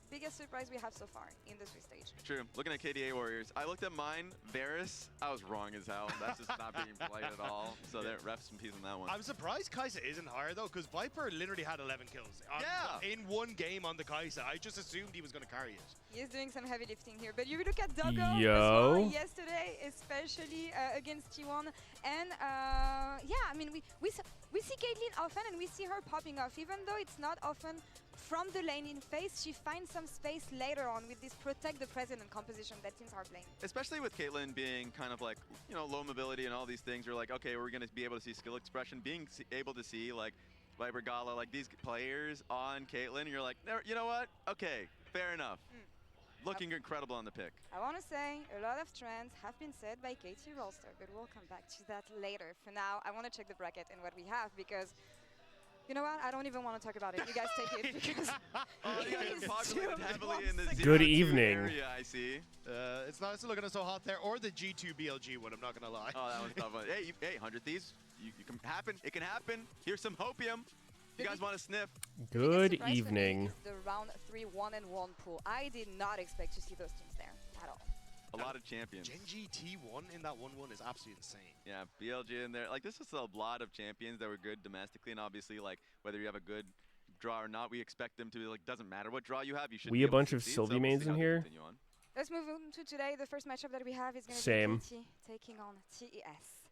biggest surprise we have so far in the Swiss stage. True. Looking at KDA Warriors, I looked at mine, Varus. I was wrong as hell. That's just not being played at all. So there, ref some piece on that one. I'm surprised Kai'Sa isn't higher though, because Viper literally had 11 kills in one game on the Kai'Sa. I just assumed he was going to carry it. He is doing some heavy lifting here, but you look at Doggo as Yo. well yesterday, especially against T1, and yeah, I mean we see Caitlyn often, and we see her popping off, even though it's not often from the lane in phase. She finds some space later on with this protect the president composition that teams are playing. Especially with Caitlyn being kind of like, you know, low mobility and all these things. We're like, okay, we're going to be able to see skill expression, being able to see like Viper Gala, like these players on Caitlyn. You're like, you know what? Okay, fair enough. Looking incredible on the pick. I want to say a lot of trends have been said by KT Rolster, but we'll come back to that later. For now, I want to check the bracket and what we have, because you know what? I don't even want to talk about it. You guys take it, because you guys are populated heavily in the Good 0-2 evening. area, I see. It's not looking so hot there, or the G2 BLG one, I'm not going to lie. Oh, that was tough. Hey, 100 Thieves. You can happen. It can happen. Here's some hopium. You guys want to sniff? Good evening. The round 3 1-1 pool. I did not expect to see those teams there at all. A lot of champions. Gen.G T1 in that 1-1 is absolutely insane. Yeah, BLG in there. Like, this is a lot of champions that were good domestically, and obviously, like, whether you have a good draw or not, we expect them to be, like, doesn't matter what draw you have, you should We be a able to bunch of succeed, Sylvie so we'll mains see in how they here. continue on. Let's move on to today. The first matchup that we have is going to Same. be KT taking on TES.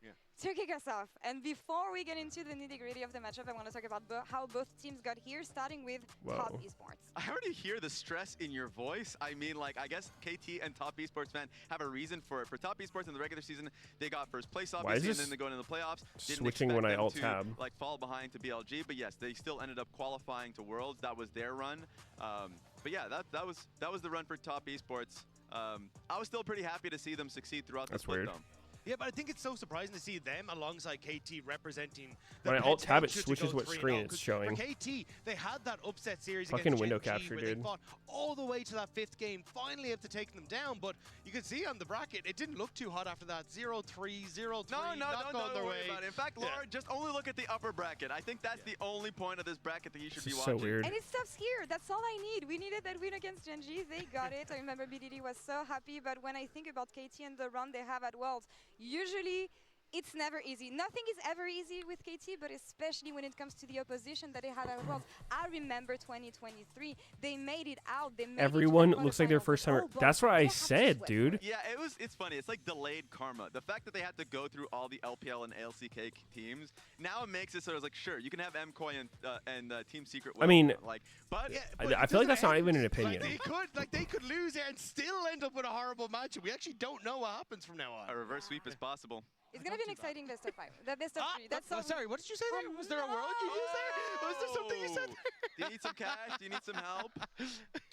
Yeah. To kick us off, and before we get into the nitty-gritty of the matchup, I want to talk about how both teams got here, starting with Top Whoa. Esports. I already hear the stress in your voice. I mean, like, I guess KT and Top Esports fan have a reason for it. For Top Esports in the regular season, they got first place, obviously, and then they go into the playoffs. Didn't switching expect when I them alt to, tab? like, fall behind to BLG, but yes, they still ended up qualifying to Worlds. That was their run. But yeah, that was the run for Top Esports. I was still pretty happy to see them succeed throughout the split, weird. though. Yeah, but I think it's so surprising to see them alongside KT representing the When I alt tab, it potential to switches go what 3-0, screen it's 'cause showing. For KT, they had that upset series Fucking against window Gen.G capture, where they dude. fought all the way to that 5th game, finally able to take them down. But you can see on the bracket, it didn't look too hot after that. 0-3, 0-3, No, not going their don't way. worry about it. In fact, Laura, just only look at the upper bracket. I think that's the only point of this bracket that you should be This is watching. so weird. And it stops here. That's all I need. We needed that win against Gen.G. They got it. I remember BDD was so happy. But when I think about KT and the run they have at Worlds, usually it's never easy. Nothing is ever easy with KT, but especially when it comes to the opposition that they had at Worlds. I remember 2023. They made it out. They made Everyone it to the looks like their quarterfinals. first time. Oh, but That's what they I had to said, sweat. dude. Yeah, it's funny. It's like delayed karma. The fact that they had to go through all the LPL and ALCK teams, now it makes it so it's like, sure, you can have MKOI and Team Secret. I mean, like, but Yeah, I but it feel like doesn't that's not end. even an opinion. They could lose it and still end up with a horrible match. We actually don't know what happens from now on. a reverse sweep is possible. It's going to be an exciting best of 5. The best of 3. That's all. Sorry, what did you say there? Was there a word you used there? Was there something you said? Do you need some cash? Do you need some help?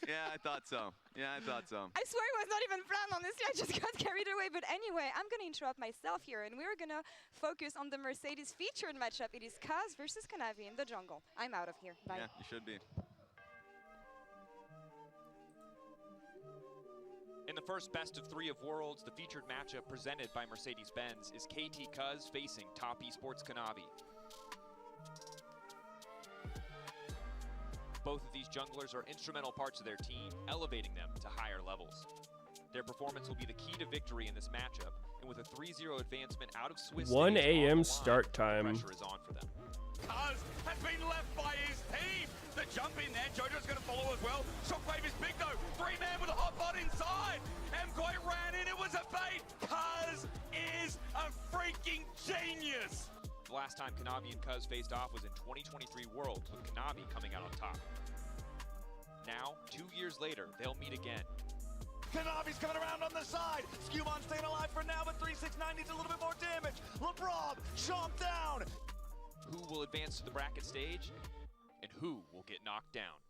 Yeah, I thought so. I I swear it was not even planned, honestly. I just got carried away. But anyway, I'm going to interrupt myself here, and we're going to focus on the Mercedes featured matchup. It is Kaz versus Kanavi in the jungle. I'm out of here. Bye. Yeah, you should be. In the first best of 3 of Worlds, the featured matchup presented by Mercedes-Benz is KT Cuz facing Top Esports Kanavi. Both of these junglers are instrumental parts of their team, elevating them to higher levels. Their performance will be the key to victory in this matchup, and with a 3-0 advancement out of Swiss 1 stage on the a.m. line, start time. Pressure is on for them. Cuz has been left by his team. The jump in there, Jojo's going to follow as well. Shockwave is big though. 3-man with a hot bot inside. MKOI ran in, it was a bait. Cuz is a freaking genius. The last time Kanavi and Cuz faced off was in 2023 Worlds, with Kanavi coming out on top. Now, 2 years later, they'll meet again. Kanavi's coming around on the side. Skewmon staying alive for now, but 369 needs a little bit more damage. LeBron chomped down. Who will advance to the bracket stage, and who will get knocked down?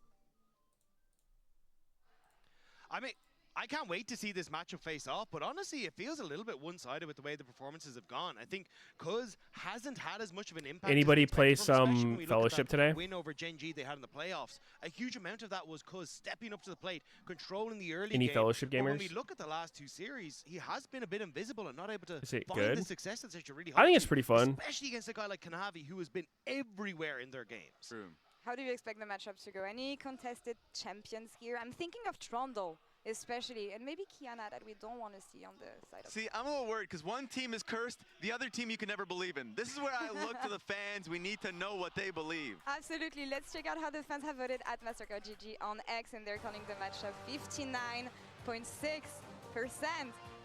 I mean, I can't wait to see this matchup face off, but honestly, it feels a little bit one-sided with the way the performances have gone. I think Cuz hasn't had as much of an impact. Anybody as we play expected from him, especially when some we look at Fellowship that today? Win over Gen.G they had in the playoffs. A huge amount of that was Cuz stepping up to the plate, controlling the early Any game. Fellowship But when gamers? we look at the last 2 series, he has been a bit invisible and not able to Is it find good? the successes that you really I think hope it's to, pretty fun. especially against a guy like Kanavi, who has been everywhere in their games. True. How do you expect the matchup to go? Any contested champions here? I'm thinking of Trundle, especially, and maybe Kiana that we don't want to see on the side of. See, I'm a little worried because one team is cursed, the other team you can never believe in. This is where I look to the fans. We need to know what they believe. Absolutely. Let's check out how the fans have voted at MasterCard GG on X, and they're calling the matchup 59.6%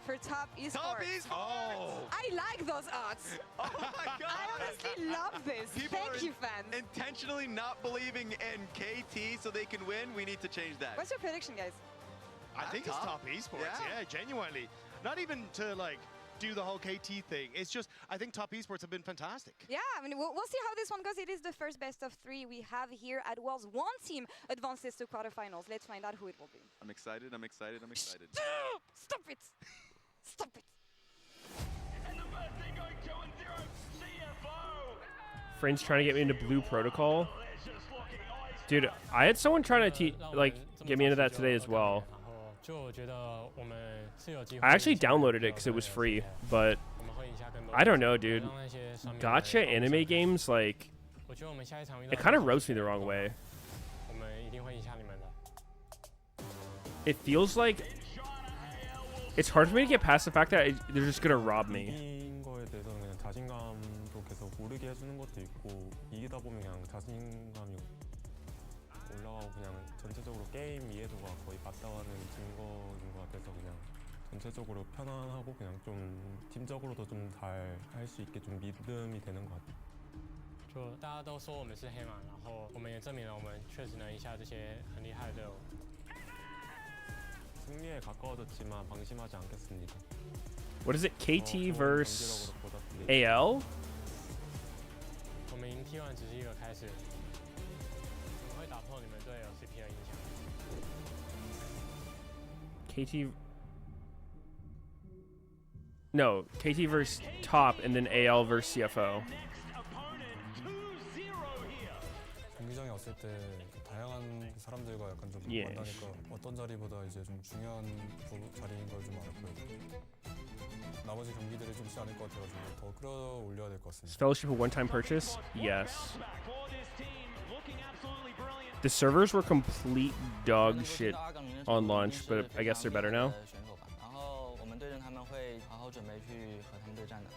for top esports. Top esports! Oh! I like those odds. Oh my God! I honestly love this. People Thank are you, fans. intentionally not believing in KT so they can win. We need to change that. What's your prediction, guys? I think it's top. top esports. Yeah. Yeah, genuinely. Not even to like do the whole KT thing. It's just I think top esports have been fantastic. Yeah, I mean, we'll see how this one goes. It is the first best of 3 we have here at Worlds. One team advances to quarterfinals. Let's find out who it will be. I'm excited. I'm excited. I'm excited. Stop it! Stop it! And the first thing going 2-0, CFO. Friends trying to get me into blue protocol. Let's just look at ice. Dude, I had someone trying to get me into that today as well. I actually downloaded it because it was free, but I don't know, dude. Gotcha anime games, like, it kind of rubs me the wrong way. It feels like it's hard for me to get past the fact that they're just gonna rob me. 이긴 거에 대해서는 그냥 자신감도 계속 오르게 해주는 것도 있고 이기다 보면 그냥 자신감이 올라가고 그냥 전체적으로 게임 이해도가 거의 맞닿아가는 증거인 것 같아서 그냥 전체적으로 편안하고 그냥 좀 팀적으로도 좀 잘 할 수 있게 좀 믿음이 되는 것 같아요. 就大家都说我们是黑马，然后我们也证明了我们确实能赢下这些很厉害的队伍。 승리에 가까워졌지만 방심하지 않겠습니다. What is it? KT versus AL? 我们赢 T1 只是一个开始，我们会打破你们对 LCP 的影响。 KT. No, KT versus top, and then AL versus CFO. 경기장에 왔을 때 다양한 사람들과 약간 좀 예. 만나니까 어떤 자리보다 이제 좀 중요한 자리인 걸 좀 알았고요. 나머지 경기들이 좋지 않을 것 같아가지고 더 끌어올려야 될 것 Is 같습니다. Fellowship a one-time purchase? Yes. The servers were complete dog shit on launch, but I guess they're better now. 然后我们对阵他们会好好准备去和他们对战的。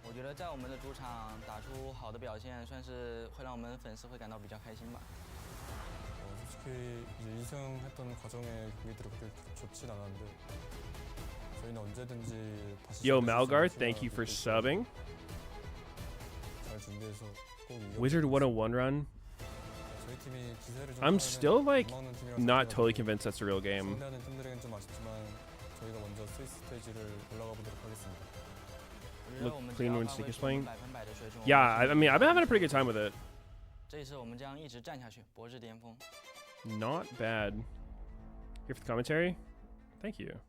我觉得在我们的主场打出好的表现，算是会让我们粉丝会感到比较开心吧。 솔직히 이제 2승 했던 과정의 경기들이 그렇게 좋진 않았는데 저희는 언제든지 다시 Yo, 준비해서 Malgar, 팀과 thank you for 그렇게 subbing. 잘 준비해서 꼭 이겨. Wizard 101 run. 저희 팀이 기세를 좀 I'm 타면은 still like 못 막는 팀이라서 not 생각하고 totally convinced that's a real game. 상대하는 팀들에겐 좀 아쉽지만 저희가 먼저 스위스 스테이지를 올라가 보도록 하겠습니다. Look clean when Sneak is playing. 100%的水准。 Yeah, I mean, I've been having a pretty good time with it. 这一次我们将一直战下去，博至巅峰。 Not bad. Here for the commentary. Thank you.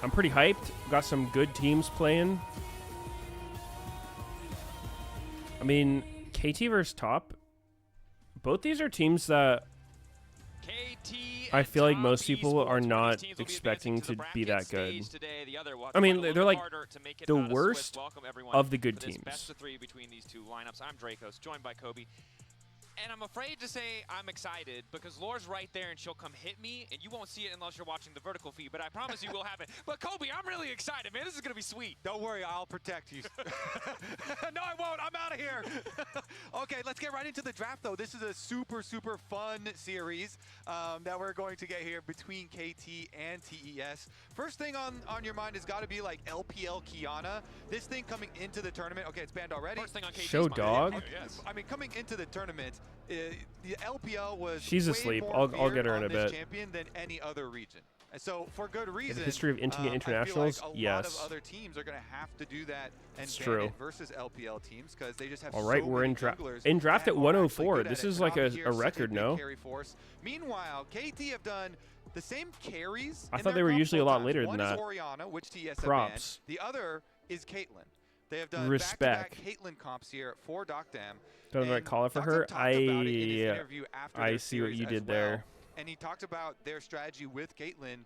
I'm pretty hyped. Got some good teams playing. I mean, KT versus Top. Both these are teams that I feel like most people are not expecting to be that good. I mean, they're like the worst of the good teams. Best of 3 between these two lineups. I'm Dracos, joined by Kobe. And I'm afraid to say I'm excited because Laura's right there and she'll come hit me, and you won't see it unless you're watching the vertical feed, but I promise you we'll have it. But Kobe, I'm really excited, man. This is going to be sweet. Don't worry, I'll protect you. No, I won't. I'm out of here. Okay, let's get right into the draft, though. This is a super, super fun series that we're going to get here between KT and TES. First thing on your mind has got to be like LPL Kiana. This thing coming into the tournament. Okay, it's banned already. First thing on KT's Show mind. dog. Oh, yes. I mean, coming into the tournament, the LPL was She's way asleep. more I'll feared get her in on a this bit. champion than any other region. And so, for good reason, history of Intimate I feel Internationals? like a lot Yes. of other teams are going to have to do that and It's ban true. it versus LPL teams because they just have All right, so we're many in draft junglers at that are 104. actually good This at it. is like Konami here, a such record, big no? carry force. Meanwhile, KT have done the same carries. I in thought their they were comp usually a lot times. later than One that. is Orianna, which TS have Props. banned. The other is Caitlyn. They have done Respect. back-to-back Caitlyn comps here for Docdam. Don't know And call it for Docdam her. talked about it in his interview after I their see what series you as did well. there. And he talked about their strategy with Caitlyn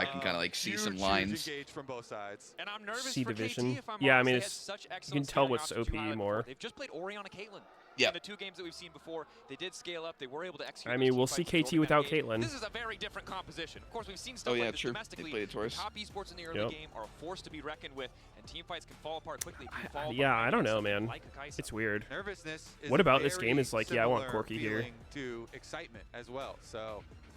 I can kind of like see some Huge lines. engage from both sides. And I'm nervous C for division. KT, if I'm Yeah, I honest. mean, They had it's such you can excellent tell scaling what's options, you OPE highlighted more. before. They've just played Ori on a Caitlyn. Yeah. In the 2 games that we've seen before, they did scale up. They were able to execute. I those mean, team we'll see fights in KT the without game. Caitlyn. This is a very different composition. Of course, we've seen stuff Oh, yeah, like this true. They domestically. played it twice. Top esports in the early Yep. game are a force to be reckoned with, and team fights can fall apart quickly. If you fall Yeah, behind I don't against know, something man. like a Kai'Sa. It's weird. Nervousness is What a about this very game is like, yeah, I want similar Corki here. feeling to excitement as well. So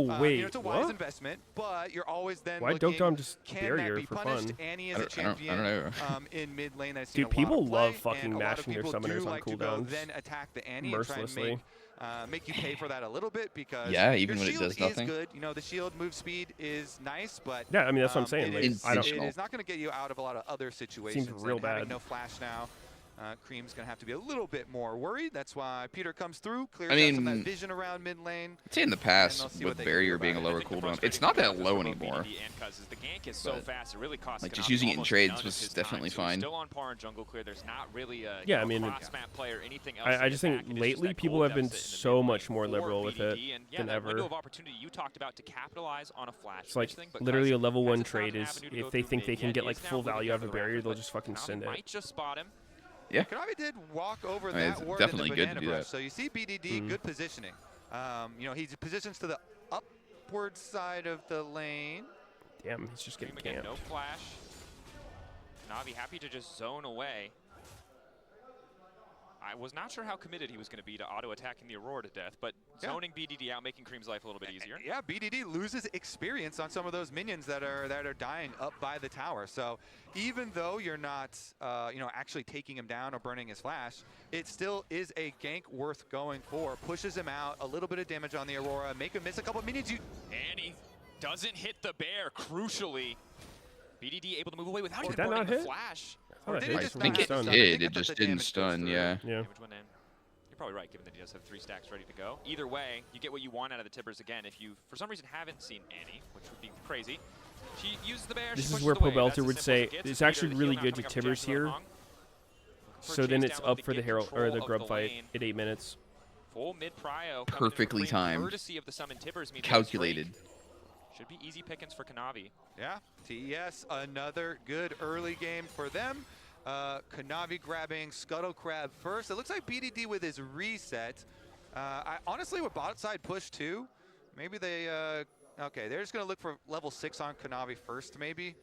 wait, it's a wise what? investment, but you're always then Why looking, don't Dom just can barrier that be for punished? fun? Annie is I a don't champion know. in mid lane that's seen Dude, a lot people of play, love fucking and a lot of mashing their people summoners do on like to go cooldowns then attack the Annie and try and mercilessly. make you pay for that a little bit because Yeah, even your when it shield does is nothing. good. You know, the shield move speed is nice, but Yeah, I mean, that's what I'm saying. It Like, is, I don't. it is not going to get you out of a lot of other situations. Seems real and having bad. no flash now. Cream's going to have to be a little bit more worried. That's why Peter comes through, clears out some of that vision around mid lane. I'd say in the past, with Barrier being a lower cooldown, it's not that low anymore. The gank is so fast, it really costs Like, just Konami using it in almost trades none was of his definitely time. So fine. still on par in jungle clear. There's not really a Yeah, I mean, cross-map player, anything else. I just think lately people have been so much more liberal with it than that window ever. of opportunity you talked about to capitalize on a flash It's like thing, but literally a Kai'Sa level 1 hasn't found trade an is avenue to go if they through think they mid can yet. get He like is now full moving value down out of a the barrier, ramp, they'll but just fucking Konami send it. might just spot him. Yeah. Konami did walk over I mean, that it's word in definitely the good to banana do brush. that. So you see BDD, good positioning. You know, he positions to the upward side of the lane. Damn, he's just getting Again, camped. no flash. Navi happy to just zone away. I was not sure how committed he was going to be to auto-attacking the Aurora to death, but zoning BDD out, making Cream's life a little bit easier. Yeah, BDD loses experience on some of those minions that are dying up by the tower. So even though you're not, you know, actually taking him down or burning his flash, it still is a gank worth going for. Pushes him out, a little bit of damage on the Aurora, make him miss a couple minions. And he doesn't hit the bear, crucially. BDD able to move away without even that burning not the hit? flash. I thought it hit. I think it did, it just didn't stun, yeah. Damage went in. You're probably right, given that he does have 3 stacks ready to go. Either way, you get what you want out of the Tibbers again. If you, for some reason, haven't seen Annie, which would be crazy, she uses the bear, This she is pushes where away. That's Pobelter as would simple say, as it gets. it's Peter, actually the really heal good now to coming up Tibbers Jack here. Lehong. So then it's up for the Herald or the control Grub of fight lane. at 8 minutes. Full mid-prio. Perfectly timed. Courtesy of the summon Tibbers means Calculated. should be easy pickings for Kanavi. Yeah, TES, another good early game for them. Kanavi grabbing Scuttle Crab first. It looks like BDD with his reset. I honestly with bot side push too. Maybe they, okay, they're just gonna look for level 6 on Kanavi first maybe.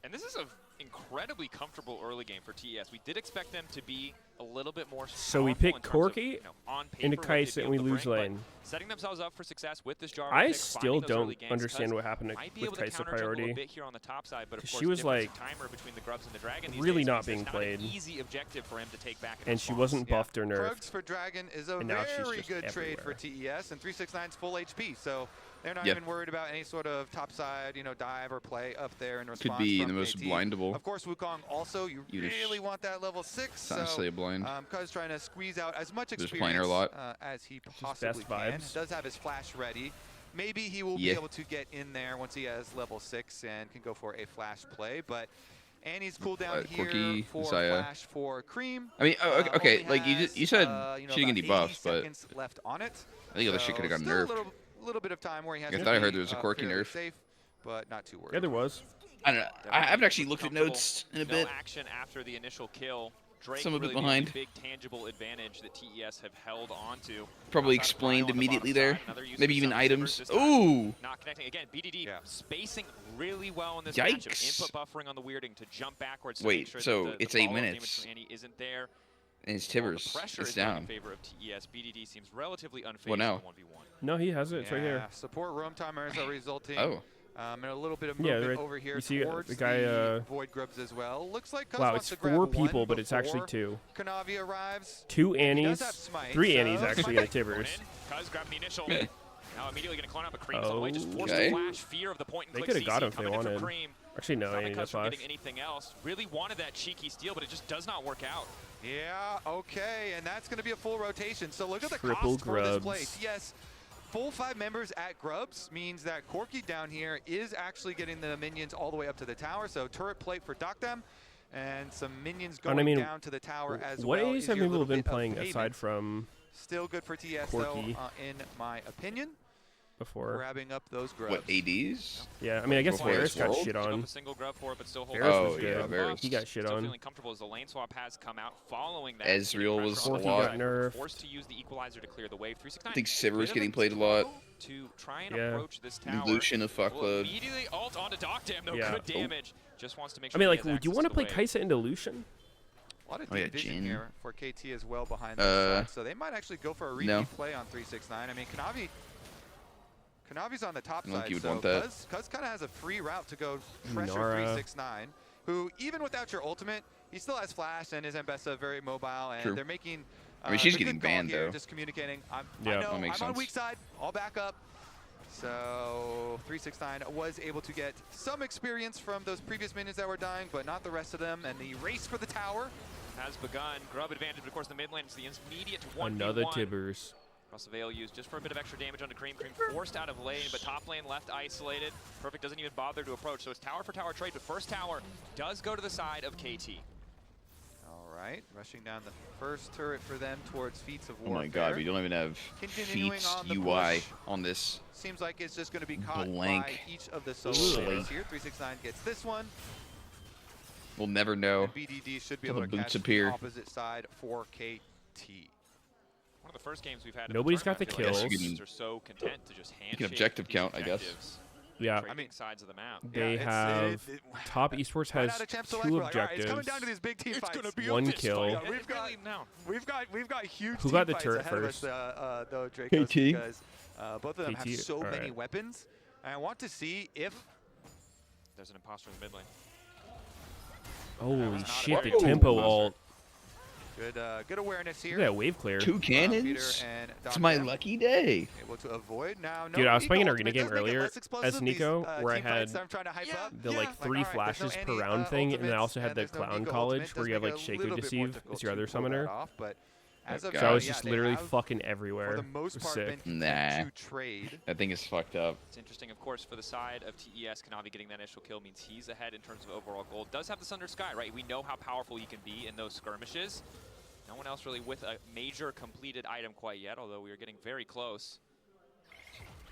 And this is an incredibly comfortable early game for TES. We did expect them to be a little bit more So we powerful pick in terms of, Corki you know, on paper, into what they'd Kai'Sa be and we able to lose bring, but lane. setting themselves up for success with this Jarvan I pick, still finding those early don't ganks, understand Cuz what happened might be with able to Kai'Sa counter jungle priority. a bit here on the top side, but of 'Cause course she was difference like in timer between the Grubs and the Dragon these really days not means being it's played. Not an easy objective for him to take back. And she wasn't buffed or nerfed. Krugs for Dragon is a And now she's very just good trade for everywhere. TES, and 369's full HP, so they're not Yep. even worried about any sort of topside, you know, dive or play up there in response. Could be from the most KT. blindable. Of course, Wukong also, you You'd really want that level 6. It's honestly a blind. Cuz trying to squeeze out as much Just experience playing her a lot. As he best possibly can. vibes. Does have his flash ready. Maybe he will be Yeah. able to get in there once he has level 6 and can go for a flash play, but Annie's cooldown here Corki, for Zaya. flash for Cream. I mean, okay, only like has, you said, you know, she didn't get any about 80 buffs, but seconds left on it. I think other shit could have gotten Still nerfed. a little bit of time where he has I to thought I be, heard there was a Corki fairly nerf. safe, but not too worried. Yeah, there was. I don't know. I haven't actually looked at notes in a No bit. action after the initial kill. Drake Some a bit really the behind. only big tangible advantage that TES have held onto. Probably Outside of explained Cryo on the immediately bottom there. side, another use Maybe of even some items. Tibbers this time. Ooh! Not connecting. Again, BDD Yeah. spacing really well in this Yikes. matchup. Input buffering on the weirding to jump backwards to Wait, make sure so that the it's 8 follow-up damage minutes. from Annie isn't there. And it's While Tibbers. The pressure It's is going in down. favor of TES. BDD seems relatively unfazed What now? in 1v1. No, he has it. It's right here. Support roam timers are resulting. Oh. And a little bit of Yeah, movement right. over here You see towards the guy, the Void Grubs as well. Looks like Cuz Wow, wants it's to grab 4 one people, but it's actually before 2. Kanavi arrives. 2 does Annies, have smite, 3 so Annies actually at Smite. Tibbers. Cuz grabbing the initial. Now immediately going to clone up a Cream's on the way. Just forced Okay. to flash. Fear of the point and They click could have got him if they coming in from wanted. Cream. Actually, no, Stopping Annie Cuz got from flash. getting anything else. Really wanted that cheeky steal, but it just does not work out. Yeah, okay, and that's going to be a full rotation. So look at the Triple cost for this Grubs. play. Yes, full 5 members at Grubs means that Corki down here is actually getting the minions all the way up to the tower. So turret plate for Dokdam and some minions going And I mean, down to the tower as what well. A's is have your people little been bit of playing payment. aside from Still good for TS Corki. though, in my opinion. before? Grabbing up those Grubs. What, ADs? Yeah, I mean, I guess Before Varus this got world? shit Pick up on. a single grub for it, but still hold Varus Oh, was yeah, good. Varus. He got shit Still on. feeling comfortable as the lane swap has come out following that. Ezreal Getting was pressure on a the lot. side, nerfed. Forced to use the equalizer to clear the wave. 369. I think Sivir is Bit of getting a played a lot. to try and Yeah. approach this tower. Lucian a Will fuckload. immediately ult onto Dokdam though. Yeah. Good damage. Just wants to make I sure mean, he like, has would you access want to the play wave. Kai'Sa into Lucian? A lot of Oh, yeah, deep vision Jhin. here for KT as well behind the side. So they might actually go for a repeat No. play on 369. I mean, Kanavi's on the top I don't think side, you would so want that. Cuz kind of has a free route to go pressure Nara. 369, who even without your ultimate, he still has flash and is Mbessa very mobile, and True. they're making. I mean, she's the getting good call banned, here, though. Just communicating. I Yeah, know that makes I'm on sense. weak side. I'll back up. So 369 was able to get some experience from those previous minions that were dying, but not the rest of them. And the race for the tower has begun. Grub advantage, but of course the mid lane is the immediate 1v1. Another Tibbers. Across the Veil used just for a bit of extra damage onto Cream. Cream forced out of lane, but top lane left isolated. Perfect doesn't even bother to approach, so it's tower for tower trade, but first tower does go to the side of KT. All right, rushing down the first turret for them towards Feats of Oh Warfare. my god, we don't even have Continuing Feats on the UI push. on this. Seems like it's just going to be caught Blank. by each of the solo Slate. players here. 369 gets this one. We'll never know. And BDD should be till able the to boots catch appear. the opposite side for KT. One of the first games we've had. Nobody's got the I feel like kills. teams are so content to just handshake objective these count, I guess. objectives, Yeah. trading sides of the map. They have top esports has Right out of Champ Select, 2 we're like, all right, it's objectives. coming down to these big team fights. gonna be 1 kill. Yeah, we've got huge Who team got the fights turret ahead first? of us, though, Dracos, KT. because both of them have KT, so many alright. weapons. And I want to see if There's an imposter in the mid lane. Holy shit, the Whoa. tempo ult. good awareness here. Look at that wave clear. 2 cannons? Peter and It's Dom my Jam lucky day. able to avoid. Now, no Dude, I was playing an Eagle arena game ultimate does make it earlier less explosive. as Nico, These, where I team fights had that I'm trying to hype up. the like 3 Like, all right, flashes there's per no round any, thing, and then I ultimates, also had the there's no clown Eagle college ultimate. where you have Does like make it a Shaco little bit more Deceive difficult as your to other pull that summoner. off, but as of God. So I was now, just they literally have, fucking for everywhere. the It most was part, sick. been Nah. content to trade. That thing is fucked up. It's interesting, of course, for the side of TES, Kanavi getting that initial kill means he's ahead in terms of overall gold. Does have the Sundered Sky, right? We know how powerful he can be in those skirmishes. No one else really with a major completed item quite yet, although we are getting very close.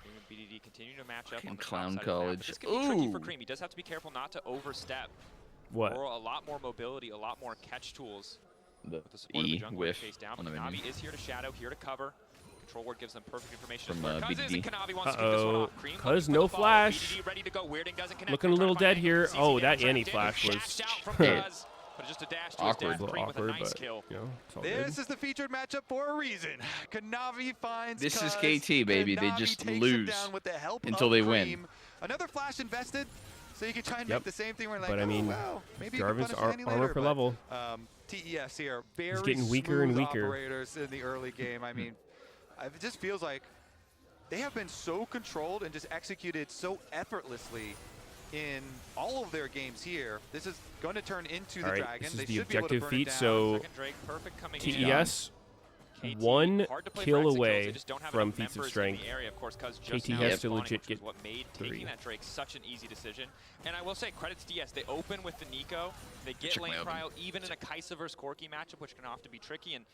Cream and BDD continue to match up on the top Clown side of the map. college. This can be tricky for Ooh. Cream. He does have to be careful not to overstep. What? Or a lot more mobility, a lot more catch tools. The With the support of the E jungler whiff face down, on but the menu. Kanavi is here to shadow, here to cover. Control ward gives them perfect information. From, as to where Cuz is, and BDD. Kanavi wants to get this one Uh-oh. off. Cream Cuz looking for no the follow. flash. BDD ready to go. Weirding doesn't connect. Looking a Trying little to dead find here. CC Oh, down, that trying Annie to flash was dashed out from Yeah. Cuz, but just a dash to Awkward. his a dash. little Cream with a awkward, nice but kill. you know, it's all This good. is the featured matchup for a reason. Kanavi finds This is Cuz. KT, baby. They Kanavi just takes him lose down with the help until of they win. Cream. Another flash invested, so you can try and Yep. make the same thing. We're like, But I oh, mean, well, maybe you can Jarvan's punish Annie armor later, per but, level. TES here, very getting weaker and smooth weaker. operators in the early game. I mean, it just feels like they have been so controlled and just executed so effortlessly in all of their games here. This is going to turn into the All right, Dragon. this They is the should be able to objective burn it feat, down. so Second Drake, perfect coming in. TES, KT, 1 hard to play kill for exit kills. away They just don't have from enough feats of members in strength. the area, of course, Cuz just KT now has is to spawning, legit which is get what made 3. taking that Drake such an easy decision. And I will say, credits to DS. They open with the Nico. They get Check my lane oven. cryo, even in a Kaisa versus Corki matchup, which can often be tricky. And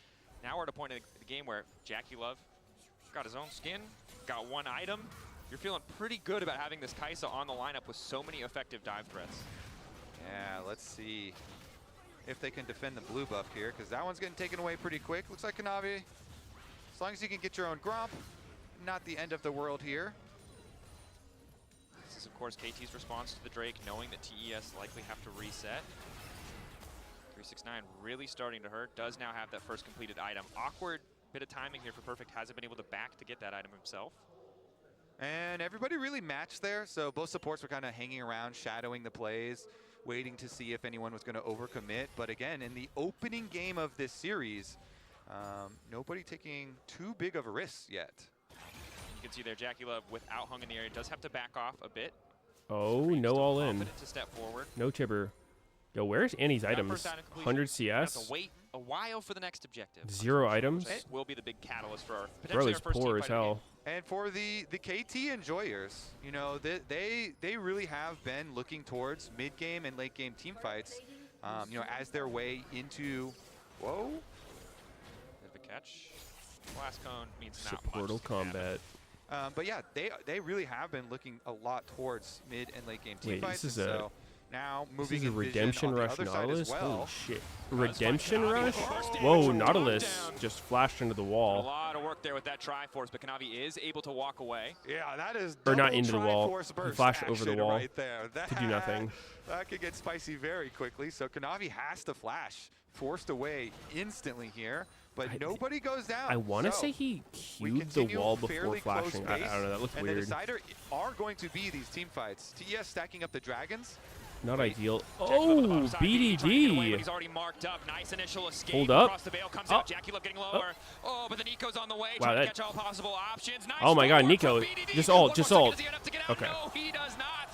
now we're at a point in the game where Jackie Love got his own skin, got 1 item. You're feeling pretty good about having this Kaisa on the lineup with so many effective dive threats. Yeah, let's see if they can defend the blue buff here, because that one's getting taken away pretty quick. Looks like Kanavi, as long as you can get your own Gromp, not the end of the world here. This is, of course, KT's response to the Drake, knowing that TES likely have to reset. 369 really starting to hurt. Does now have that first completed item. Awkward bit of timing here for Perfect. Hasn't been able to back to get that item himself. And everybody really matched there, so both supports were kind of hanging around, shadowing the plays, waiting to see if anyone was going to overcommit. But again, in the opening game of this series, nobody taking too big of a risk yet. You can see there, Jackie Love, without Hung in the area, does have to back off a bit. Oh, Cream's no still all in. confident to step forward. No Tibber. Yo, where's Annie's Got items? first item completion. 100 We have CS? to wait a while for the next objective. 0 items? Which will be the big catalyst for our Bro, potentially he's our first poor team as fight of the hell. game. And for the KT enjoyers, you know, they really have been looking towards mid-game and late-game team fights, you know, as their way into, whoa. Bit of a catch. Blast cone means not Supportal much. combat. But yeah, they really have been looking a lot towards mid and late game team Wait, fights. this is and a- so now This moving is a in Vision redemption on the rush other side Nautilus? as well. Holy shit. Redemption rush? Whoa, Nautilus just flashed into the A wall. lot of work there with that Triforce, but Kanavi is able to walk away. Yeah, that is Or not double into the wall. Triforce He burst flashed over the action wall right there. to do nothing. That could get spicy very quickly. So Kanavi has to flash, forced away instantly here, but nobody goes down. I want to So say he we queued the continue wall before fairly close flashing. I pace, don't know, that looked and weird. the decider are going to be these team fights. TES stacking up the dragons. Not ideal. Jackie Love on the Oh, left side, trying to get away, but BDD. he's already marked up. Nice initial escape. Hold up. Across the veil comes Oh. out. Jackie Love getting lower. Oh, but the Nico's on the way. Wow, Trying to that- catch all possible options. Nice Oh my god, footwork Nico. from BDD. Just One ult, more just second. ult. Does he have enough to get out? Okay. No, he does not.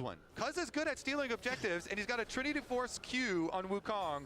one. Cuz is good at stealing objectives, and he's got a Trinity Force Q on Wukong.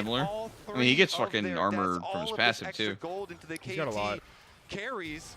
similar. all I mean, he gets three of fucking their armor deaths, from his all of this passive extra too. gold into the He's got a KT lot. carries.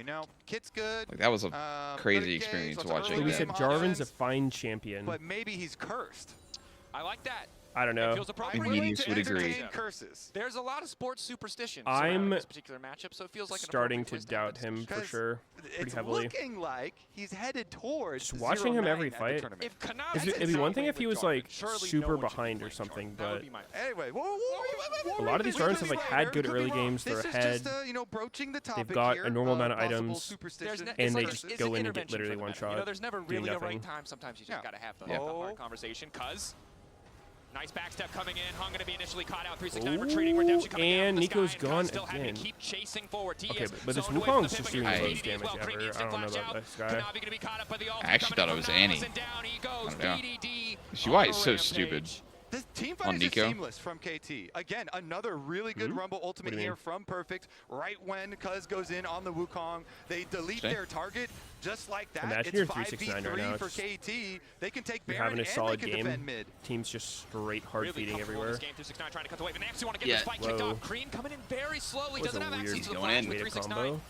You know, Kit's good. Like, that was a good crazy at experience games, lots of watching early We that. said game Jarvan's a options, fine champion. but maybe he's cursed. I like that. I don't It know. feels I'm appropriate. willing Meteos to would agree. entertain curses. There's a lot of sports superstition I'm surrounding this particular matchup, so it feels like an starting appropriate to place have doubt that him discussion. for sure, pretty It's heavily. looking like he's headed towards Just watching him 0-9 every at the fight. tournament. If Kanavi It'd be one thing if he was like super behind or something, but Anyway, a lot of these Jardins have like had good early games. They're This is ahead. just, you know, broaching the topic They've got here a normal of amount of possible items, superstition. and they like just it's go an in and get intervention literally for the one meta. shot. You know, there's never do really a nothing. right time. Sometimes you just got to have the Yeah. hard conversation. Cuz nice backstep coming in. Hung gonna be initially caught out. 369 retreating. Redemption coming in. And This guy, Nico's and Cuz gone still having again. to keep chasing forward. Okay, TES but this zoned away from Wukong's the just pivot. doing the I- most damage well. ever. Creamy I instant don't know flash about out. this guy. Kanavi gonna be caught up by the ultimate I actually coming thought it from was Nautilus, Annie. and down he goes. I don't know. BDD This UI on is a so rampage. stupid. This team On fight is just Nico. seamless from KT. Again, another really good Rumble ultimate do you here mean? from Perfect. Right when Cuz goes in on the Wukong, they delete Okay. their target just like that. Imagine it's you're 5v3 369 right now. for It's KT. They can take You're Baron having a and solid they can game. defend mid. Team's just straight hard Really feeding comfortable in everywhere. this game. 369 trying to cut the wave, and next you want to get Yeah. this fight kicked Whoa. off. Crean coming in very slowly. That was Doesn't a have access weird to the going flash in. with Weird 369. combo.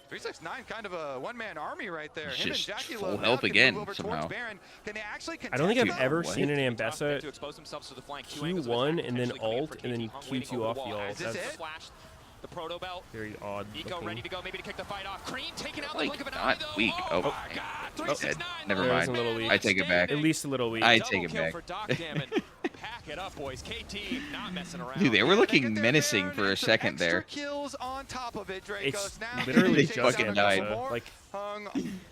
369, kind of a one-man army right there. It's Him and just Jackie full Love health can again, move over somehow. towards Baron. Can they actually I don't think I've contest ever What? seen an Tough Ambessa to expose themselves to the flank. Two Q1 angles of attack and then potentially coming in ult for and then KT. Hung waiting Q2 over off the the wall. ult. As this That's is it? flash, the proto belt. Very odd Eco looking. ready to go, maybe to kick the fight off. Crean taking out the Like, blink of an eye, not though. weak. Oh, Oh, my God. 369. Never That was mind. a little weak. I take it back. At least a little weak. I Double take it kill back. for Doc Damon. Pack it up, boys. KT not messing around. Dude, they were They looking get their menacing Baron for a and some second extra there. kills on top of it, Dracos. It's Now literally They just fucking died. Ambessa. Like, Hung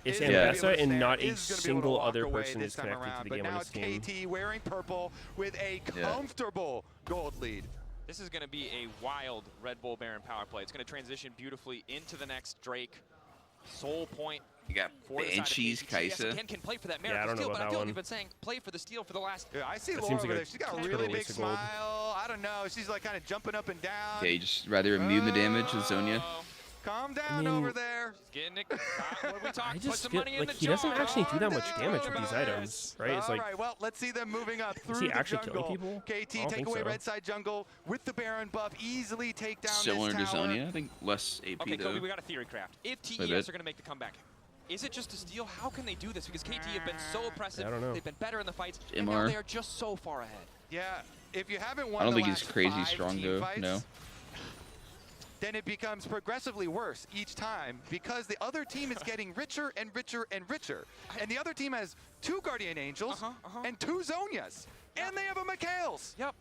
it's is gonna be able Ambessa to and stand, not a is gonna be able to single walk other away person this is time connected to around, the but game on now this it's team. KT wearing purple with a Yeah. comfortable gold lead. This is going to be a wild Red Bull Baron power play. It's going to transition beautifully into the next Drake. Soul point. You got For the side of Banshees, KT. Yes, Kaisa. again, can play for that Yeah, I miracle don't know steal, about but I that feel like one. we've been saying play for the steal for the last. Yeah, I see That Laura seems over like a there. She's got a total really big waste of gold. smile. I don't know. She's like kind of jumping up and down. Yeah, you just rather immune the damage with Zonia. Calm down mean, over there. Getting it. What are we talking? I Put just some feel money in like the he doesn't jar. actually do that much Calm damage down with these about items, right? It's All like, right, well, let's see them moving up through he the actually killing jungle. people? I KT don't take think away so. red side jungle with the Baron buff. Easily take down Similar to this tower. Zonia. I think less AP Okay, Kobe, though. we got a theory craft. If Wait a TES bit. are going to make the comeback, is it just a steal? How can they do this? Because KT have been so oppressive. I don't know. They've been better in the fights, and now MR. they are just so far ahead. Yeah, if you haven't won I don't the think he's last crazy 5 strong team though. fights, No. then it becomes progressively worse each time because the other team is getting richer and richer and richer. And the other team has 2 Guardian Angels and 2 Zonias. And they have a Meteos. Yep.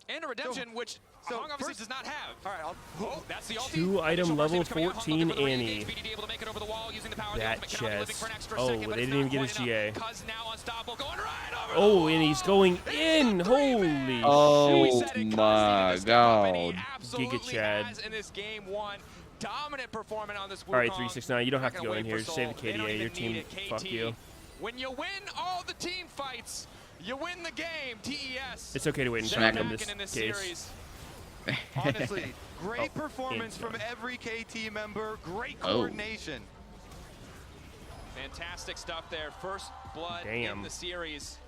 And a redemption, which so Hung obviously first- does not have. All right, Oh, that's the ulti. 2 item Initial burst level damage coming out. Hung 14 looking for the Annie. re-engage. BDD able to make it over the wall using the power of the That ultimate. Kanavi living chest. for an extra Oh, second, but they it's didn't even not get his quite GA. enough. Cuz now unstoppable, going right over the Oh, wall. and he's going in. Holy Oh We shit. said it, Cuz my needed to step up, and he God. absolutely Giga Chad. has in this game 1. Dominant performance on this Wukong. All right, 369, you don't have Not to gonna go in wait here. for Just save Soul. the They don't KDA. even Your need team, it. fuck KT, you. when you win all the team fights, you win the game. TES. It's okay to wait and They're smack him back this in this case. series. honestly, great Oh, performance from inside. every KT member. Great Oh. coordination. Fantastic stuff there. First blood Damn. in the series.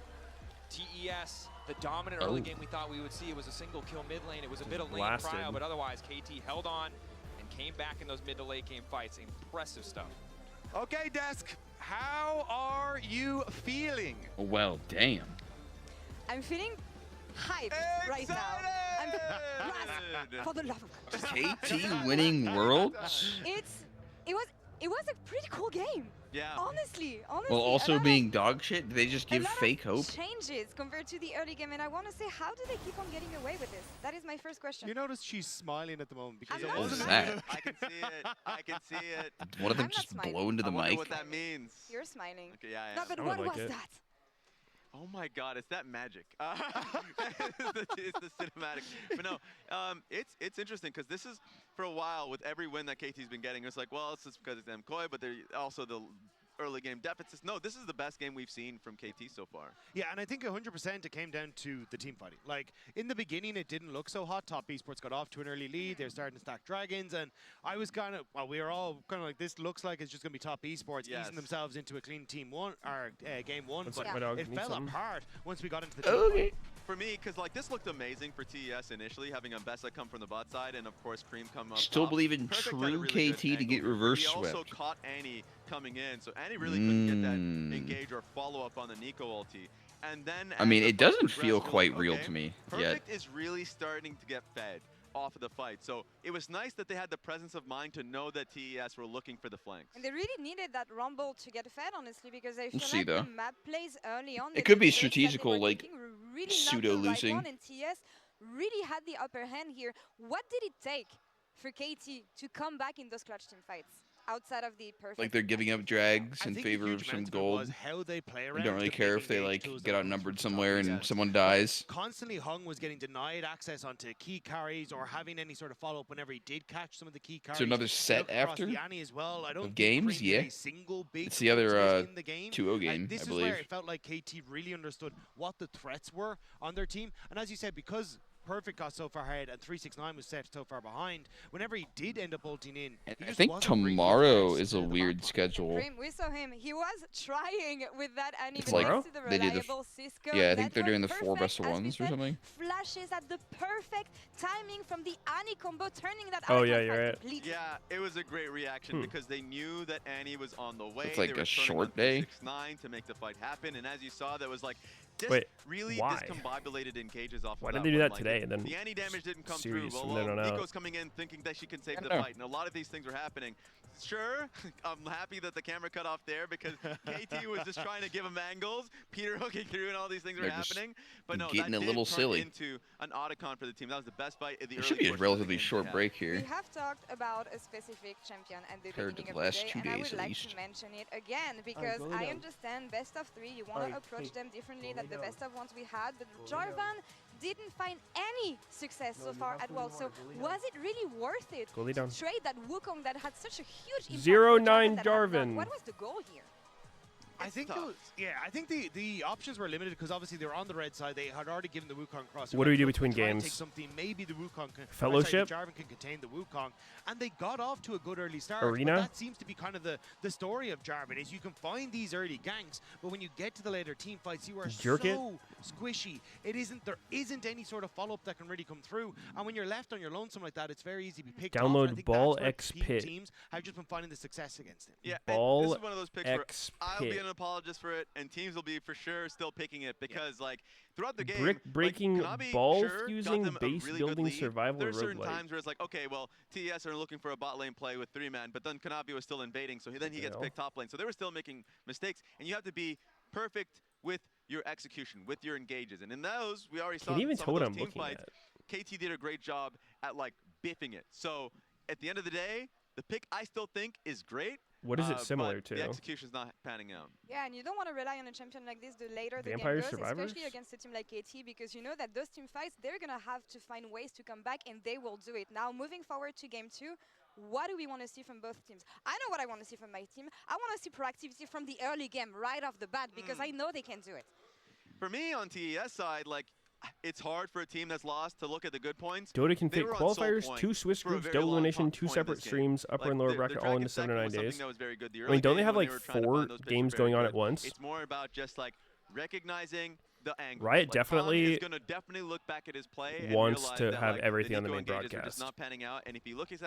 TES, the dominant Oh. early game we thought we would see. It was a single kill mid lane. It was a bit of lane blasted. trial, but otherwise KT held on and came back in those mid to late game fights. Impressive stuff. Okay, Desk, how are you feeling? Well, damn. I'm feeling hyped right now. I'm Raz, for the love of God. KT winning Worlds? It was a pretty cool game. Yeah. Honestly. While a also lot being dog shit? Did they just a give lot of fake hope? changes compared to the early game, and I want to say, how do they keep on getting away with this? That is my first question. You notice she's smiling at the moment because I'm it not What was wasn't. that? I can see it. I can see it. One of them I'm not just smiling. blow into the I wonder mic? what that means. You're smiling. Okay, yeah, No, yeah. but I what would like was it. that? Oh my God, it's that magic. It's the cinematic. But no, it's interesting because this is, for a while, with every win that KT's been getting, it's like, well, it's just because it's MKOI, but they're also the early game deficits. No, this is the best game we've seen from KT so far. Yeah, and I think 100% it came down to the team fighting. Like, in the beginning, it didn't look so hot. Top Esports got off to an early lead. They're starting to stack dragons, and I was kind of, well, we were all kind of like, this looks like it's just going to be Top Esports Yes. easing themselves into a clean team one, or game 1, One but sec, my dog it needs fell something. apart once we got into the team Okay. fight. for me, because like this looked amazing for TES initially, having Ambessa come from the bot side, and of course Cream come up Still top. believe in Perfect true had a really KT good to get angle. reverse He also swept. caught Annie coming in, so Annie really couldn't get that engage or follow up on the Nico ulti. And then I mean, as the it fight doesn't feel progressed, quite we're real like, to me yet. Perfect is really starting to get fed off of the fight. So it was nice that they had the presence of mind to know that TES were looking for the flanks. And they really needed that rumble to get fed, honestly, because I feel We'll see, like though. the map plays early on. It could be the mistakes that they strategical, were like, taking were really pseudo not the right losing. one, and TS really had the upper hand here. What did it take for KT to come back in those clutch team fights? Outside of the perfect. Like they're giving up drags in favor of some gold. How they play You around don't really the care big if they engage like tools get that outnumbered comes from somewhere top and TES. someone But dies. Constantly Hung was getting denied access onto key carries or having any sort of follow-up whenever he did catch some of the key carries. So another set Look across after the Annie as well. I don't of think games, Cream did yeah. a single big It's the other ultimate in the game. 2-0 game, This I is believe. where it felt like KT really understood what the threats were on their team. And as you said, because Perfect got so far ahead and 369 was set so far behind, whenever he did end up ulting in, he I just think wasn't bringing tomorrow threats is to a the weird map. schedule. Cream, we saw him. He was trying with that, and It's even like next to the they did the reliable Cisco. yeah, I think they're network, doing the 4 perfect, best of as we ones or said, something. Flashes at the perfect timing from the Annie combo, turning that Oh, icon yeah, you're fight right. completely. Yeah, it was a great reaction because they knew that Annie was on the way. It's like they were a turning short on day. 369 to make the fight happen, and as you saw, that was like Wait, really why? discombobulated engages off Why of did that they do one. that Like, today and then the Annie damage didn't come series through. from Well, then on out? Nico's coming in thinking that she can save the know. fight, and a lot of these things were happening. Sure, I'm happy that the camera cut off there because KT was just trying to give him angles, Peter hooking through, and all these things were They're just happening. But no, getting that a did little turn silly. into an Otacon for the team. That was the best fight in the It early should be a portion of the relatively game short they break We here. have talked about a specific champion at the Compared to beginning the of last the day, 2 and I days would at like least. to mention it again because I understand best of 3, you want to approach them differently than the best of ones we had, but Jarvan didn't find any success so far at well. So was it really worth it Goalie down. to trade that Wukong that had such a huge impact? 0-9 for that had Jarvan. none? What was the goal here? I think I think the options were limited because obviously they were on the red side. They had already given the Wukong cross. What do we do Look, between try and games? Take something. Maybe the Wukong can Fellowship? Jarvan can contain the Wukong, and they got off to a good early start. Arena? But that seems to be kind of the story of Jarvan is you can find these early ganks, but when you get to the later team fights, you are Jerk it. so squishy. There isn't any sort of follow up that can really come through. And when you're left on your lonesome like that, it's very easy to be picked off. Download And I think Ball that's where X team Pit. teams have just been finding the success against it. Yeah, Ball and this is one of those picks where X I'll be Pit. an apologist for it, and teams will be for sure still picking it because, like, throughout the game, Brick breaking, like, Kanabi, ball sure, got fusing, them a base really good building, lead. survival There are certain roguelike. times where it's like, okay, well, TES are looking for a bot lane play with 3-man, but then Kanabi was still invading, so then he gets picked top lane. So they were still making mistakes, and you have to be perfect with your execution, with your engages. And in those, we already saw Can't even some tell of what those I'm team looking fights. at. KT did a great job at, like, biffing it. So at the end of the day, the pick I still think is great. What is it similar but to? The execution's not panning out. Yeah, and you don't want to rely on a champion like this the later the game Vampire goes, Survivors? especially against a team like KT, because you know that those team fights, they're going to have to find ways to come back, and they will do it. Now, moving forward to game 2, what do we want to see from both teams? I know what I want to see from my team. I want to see proactivity from the early game right off the bat, because I know they can do it. For me, on TES side, like, it's hard for a team that's lost to look at the good points. Dota can They fit were on Soul qualifiers, Point 2 Swiss for a groups, very double long elimination, 2 point in separate this game. streams, upper Like, and lower their bracket all dragon into 7 or second 9 was something days. that was very good. The I early mean, don't they game have when like were trying to 4 find those picks games were very going on good. at once? It's more about just like recognizing the angle. Riot like, definitely Khan is going to definitely look back at his play and wants realize to that, have like, everything the on the Nico main engages are just broadcast. not panning out, and if he looks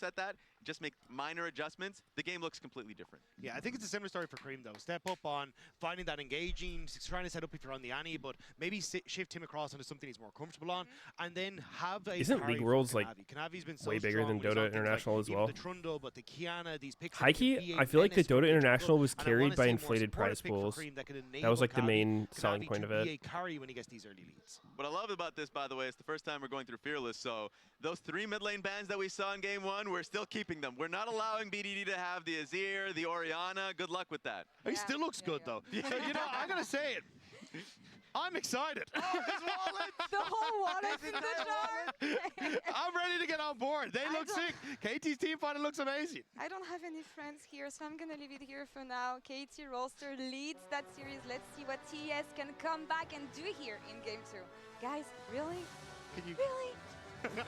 at that, just make minor adjustments, the game looks completely different. Yeah, I think it's a similar story for Cream, though. Step up on finding that engaging, trying to set up if you're on the Annie, but maybe shift him across into something he's more comfortable on, and then have a Isn't carry League for Worlds, like, Kanavi. Kanavi's been so way bigger strong than when he's Dota on things like International as even well? the Trundle, but the Kiana, these picks. Hikey, I feel like the Dota International was carried by inflated prize pools. That was like the main selling point of it. Be a carry when he gets these early leads. What I love about this, by the way, is the first time we're going through Fearless, so those 3 mid lane bans that we saw in game 1, we're still keeping them. We're not allowing BDD to have the Azir, the Orianna. Good luck with that. He still looks good, though. So, you know, I gotta say it. I'm excited. The whole wallet's in the jar. I'm ready to get on board. They look sick. KT's team fighter looks amazing. I don't have any friends here, so I'm going to leave it here for now. KT Roster leads that series. Let's see what TS can come back and do here in game 2. Guys, really? Can you? Really?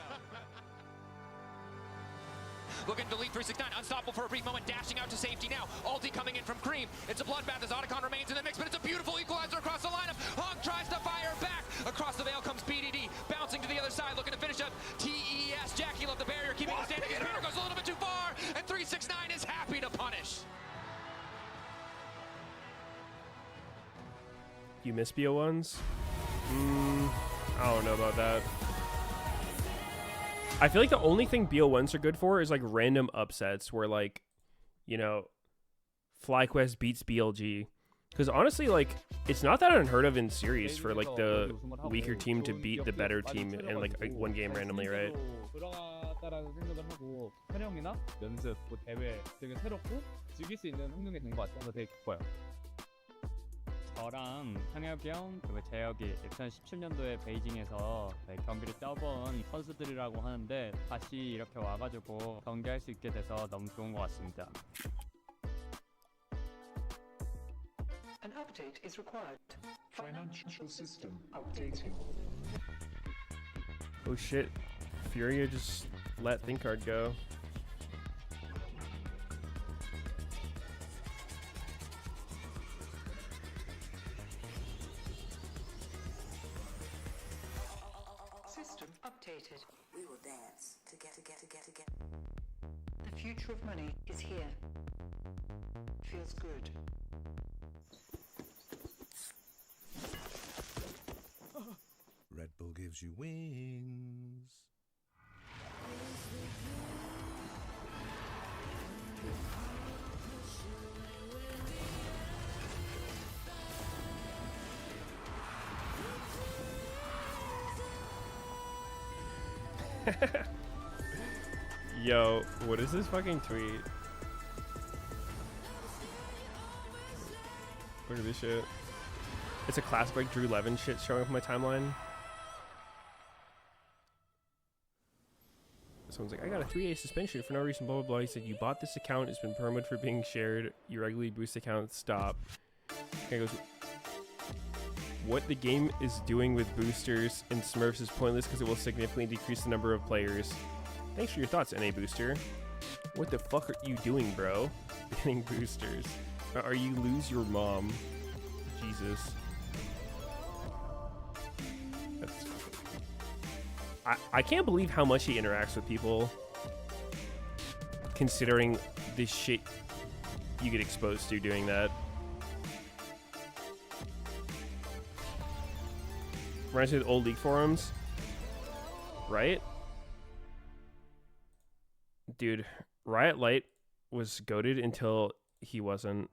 Looking to lead 369, unstoppable for a brief moment, dashing out to safety now. Ulti coming in from Cream. It's a bloodbath as Otacon remains in the mix, but it's a beautiful equalizer across the lineup. Hong tries to fire back across the You miss BO1s? I don't know about that. I feel like the only thing BO1s are good for is like random upsets where like, you know, FlyQuest beats BLG. Because honestly, like, it's not that unheard of in series for like the weaker team to beat the better team in like one game randomly, right? 돌아갔다라는 생각을 하고 촬영이나 연습, 뭐 대회 되게 새롭고 즐길 수 있는 환경이 된 것 같아서 되게 기뻐요. 저랑 상혁이 형 그리고 재혁이 2017년도에 베이징에서 경기를 뛰어본 선수들이라고 하는데 다시 이렇게 와가지고 경기할 수 있게 돼서 너무 좋은 것 같습니다. An update is required. Financial system updating. Oh shit. Furia just let ThinkCard go. System updated. We will dance to get. The future of money is here. Feels good. Red Bull gives you wings. Yo, what is this fucking tweet? Look at this shit. It's a classic like Drew Levin shit showing up on my timeline. Someone's like, I got a 3-day suspension for no reason, blah, blah, blah. He said, you bought this account. It's been permitted for being shared. Your regularly boost account, stop. Guy goes, what the game is doing with boosters and Smurfs is pointless because it will significantly decrease the number of players. Thanks for your thoughts, NA Booster. What the fuck are you doing, bro? Getting boosters. Are you lose your mom? Jesus. That's... I can't believe how much he interacts with people, considering the shit you get exposed to doing that. Reminds me of the old League forums, right? Dude, Riot Light was goated until he wasn't.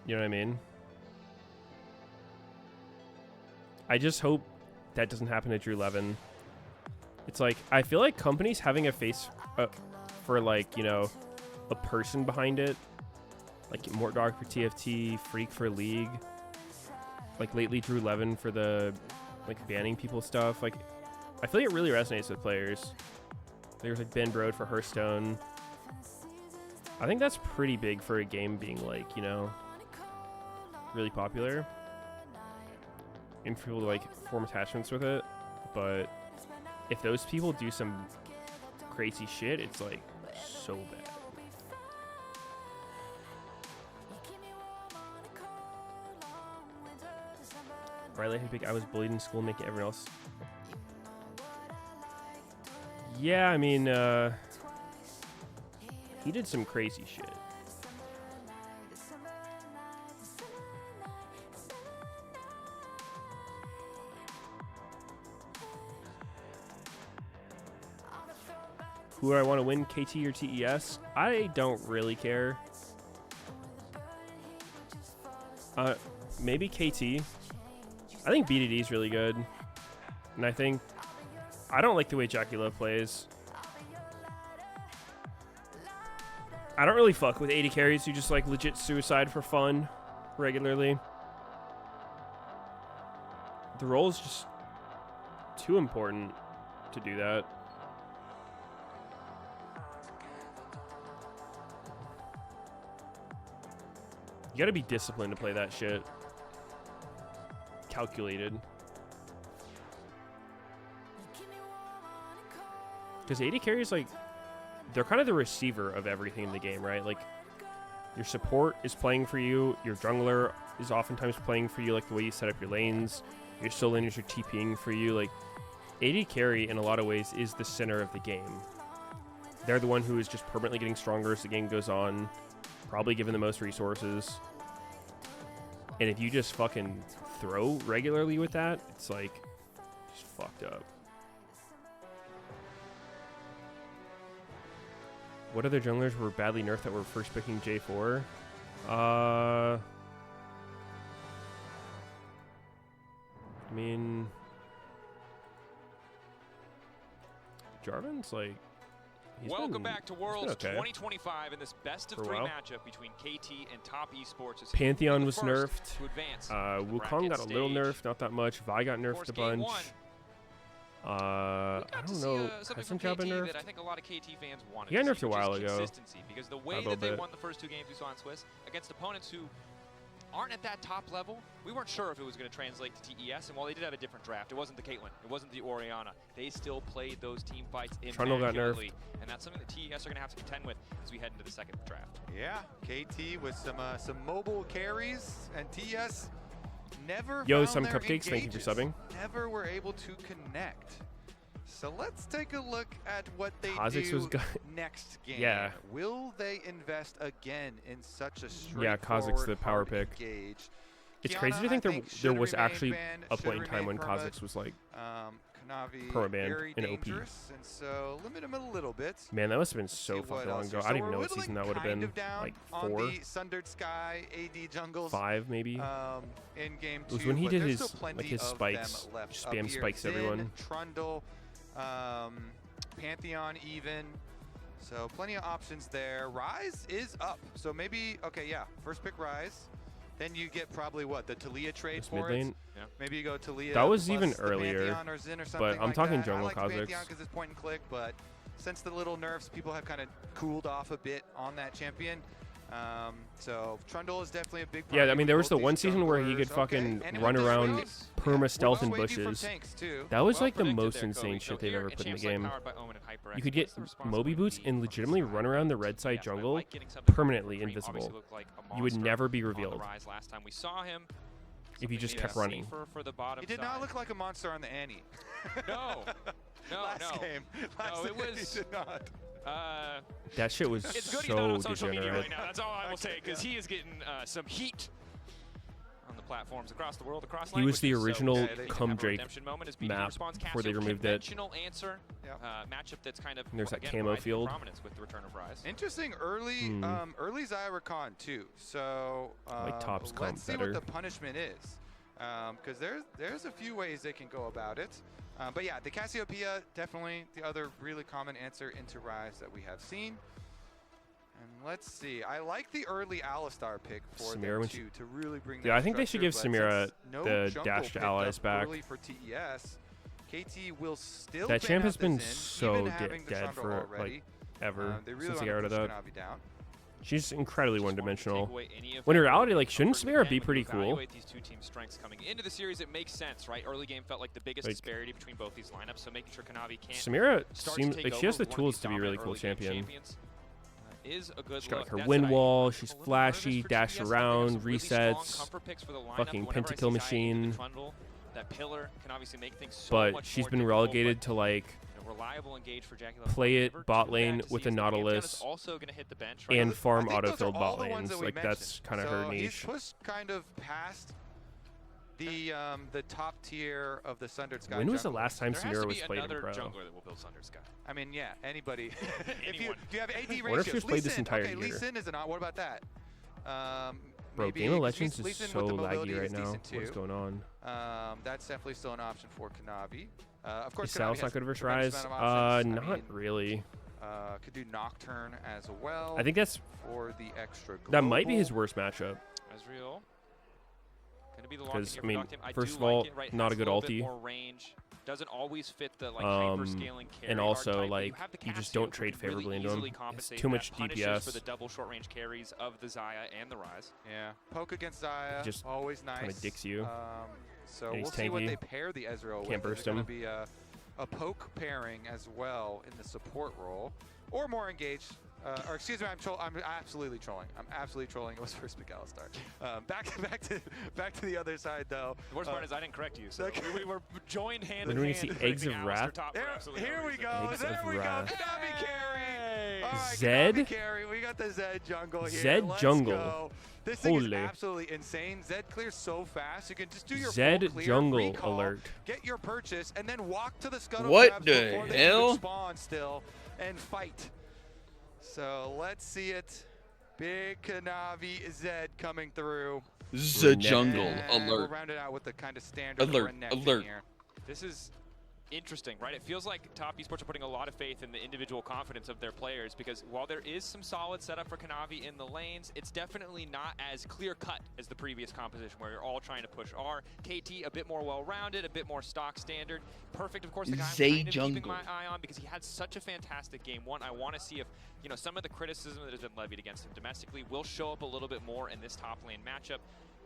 You know what I mean? I just hope that doesn't happen to Drew Levin. It's like, I feel like companies having a face for like, you know, a person behind it, like Mortdog for TFT, Freak for League, like lately Drew Levin for the like banning people stuff. Like, I feel like it really resonates with players. There's like Ben Brode for Hearthstone. I think that's pretty big for a game being like, you know, really popular and for people to like form attachments with it. But if those people do some crazy shit, it's like so bad. Right, like I was bullied in school, making everyone else. Yeah, I mean, he did some crazy shit. Who do I want to win, KT or TES? I don't really care. Maybe KT. I think BDD is really good. And I don't like the way Jackie Love plays. I don't really fuck with 80 carries who just like legit suicide for fun regularly. The role is just too important to do that. You gotta be disciplined to play that shit. Calculated. Because AD carries, like, they're kind of the receiver of everything in the game, right? Like, your support is playing for you. Your jungler is oftentimes playing for you, like the way you set up your lanes. Your solo laners are TPing for you. Like, AD carry in a lot of ways is the center of the game. They're the one who is just permanently getting stronger as the game goes on, probably given the most resources. And if you just fucking throw regularly with that, it's like just fucked up. What other junglers were badly nerfed that were first picking J4? I mean, Jarvan's like. Welcome back to Worlds okay 2025 in this best of 3 matchup between KT and Top Esports. Pantheon was nerfed. Wukong got a little nerfed, not that much. Vi got nerfed a bunch. I don't know. Has some job been nerfed? I think a lot of KT fans wanted. He got nerfed a while ago. Consistency, because the way that they won the first 2 games we saw in Swiss against opponents who aren't at that top level, we weren't sure if it was going to translate to TES. And while they did have a different draft, it wasn't the Caitlyn, it wasn't the Orianna. They still played those team fights immaculately, and that's something that TES are going to have to contend with as we head into the second draft. Yeah, KT with some mobile carries, and TES never some found their cupcakes. Thank you for subbing. Never were able to connect. So let's take a look at what they Kha'Zix do was next game. Yeah. Will they invest again in such a straightforward, Yeah, Kha'Zix the power pick. Engage? It's Kiana, crazy to think there was actually a point in time when perma. Kha'Zix was like Kanavi permabanned very in OP. dangerous, and so limit him a little bit. Man, that must have been so fucking long ago. I don't even know what season that would have been. Like 4? On the Sundered Sky AD jungles. 5 maybe. In game 2. It was when he did his his spikes, spam spikes everyone. Trundle, Pantheon even. So plenty of options there. Rise is up. So maybe first pick Rise. Then you get probably what, the Talia trade for it. Yeah. Maybe you go Talia. That was plus even the earlier. Pantheon or Xin or something But I'm like talking that. jungle I like Kha'Zix. Pantheon because it's point and click, but since the little nerfs, people have kind of cooled off a bit on that champion. So Trundle is definitely a big part. Yeah, I mean, there was the one season where he could fucking run around perma stealth in bushes. That was like the most insane shit they've ever put in the game. You could get Moby boots and legitimately run around the red side jungle permanently invisible. You would never be revealed last time we saw him. If you just kept running. He did not look like a monster on the Annie. No. Last game. It was. He did not. That shit was it's good so he's not on social media degenerate. right now. That's all I will say, because he is getting some heat on the platforms across the world, across He was the languages. original So, Come Drake map before they removed it. Conventional answer matchup that's kind of And there's that again, camo rising in field. Prominence with the return of Rise. Interesting early Xayah Rakan too. So Like Top's comp let's see better. what the punishment is, because there's a few ways they can go about it. But yeah, the Cassiopeia definitely the other really common answer into Rise that we have seen. And let's see. I like the early Alistar pick for Samira them too, to really bring. Yeah, that I think they should give structure, Samira but since no the jungle dashed picked allies up back. early for TES, KT will still. That ban champ out has the been Xin, so even having the dead Chandra for already. like ever They really since he wanna got rid of push that. Kanavi down. She's incredibly one-dimensional. away any of When in that reality, like, shouldn't from Samira them be when you pretty cool? evaluate these two team strengths coming into the series, it makes sense, right? Early game felt like the biggest Like, disparity between both these lineups, so making sure Kanavi can't. Samira start seems to like take she has over the one of tools these to be a really dominant cool early game champion. champions. Is a good She's got look. like her That's wind what I- wall, I'm she's a little flashy, nervous for dash TES. I think around, there's really strong resets, comfort picks for the lineup. fucking Whenever I see pentakill Xayah into the machine. Trundle, that pillar can obviously make things so But much she's more been difficult, relegated but, to like reliable engage for Jackie play Love. it bot Too lane bad to with see a is the Pantheon is Nautilus also gonna hit the bench, right? and farm I think those are autofilled all bot the ones lanes. that we Like that's mentioned. kind of So her he's niche. pushed kind of past the top tier of the Sundered Sky. When was the junglers. last time There has Samira to was be played in another pro? jungler that will build Sundered Sky. I mean, yeah, anybody. If you Anyone. do you have AD ratios? wonder if she's played this Lee Sin, entire okay, Lee year. Sin is not. What about that? Bro, Maybe Game of Lee Legends is Sin so with the mobility laggy right is now. decent What is too. going on? That's definitely still an option for Kanavi. Of course, Is Sal's Kanavi not has good versus tremendous Rise? amount of options. I Not mean, really. could do Nocturne as well. I think that's for the extra. that might be his global. worst matchup. Ezreal. Gonna be the lock Because, in I mean, here for Noctem. I first do of all, like it, right? not Has a good little bit ulti. more range. Doesn't always fit the like hyper-scaling carry and also archetype, but like you, have the you just Cassio don't who trade can really favorably into him. easily It's compensate too that much punishes DPS. for the double short range carries of the Xayah and the Rise. Yeah, poke against Xayah, Just always nice. kinda dicks you. So And we'll he's see what tanky. they pair the Ezreal with. Can't Is burst it gonna him. be a poke pairing as well in the support role, or more engaged or excuse me, I'm absolutely trolling. I'm absolutely trolling. It was first McAllister. Back to the other side though. The worst part is I didn't correct you, so we were joined hand When in we hand. see eggs of wrath. Here we go. Eggs There of we go. wrath. Kanavi carry. All right, Zed? Kanavi carry. We got the Zed jungle here. Zed Let's jungle. Go. This thing is Holy. absolutely insane. Zed clears so fast. You can just do your Zed full clear, jungle recall, alert. get your purchase, and then walk to the scuttle What crabs the before they hell? even spawn still and fight. So let's see it. Big Kanavi Zed coming through. The jungle And alert. We'll round it out with the kind of standard Alert, renekton alert. here. This is interesting, right? It feels like top esports are putting a lot of faith in the individual confidence of their players, because while there is some solid setup for Kanavi in the lanes, it's definitely not as clear-cut as the previous composition where you're all trying to push R. KT a bit more well-rounded, a bit more stock standard. Perfect, of course, the guy I'm Zay kind of keeping jungle. my eye on because he had such a fantastic game one. I want to see if, you know, some of the criticism that has been levied against him domestically will show up a little bit more in this top lane matchup.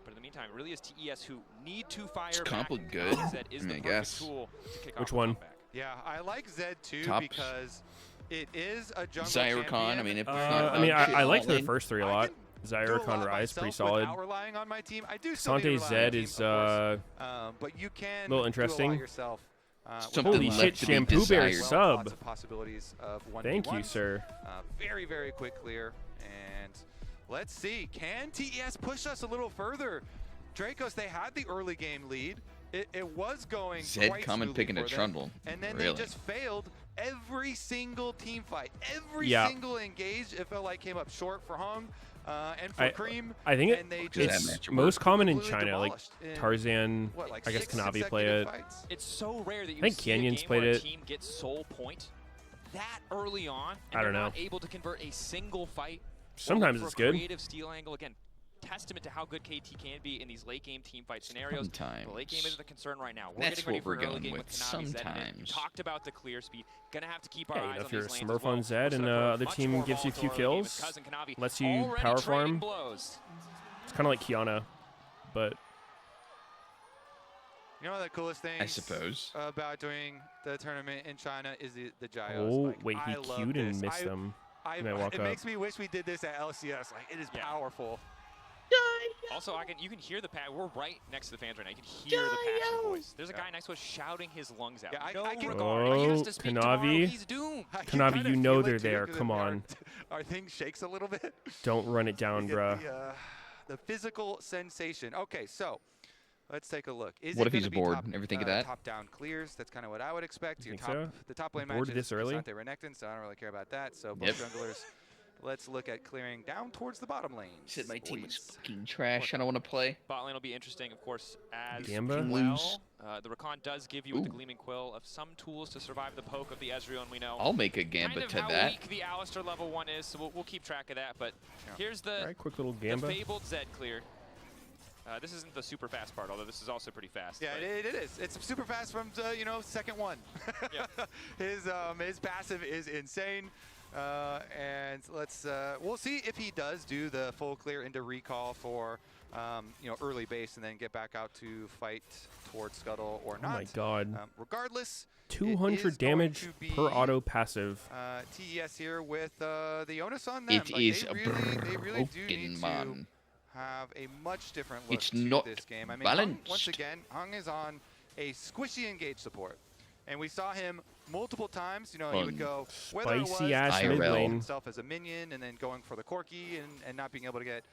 But in the meantime, it really is TES who need to fire back. Comp looked good. Zed is I mean, the I perfect guess. tool to kick Which off a one? comeback. Yeah, I like Zed too Top. because it is a jungle Zyricon, champion. I mean, if it's where- not I mean, dog shit I liked all the in. first three a I lot. can do a Zyricon lot Rise, pretty myself solid. without relying on my team. I do still need to Sante rely on Zed my team, is of course. But you can little do interesting. a lot yourself. Something Holy left shit, to be Shampoo Bear desired. sub. Lots of possibilities of 1v1s. Thank you, sir. Very, very quick clear. And let's see. Can TES push us a little further? Dracos, they had the early game lead. It was going Zed quite coming smoothly picking for a them. trundle. And then Really? they just failed every single team fight. Every Yeah. single engage, it felt like came up short for Hung and for Cream. I think and they it's just most common in completely China. Like demolished in, Tarzan, what, like I guess 6 Kanavi play consecutive it. fights? It's so rare that you I think see a Canyons game played where a it. team gets soul point that early on, and I don't they're know. not able to convert a single fight. Sometimes or look it's for a good. creative steal angle again. Testament to how good KT can be in these late game team fight scenarios. Sometimes. The late game isn't a concern right now. We're That's getting ready what for we're an early going game with, with Kanavi Zed. And sometimes. talked about the clear speed. Gonna have to keep our Hey, you eyes know, on if you're a these lanes Smurf as well. on Zed and We're the set up for other much team more gives you a few volatile early game with kills, Cuz and Kanavi lets you already power trading farm. blows. It's kind of like Kiana, but You know, one of the coolest things I suppose. about doing the tournament in China is the gyos. oh Like, wait, he I love queued and this. missed him. It May walk up. makes me wish we did this at LCS. Like, it is powerful. Also, you can hear the we're right next to the fans right now. You can hear the passion voice. There's a guy next to us shouting his lungs out. Yeah, No I can- regard. He has Oh, to speak tomorrow. Kanavi. He's doomed. I can Kanavi, kinda you know feel it they're too, there. 'cause Come our- on. Our thing shakes a little bit. Don't run it down, We get bruh. the physical sensation. Okay, so let's take a look. Is What it if he's gonna be bored? top, Ever think of that? Top-down clears. That's kind of what I would expect. You Your think top, so? the top lane Bored match this is early? Sante Renekton, so I don't really care about that. So both Yep. junglers. Let's look at clearing down towards the bottom lane. Said my team was fucking trash. I don't want to play. Bot lane will be interesting, of course, as Gamba? well. The Rakan does give you with the Ooh. Gleaming Quill of some tools to survive the poke of the Ezreal, and we know I'll make a Gamba kind of to how that. weak the Alistar level 1 is, so we'll keep track of that. But here's the, All right, quick little the Gamba. fabled Zed clear. This isn't the super fast part, although this is also pretty fast. Yeah, but- it is. It's super fast from second one. Yeah. His passive is insane. And we'll see if he does do the full clear into recall for early base and then get back out to fight towards Scuttle or Oh not. my god. Regardless, it is 200 going damage to be, per auto passive. TES here with the onus on them. It Like, is they really do broken, need man. to have a much different look It's to not this game. I mean, Hung, once balanced. again, Hung is on a squishy engage support. And we saw him multiple times, he would go, whether it was Spicy ass mid throwing lane. himself as a minion and then going for the Corki and not being able to get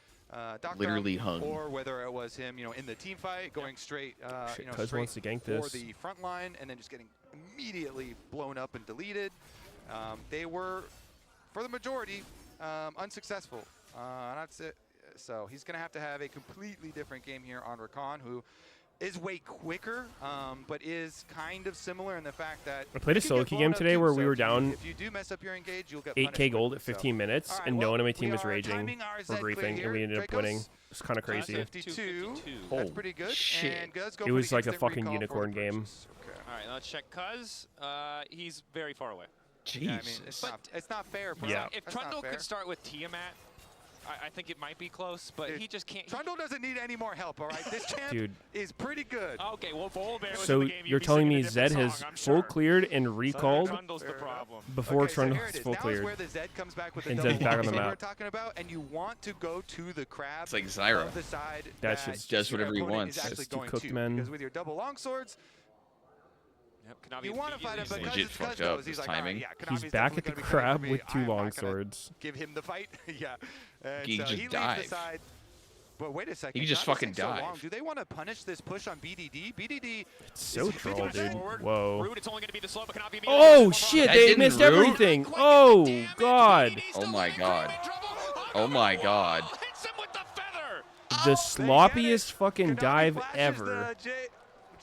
Doctor, Literally Hung. or whether it was him, in the team fight, going straight, Shit, Cuz straight wants to gank for this. the front line and then just getting immediately blown up and deleted. They were, for the majority, unsuccessful. So he's going to have a completely different game here on Rakan, who is way quicker, but is kind of similar in the fact that I played a you can solo get queue blown game up today too, where so we were if you- down If you do mess up your engage, you'll get 8k gold at quickly, 15 minutes, All right, and no well, one on my we team was are raging timing our or Zed clear griefing, here. and we ended up Dracos, winning. It's kind of crazy. 52. Oh, That's pretty good. shit. And Guz go It for was the like a instant fucking recall for unicorn the game. purchase. Okay. All right, now let's check Cuz. He's very far away. Jeez. Yeah, I mean, it's not fair. Bro. Yeah. If That's not Trundle fair. could start with Tiamat, I think it might be close, but he just can't. Trundle doesn't need any more help, all right? This champ Dude. is pretty good. Okay, well, if Old Bear was So in the game, you're telling me Zed has full cleared and recalled Trundle's the problem. before Okay, so here Trundle's it is. full Now cleared. is where the Zed comes back with the And double Zed's back on the longsword map. we're talking about, and you want to go to the crab It's like Zyra. of the side That's that just does your whatever he opponent wants. is actually Just two going cooked to, men. because with your double longswords, Yep, you want to fight him, but Legit Cuz fucked knows up, he's his like, all right, timing. yeah, He's Konami's back definitely at the gonna be coming for crab me. with two I'm not long gonna swords. Give him the fight. Yeah. And He so can just he leaves dive. the side. But wait a second. He can just Konami's fucking taking so dive. long. Do they want to punish this push on BDD? BDD It's so is troll, 50% dude. Forward. Whoa. Root, it's only going to be the slow, but Kanavi Oh shit! That They didn't missed root. everything. Oh god. Oh my god. Oh my god. hits him with the feather. The sloppiest fucking dive ever.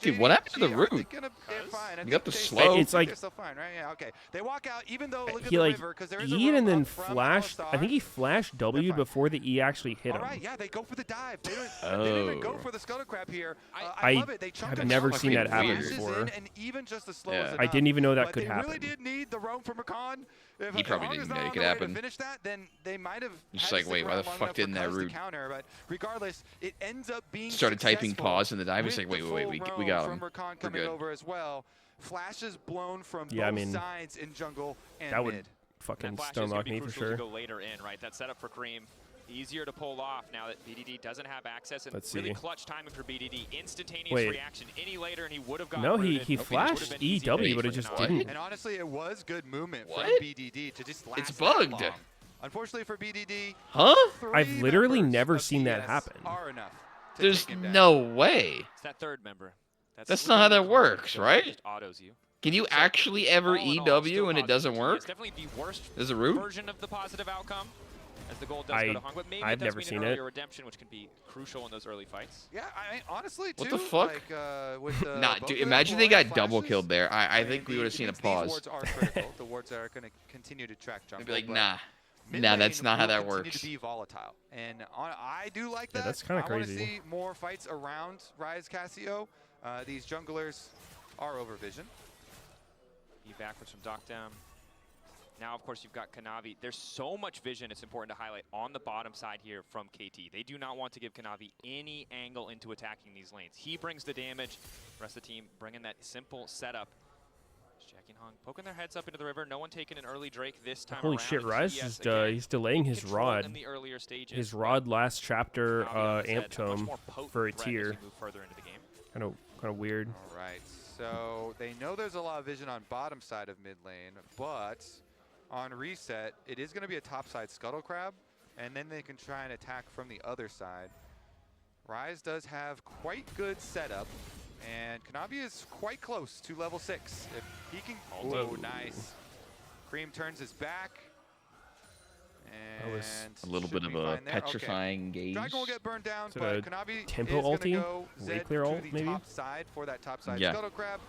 Dude, what happened to the root? You got the slow. It's like they're still fine, right? Yeah, okay. They walk out, even though look at he the like river, 'cause there is a E'd rope and then up from flashed. I think he flashed W before the E actually hit All him. right, yeah, they go for the dive. They didn't even go Oh. for the scuttle crab here. I I love it. They chunked have him never out, seen that happen flashes before. in, and even just the slow Yeah. is I enough. didn't even know that But could they happen. really did need the roam from Rakan. If He probably Rakan is didn't not know it on could the way happen. To finish that, then they might have. He's had like, to wait, stick why the around long fuck enough for didn't that Cuz to root? counter, but regardless, it ends up being Started typing successful pause in the dive. He's with like, wait, the wait, full we roam got from him. Rakan We're coming good. over as well. Flashes blown from Yeah, I both mean, sides in jungle and that would mid. fucking That flash is stone going lock to be me for crucial to sure. go later in, right? That setup for Cream, easier to pull off now that BDD doesn't have access, and Let's really see. clutch timing for BDD. Instantaneous Wait. reaction any later, and he would have gotten No, he rooted. flashed Would've been easy EW, to but it for just Kanavi. didn't. And honestly, it was good movement What? from BDD to just last It's that bugged. long. Unfortunately for BDD, Huh? I've three literally members never of seen that TS happen. Are enough to There's take him down. no way. It's that third member. That's not how that works, that right? Just autos you. Can you actually ever All in all, EW still and it positive doesn't for work? TS. Definitely the worst There's a root? version of the positive outcome, as the goal does go to Hong. But maybe I've it does never mean seen an it. earlier redemption, which can be crucial in those early fights. Yeah, I honestly too. What the fuck? Like, with the Nah, both dude, of them imagine they blowing got double flashes, killed there. I mean, think we would have seen a these pause. wards are critical. The wards are going to continue to track jungle. They'd be like, but nah. mid Nah, lane that's not how will that continue works. to be volatile, and I do like Yeah, that. that's kinda I want to crazy. see more fights around Rise Cassio. These junglers are over vision. He backwards from Doc down. Now, of course, you've got Kanavi. There's so much vision it's important to highlight on the bottom side here from KT. They do not want to give Kanavi any angle into attacking these lanes. He brings the damage. The rest of the team bringing that simple setup. Just Jackie and Hong poking their heads up into the river. No one taking an early Drake this time Holy around. shit, And Rise TS, is again, he's delaying his controlling rod. in the earlier stages, His but rod last chapter Kanavi, on the amp set, a much tome more potent for a threat as tier. we move further into the game. Kind of weird. All right, so they know there's a lot of vision on bottom side of mid lane, but on reset, it is going to be a top side Scuttle Crab, and then they can try and attack from the other side. Rise does have quite good setup, and Kanavi is quite close to level 6. If he can, oh, nice. Cream turns his back, That was and A little should bit of be a fine there. Okay. petrifying gaze. Dragon will get burned down, Is it but a Kanavi tempo is going to ulti? go Way Zed clear to ult, the maybe? top side for that top side Yeah. Scuttle Crab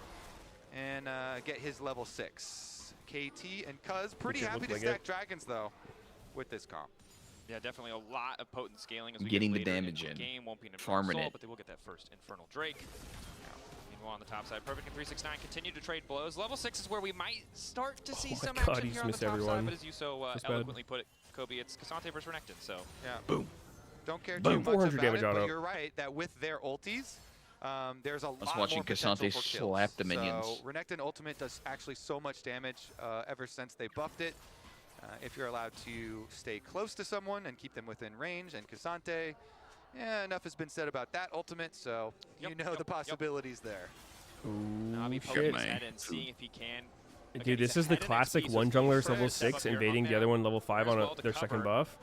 and get his level 6. KT and Cuz pretty It happy looked to like stack it. dragons though with this comp. Yeah, definitely a lot of potent scaling as we Getting the get later damage into in. the game. Won't be an Farming Infernal Soul, it. but they will get that first Infernal Drake. Meanwhile, on the top side, Perfect and 369 continue to trade blows. Level 6 is where we might start to see Oh my some God, action he's here on the missed top everyone. side, but as you so That's bad. eloquently put it, Kobe, it's Cassante versus Renekton, so. Yeah. Boom. Don't care Boom. too much 400 about damage it, on but it. you're right that with their ultis, there's a lot watching more potential Cassante for kills. slap the minions. So Renekton Ultimate does actually so much damage ever since they buffed it. If you're allowed to stay close to someone and keep them within range, and Cassante, yeah, enough has been said about that ultimate, so you know the possibilities there. Navi Ooh, poking shit. his head and seeing if he can. Again, Dude, he's this is the ahead in classic XP, so one he's jungler's trying level to step 6 up here, invading Hong the other down. one level 5 on As well to their second cover. buff.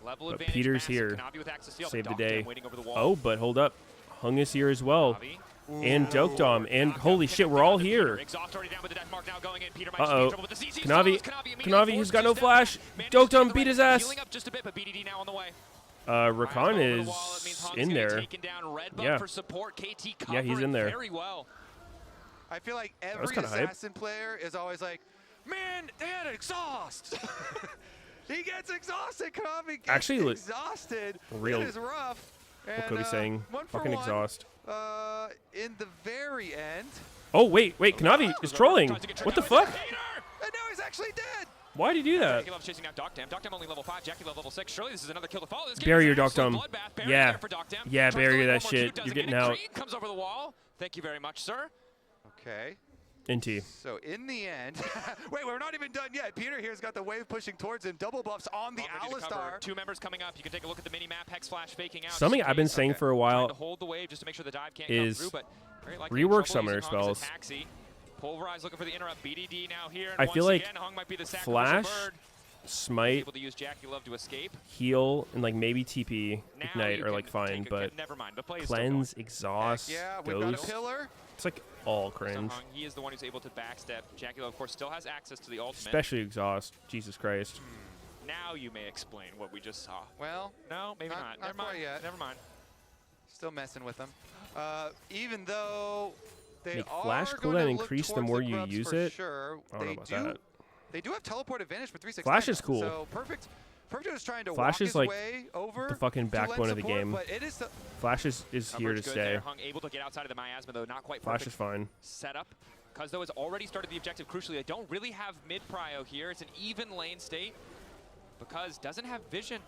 Level But advantage Peter's massive. here. Kanavi with access to steal, Save the Doc day. Dam waiting over the wall. Oh, but hold up. Hung is here as well. Navi. And Dokdom. And holy shit, we're all here. Exhaust already down with the death mark now going in. Peter might just be in Uh-oh. trouble with the CC. Kanavi. Immediately Kanavi, he's forced got to no step flash. back. Manages to get Dokdom the beat right- his ass. Healing up just a bit, but BDD now on the way. Rakan Over the is wall, it means Hong's in gonna there. take down Red Buff Yeah. for support. KT Yeah, he's covering in there. very well. I feel like was every kinda hype. assassin player is always like, man, they had exhaust. He gets exhausted. Kanavi gets Actually, exhausted. real- It is rough. What And, Cody's saying. one for Fucking one, exhaust. In the very end. Oh, wait. Kanavi is trolling. What the fuck? And now he's actually dead. Why'd he do that? Jackie Love's chasing out Doctam. Doctam only level 5. Jackie Love level 6. Surely this is another kill to follow. This game Barrier is an absolute Doctam. bloodbath. Barrier Yeah. there for Doctam. Yeah, Tries to barrier lead that one more shit. cute, does You're again. getting out. Creed comes over the wall. Thank you very much, sir. Okay. NT. So in the end, wait, we're not even done yet. Peter here's got the wave pushing towards him. Double buffs on the Alistar. 2 members coming up. You can take a look at the mini map. Hex Flash faking out. Something I've been saying for a Trying while to hold the wave just to make sure the dive can't is come through, but very likely rework trouble summoner using Hung as a spells. taxi. Pulverize looking for the interrupt. BDD now here. And I once feel like again, Hung might be the Flash, sacrificial bird. Smite, Able to use Jackie Love to escape. heal, and like maybe TP, Now Ignite you are like can fine, take but never mind. The play is still cleanse, exhaust, Yeah, we've got a ghost. pillar. It's like all So cringe. Hung, he is the one who's able to backstep. Jackie Love, of course, still has access to the ultimate. Especially exhaust. Jesus Christ. Now you may explain what we just saw. Well, No, maybe not. Never quite mind. yet. Never mind. Still messing with them. Even though they Make are flash going cooldown to look increase the towards more you grubs use for it? Sure. I don't know about that. They do have teleport advantage for 369. Flash is cool. So perfect. Perfect is trying to Flash walk is his like way over the fucking to lend backbone of the support, game. But it is Flash is here to Coverage good stay. there. Hung able to get outside of the miasma, though not quite Flash perfect. is fine. Setup. Cuzzo has already started the objective. Crucially, they don't really have mid-prio here. It's an even lane state. Because doesn't have vision.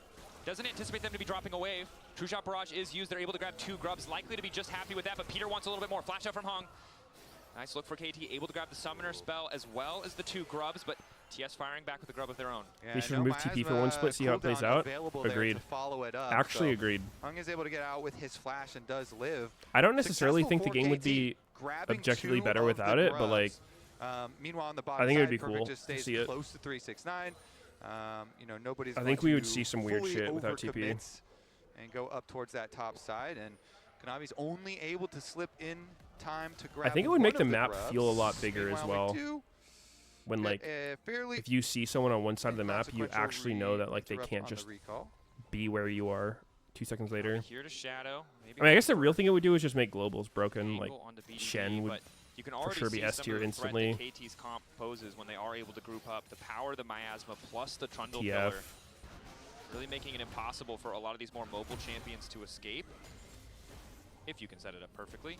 Doesn't anticipate them to be dropping a wave. True Shot Barrage is used. They're able to grab 2 grubs. Likely to be just happy with that, but Peter wants a little bit more. Flash out from Hung. Nice look for KT. Able to grab the Summoner spell as well as the 2 grubs, but TS firing back with a grub of their own. They should remove TP for one split, see how it plays out. Agreed. Actually agreed. Hung is able to get out with his flash and does live. I don't necessarily Successful think the for game would KT, be grabbing objectively 2 better of without the it, but like, grubs. Meanwhile, on the bottom I think it would side, be Perfect cool just to stays see it. close to 369. You know, nobody's I think going we would to see some weird fully shit without TP. overcommit and go up towards that top side, and Konami's only able to slip in time to grab I think it would make one the of map grubs. feel a lot bigger as Meanwhile, we well. do When get like, a fairly if you see someone on one side of the map, you consequential actually know that like they interrupt can't on the just recall. be where you are 2 seconds later. Here to Shadow. Maybe I mean, I guess the real thing it would do is just make globals broken. Like, angle onto BDD, Shen would but you can for already sure be see S some tier of the instantly. threat that KT's comp poses when they are able to group up. The power of the miasma plus the Trundle TF. pillar, really making it impossible for a lot of these more mobile champions to escape. If you can set it up perfectly.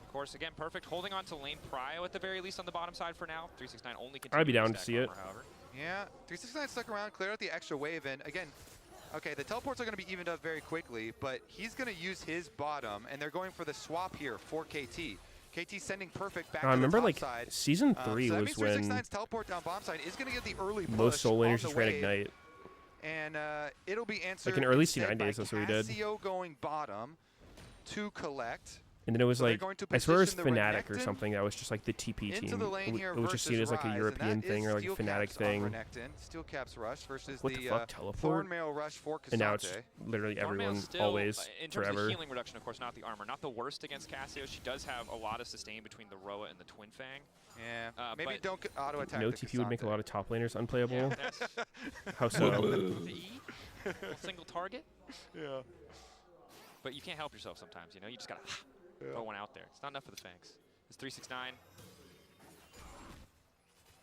Of course, again, Perfect holding on to lane prio at the very least on the bottom side for now. 369 only continues I'd be down to stack see it. armor, however. Yeah, 369 stuck around, cleared out the extra wave, and again, okay, the teleports are going to be evened up very quickly, but he's going to use his bottom, and they're going for the swap here for KT. KT sending Perfect back I to remember the top like side. season 3 so that was means when 369's teleport down bottom side is going to get the early push most soul on laners the just ran wave, Ignite. and it'll be answered Like in early instead C9 by days, that's what we did. Cassio going bottom to collect. And then it was So they're like, going to I swear it was position the Fnatic or Renekton something that was just like the TP into team. the lane here It was just seen as versus like a Ryze, and European that thing is or like a Steel Fnatic Caps on thing. Renekton. Steel Caps Rush versus What the fuck, teleport? Thornmail Rush for Cassante. And now it's literally Thornmail's everyone, still, always, in terms forever. of healing reduction, of course, not the armor. Not the worst against Cassio. She does have a lot of sustain between the Roa and the Twin Fang. Yeah, maybe but don't auto attack. No the TP would make a Cassante. lot of top laners unplayable. Yeah, that's How so? the E, single target. Yeah. But you can't help yourself sometimes, you know? You just gotta throw one out there. It's not enough for the Fangs. It's 369.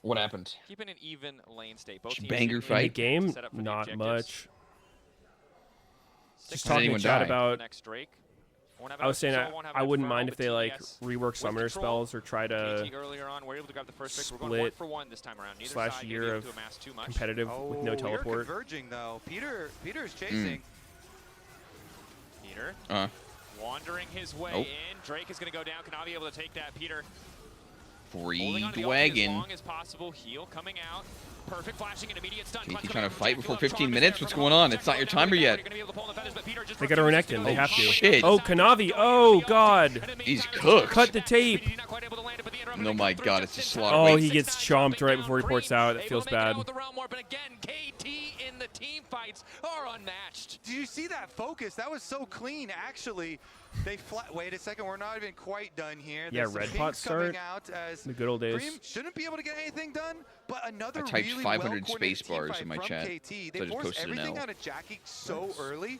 What happened? Keeping an even lane state. Both teams Banger in fight. In the game, set up for the not objectives. much. Six Just Did talking to anyone chat die? about, next Drake. Won't have I was saying Soul, won't have I wouldn't Inferno, mind if but they like TS rework with summoner control. spells or try to KT earlier on, we're able to grab the first pick. We're going split 1 for 1 this time around. Neither slash side year gonna be of able to amass too much. competitive with no You're teleport. converging though. Peter's chasing. Peter wandering his way Nope. in. Drake is going to go down. Cannot be able to take that. Peter Free holding on to the ultimate wagon. as long as possible. Heal coming out. Perfect flashing an immediate stun. KT trying to fight before 15 minutes? What's going on? It's not your timer yet. They got a Renekton. They Oh, have to. shit. Oh, Kanavi. Oh, God. He's cooked. Cut the tape. No, my God, it's a slaughter. Oh, Wait. he gets chomped right before he ports out. It feels bad. But again, KT in the team fights are unmatched. Do you see that focus? That was so clean, actually. They wait a second, we're not even quite done here. Yeah, There's some red pinks pot start. coming out as The good old days. Cream shouldn't be able to get anything done, but another I typed really 500 well-coordinated space bars team in my fight from chat, KT. so I They just forced posted an everything L. out of Jackie so early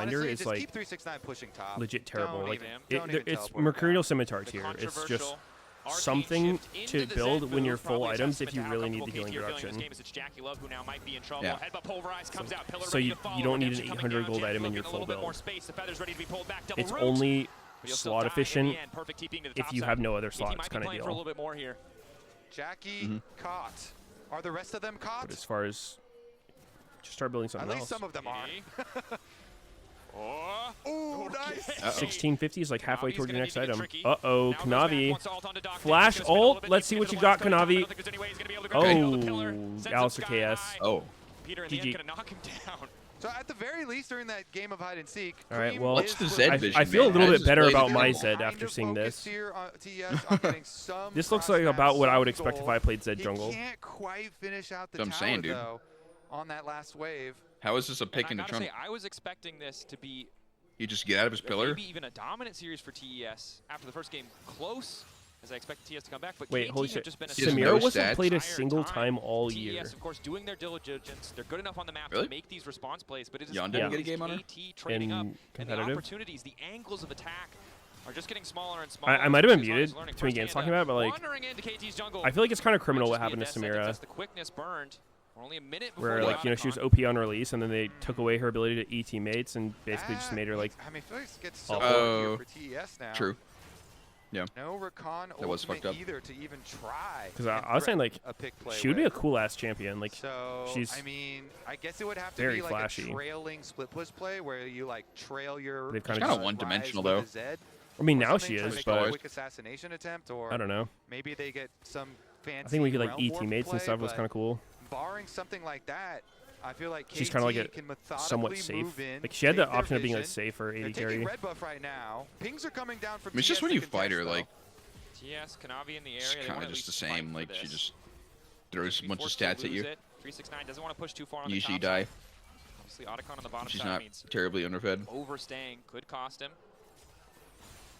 Finder honestly, is just like keep 369 pushing top. legit terrible. Don't like even it's teleport Mercurial back. Scimitar tier. It's just something to build when you're full items if you really need the healing reduction. Yeah. So you don't need an 800 gold item in your full build. It's only slot efficient if you have no other slots kind of deal. Jackie caught. Are the rest of them caught? But as far as just start building something At least else. some of them are. Oh, nice. 1650 is like halfway toward your next item. Uh-oh, Kanavi. Flash ult. Let's see what you got, Kanavi. Oh, Alistair KS. Oh. GG. So at the very least, during that game of hide and seek, All right, well, what's the Zed vision, I feel a little man? bit better about my terrible. Zed after seeing this. here, TS, on getting some This looks like about what I would expect if I played Zed he jungle. can't quite finish out the That's what I'm tower, saying, dude. though, on that last wave. How is this a pick And into I gotta Trump? say, I was expecting this to be You just get out of his pillar? maybe even a dominant series for TES after the first game. Close, as I expected TES to come back. But Wait, KT holy have shit. just been a Samira Samira no wasn't stats. played a entire single time all TES, year. of course, doing their diligence. They're good enough on the map Really? to make these response plays, but it is Jan didn't always get a game on her? KT trading In up, and the competitive? opportunities, the angles of attack are just getting smaller and smaller. I might have been as long muted as learning between games firsthand, talking about it, but like, wandering into KT's jungle, I feel like it's kind of criminal might what just be happened a to death sentence Samira. as the quickness burned. We're only a minute before Where the like, you know, she was Otacon. OP on release and then they took away her ability to E teammates and basically just made her like I mean, Felix gets so awful. hard here for TES now. True. Yeah. No Rakan That was fucked ultimate up. either to even try. Because and I was saying like threaten a pick play she would be a with. cool ass champion. Like So, she's I mean, I guess it would have to very be like flashy. a trailing split push play where you like trail your. They've She's kinda kind of just- one-dimensional, Rise though. with a Zed I mean or now she something to is, make but a quick assassination attempt, or I don't know. maybe they get some fancy. I think we could like realm E warp teammates and play, stuff was but kind of cool. Barring something like that, I feel like She's KT kind of like can a somewhat methodically safe. move in, Like she had the take their option of being like vision. safe or They're 80 taking carry. red buff right now. Pings are coming down from I mean, it's just TS when to you fight her, contest, like, TS, Kanavi in the it's area. They kind want of to just the at least same. fight Like, for she this. just throws a Be bunch of forced to stats at lose you. it. 369 doesn't want to push too far on the Usually you top die. side. Obviously, Otacon on the bottom She's side not means terribly underfed. overstaying could cost him.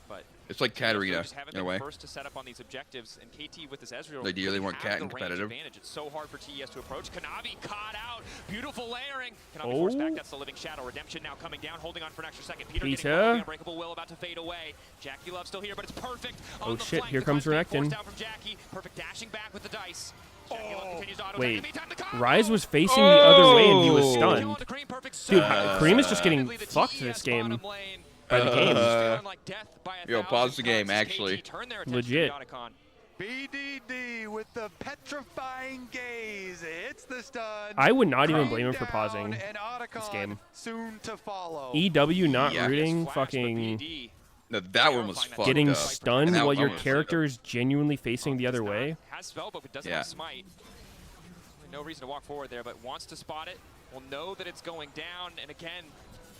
But It's like TS really Katarina, just haven't in a been way. first to set up on these objectives, and KT with this Ezreal They really really weren't have cat the and range competitive. advantage. It's so hard for TES to approach. Kanavi caught out. Beautiful layering. Kanavi forced back. That's the living shadow. Redemption now coming down, holding on for an extra second. Peter getting caught. The unbreakable will about to fade away. Jackie Love still here, but it's perfect. Oh On the shit, flank. here The comes clutch being Renekton. forced out from Jackie. Perfect dashing back with the dice. Jackie Love continues to auto Wait, attack. In the meantime, the combo! Rise was facing the other way and he was Oh. stunned. Dude, Kareem is just getting fucked this game by the game. Yo, pause the game, actually. Legit. BDD with the petrifying gaze. It's the stun. I would not even Crane blame him for down, pausing and this Otacon game. soon to follow. EW not Yeah. rooting, fucking No, that one was fucked getting up. stunned And that while one your was fucked character is genuinely facing the other way. Has spellbook, but doesn't Yeah. have smite. No reason to walk forward there, but wants to spot it. Will know that it's going down, and again,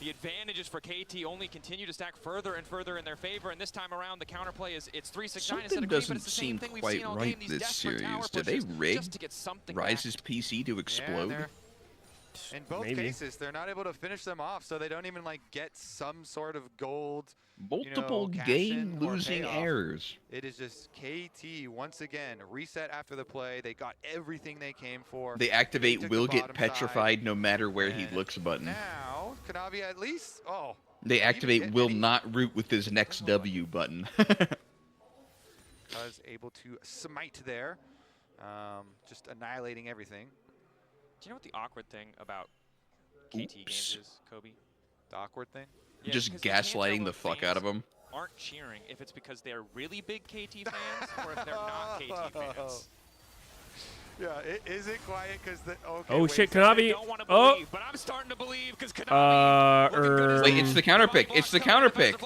the advantages for KT only continue to stack further and further in their favor, and this time around the counterplay is it's 369 instead Something of Green, but doesn't it's the seem same thing we've quite seen all right game. These this desperate tower series. Did they pushes rig just to get something Rise's PC to explode? they're- In both Maybe. cases, they're not able to finish them off, so they don't even like get some sort of gold. Multiple cash game in or losing payoff. errors. It is just KT once again reset after the play. They got everything they came for. They activate took will the get bottom side, petrified no matter where he and looks button. Now Kanavi at least. Oh. They even activate get will any- not root with his next W button. Was able to smite there, just annihilating everything. Do you know what the awkward thing about KT games is, Kobe? The awkward thing? Yeah, Just because you can't tell gaslighting the if fuck out of fans them. Aren't cheering if it's because they're really big KT fans or if they're not KT fans. Yeah, is it quiet because the okay? Oh wait, shit, so Kanavi. they Don't want to Oh. believe, but I'm starting to believe because Kanavi. Wait, it's the counter pick. It's the counter pick.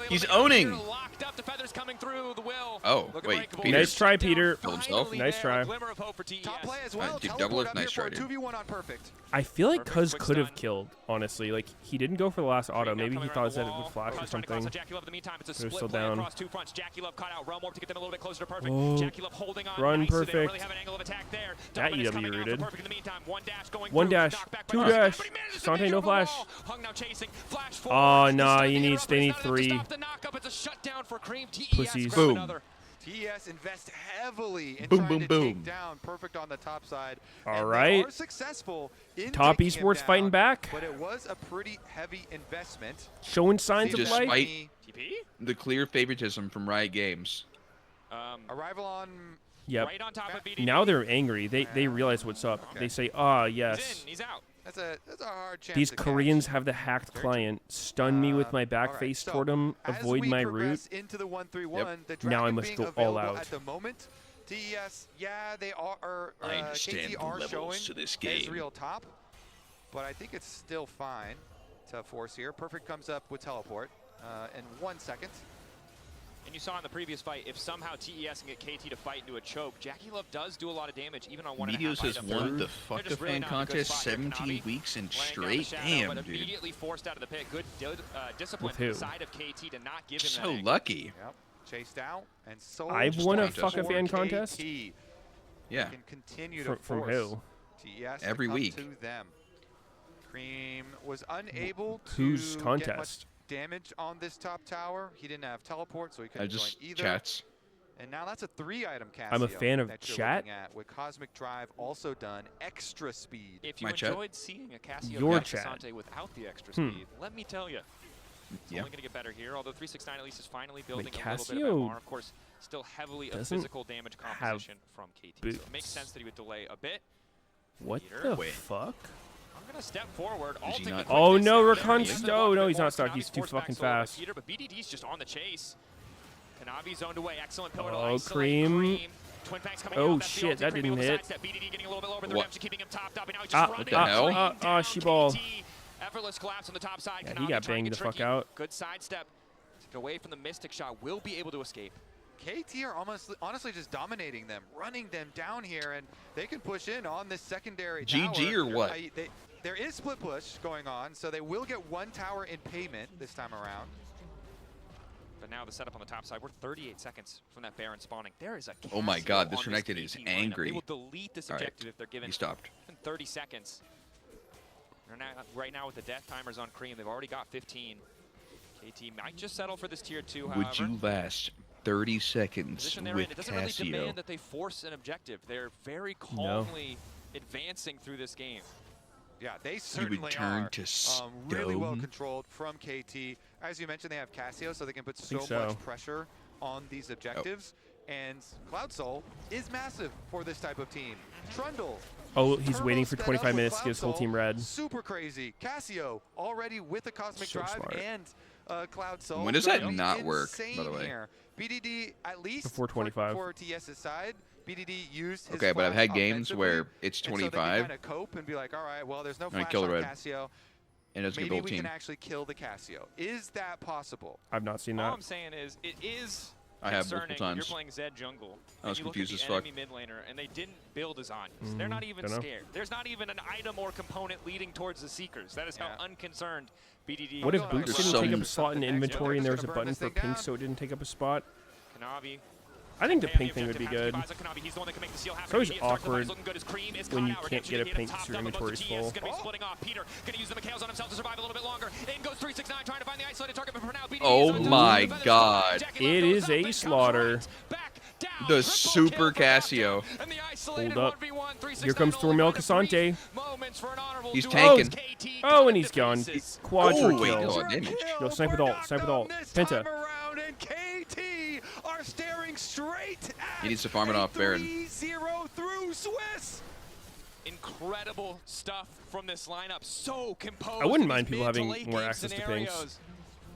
He's owning. Locked up, the feathers coming through the will. Oh, wait. Peter Nice try, Peter. killed himself. Nice try. Glimmer of hope for TES. Top play as well. Dude, Teleport double it. up Nice here for try, a dude. 2v1 on perfect. I feel like Perfect, Cuz quick could have stun. killed, honestly. Like, he didn't go for the last auto. Now Maybe he coming thought around his the head wall. would flash or Cuz trying to cross something. to Jackie Love in the meantime. It's a They're split still play down. across two fronts. Jackie Love caught out. Realm Warp to get them a little bit closer to perfect. Oh. Jackie Love holding on. Run nice, so they don't perfect. really have an angle of attack there. That Dominus EW coming out for rooted. perfect in the meantime. One dash going One through. dash, Knocked back by two Perfect, dash. but he manages to Sante make it no over the flash. wall. Hung now chasing. Flash Oh, forward. nah, Stun he to needs- get they over. need Stun enough to 3. stop the knockup. It's a shutdown for Cream. TES Pussies. grab Boom. another. TES invest heavily in Boom, trying boom, to boom. take down perfect on the top side. All and right. They are successful in Top taking him esports down, fighting back. But it was a pretty heavy investment. Showing signs of Despite life. TP? the clear favoritism from Riot Games. Arrival on. Yep. Right on top of BDD. Now they're angry. They realize what's up. Okay. They say, "Ah, He's yes." in. He's out. That's a hard chance. These to Koreans catch. have the hacked client. Stun me with my back all right, face so toward him. as Avoid we my progress route. into the 1-3-1, the Now I Dragon must being go all available out. At the moment, TES, yeah, they are. I understand KT the are levels showing to this game. Ezreal top, but I think it's still fine to force here. Perfect comes up with teleport in 1 second. And you saw in the previous fight, if somehow TES can get KT to fight into a choke, Jackie Love does do a lot of damage, even on 1.5 Meteos has items. won the They're Fuck the just really Fan not in a good contest spot here. 17 Kanavi weeks in laying down the straight. shadow, Damn, but dude. immediately forced out of the pit. Good discipline With from who? the side of KT to not give him So that angle. lucky. Yep, chased out and so. I've won a Fuck a Fan KT contest? Yeah. Can continue to From force who? TES to Every come week. to them. Cream was unable Whose to contest? get much damage on this top tower. He didn't have teleport, so he I couldn't join just either. chats. And now that's a 3-item Casio. I'm a fan of that you're chat. looking at, with Cosmic Drive also done, extra speed. If you My chat? enjoyed seeing a Casio Your Casasante chat. without the extra Hmm. speed, let me tell you, it's Yeah. only going to get better here. Although 369 at least is finally building Wait, a little bit of Casio MR. Of course, still heavily a doesn't physical damage have composition from KT. So it makes boots. sense that he would delay a bit. What Peter? the Wait. fuck? I'm going to step forward. Is he Ulting not- the Oh quickness, no, and there Rakan he is. st- The oh one no, bit he's more. not stuck. Kanavi's He's too forced back fucking solo by fast. Peter, but BDD's just on the chase. Kanavi zoned away. Excellent pillar to Oh, isolate Cream. Twin Fangs coming Oh, out. That's the shit, ulti. that Cream didn't able to hit. sidestep. BDD getting a little bit lower with the What? redemption, keeping him topped up, and now he's Ah, just what running the hell? down she ball. KT. Effortless collapse on the top side. Yeah, Kanavi he got trying to banged get the fuck tricky. out. Good sidestep. To get away from the Mystic shot. Will be able to escape. KT are honestly just dominating them, running them down here, and they can push in on this secondary GG tower. or what? There is split push going on, so they will get 1 tower in payment this time around. But now the setup on the top side, we're 38 seconds from that Baron spawning. There is a Oh my Casio God, this on Renekton is KT lineup. angry. They will delete this All right, objective if they're given he stopped. even 30 seconds. Right now with the death timers on Cream, they've already got 15. KT might just settle for this tier 2, however. Would you last 30 seconds Position they're with in, it doesn't really Casio? demand that they force an objective. They're very calmly advancing through this game. Yeah, they certainly turn are to really well stone? controlled from KT. As you mentioned, they have Casio, so they can put so think so. much pressure on these objectives. And Cloud Soul is massive for this type of team. Trundle. Oh, he's Turbo waiting for sped up 25 with minutes to Cloud get his whole Soul. team red. Super crazy. Casio already with a Cosmic So Drive smart. and Cloud Soul. When does that Going not work, by insane the way? Here. BDD, at least Before 25. for TS's side, BDD used his Okay, but I've flash had games offensively, where it's and so they can 25 kind of cope and be like, all right, well, there's no I flash kill on the red. Casio. and it's a Maybe gold we team. can actually kill the Casio. Is that possible? I've not seen All that. I'm saying is, it is I have concerning multiple when you're times. playing Zed jungle. I was and you look at confused the as fuck. enemy mid laner, and they didn't build as Zanyas. They're not even dunno. scared. There's not even an item or component leading towards the Seekers. That is how unconcerned BDD What if is. Boots There's didn't take some- up a slot in Something next, inventory and they're there was just a gonna burn button this for thing pink down. so it didn't take up a spot? Kanavi. I think the Stay on pink thing would be objective, good. has to buy Kanavi. He's the one that can make the seal happen. It's always Immediate starts the fight, awkward looking good as Cream is when caught you out. can't Redemption get a to hit him pink top because your double, but inventory's TS full. gonna be splitting off. Peter gonna use the Meteos on himself to survive a little bit longer. In goes 369 trying to find the isolated target, but for now, BDD Oh is on top. my The feathers God. Jackie It Love is goes a up and comes slaughter. right back down. The Triple super kill for Casio. Doctor, and the isolated Hold up. 1v1, 369 Here comes only Thormel by the brief Casante. moments for an honorable He's duel. tanking. KT Oh, cut and he's to gone. pieces. Quadra Oh, wait, kill. no, damage. Yo, snipe with ult, snipe with ult. Penta. Around, and KT are staring straight at He needs to farm it off Baron. 3-0 through Swiss. Incredible stuff from this lineup. So composed. I wouldn't in mind these people mid to having late more game access to pinks. scenarios.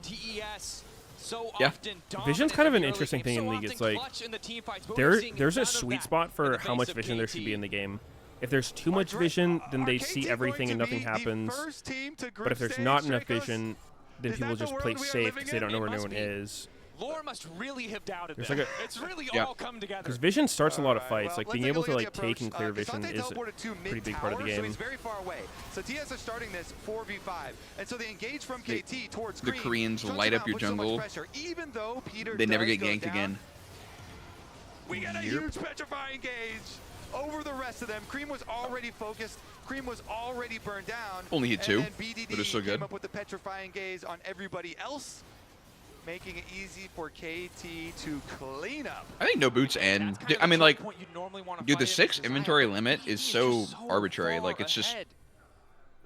TES so Yeah. often Vision's dominant kind of in an the early interesting game, thing so in League. often It's like clutch in the team fights, but we're seeing there's a none of sweet that spot in for the how face much of vision there should be KT. in the game. If there's too much vision, then they see KT everything and going to nothing be the happens. first team to But group if there's stage, not enough Dracos? vision, then Is people that the just play world we are safe living because they in? don't know It where must anyone be. is. Lore must really have doubted There's them. like a- It's really Yeah. all come together. Because vision starts a lot of Alright, fights. well, Like being let's able take to a look like at the take and clear approach. vision Casante is a teleported to pretty big part of the mid-tower, so game. he's very far away. So TS are starting this 4v5, and so they engage from The- KT towards the Cream. Koreans Chunks light him up out, your puts so much jungle. pressure, even though Peter They never does get go ganked down. again. We get a huge petrifying gauge over the rest of them. Cream was already focused. Cream was already burned down. Only hit and two, then BDD but it's still good. came up with the petrifying gaze on everybody else, making it easy for KT to clean up. I think no boots and That's kind of I the mean choke like point you'd normally wanna dude, the fight in 6 this inventory lineup. limit He is so just arbitrary. far Like it's just ahead.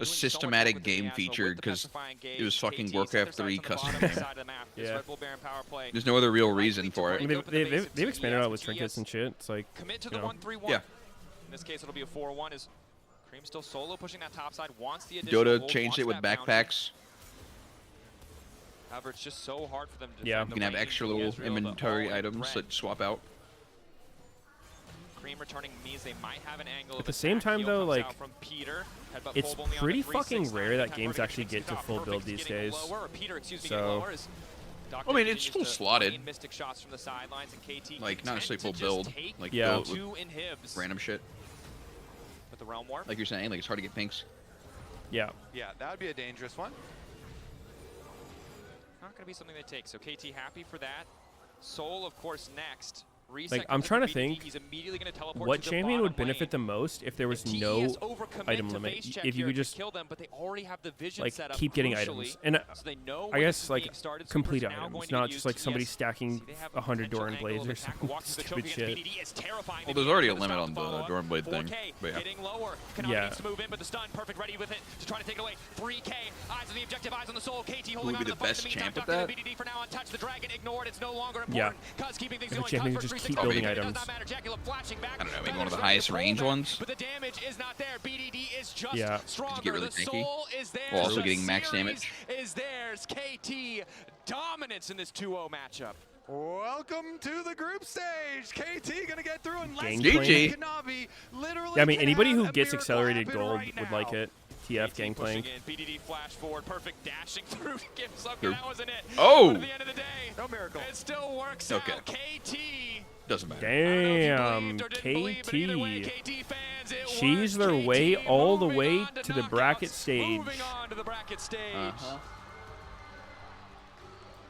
a systematic game feature because it was fucking Warcraft 3 custom game. Yeah. There's no other real reason for it. I mean, they've expanded out with trinkets and shit. It's like, commit to you the know. 1-3-1. Yeah. In this case, it'll be a 4-1. Is Cream still solo pushing that top side? Wants the additional Dota gold, changed it wants with that bounty. backpacks. However, it's just so hard for them to Yeah. defend You the can have range extra of little Israel, the inventory all-in items threat. that swap out. Cream returning means they might have an angle. At the same time, though, like, it's it's pretty fucking rare that games actually get to full build these days. So, I mean, it's full slotted. Mystic shots from the sidelines, and KT Like, not necessarily full just build. take Like, Yeah. build with two inhibs random shit. with the Realm Warp. Like you're saying, like it's hard to get pinks. yeah. Yeah, that would be a dangerous one. Not going to be something they take. So KT happy for that. Soul, of course, next. Like, I'm trying to think He's immediately going to teleport what to the champion would bottom benefit the lane. most if there was TE no is overcommit item to limit. base check If you here could to just kill them, but they already have the vision like set up keep getting crucially, items, and so they know I when guess this is like being started. complete Super's now items, going to not use just like somebody TS. stacking See, they have 100 potential Doran angle Blades of or attack. some Walking the stupid choke shit. against BDD is terrifying. Well, The there's already a BDD limit with on the the Doran Blade thing. 4K But yeah. getting lower. Konami Yeah. needs to move in, but the stun perfect, ready with it to try to take it away. 3K eyes on the objective, eyes on the soul. KT holding would on be to the fight. best In meantime, champ at Dr. that? BDD for now untouched. The dragon ignored. It's no longer Yeah. important. Cuz keeping things If a going. champion Cuz could for just keep 360 building does items. not matter. Jackula flashing back. I don't know, maybe Feathers one of the ready to highest pull range back, ones. But the damage is not there. BDD is just Yeah. stronger. Did you get really the tanky? soul is there. While also The getting max series damage. is theirs. KT dominance in this 2-0 matchup. Welcome to the group stage. KT gonna get through and let's GG. Kanavi literally Yeah, I mean, can anybody have who a gets miracle accelerated happen gold right would now. like it. TF KT Gangplank. pushing in. BDD flash forward. Perfect dashing through to give something. Through. That wasn't it. Oh! But at the end of the day, No miracle. it still works Okay. out. KT. Doesn't matter. Damn, KT. She's their way all the way to the bracket stage. Moving on to the bracket stage.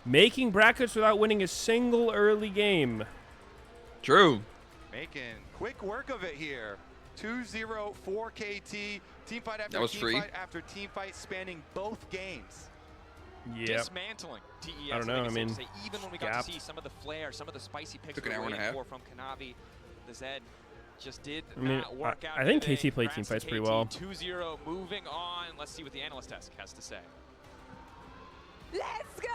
Making brackets without winning a single early game. True. Making quick work of it here. 2-0 for KT. Team fight after That was team free. fight after team fight spanning both games. Yep. Dismantling TES. I don't know, I mean, even when we got gapped. to see some of the flair, some of the spicy picks Took we an were hour and a waiting half. for from Kanavi, the Zed just did I mean, not work out. I think today. KT played Congrats team to fights pretty KT, well. 2-0, moving on. Let's see what the analyst desk has to say. Let's go!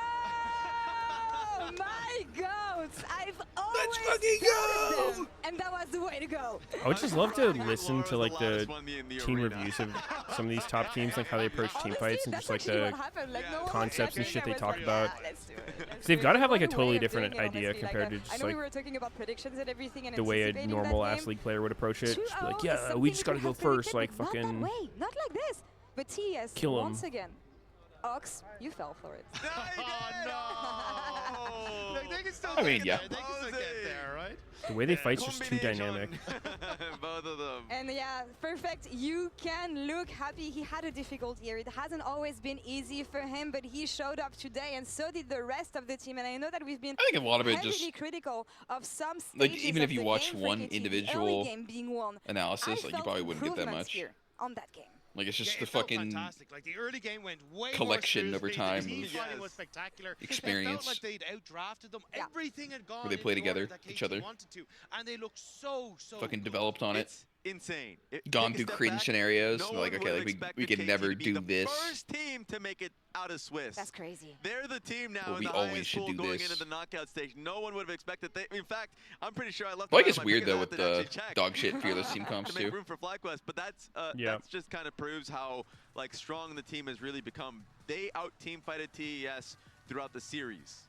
My goats! I've always fucking doubted them, and that was the way to go. I would just love to listen to like Laura's the won in the team arena. reviews of some of these top teams, like how they approach team Honestly, fights and that's just like actually the what happened. Like, no one was concepts and expecting shit they that. talk Was like, about. yeah, let's do it. Let's So they've do it. gotta have, like, a What totally way of different doing it, idea honestly. compared to I just, know we like, were talking about predictions and everything and the way a anticipating normal that ass game. league player would approach it. Just be like, 2-0 yeah, is something we just we gotta could go have first, predicted, like but fucking. Not that way, not like this. But TS Kill 'em. once again. Ox, you fell for it. I mean, yeah. The way they fight's just too dynamic. Both of them. And yeah, perfect. You can look happy. He had a difficult year. It hasn't always been easy for him, but he showed up today, and so did the rest of the team. And I know that we've been I think a lot of it heavily just critical of some like stages even of if you the watch game for one KT, the early individual game being won. analysis, I like you felt probably wouldn't get that improvements much. here on that game. Like it's just Yeah, the it felt fucking fantastic. Like the early game went way collection more over smoothly. time The team of fighting was spectacular. experience. It felt like they'd outdrafted them. Yeah. Everything had gone Where they play in the order together, that each KT other. wanted to, and they looked so fucking good. developed on it. It's insane. Gone Take a through step cringe back, scenarios. No Like, one okay, would like have we expected could KT never to be do the this. First team to make it out of Swiss. That's crazy. They're the team now Well, in we the always highest should pool do going this. into the knockout stage. No one would have expected. In fact, I'm pretty sure I left. Well, I it guess on my weird fingers. though I with have to the actually check. dog shit fearless team comps to make too. room for FlyQuest, but that's just kind of proves how like strong the team has really become. They out team fighted TES throughout the series.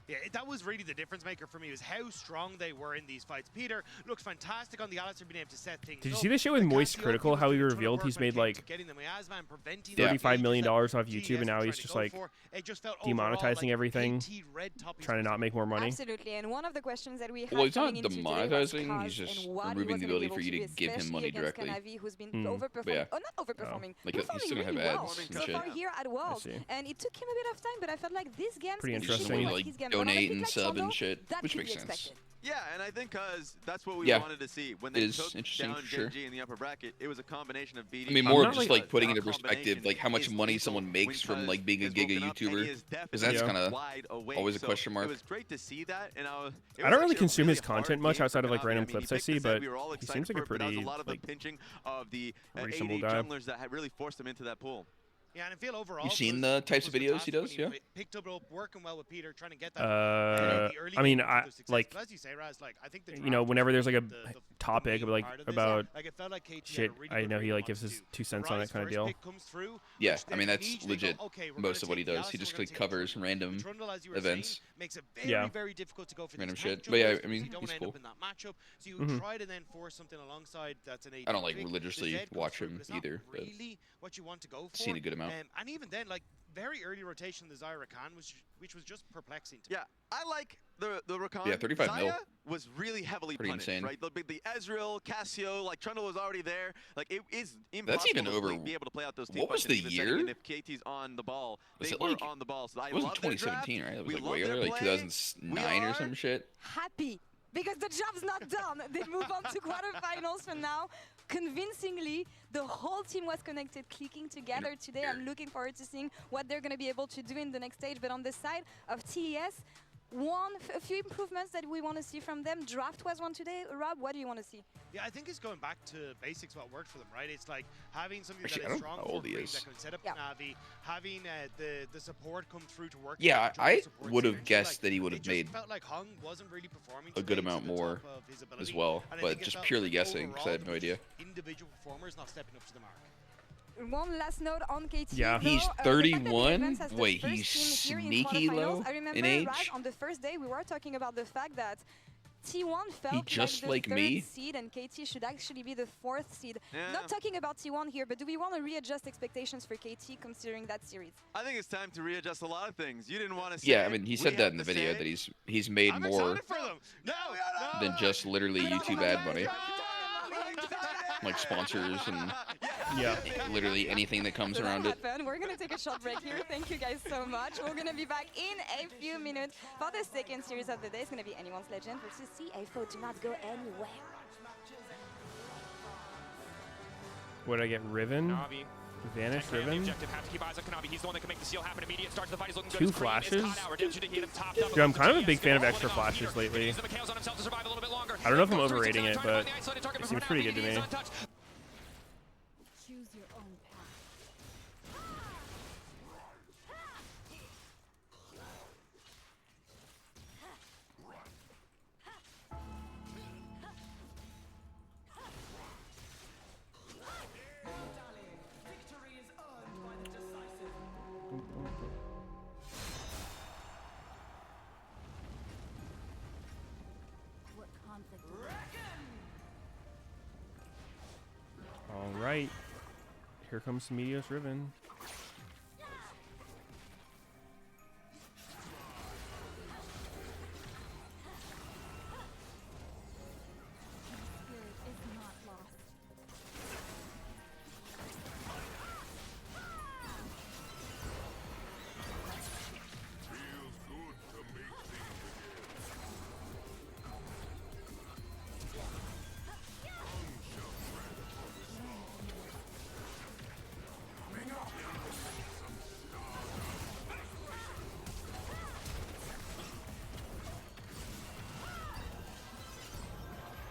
Yeah, that was really the difference maker for me, was how strong they were in these fights. Peter looked fantastic on the Alistair, being able to set things Did you up. see the shit with The Moist Cassiopeia Critical? was How he doing a ton of revealed work he's when it made came like to getting the miasma and preventing Yeah. the $35 million stages off that YouTube, TES and now were he's trying just to go like for. It just felt demonetizing overall like everything, KT red top trying to not make more money. Absolutely, and one of the questions that we had Well, he's not coming into today was demonetizing, Kaz he's just and what he removing was the gonna ability be for able you to to do, give him especially money against directly. Kanavi, who's been Mm. overperforming. But yeah. Oh, not overperforming. Like, he's performing still gonna have really well ads and so shit. far here at Worlds, see. and it took him a bit of time, but I felt like this game Pretty He's just interesting. like his game. donate Honestly, and like sub Sondo, and shit, that which could be makes sense. expected. Yeah, and I think because that's what we Yeah, wanted to see. When it they is took interesting down for sure. Gen G in the upper bracket, it was a combination of beating. I mean, more not of just like- like putting that into perspective, combination like how much is money lethal someone makes from when like being a Cuz is Giga woken up, and he YouTuber. is Because that's definitely kind of wide awake. always a So question mark. It was great to see that, and I was don't really actually a consume his hard content much game outside for of like Kanavi. random I mean, clips he I picked see, the set, but we were all he excited seems like for a it, but that was pretty a lot of like the pinching of the reasonable 80 guy. junglers that had really forced him into that pool. Yeah, and I feel overall. You've seen Cuz the types of was videos he fantastic when does, yeah? Picked up working well with Peter, trying to get that. the early I mean, game I into success. like, But as you say, Raz, like I think the you know, draft whenever was there's like a the topic main like part of this. about Like it felt like KT had a shit, really I good know read he on like what gives to his do. 2 cents on Rise it kind of first deal. pick comes through, Yeah, which I mean then that's immediately go, legit. okay, we're Most gonna of what he take does, Gallus he and just we're gonna like take covers Trundle. random Trundle, as you were events. saying, makes it Yeah. very difficult to go for Random these tank shit. But yeah, junglers I because mean, you don't he's want to end cool. up in that matchup. So you Mhm. try to then force something alongside that's an AD I don't like pick. The religiously Zed comes watch through, him but it's not either, but really what you want to go for. seen a good amount. And even then, like very early rotation, the Zyra Khan, which was just perplexing to me. Yeah, I like the Rakan. Yeah, 35 mil. Zaya was really heavily Pretty punished, insane. right? The Ezreal, Cassio, like Trundle was already there. Like it is impossible That's even to over. be able to play out those team What was fights in the even setting, year? and if KT's on the ball, Was they it were like? on the ball. So I It wasn't love their 2017, draft. right? It We was like love way their earlier, like play. 2009 or some shit. Happy because the job's not done. They move on to quarterfinals for now. Convincingly, the whole team was connected, clicking together today. I'm looking forward to seeing what they're going to be able to do in the next stage. But on the side of TES, a few improvements that we want to see from them. Draft was one today. Rob, what do you want to see? Yeah, I think it's going back to basics, what worked for them, right? It's like having something Actually, I that is don't know strong how old for he free, is. that can set up Navi, having the support come through to work. Yeah, together, I jungle support would have synergy. guessed Like, that he would it have just made felt like Hung wasn't really performing a good today amount to the more top of his as ability, well, and I but think it just felt purely like guessing because I overall have no it was idea. individual performers not stepping up to the mark. One last note on KT. Yeah. though, He's the fact that 31? Events has the Wait, first he's team here in sneaky quarterfinals. low I remember, in age? Raz, on the first day, we were talking about the fact that T1 felt just like like the me? third seed and KT should actually be the fourth seed. Yeah. Not talking about T1 here, but do we want to readjust expectations for KT considering that series? I think it's time to readjust a lot of things. You didn't want to say Yeah, I it. mean, he We said that have in the to video say that it. he's made I'm more excited for them. No, than just literally YouTube ad money, Like like sponsors and Yeah. literally anything that comes So around that it. happened. We're going to take a short break here. Thank you guys so much. We're going to be back in a few minutes for the second series of the day. It's going to be Anyone's Legend versus CFO. Do not go anywhere. What did I get? Riven? Kanavi. Vanish Technically, Riven? The objective have to keep eyes on Kanavi. He's the one that can make the seal happen immediate. Starts the fight. He's looking good. 2 His cream is flashes? caught out. Redemption to get him topped up. Dude, I'm kind of a TES big fan of holding extra on. flashes Peter lately. needs the Meteos on himself to survive a little bit longer. I don't know if I'm Goes for overrating it, trying to but find the isolated target, it but seems for pretty now, good to BDD is me. untouched. Choose your own path. What conflict? All right. Here comes Meteos Riven. Spirit is not lost.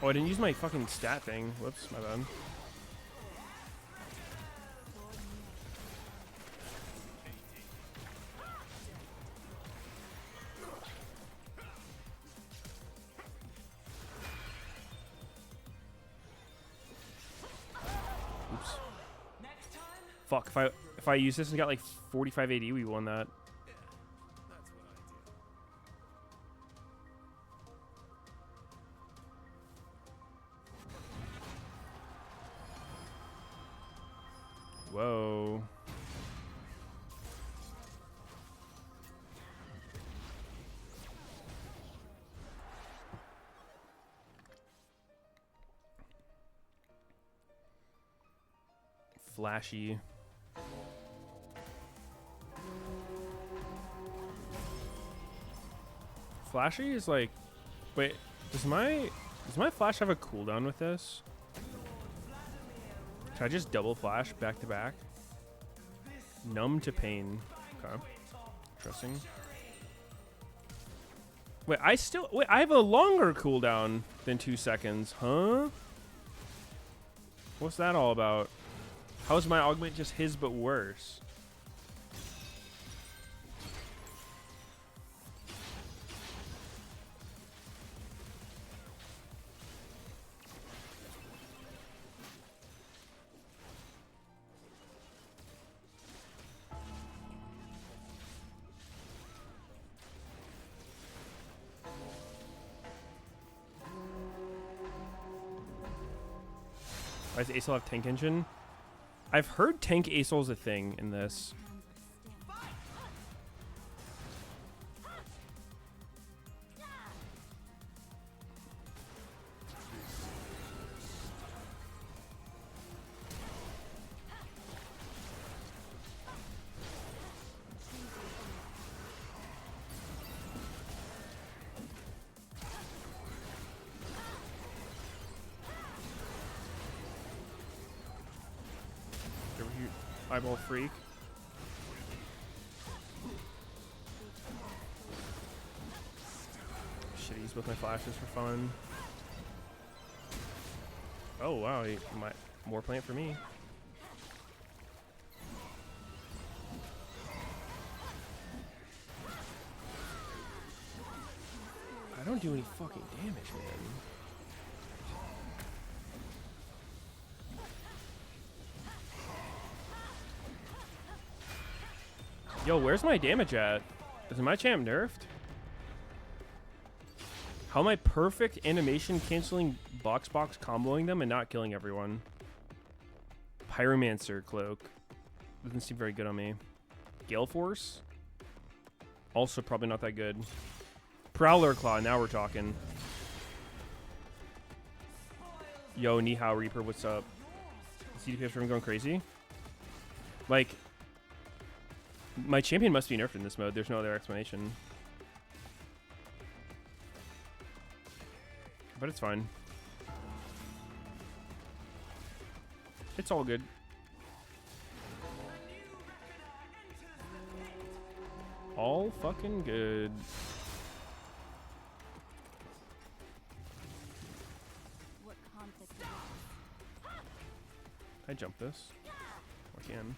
Oh, I didn't use my fucking stat thing. Whoops, my bad. Oops. Fuck, if I use this and got like 45 AD, we won that. Whoa. Flashy. Flashy is like, wait, Does my flash have a cooldown with this? Should I just double flash back to back? Numb to pain. Okay. Interesting. Wait, I have a longer cooldown than 2 seconds, huh? What's that all about? How is my augment just his but worse? Why does Acel have tank engine? I've heard tank Acel's a thing in this. Eyeball freak. Should use both my flashes for fun. Oh wow, he might more plant for me. I don't do any fucking damage, man. Yo, where's my damage at? Is my champ nerfed? How am I perfect animation canceling box comboing them and not killing everyone? Pyromancer cloak. Doesn't seem very good on me. Gale Force? Also probably not that good. Prowler Claw, now we're talking. Yo, Nihao Reaper, what's up? CDPS room going crazy? Like, my champion must be nerfed in this mode. There's no other explanation. But it's fine. It's all good. All fucking good. I jump this. I can.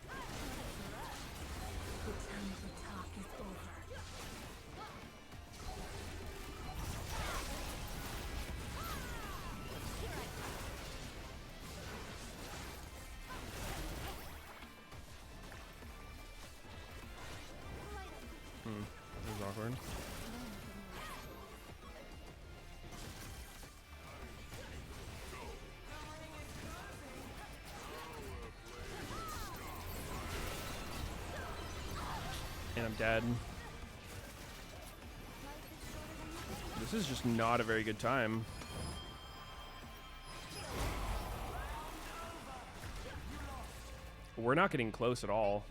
This is awkward. And I'm dead. This is just not a very good time. We're not getting close at all.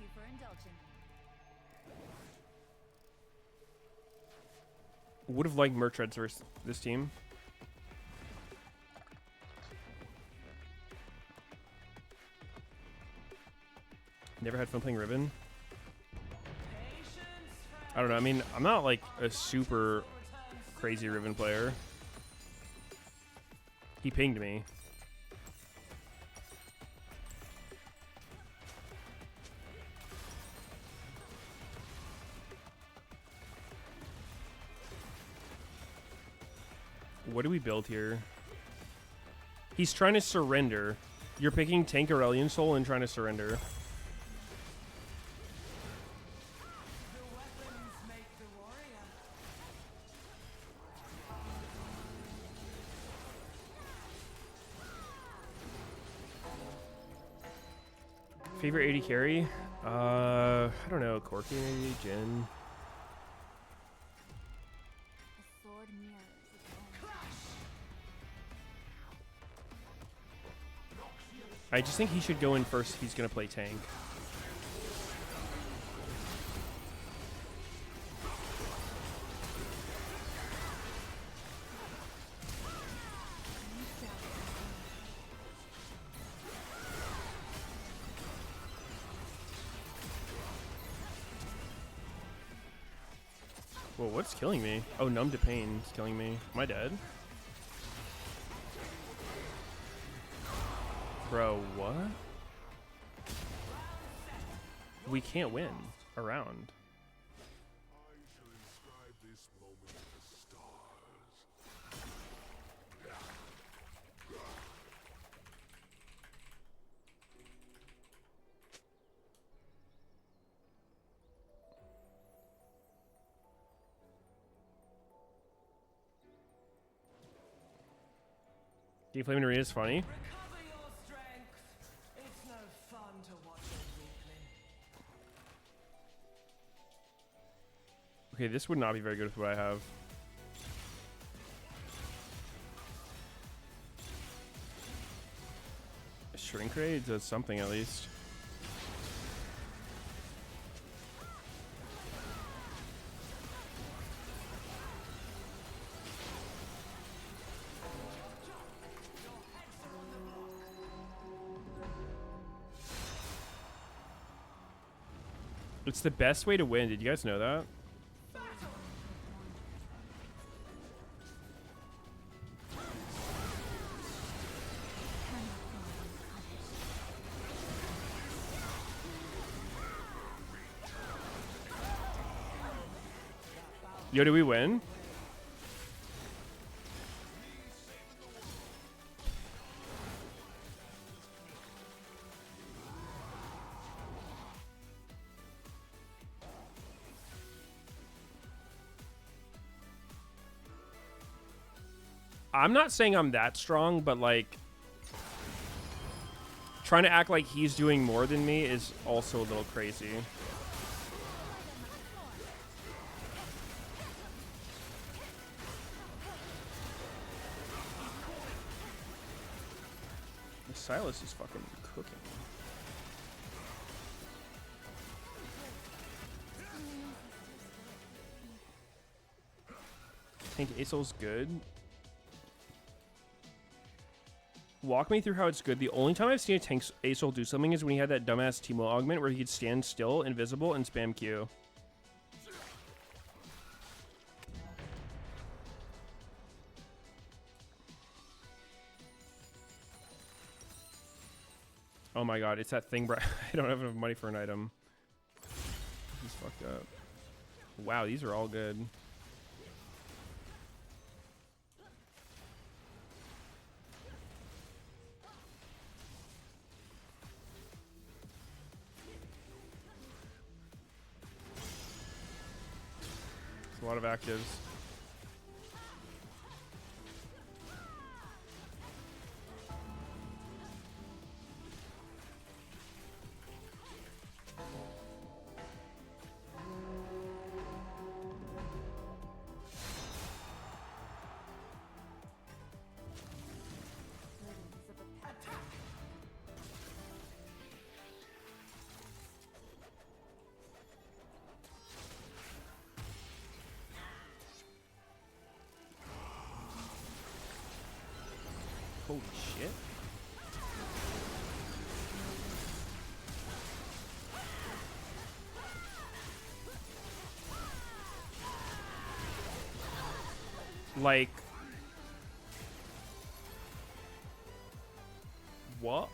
Would have liked Mertreads versus this team. Never had fun playing Ribbon. I don't know. I mean, I'm not like a super crazy Ribbon player. He pinged me. What do we build here? He's trying to surrender. You're picking Tank Aurelion Soul and trying to surrender. Favorite 80 carry? I don't know. Corki maybe? Jin? I just think he should go in first if he's going to play tank. Whoa, what's killing me? Oh, numb to pain is killing me. Am I dead? Bro, what? We can't win a round. Deflaming Arena is funny. Okay, this would not be very good with what I have. Shrink Ray does something at least. It's the best way to win. Did you guys know that? Yo, did we win? I'm not saying I'm that strong, but like trying to act like he's doing more than me is also a little crazy. Silas is fucking cooking. I think Aesol's good. Walk me through how it's good. The only time I've seen a tank Aesol do something is when he had that dumbass Teemo augment where he could stand still, invisible, and spam Q. Oh my god, it's that thing, bro. I don't have enough money for an item. This is fucked up. Wow, these are all good. It's a lot of actives. Holy shit. Like, what?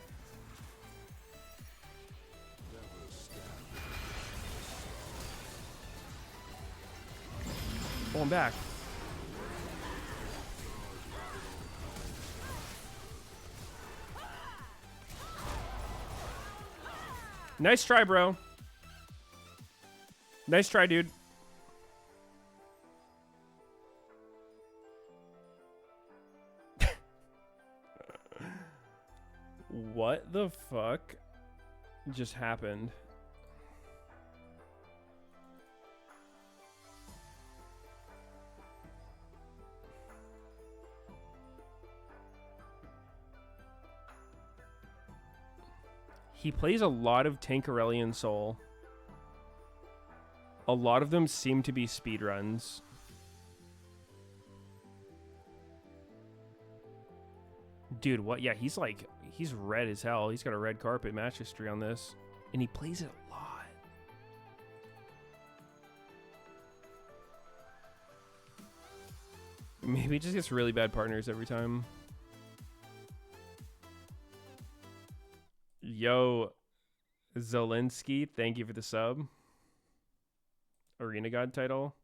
Oh, I'm back. Nice try, bro. Nice try, dude. What the fuck just happened? He plays a lot of Tank Aurelion Soul. A lot of them seem to be speedruns. Dude, what? Yeah, he's red as hell. He's got a red carpet match history on this. And he plays it a lot. Maybe he just gets really bad partners every time. Yo, Zelensky, thank you for the sub. Arena God title.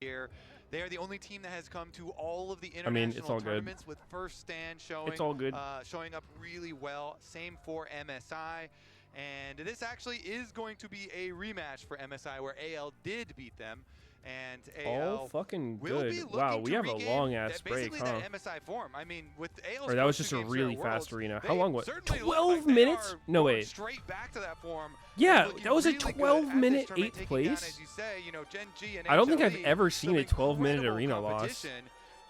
Here, they are the only team that has come to all of the I mean, international it's all good. tournaments with first stand showing. It's all good. Showing up really well. Same for MSI. And this actually is going to be a rematch for MSI where AL did beat them. And AL all fucking will good. be Wow, looking we to have a regain long ass break, basically huh? that MSI form. I mean, with AL's Or that was first just a 2 games here really at fast Worlds, arena. they How long was it? certainly look 12 like they minutes? are No, going wait. straight back to that form. Yeah, Looking that was a really good at 12-minute this tournament, 8th taking place. down, as you say, you know, Gen G and I don't think I've HLE, ever seen some a 12-minute incredible arena loss. competition.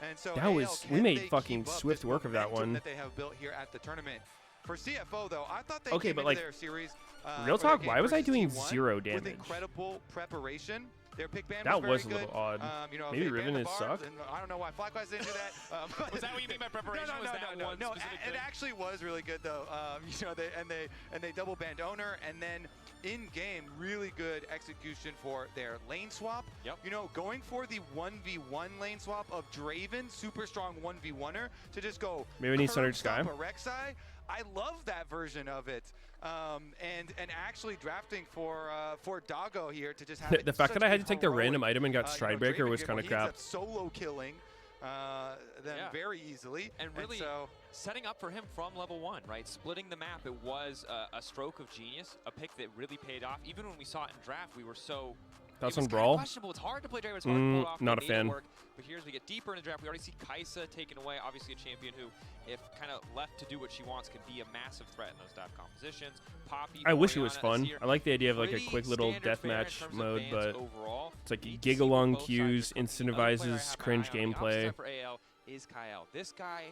And so That AL, was, we can made they fucking keep up swift this work of that momentum one. that they have built here at the tournament. For CFO though, I thought they Okay, came but into like, their series real for their talk, game why was I versus doing T1 0 with damage? incredible preparation. Their pick ban That was was a very little good. odd. You know, Maybe they Riven banned the is barbs, suck? and I don't know why Flyquest didn't do that. Was that what you mean by preparation? No, Was that one no. specific It thing? actually was really good though. You know, they double banned owner, and then in game, really good execution for their lane swap. Yep. You know, going for the 1v1 lane swap of Draven, super strong 1v1er, to just go. Maybe we need curb Sundered Sky. stomp a Rek'Sai. I love that version of it. And actually drafting for Doggo here to just have The fact that I had to take the random item and got you know, Stridebreaker Draven was game kind where of he ends crap. up solo killing them very easily. And really so setting up for him from level 1, right? Splitting the map, it was a stroke of genius, a pick that really paid off. Even when we saw it in draft, we were so... That's it was on kind of Brawl? questionable. It's hard to play Draven. It's hard to pull it off. Not They a made it fan. work. But here, as we get deeper in the draft, we already see Kai'Sa taken away. Obviously, a champion who, if kind of left to do what she wants, can be a massive threat in those dive compositions. Poppy, I wish it was Orianna, fun. Azir, I like the idea of like a pretty quick little standard fare in deathmatch terms of mode, bans but overall. it's like Need to see what gig-along both sides are queues, cooking. Another player I have incentivizes my cringe eye on the opposite gameplay. side for AL is Kyle. This guy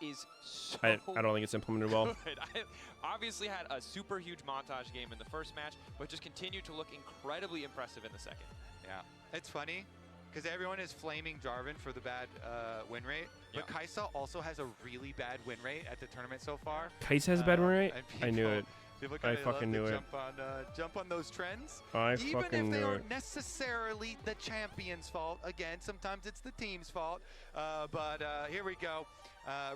is so I don't think it's implemented well. good. I obviously had a super huge montage game in the first match, but just continued to look incredibly impressive in the second. yeah, it's funny because everyone is flaming Jarvan for the bad win rate, but Kai'Sa also has a really bad win rate at the tournament so far. Kai'Sa has a bad win rate? And I knew it. People I kinda fucking love knew to it. jump on those trends. I Even fucking if they knew aren't it. necessarily the champion's fault. Again, sometimes it's the team's fault. But here we go.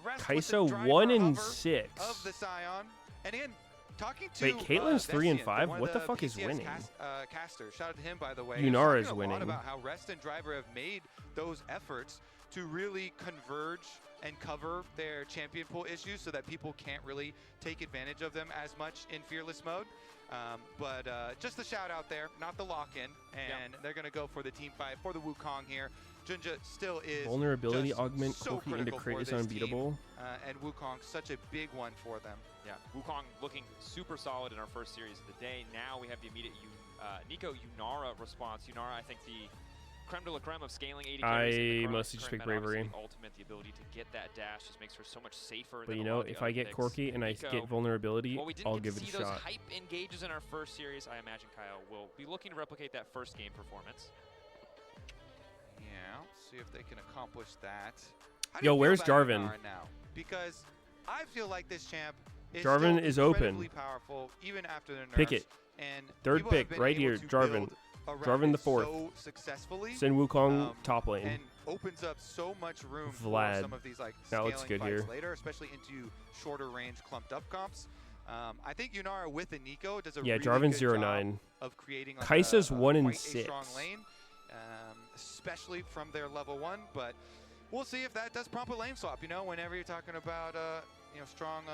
Rest with the Kai'Sa driver 1 and hover 6. of the Scion. And again, talking to Wait, Caitlyn's 3 and Vestian, 5? one What of the fuck is PCS winning? Caster. Shout out to him, by the way. Yunara He's talking is a lot winning. about how Rest and Driver have made those efforts to really converge and cover their champion pool issues so that people can't really take advantage of them as much in Fearless mode. But just a shout out there, not the lock-in, and they're going to go for the team fight for the Wukong here. Junja still is Vulnerability just augment so Corki into critical crit for is this unbeatable. team, and Wukong such a big one for them. Yeah, Wukong looking super solid in our first series of the day. Now we have the immediate Nico Yunara response. Yunara, I think the creme de la creme of scaling 80 carries in the I current mostly just pick meta. Obviously, bravery. The ultimate, the ability to get that dash just makes her so much safer. But than you a know, lot of the if I other get picks. Corki and I Nico, get vulnerability, while we didn't I'll get give to it see a those shot. hype engages in our first series, I imagine Kyle will be looking to replicate that first game performance. Yeah, see if they can accomplish that. How do Yo, you feel where's about Jarvan? Yunara now? Because I feel like this champ is Jarvan still is open. incredibly powerful even after the nerfs. Pick it. And Third people have pick, been right able here, to Jarvan. build around Jarvan the it 4th. so successfully. Send Wukong top lane. And opens up so much room Vlad. for some of these like That scaling looks good fights here. later, especially into shorter range clumped up comps. I think Yunara with the Nico does a Yeah, really Jarvan's good 0-9. job of creating like Kai'Sa's a 1 and quite a 6. strong lane, especially from their level 1. But we'll see if that does prompt a lane swap. You know, whenever you're talking about you know, strong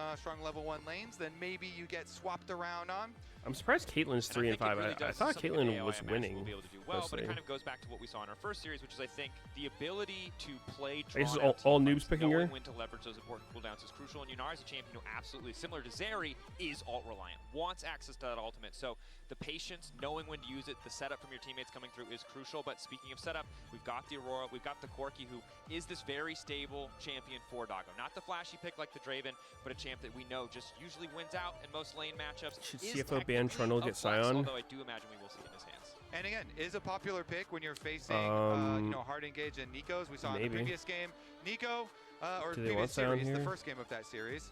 level 1 lanes, then maybe you get swapped around on. I'm surprised Caitlyn's 3 and 5. I thought Caitlyn was winning. Will be able to do well, but personally. it kind of goes back to what we saw in our first series, which is I think the ability to play I guess drawn it's out all team noobs fights, picking her? knowing when to leverage those important cooldowns is crucial. And Yunara is a champion who absolutely, similar to Zeri, is ult reliant, wants access to that ultimate. So the patience, knowing when to use it, the setup from your teammates coming through is crucial. But speaking of setup, we've got the Aurora, we've got the Corki, who is this very stable champion for Doggo. Not the flashy pick like the Draven, but a champ that we know just usually wins out in most lane matchups. Should is CFO ban technically Trundle a get flex, Scion? Although I do imagine we will see it in his hands. And again, is a popular pick when you're facing, you know, hard engage and Nico's. We saw in the maybe. previous game, Nico, or Do they want previous Scion series, the here? first game of that series,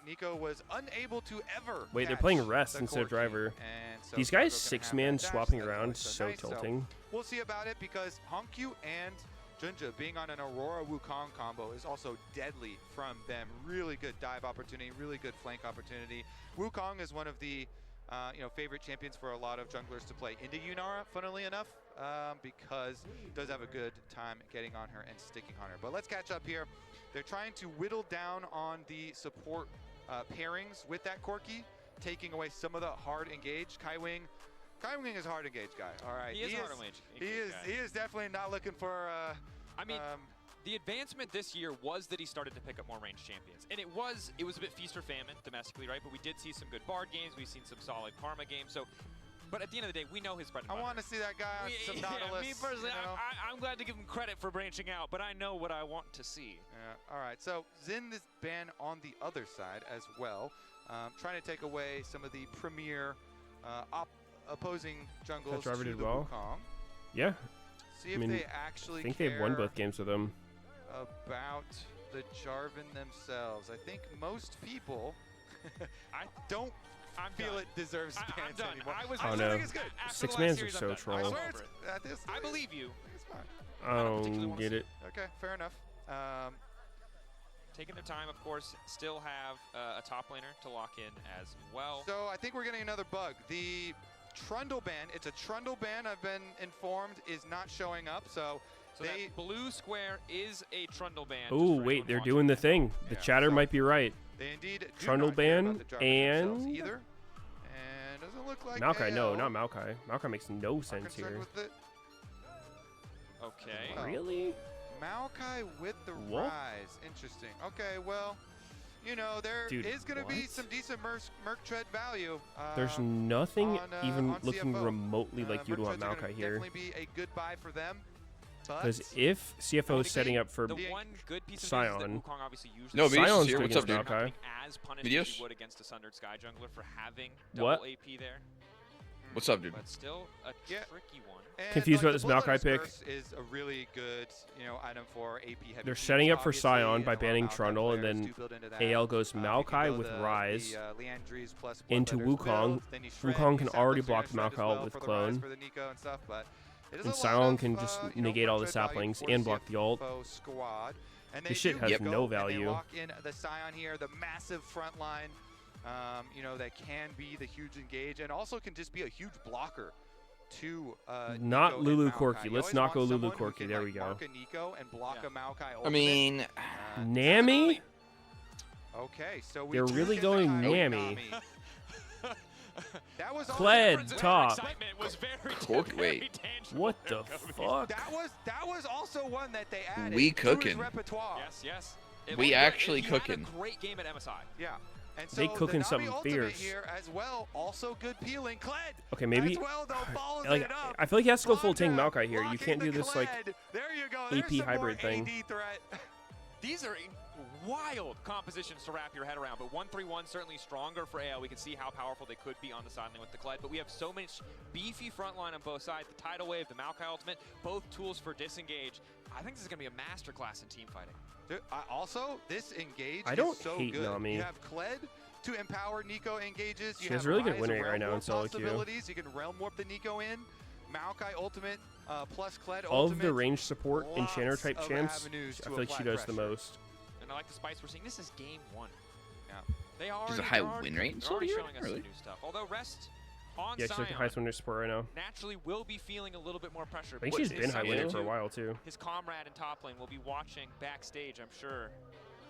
Nico was unable to ever. Wait, they're catch playing Rest the instead of Corki, Driver. and so These guys Doggo's gonna have 6-man that dash, swapping that's around, always so nice. tilting. We'll see about it because Honkyu and Junja being on an Aurora Wukong combo is also deadly from them. Really good dive opportunity, really good flank opportunity. Wukong is one of the favorite champions for a lot of junglers to play into Yunara, funnily enough, because it does have a good time getting on her and sticking on her. But let's catch up here. They're trying to whittle down on the support pairings with that Corki, taking away some of the hard engage. Kaiwing is a hard engage guy. All right, He is hard engage he is definitely not looking for. I mean, the advancement this year was that he started to pick up more ranged champions, and it was a bit feast or famine domestically, right? But we did see some good Bard games. We've seen some solid Karma games. So, but at the end of the day, we know his bread and butter. I want to see that guy on some Nautilus. Me personally, you know? I'm glad to give him credit for branching out, but I know what I want to see. Yeah. All right. So Xin is banned on the other side as well, trying to take away some of the premier opposing jungles That driver to did the well. Wukong. Yeah. See if they actually I think they've won both games with him. About the Jarvan themselves. I think most people don't feel it deserves bans anymore. Oh no, 6-mans are so troll. I believe you. It's fine. I don't get it. Okay, fair enough. Taking their time, of course, still have a top laner to lock in as well. So I think we're getting another bug. The Trundle ban, it's a Trundle ban, I've been informed, is not showing up. So that blue square is a Trundle ban. Oh wait, they're doing the thing. The chatter might be right. They indeed do Trundle not care ban about the Jarvan and themselves either. And doesn't look like Maokai. No, AO. not Maokai. Maokai makes no sense Concerned here. with it. Okay. Oh. Really? Maokai with the What? rise. Interesting. Okay, well, you know, there Dude, is going to be what? some decent Merc Tread value. There's nothing even on looking CFO. remotely like you'd want Merc Treads are gonna Maokai here. definitely be a good buy for them. Because if CFO is setting up for The one good piece of Scion, news is that Wukong obviously usually No, Meteos is Sion's here. good What's up, against dude? Maokai. as punished Meteos? as you would against a Sundered Sky jungler for having What? double AP there. What's up, dude? But still a tricky one. And Confused like about this the Blood Maokai pick. Curse is a really good, item for AP heavy. They're teams, setting up for obviously, Sion by and a lot of banning Maokai Trundle, and players then do build into that. AL goes If you Maokai go with the Rise Leandries plus into Bloodletters Wukong. build, then you shred, Wukong you can set already those block Xerath shred as Maokai well with for the Clone. Rise for the Nico and stuff, but it is And a lot Sion of, can just negate Merc all the Tread value saplings for and block the ult. CFO squad. And they This shit do has go, no and they value. lock in the Sion here, the massive front line, that can be the huge engage and also can just be a huge blocker to Not Nico and Lulu Maokai. Corki. You Let's always not go want Lulu someone who Corki. can, There like, we go. mark a Nico and block a Maokai I ultimate. mean, Nami? Okay, so we They're do really get going the Nami. That was Kled top. Wait. What the fuck? That was also one that they added We to his cooking. repertoire. Yes. It We was good. actually He had cooking. a great game at MSI. Yeah. And so They cooking the Nami something ultimate fierce. here as well, also good peeling. Kled Okay, maybe. as well, though, follows Like, it up. I feel like he has to go full tank Blanca Maokai here. You blocking can't do the this like Kled. There you go. AP There's some hybrid more thing. AD threat. These are wild compositions to wrap your head around, but 1-3-1 certainly stronger for AL. We can see how powerful they could be on the side lane with the Kled, but we have so much beefy front line on both sides. The Tidal Wave, the Maokai Ultimate, both tools for disengage. I think this is going to be a masterclass in team fighting. Dude, also, this engage I don't is so hate good. Nami. You have Kled to empower Nico engages. She You has have really good Rise win rate realm right now in warp solo queue. possibilities. You can realm warp the Nico in. Maokai ultimate plus Kled of ultimate. the range support enchanter Lots type of champs. avenues I to feel like she apply does the pressure. most. And I like the spice we're seeing. This is game one. Yeah. They are There's a high win rate in they're already Solo showing us Really? some new stuff. Although Rest on Yeah, she's like the Sion highest winner support right now. naturally will be feeling a little bit more pressure. I think but she's is been high something winner to for a while too. His comrade in top lane will be watching backstage, I'm sure.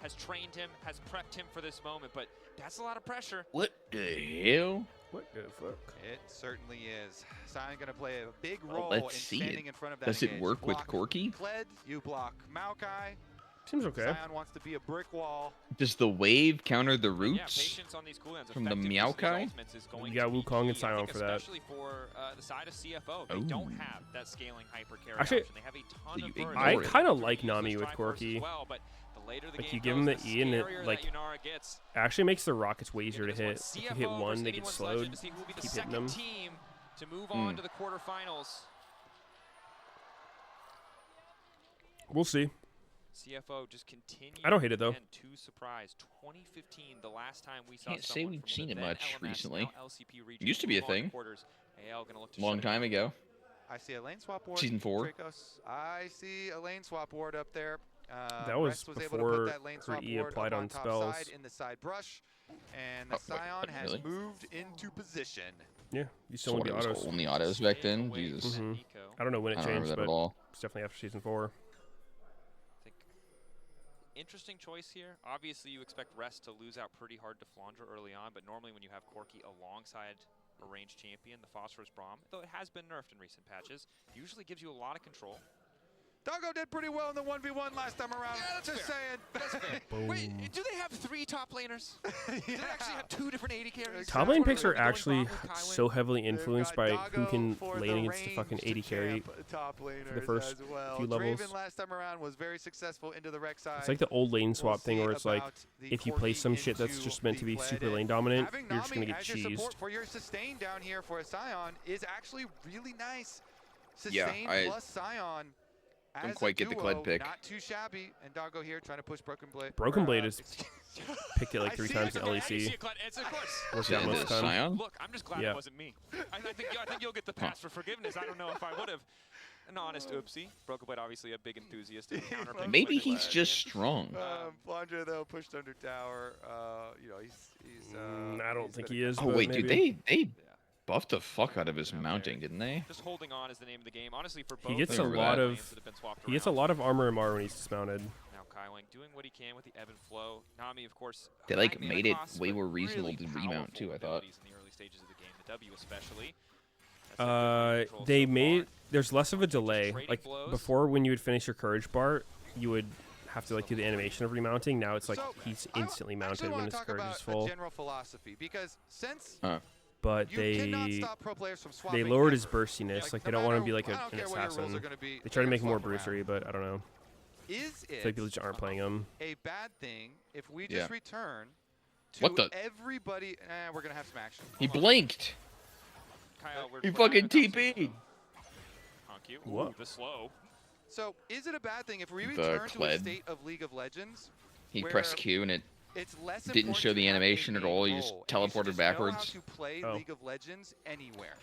Has trained him, has prepped him for this moment, but that's a lot of pressure. What the hell? What the fuck? It certainly is. Sion going to play a big role Let's in see standing it. in front of that Does it engage. work with Block Corki? Kled, you block Maokai. Seems okay. Sion wants to be a brick wall. Does the wave counter the Yeah, roots patience on these cooldowns. from the effective use of these Maokai? ultimates is going You got to be Wukong and key, I Sion think, for that. especially for the side of CFO. They don't have that scaling hyper carry Actually, option. They have a ton So of you burn. ignore I it. kind of They like can use Nami those with Triforces Corki. as well, but the later the Like, game you give him goes, the E and it, scarier like, that Yunara gets. Actually makes the rockets way easier to Given hit. this If one, you hit CFO one, versus they get anyone's legend slowed. to see who will be the Keep hitting second them. team to move on to the quarterfinals. We'll see. CFO just continued. I don't hate it, though. again to surprise. 2015, the last time we saw Can't say someone we've from seen the it then much LMS, recently. now LCP region Used to be a move on to thing. quarters. AL gonna look to Long shut it time down. ago. I see a lane swap ward. Season 4. Dracos, I see a lane swap ward up there. That was Rex was able to before put that lane her swap E ward applied up on top spells. side in the side brush, and the Scion has really? moved into position. Yeah, you still want to be It was autos. only autos back then. Jesus. I don't know when it I don't remember changed, that at but all. it's definitely after season 4. Interesting choice here. Obviously, you expect Rest to lose out pretty hard to Flandre early on, but normally when you have Corki alongside a ranged champion, the Phosphorus Braum, though it has been nerfed in recent patches, usually gives you a lot of control. Doggo did pretty well in the 1v1 last time around. Yeah, that's Just fair. saying. That's fair. Wait, do they have 3 top laners? Do they actually have 2 different AD carries? Top lane picks are Going actually Braum with Kaiwin? so heavily influenced by who Doggo can for lane the against the fucking AD carry top for laners the first as well. few levels. Draven last time around was very successful into the Rex side. It's like the old lane swap thing where it's like, about the if you play Corki some shit that's into just meant to the be super Bled, lane and dominant, having you're just going to Nami get as your support cheesed. for your sustain down here for a Scion is actually really nice. Yeah, Sustain plus Scion. Don't As quite a get the duo, Kled pick. Not too shabby. And Doggo here trying to push Broken Blade. Broken Blade is picked it like I 3 see times it. in Okay, LEC. it's of course. Worked Yeah, out most the of the time. Scion? Look, I'm just glad Yeah. it wasn't me. I think you'll get the pass for forgiveness. I don't know if I would have. An honest oopsie. Broken Blade, obviously a big enthusiast of counter picks Maybe like he's Bled. just strong. Flandre though pushed under tower. You know he's. I don't think he is. Oh but wait, maybe. dude, they buffed the fuck out of his mounting, didn't they? Just holding on is the name of the game. Honestly, for both He gets a Remember lot that. of lanes that have been swapped he gets a around. lot of armor and when he's dismounted. Now Kaiwing doing what he can with the ebb and flow. Nami, of course, They like high mana made it costs, way but more reasonable really to remount powerful too. I thought. abilities in the early stages of the game. The W especially. That's definitely control They so made far. there's less of a delay. trading Like blows. before, when you would finish your courage bar, you would have to like do the animation of remounting. Now it's like So, he's I instantly actually mounted wanna when his talk courage about is full. a general philosophy because since But you cannot they stop pro players from they swapping lowered his ever. burstiness. Like no they don't want to matter- be like I an don't care what your rules assassin. are gonna be, They try to they're make him more gonna swap around. burstery, but I don't know. Is I feel it like people just aren't playing him. a bad thing if we Yeah. just return to What the- everybody? We're gonna have some action. He Hold on. blinked. Kyle, we're He playing fucking on the console. TP'd. Honk you. What? Ooh, the slow. So is it a bad thing if we The return to a Kled. state of League of Legends? He where pressed Q and it It's less didn't important show to the have a animation at main all. He just role, and you should teleported just know how backwards. to play Oh. League of Legends anywhere.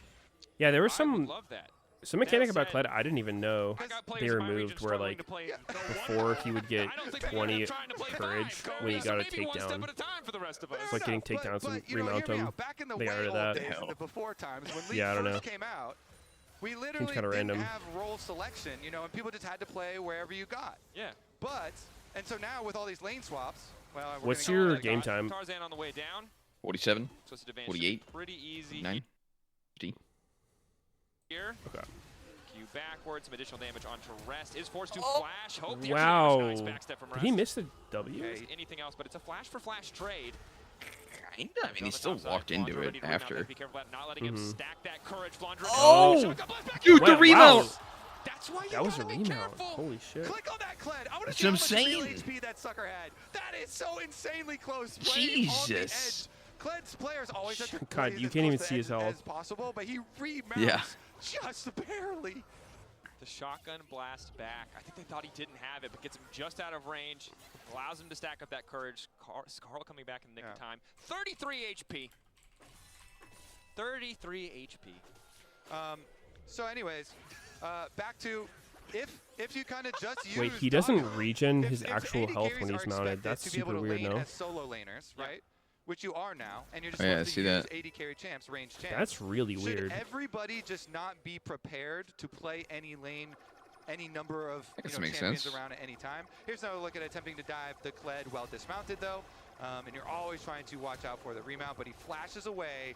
Yeah, there was I some would love that. some mechanic That about said, Kled I didn't even know I got they players in my region removed where struggling like to play the one before he would get I don't think they're 20 trying to play courage five, when he Kobe, got a so maybe one step takedown. at a time for the rest of us. It's like getting takedowns and you know, remount hear me them. out. Back in the They got way rid of old that. days, in the before times, when League Yeah, I don't first know. came out, we literally kinda didn't random. have role selection, you know, and people just had to play wherever you got. Yeah. But, and so now with all these lane swaps, well, we're What's gonna your go game time? Tarzan on the way down. 47, Twisted advantage 48, pretty easy 9, 50. here. Okay. Q backwards, some additional damage onto Rest. Is forced to Oh. flash. Hope the Wow. extra damage. Nice backstep from Did Rest. he miss the W? Is anything else, but it's a flash for flash trade. Kinda. I mean, he still walked into it after. Be careful about not letting him stack that courage. Flandre. Oh! Shotgun blast back Dude, in. the remount! That's why you That was a gotta be remount. careful. Holy shit. Click on that Kled. I want to That's see how what much I'm real saying. HP that sucker had. That is so insanely close. Playing on the Jesus. edge. Kled's players always have to God, play you as can't even close to see the his edge health. as possible, but he remounts Yeah. just barely. The shotgun blast back. I think they thought he didn't have it, but gets him just out of range. Allows him to stack up that courage. Carl coming back in the nick of time. 33 HP. 33 HP. So anyways, back to if you kind of just use Wait, he doesn't Doggo, regen if- his if actual AD health carries when he's are mounted. expected That's to be able super to weird, lane no? as solo laners, right? Which you are now, and you're just Oh, yeah, supposed see to use that. AD carry champs, range champs. That's really Should weird. everybody just not be prepared to play any lane, any number of guess you it know, makes champions sense. around at any time? Here's another look at attempting to dive the Kled while dismounted, though. And you're always trying to watch out for the remount, but he flashes away.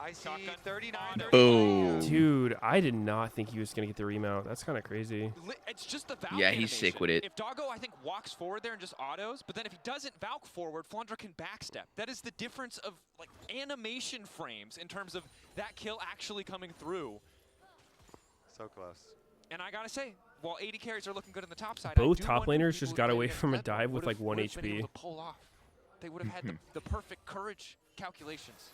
I see Shotgun 39. Boom. Dude, I did not think he was gonna get the remount. That's kind of crazy. It's just the Valk Yeah, he's sick animation. with it. If Doggo, I think, walks forward there and just autos, but then if he doesn't Valk forward, Flandre can backstep. That is the difference of like animation frames in terms of that kill actually coming through. So close. And I gotta say, while 80 carries are looking good on the top side, Both I do top wonder laners if people just who got played away against from a Kled dive with, would've- like, 1 would've been HP. able to pull off. They would have had the perfect courage calculations.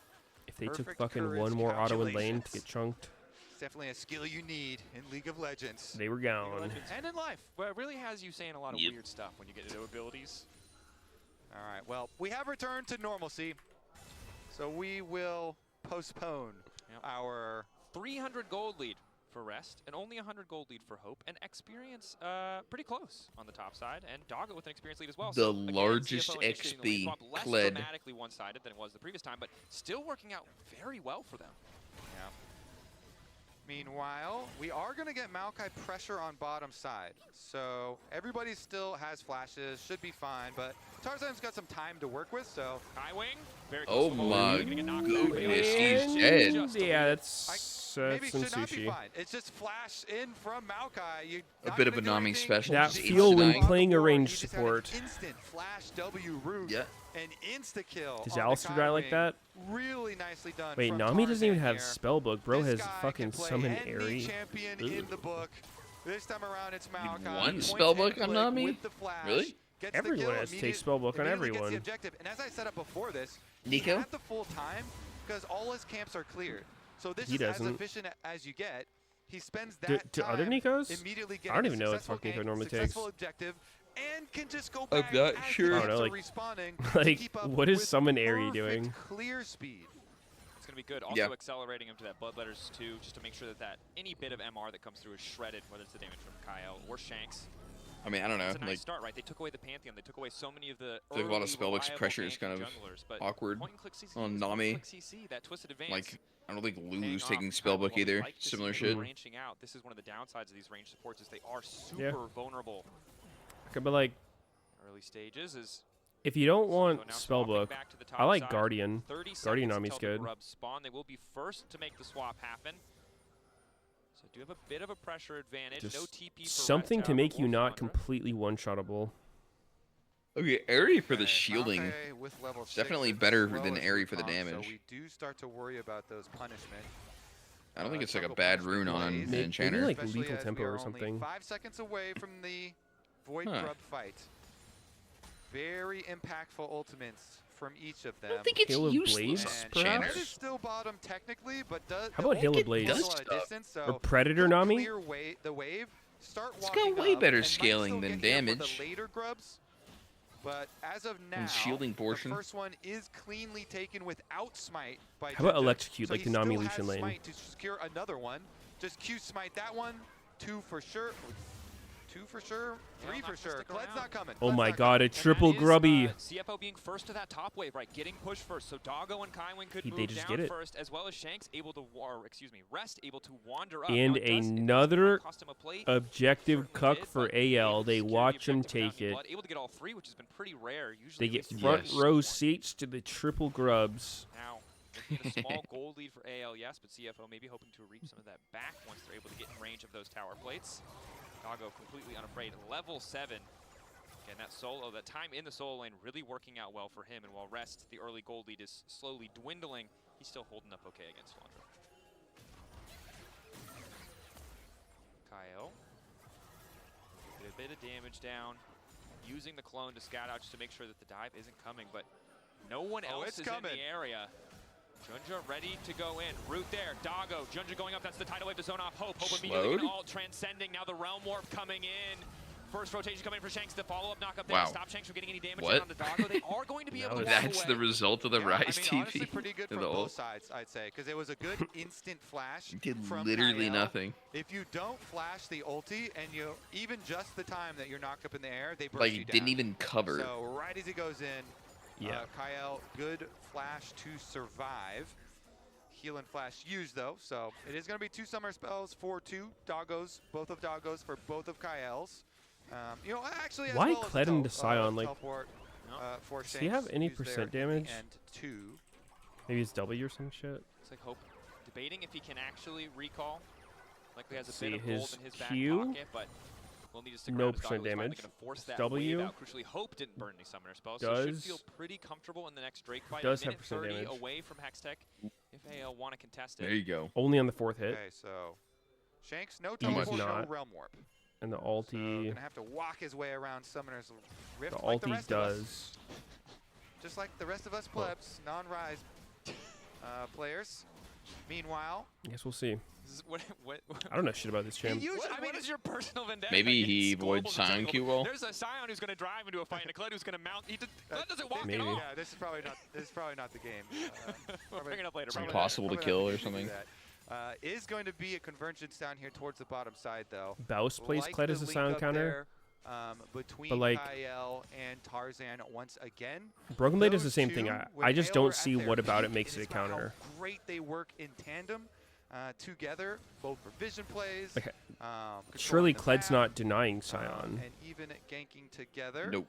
If they took Perfect fucking courage one more auto in lane to calculations. get chunked, It's definitely a skill you need in League of Legends. they were gone. And in life, where it really has you saying a lot of Yep. weird stuff when you get into abilities. All right, well, we have returned to normalcy, so we will postpone Yep. our 300 gold lead for Rest, and only 100 gold lead for Hope, and experience pretty close on the top side, and Doggo with an experience lead as well. The So, again, largest CFO initiating the lane XP swap, less Kled. dramatically one-sided than it was the previous time, but still working out very well for them. Yeah. Meanwhile, we are going to get Maokai pressure on bottom side. So everybody still has flashes, should be fine, but Tarzan's got some time to work with, so... High wing, very Oh my goodness, he's dead. Yeah, that's maybe some should not be sushi. fine. It's just flash in from Maokai. A bit of a Nami special. That just feel when insta-dying. playing a ranged support. Instant flash W root. Yeah. An insta-kill. Does on the Alistair die like Kai that? wing. Really nicely done. Wait, from Nami doesn't even Tarzan have here. spellbook. Bro This has guy fucking can play summon any Airy. champion in the book. This time around, it's Maokai. One Point spellbook and on click Nami? with the flash. Really? Gets the Everyone kill, has to take immediate- spellbook on immediately gets everyone. the objective. And as I said up before this, Nico? he had the full time because all his camps are cleared. So this He is as doesn't. efficient as you get. He spends Do that other time Nikos? immediately I don't getting even know a what successful fuck Nico gank, normally takes. successful objective, and can just go I'm back not as sure. the I don't know, camps are like- respawning to Like, keep up what is with summon Airy perfect doing? clear speed. It's going to be good. Also Yeah. accelerating him to that Bloodletters 2, just to make sure that any bit of MR that comes through is shredded, whether it's the damage from Kyle or Shanks. I mean, I don't know. It's a nice Like, start, right? They took away the Pantheon. They took away so many of the there's a lot of early spellbook's reliable pressure is gank kind of junglers, but awkward point and click CC on was Nami. point and click CC, that twisted advance. Like, I don't think paying Lulu's off. taking Kind of spellbook what we either. like to Similar see them shit. branching out. This is one of the downsides of these range supports is they are super Yeah. vulnerable. Okay, but like, Early stages is if you don't want now swapping spellbook, back to the top I like side. Guardian. 30 Guardian seconds Nami's until the good. grubs spawn. They will be first to make the swap happen. So do have a bit of a pressure advantage. Just no TP for something Rest, to make however, you not Wolfandra. completely one-shottable. Okay, Airy for the Okay, shielding. Maokai with level It's definitely 6 better as well than as Airy for the Wukong, damage. So we do start to worry about those punishment. I don't think it's like a jungle bad punishment rune on plays, an Maybe enchanter. like especially lethal as tempo we or are only something. 5 seconds away from the Void Huh. Grub fight. Very impactful ultimates from each of them. I don't think it's Hail of useless Blades, on And perhaps? Janet is still bottom technically, but does How about the Hail of ult Blades? does Does a lot of stuff. distance, so Or Predator could Nami? clear the wave, start It's walking got way up, better and might scaling still than get here for damage. The later grubs, but as of now, And shielding portion. the first one is cleanly taken without smite by How about Jinja. Electrocute, So like he the Nami still Lucian has lane? smite to secure another one. Just Q smite that one, 2 for sure. 2 for sure, 3 not for gonna sure. stick Kled's around. not coming. Oh Kled's my not god, coming. a triple And that is, grubby. CFO being first to that top wave, right? Getting pushed first. So Doggo and Kaiwin could They move just down get it. first, as well as Shanks able to, Rest able to wander up. And Now it does- it another cost him a plate. objective Certainly cuck did, for but able AL. to They secure the watch him objective without take any it. blood. Able to get all 3, which has been pretty rare. Usually They at get least front one. row seats to the triple grubs. Now, looking at a small gold lead for AL, yes, but CFO maybe hoping to reap some of that back once they're able to get in range of those tower plates. Doggo completely unafraid. Level 7. Again, that time in the solo lane really working out well for him. And while Rest, the early gold lead is slowly dwindling, he's still holding up okay against Flandra. Kyle. Get a bit of damage down. Using the clone to scout out just to make sure that the dive isn't coming, but no one else it's is coming. in the area. Junja ready to go in. Root there. Doggo. Junja going up. That's the tidal wave to zone off Hope. Hope immediately Slowed. all transcending. Now the Realm Warp coming in. First rotation coming in for Shanks. The follow-up knock up there. Wow. Stop Shanks from getting any damage What? on the Doggo. They are going to be able to walk That's away. the result of the Yeah, Rise I mean, honestly, TP. pretty good to from the both ult. sides, I'd say, because it was a good instant flash. Did from literally Kyle. nothing. If you don't flash the ulti and you even just the time that you're knocked up in the air, they burst Like, you he down. didn't even cover. So right as he goes in, Yeah. Kyle, good flash to survive. Heal and flash used though, so it is going to be 2 summer spells for 2 doggos, both of doggos for both of Kyle's. You know, actually, as Why well as Kled into tel- Scion, like, teleport, for does he have Shanks any used there percent at the damage? end too. Maybe it's W or some shit. Looks like Hope debating if he can actually recall. Likely has a Let's bit see, of gold his in his back Q, pocket, but we'll need to stick no around as Doggo percent is finally damage. gonna force that W wave out. Crucially, Hope didn't burn any summoner spells, so should does- feel pretty comfortable in the next Drake fight. does A minute have percent 30 damage. away from Hextech if AL want to contest it. There you go. Only on the 4th hit. Okay, so Shanks, no He does teleport, no not. realm warp. And the So ulti, gonna have to walk his way around Summoner's Rift the like the ulti rest of us. does. Just like the rest of us plebs, non-Rise players. Meanwhile, I guess we'll see. This is what I don't know shit about this champ. what is your personal vendetta? Maybe he against avoids global Scion jungle? Q well. There's a Scion who's going to drive into a fight, and a Kled who's going to mount. Kled doesn't walk Maybe. at all. yeah, this is probably not the game. We'll bring it up later. It's probably. impossible to Probably kill not or the game to do something. that. Is going to be a convergence down here towards the bottom side, though. Baus plays Like Kled the as a link silent up counter. there, between but like Kyle and Tarzan once again. Broken Blade does the Those same thing. two, I when just they are don't at see their what about it peak, makes it a is about counter. How great they work in tandem together, both for vision plays. Okay. Surely Surely Kled's not denying Scion. and even ganking together. Nope.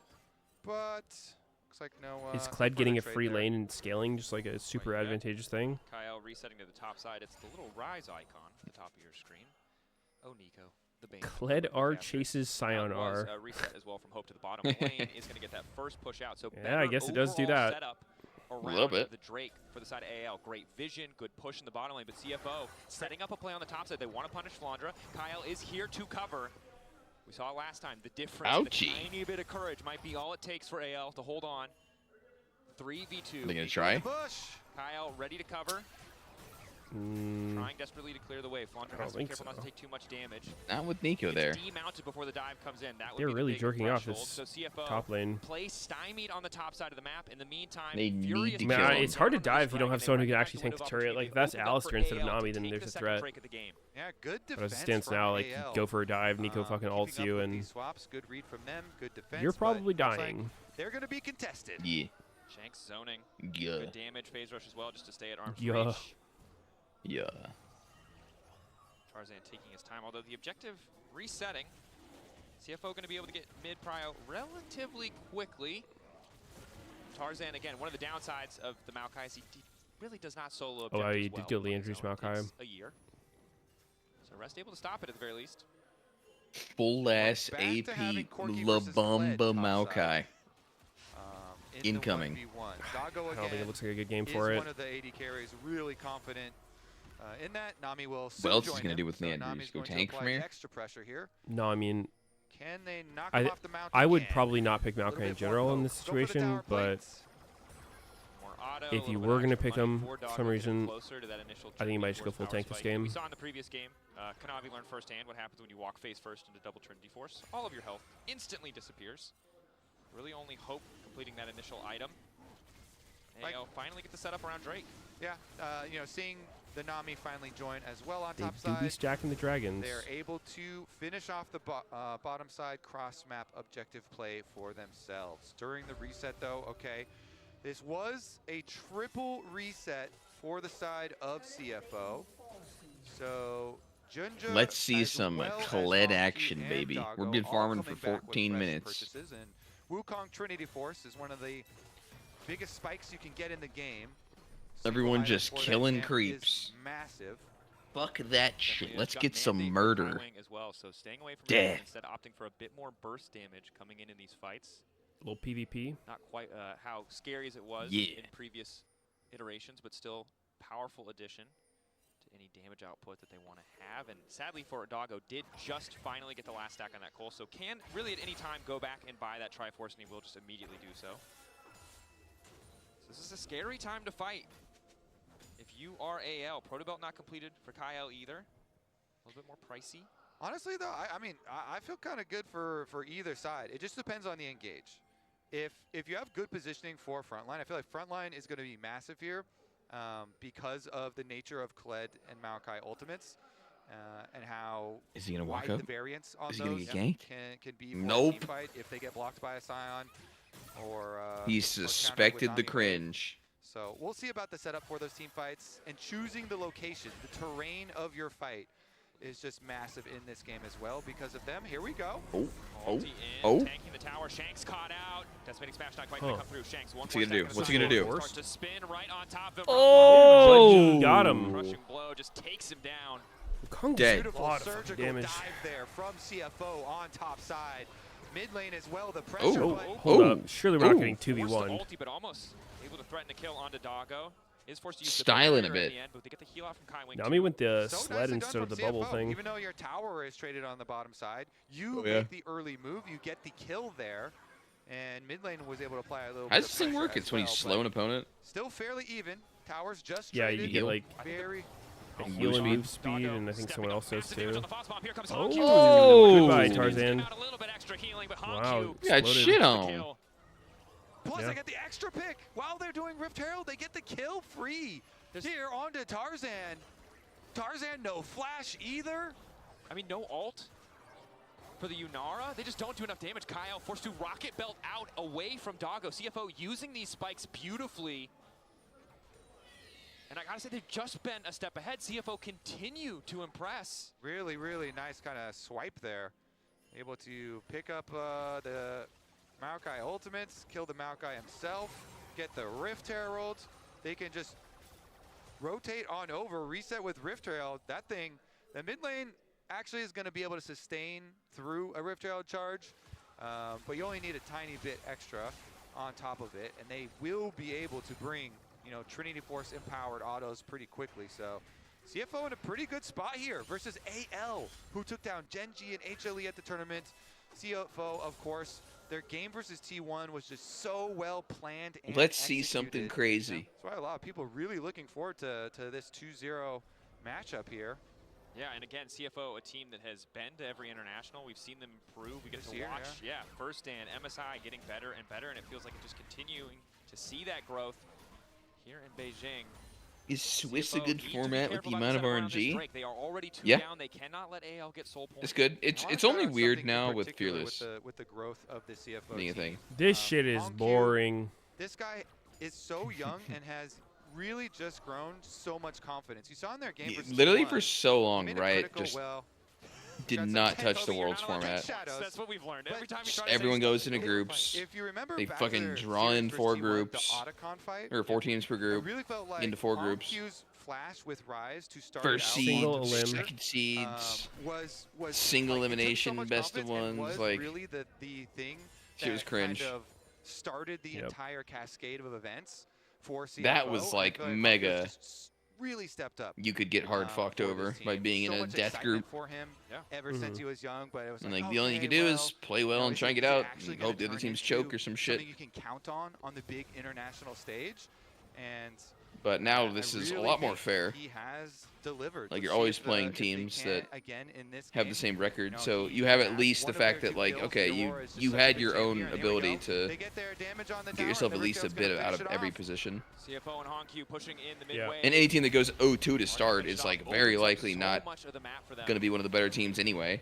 But looks like no. Is no Kled further getting a trade free there. lane and scaling just like a super advantageous thing? Kyle resetting to the top side. It's the little rise icon at the top of your screen. Oh, Nico. The Bane. Kled R chases Scion R. Reset as well from Hope to the bottom lane is going to get that first push out. So Yeah, I guess it does do overall that. Setup A around little bit. the Drake for the side of AL. Great vision, good push in the bottom lane, but CFO setting up a play on the top side. They want to punish Flandra. Kyle is here to cover. We saw it last time. The difference, Ouchie. the tiny bit of courage might be all it takes for AL to hold on. 3v2. Are they gonna try? Kyle ready to cover. Mm, Trying desperately to clear the way. Flandra I don't has to be think careful not so. to take too much damage. Not with Nico there. Demounted before the dive comes in. That would They're be the really big jerking off threshold. this So CFO top lane. plays stymied on the top side of the map. In the meantime, They need Furious to Man, kill him. it's hard to down on dive if you don't Dragon. have They someone who can recognize actually the tank the window of turret. Like, opportunity. if that's Opened up Alistair for instead of AL to Nami, then take there's the a second threat. break of the game. Yeah, good But defense. as it stands from now, like, AL. go for a dive, Nico fucking Keeping ults up you, with and these swaps, good read from them, good defense. you're but probably looks like dying. they're going to be contested. Yeah. Shanks zoning. Yeah. Good damage. Phase rush as well, just to stay at arm's Yeah. reach. Yeah. Tarzan taking his time, although the objective resetting. CFO going to be able to get mid prio relatively quickly. Tarzan, again, one of the downsides of the Maokai is he really does not solo Oh, objectives he did get Leandry's Maokai. Takes a year. So Rest able to stop it at the very least. Full ass Back to having AP Corki La versus Bamba Kled top Maokai. side. In the Incoming. 1v1. Dago I don't think again it looks like a good game is for it. one of the AD carries, really confident in that. Nami will What else is join gonna him, do with so Leandry? Nami's Just go going to tank apply from here? extra pressure here. No, I mean, Can they knock him off the mountain? I would again? probably not pick Little Maokai bit in more general in hope. this Go for the situation, tower but plates. More auto, if a you little bit were of going to extra pick money him for for Dago some to get reason, closer to that initial I think you might just 2D go full power tank this spike. game. We saw in the previous game, Kanavi learned firsthand what happens when you walk face first into double Trinity Force. All of your health instantly disappears. Really only hope completing that initial item. And AL finally get the setup around Drake. Yeah, you know, seeing the Nami finally join as well on they top do be side. stacking the dragons. They're able to finish off the bottom side cross-map objective play for themselves. During the reset, though, okay, this was a triple reset for the side of CFO. So, Junja, Let's see as some well as Kled Honky action, and baby. Dago We've been all farming for coming back with 14 fresh minutes. purchases, and Wukong Trinity Force is one of the biggest spikes you can get in the game. Everyone Single just item for that killing champ is creeps. massive. Fuck that shit. Definitely a Let's jump get some mandate for murder. Nightwing as well, so staying away from Deh. it, instead opting for a bit more burst damage coming in these fights. Little PvP. Not quite how scary as it was Yeah. in previous iterations, but still powerful addition to any damage output that they want to have. And sadly for Dago, did just finally get the last stack on that Cole, so can really at any time go back and buy that Triforce, and he will just immediately do so. So this is a scary time to fight. If you are AL, Proto Belt not completed for Kyle either. A little bit more pricey. Honestly, though, I mean, I feel kind of good for either side. It just depends on the engage. If you have good positioning for frontline, I feel like frontline is going to be massive here because of the nature of Kled and Maokai ultimates and how Is he gonna walk wide up? the variance on Is he those gonna get ganked? can be for a Nope. team fight if they get blocked by a Scion or He or countered with suspected the Nami. cringe. So we'll see about the setup for those team fights, and choosing the location, the terrain of your fight is just massive in this game as well because of them. Here we go. Oh, oh, Ulti in, oh. tanking the tower. Shanks caught out. Decimating smash not quite gonna Huh. come through. Shanks one What's he more gonna do? second What's of he gonna the do? storm. Starts to spin right on top of him. Oh! Got him. Crushing blow just takes him down. Kong Dead. Beautiful lot of surgical damage. dive there from CFO on top side. Mid lane as well, the Oh, pressure. Oh, but hold oh, up. Surely we're not oh. getting Forced to 2v1. ulti, but almost able to threaten to kill onto Dago. Is forced to use Styling the a barrier at bit. the end, but they get the heal out from Kai Wing Nami too. went the So sled nicely done instead of from the bubble CFO. thing. Even though your tower is traded on the bottom side, you Oh, yeah. make the early move, you get the kill there, and mid lane was able to apply a little How bit does of this thing pressure work? as It's when you well, slow an but opponent? Still fairly even. Towers just Yeah, traded. you get like very a And heal move and speed. move speed, and I think someone else does Massive damage too. on the Fox bomb. Here comes Oh, Honky. Oh! goodbye, Taking Tarzan. out a little bit extra healing, but Wow, Honky Yeah, exploded. shit the on. kill. Plus, Yeah. they get the extra pick. While they're doing Rift Herald, they get the kill free here onto Tarzan. Tarzan, no flash either. I mean, no ult for the Yunara. They just don't do enough damage. Kyle forced to rocket belt out away from Doggo. CFO using these spikes beautifully. And I gotta say, they've just been a step ahead. CFO continue to impress. Really, really nice kind of swipe there. Able to pick up the Maokai ultimates, kill the Maokai himself, get the Rift Herald. They can just rotate on over, reset with Rift Herald. That thing, the mid lane actually is going to be able to sustain through a Rift Herald charge, but you only need a tiny bit extra on top of it, and they will be able to bring, you know, Trinity Force empowered autos pretty quickly. So CFO in a pretty good spot here versus AL, who took down Genji and HLE at the tournament. CFO, of course, their game versus T1 was just so well planned and Let's see something crazy. That's why a lot of people are really looking forward to this 2-0 matchup here. Yeah, and again, CFO, a team that has been to every international. We've seen them improve. We get to watch, First and MSI getting better and better, and it feels like it's just continuing to see that growth here in Beijing. Is Swiss a good format with the amount of RNG? They are already 2 yeah. down. They cannot let AL get soul points. It's good. It's only weird now with Fearless with the growth of the CFO being a thing. This shit is boring. This guy is so young and has really just grown so much confidence. You saw in their game versus literally T1, for so long, he made a Riot critical just well. did not touch the Worlds format. That's what we've learned. Every time you try Everyone goes into groups. If you remember They back fucking to their draw in series 4 versus T1, groups, the Otacon fight, or 4 teams per group, it really felt like into 4 groups. Q's flash with Rise to start First out seed, on the second seeds, was single like, it took so elimination, much best of confidence and ones. was Like, really the thing shit was that cringe. kind of started the entire cascade of events for CFO. That was I like feel Hawk mega. just really stepped up. You could get hard fucked for over this by team. being So in a much death excitement group. for him ever since he was young, but it was And like, like the only you okay, could do well, is play well you know, and try and is get it out actually and gonna hope the other turn teams into choke or some shit. something you can count on the big international stage, and But now I this is a really lot more think fair. He has delivered. Like Let's you're see always if, playing if they teams can, that again, in this have game, the same record, you know, so he you have has at least one the of their fact that two like kills. okay, Aurora is just you such a had big your own champion, and here we ability go. to They get their damage on the get tower, yourself and at the least a Rift Herald's bit gonna out of finish it every off. position. CFO and Honkyu pushing in the Yeah. midway. And any team that goes 0-2 to start is like very opens up likely so not much of the map for them. going to be one of the better teams anyway,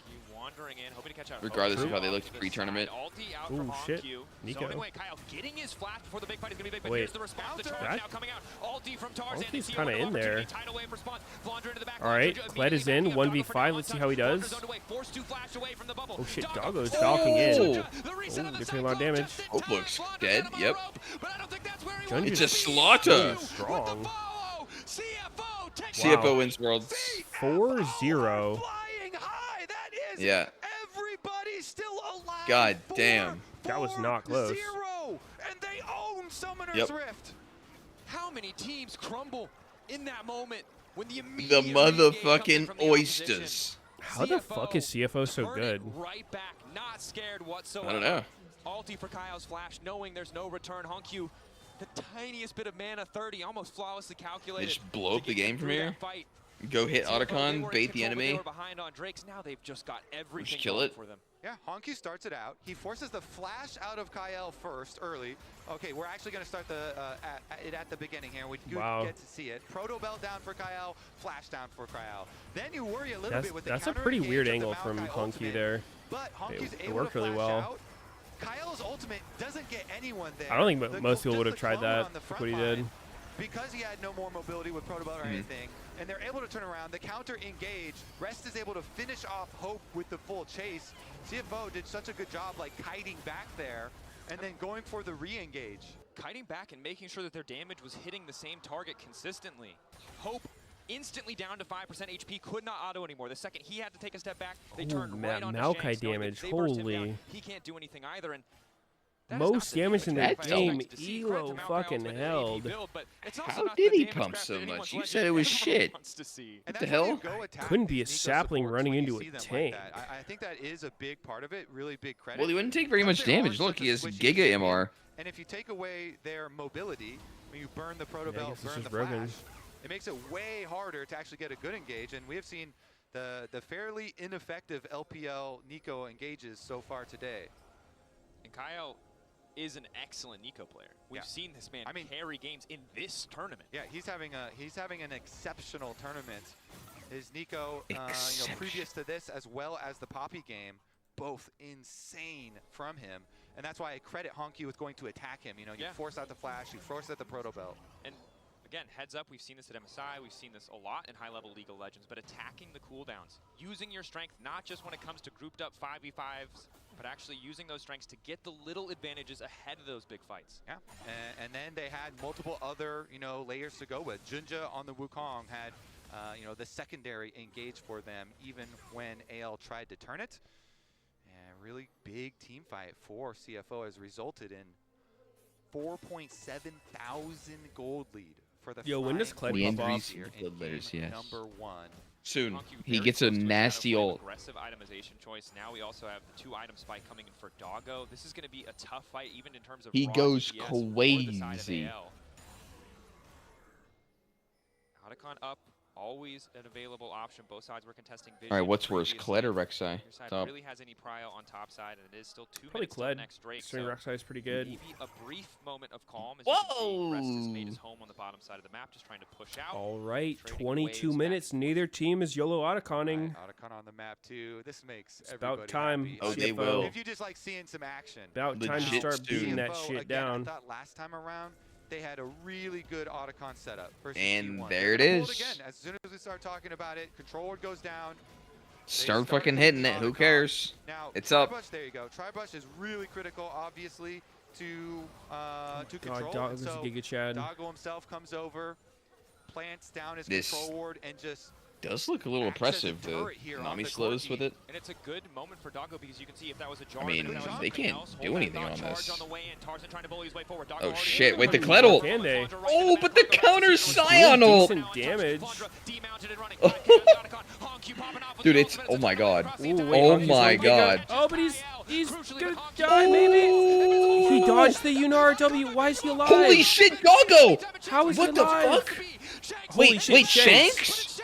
Honkyu wandering in, hoping to catch out. regardless of how they Off looked to the pre-tournament. side. Ulti out Ooh, from shit. Honkyu. Nico. Zoning away. Kyle getting his flash before the big fight is going to be big, but Wait. here's the response. The charge That- now coming out. Ulti from Tarzan. Ulti's The kinda CFO in there. tidal wave response. Flandre into the back. All right, Flandre Kled is in, immediately backing up. 1v5. Doggo Let's see for how he now. does. Flandre's underway, forced to flash away from the bubble. Oh shit, Doggo Doggo's forced falcing in. the reset of the Taking a lot of cyclone damage. just in Hope time. looks Flandre's dead, got him on yep. the rope, but I don't think that's where he Jung's wants It's a to be. slaughter. Strong. CFO takes CFO wins Worlds. 4-0. Flying high, that is Yeah. everybody still alive. God damn. That was not close. 4-0, and they own Summoner's Yep. Rift. How many teams crumble in that moment when the The immediate reengage motherfucking comes in from the opposition? oysters. How the fuck is CFO so turn it good? Right back, not scared whatsoever. I don't know. Ulti for Kyle's flash, knowing there's no return. Honkyu, the tiniest bit of mana, 30, almost flawlessly They calculated. just blow up to the get game from through here. that fight. Go hit CFO, they Otacon, were in bait the control, but They enemy. were behind on Drake's. Now they've just got everything kill going it. for them. Yeah, Honkyu starts it out. He forces the flash out of Kyle first early. Okay, we're actually going to start it at the beginning here. We do Wow. get to see it. Proto belt down for Kyle, flash down for Kyle. Then you worry a little That's, bit with the that's a counter pretty engage weird of the angle from Maokai Honkyu ultimate, there. But Honkyu's It able worked to really flash well. out. Kyle's ultimate doesn't get anyone there. I don't think The- most people just would have the tried clone that, on the like front what he line, did. because he had no more mobility with Proto Belt or anything, and they're able to turn around. The counter engage. Rest is able to finish off Hope with the full chase. CFO did such a good job like kiting back there and then going for the re-engage. Kiting back and making sure that their damage was hitting the same target consistently. Hope instantly down to 5% HP, could not auto anymore. The second he had to take a step back, they Ooh, turned right on Maokai Shanks, knowing that damage, if they burst him down, holy. he can't do anything either. And that is not Most the damage in the I game, expected to see. Credit to Elo Maokai fucking ultimate and held. AV build, but it's also How not did the he damage pump craft so that much? anyone's You legend said it was everyone shit. wants to see. And What that's the why you hell? go attack Couldn't be a Nico sapling supports running when into you a see them tank. Like that. I think that is a big part of it, really big credit. Well, he wouldn't take very much Because they are damage. Look, such he a has squishy Giga champion, MR. And if you take away their mobility, when you burn the Proto Yeah, I Belt, guess it's burn the just broken. flash, it makes it way harder to actually get a good engage. And we have seen the fairly ineffective LPL Nico engages so far today. And Kyle is an excellent Nico player. We've seen this man carry games in this tournament. Yeah, he's having an exceptional tournament. His Nico, you know, previous to this, as well as the Poppy game, both insane from him. And that's why I credit Honky with going to attack him. You know, you force out the flash, you force out the proto belt. And again, heads up, we've seen this at MSI, we've seen this a lot in high-level League of Legends, but attacking the cooldowns, using your strength, not just when it comes to grouped up 5v5s, but actually using those strengths to get the little advantages ahead of those big fights. Yeah, and then they had multiple other, you know, layers to go with. Junja on the Wukong had, you know, the secondary engaged for them, even when AL tried to turn it. And a really big team fight for CFO has resulted in 4.7 thousand gold lead for the when does Kled pop off? here in game number 1. Soon. He gets a nasty ult. Aggressive itemization choice. Now we also have the 2-item spike coming in for Doggo. This is going to be a tough fight, even in terms of He raw goes DPS for the side of crazy. AL. Otacon up, always an available option. Both sides were contesting vision. All right, what's worse, Kled or Rek'Sai? Neither side Top. really has any prio on top side, and it is still 2 Probably minutes till Kled. next Drake. String So Rek'Sai is pretty good. maybe a brief moment of calm as you can see Rest has made his home on the bottom side of the map, just trying to push out. All right, trading 22 waves minutes. Neither team is YOLO Otaconing. Otacon on the map too. This makes It's about everybody time. happy. Oh, they CFO. will. If you just like seeing some action. About time to Legit start stew. beating that CFO, shit again, down. I thought last time around they had a really good Otacon setup versus And T1. there it They're gonna pull is. Again, as soon as we start talking about it, control ward goes down. Start fucking hitting it. Who cares? Now, It's up. Tribush, there you go. Tribush is really critical, obviously, to God, control. Dog And is so Giga Chad. Doggo himself comes over, plants down his This control ward, and just does look a little acts as a oppressive. The turret here on Nami the slows court with it. And it's a good moment for Doggo because you can see if that was a jar. I mean, they can't do anything on this. On the way in. Tarzan trying to bully his way forward. Doggo Oh already shit, in. wait, the Kled ult. Can they? Oh, but the counter Scion ult. Decent damage. Dude, it's, oh my god. Ooh, wait, Oh Honky's my gonna get god. Oh, but he's gonna die, maybe. He dodged the UNRW. Why is he alive? Holy shit, Doggo! How is What he the alive? fuck? Holy Wait, shit, wait, Shanks?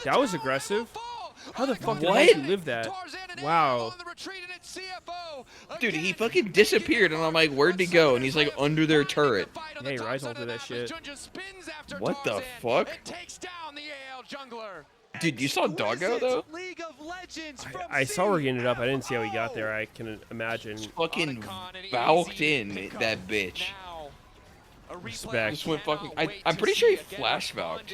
That was aggressive. How the fuck did What? he live that? Wow. Dude, he fucking disappeared, and I'm like, where'd he go? And he's like under their turret. Hey, Rise ulted that shit. What the fuck? Dude, you saw Doggo though? League of Legends from I saw where he ended up. I didn't see how he got there. I can imagine. Fucking valked in that bitch. Respect. Just went fucking. I'm pretty sure he flash valked.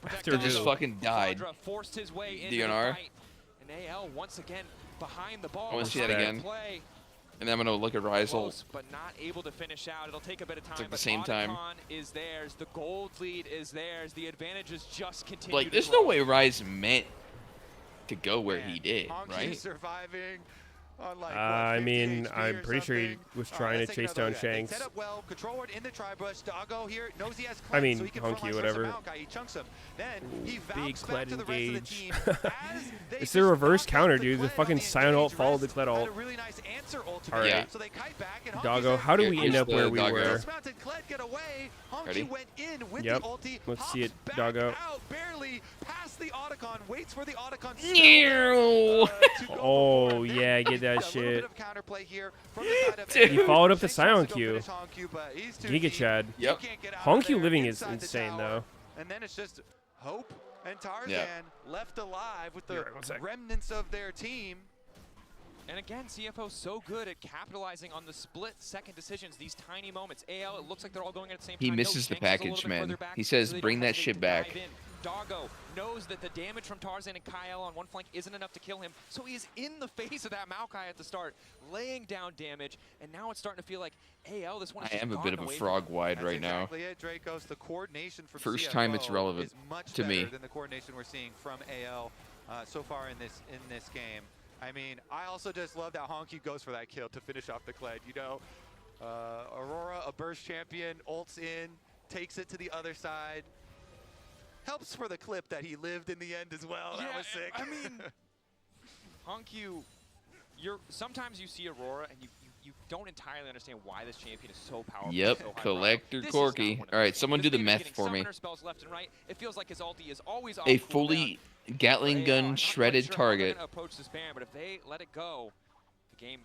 After just who? fucking died. Forced his way into DNR. the fight. And AL once again behind the ball. I want to see that Respect. again. Play. And then I'm gonna look at Rise ult. Close, but not able to finish out. It'll take a bit of time. like the but same time. Otacon is theirs. The gold lead is theirs. The advantages just continue. Like, to there's grow. no way Rise meant to go where he did, Honky right? surviving on like, I what, 50 mean, HP I'm or pretty sure he something. was All trying let's to take chase another down look at that. They Shanks. set up well, control ward in the tri-brush. Doggo here knows he has I Kled, mean, so he can Honky, frontline whatever. versus Maokai. He chunks him. Then he Big valks back Kled to the rest of the engage. team. As they It's the just reverse knocked counter, out the dude. The Kled fucking on the Scion ult engage. followed the Rest Kled ult. had a really nice answer ult to All it. right. So they kite back, and Honky Doggo, said, how do we Here's end up the where we Doggo. were? dismounted, Kled get away. Honky Ready? went in with Yep. the ulti. Let's hops see it, back Doggo. out, barely past the Otacon, waits for the Otacon Meow. to go Oh, before, and then yeah, get that a little bit shit. of counterplay here from the side of Dude. He AL. followed up the Shanks Scion wants to go Q. finish Honky, but he's too Giga deep. Chad. Yep. He can't get out of Honky there living is inside the insane, tower. though. And then it's just Hope and Tarzan Yeah. left alive with the Here, one sec. remnants of their team. And again, CFO so good at capitalizing on the split-second decisions, these tiny moments. AL, it looks like they're all going at the same He time. misses No, the Shanks is a little package, bit man. further back, He says, so they "Bring don't that hesitate shit to back." dive in. Doggo knows that the damage from Tarzan and Kyle on one flank isn't enough to kill him, so he is in the face of that Maokai at the start, laying down damage, and now it's starting to feel like AL, this one I has just am a bit gotten of a away frog from wide That's right now. exactly it, Dracos. The coordination from First CFO time it's relevant is much to me. better than the coordination we're seeing from AL so far in this game. I mean, I also just love that Honky goes for that kill to finish off the Kled. You know, Aurora, a burst champion, ults in, takes it to the other side. Helps for the clip that he lived in the end as well. That was sick. I mean, Honky, sometimes you see Aurora and you don't entirely understand why this champion is so powerful. Yep, so high Collector this is Corky. not one of All right, those. someone This do the man is math getting for me. summoner spells left and right. It feels like his ulti is always off A cooldown. fully Gatling I'm gun not quite shredded sure how they're target. gonna approach this Baron, but if they let it go, the game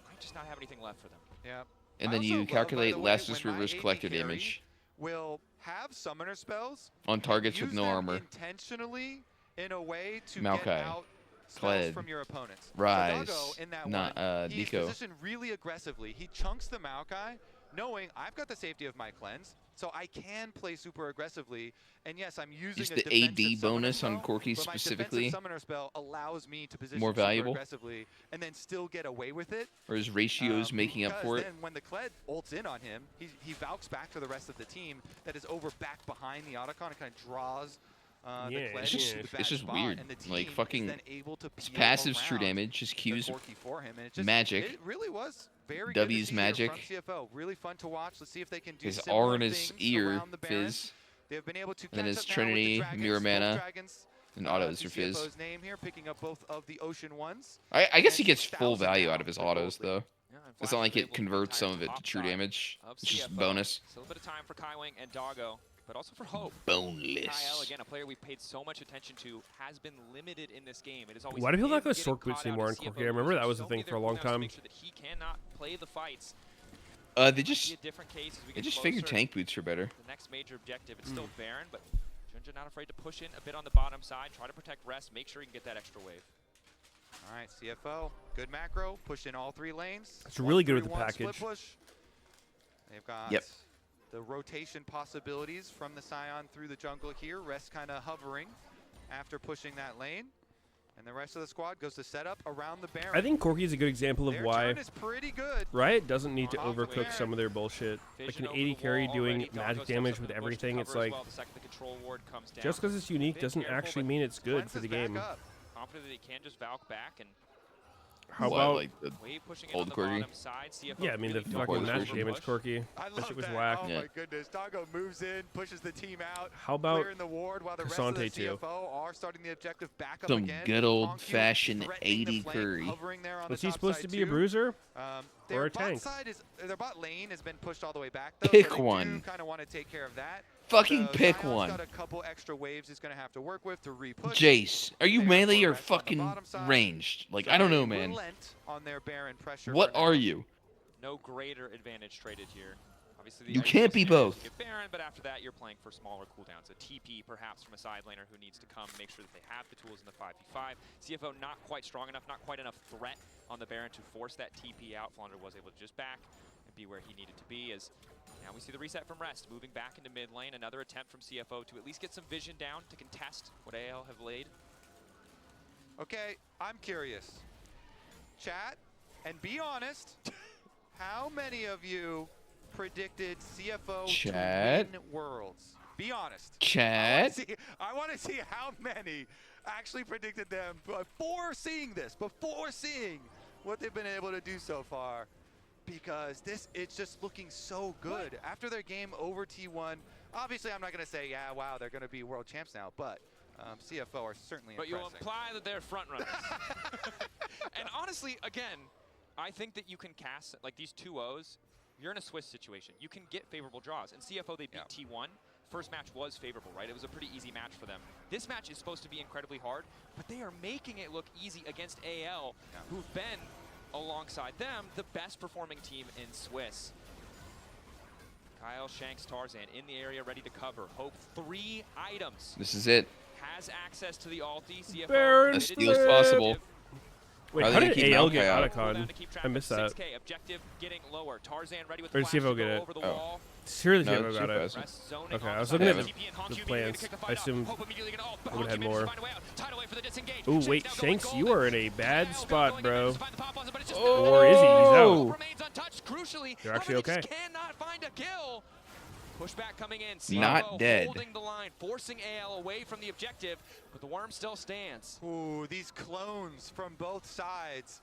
might just not have anything left for them. Yeah. And I then also you love, by calculate the way, Lester's when my reverse AD collector carry damage will have summoner spells on targets with use no them armor. intentionally in a way to Maokai, get out spells Kled, from your opponents. Rise, So Doggo in that not one, he's Deco. positioned really aggressively. He chunks the Maokai, knowing I've got the safety of my cleanse, so I can play super aggressively. And yes, I'm using Is a the defensive AD summoner bonus spell, on Corki but my specifically defensive summoner spell allows me to position more super valuable? aggressively and then still get away with it. Or is ratios making up for it? Then when the Kled ults in on him, he Valks back to the rest of the team that is over back behind the Otacon and kind of draws the Kled It's just, into the bad it's just spot, weird. and the team Like is fucking then able to his peel passive's true around damage, his the Q's Corki for him, and it just, magic. It really was very W's good to see magic. here from CFO. Really fun to watch. Let's see if they can do His similar R in his things ear, around the Baron. Fizz. They've been able to And then catch his up now with the Trinity, Dragons, Mirror both Mana, Dragons, and autos to for Fizz. CFO's name here, picking up both of the Ocean ones. I guess he And gets full 6,000 value down out of his for autos, Goldie. though. It's not like it converts some of it to true damage. It's just bonus. So a little bit of time for Kaiwing and Doggo, but also for Hope. Boneless. Kyle, again, a player we paid so much attention to, has been limited in this game. It is always Why do people him not go getting Sork boots caught out anymore and in Corki? CFO I remember that was losing a thing so for a many long of their cooldowns to time. make sure that he cannot play the fights. They Be just a different case as we they get just figured closer. tank boots are better. The next major objective, it's still Baron, but Junja not afraid to push in a bit on the bottom side, try to protect Rest, make sure he can get that extra wave. All right, CFO, good macro, push in all 3 lanes. It's really good with the 1-3-1 package. Split push. They've got the rotation possibilities from the Scion through the jungle here. Rest kind of hovering after pushing that lane. And the rest of the squad goes to set up around the Baron. I think Corki is a good example of Their why turn is pretty good. Riot doesn't need to Off the overcook Baron. some of their bullshit. Like Vision an over 80 the carry wall doing already. Doggo magic steps damage up with in the bush to everything. It's cover as like, well. The second the control ward comes down. just because it's unique Bit doesn't careful, actually but mean it's good for Cleanses the back game. up. confident that he can just Valk back and How What, about like the wave pushing in old on the Corgi? bottom side. CFO yeah, I mean the really fucking Corgi magic version. damage Corki. I That love shit was that. whack. Oh Yeah. my goodness. Doggo moves in, pushes the team out. How about clearing the ward while the rest of the Cassante too? CFO are starting the objective back up Some again. good Honku old-fashioned threatening the 80 flank, curry. hovering there on Was the he top supposed side to be a too. bruiser? Their or a bot tank? side is their bot lane has been pushed all the way back though. Pick so they one. kind of want to take care of that. Fucking So pick Zion's one. got a couple extra waves he's going to have to work with to re-push. Jace, are you They got melee more or rest on the fucking bottom side. ranged? Like, So I don't they know, man. relent on their Baron pressure What for are now. you? no greater advantage traded here. Obviously, the You ideal can't be scenario is both. to get Baron, but after that, you're playing for smaller cooldowns. A TP, perhaps, from a side laner who needs to come, make sure that they have the tools in the 5v5. CFO not quite strong enough, not quite enough threat on the Baron to force that TP out. Flounder was able to just back and be where he needed to be. As now we see the reset from Rest, moving back into mid lane. Another attempt from CFO to at least get some vision down to contest what AL have laid. Okay, I'm curious. Chat, and be honest, how many of you predicted CFO Chat. to win Worlds? Be honest. Chat. I want to see how many actually predicted them before seeing this, before seeing what they've been able to do so far. Because it's just looking so good. After their game over T1, obviously I'm not going to say, yeah, wow, they're going to be world champs now, but CFO are certainly But you impressing. imply that they're front runners. And honestly, again, I think that you can cast, like these 2-0s, you're in a Swiss situation. You can get favorable draws. And CFO, they beat T1. First match was favorable, right? It was a pretty easy match for them. This match is supposed to be incredibly hard, but they are making it look easy against AL, who've been, alongside them, the best performing team in Swiss. Kyle Shanks Tarzan in the area, ready to cover. Hope 3 items. This is it. Has access to the ulti. CFO Baron A steal's possible. Wait, How how they did keep AL Maokai get out? Otacon? I missed that. 6K objective getting lower. Tarzan ready with Or did flash CFO to get go it? over the Oh. wall. Surely No, CFO got it. Rest Rest zoning Okay, on I was the looking at side. the- TP and Honku the immediately plans. to kick the I fight off. assumed Hope immediately gonna ult, but I would've had Honku manages to more. find a way out. Tidal wave for the disengage. Ooh, Shanks wait, now going Shanks, golden. you are in a bad Kyle spot, going in bro. to find the pop-ons, but it's just Oh. Or is he? He's out. Hope remains untouched. Crucially, They're actually okay. Heretics cannot find a kill. Pushback coming in. Not CFO dead. holding the line, forcing AL away from the objective, but the worm still stands. Ooh, these clones from both sides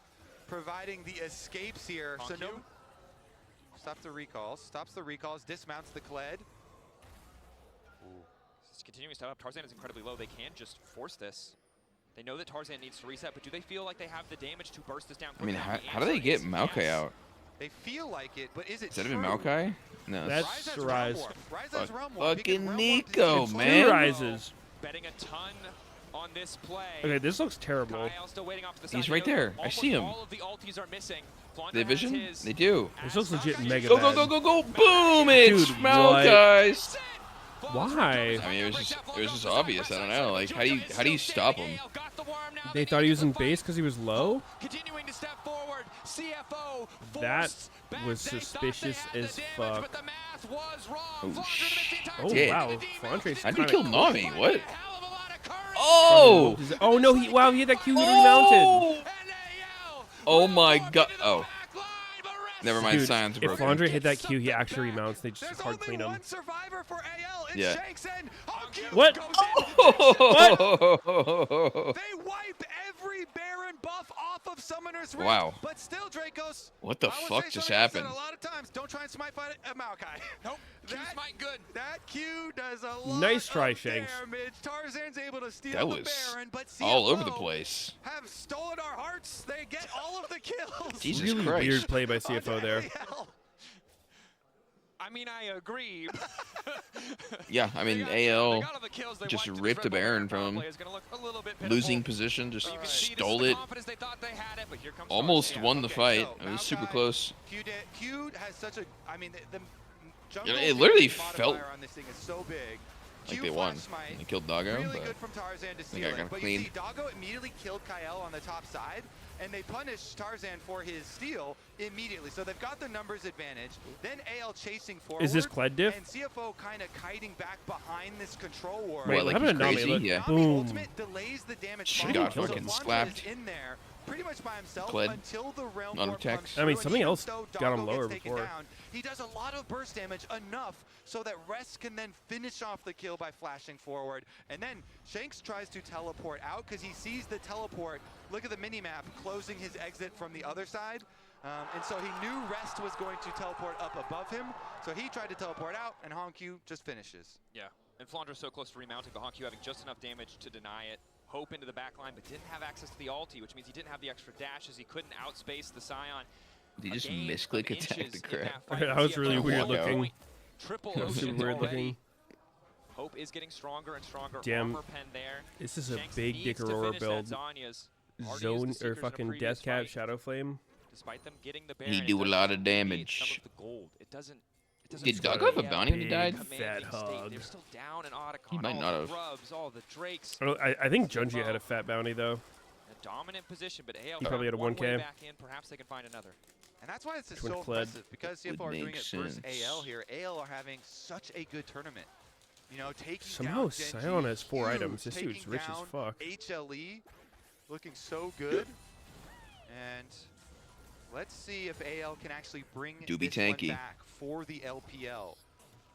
providing the escapes here. So no, stops the recalls, dismounts the Kled. This is continuing to step up. Tarzan is incredibly low. They can just force this. They know that Tarzan needs to reset, but do they feel like they have the damage to burst this down I mean, quickly? how do they get Maokai out? They feel like it, but is it Is that true? even Maokai? No. That's has Rise. Realm Warp. Rise has Realm Warp. He can Fucking Realm Warp Nico, these man. Two rises. Betting a ton on this play. Okay, this looks terrible. Kyle still waiting off to the side. He's right there. I see him. All of the ultis are missing. They vision? They do. This looks legit mega Go, bad. go, go, go, go. Boom! It's Dude, Maokai. Why? I mean, it was just obvious. I don't know. Like, how do you stop him? They thought he was in base because he was low? Continuing to step forward. CFO That was suspicious as fuck. Oh, Did. wow. Flandre's How did he kinda kill cool. Nami? What? Oh! Oh, no. Wow, he had that Q. He remounted. Oh my god. Oh. Never mind. Dude, Science if broken. Flandre hit that Q, he actually remounts. They just hard clean him. Survivor for AL. It's Yeah. Shanks and Honku What? goes What? They wipe every Baron buff off of Summoner's Rift. Wow. But still, Dracos. What the I would fuck say just something I've said happened? A lot of times, don't try and smite fight Maokai. Nope. Q smite good. That Q does a lot Nice try, of Shanks. damage. Tarzan's able to steal That the was Baron, but all over CFO the place. have stolen our hearts. They get all of the kills. Jesus Really Christ. weird play by CFO there. I mean, I agree. Yeah, I mean, AL just ripped a Baron from him. Losing position, just stole it. Almost won the fight. It was super close. Q has such a. I mean, the Yeah, it literally modifier felt on this thing is so big. like Q they won. flash smite, They killed Doggo, Really but good from Tarzan to they steal got it. kinda But clean. you see, Doggo immediately killed Kyle on the top side, and they punished Tarzan for his steal immediately. So they've got the numbers advantage. Then AL chasing forward. Is this Kled diff? And CFO kind of kiting back behind this control war. Wait, like what happened to he's Nami? crazy? Look, Yeah. boom. Ultimate delays the damage. Should've bump, got so fucking Flandre slapped. is in there pretty much by himself Kled. until the realm Auto warp text. comes I mean, through, something and else even though got him Doggo lower gets taken before. down, he does a lot of burst damage, enough so that Rest can then finish off the kill by flashing forward. And then Shanks tries to teleport out because he sees the teleport. Look at the mini-map closing his exit from the other side. And so he knew Rest was going to teleport up above him. So he tried to teleport out, and Honku just finishes. Yeah, and Flandre's so close to remounting, but Honku having just enough damage to deny it. Hope into the back line, but didn't have access to the ulti, which means he didn't have the extra dashes. He couldn't outspace the Scion. Did he just misclick attack the crap? That was really weird looking. Triple That was super oceans weird already. looking. Hope is getting stronger and stronger. Damn. Armor pen there. This is a Shanks big needs Dick to Aurora finish that build. Zanya's. Already used Zone the or Seekers in a fucking previous Death Cat fight. Shadow Flame. Despite them getting the Baron, He it do a doesn't lot of alleviate damage. Some of the gold. It doesn't Did Doggo have a bounty when he died? Fat hog. They're still down in Otacon. He might all not the have. Grubs, all the Drakes. I think Junji had a fat bounty though. A dominant position, but AL He probably had a one 1K. way back in. Perhaps they can find another. And that's why it's just Twin so Kled. impressive, because CFO are doing it versus AL here. AL are having such a good tournament. You know, taking Somehow down Sion Genji, has 4 huge, items. This dude's taking rich as down fuck. HLE, looking so good. And let's see if AL can actually bring Do be this one tanky. back for the LPL.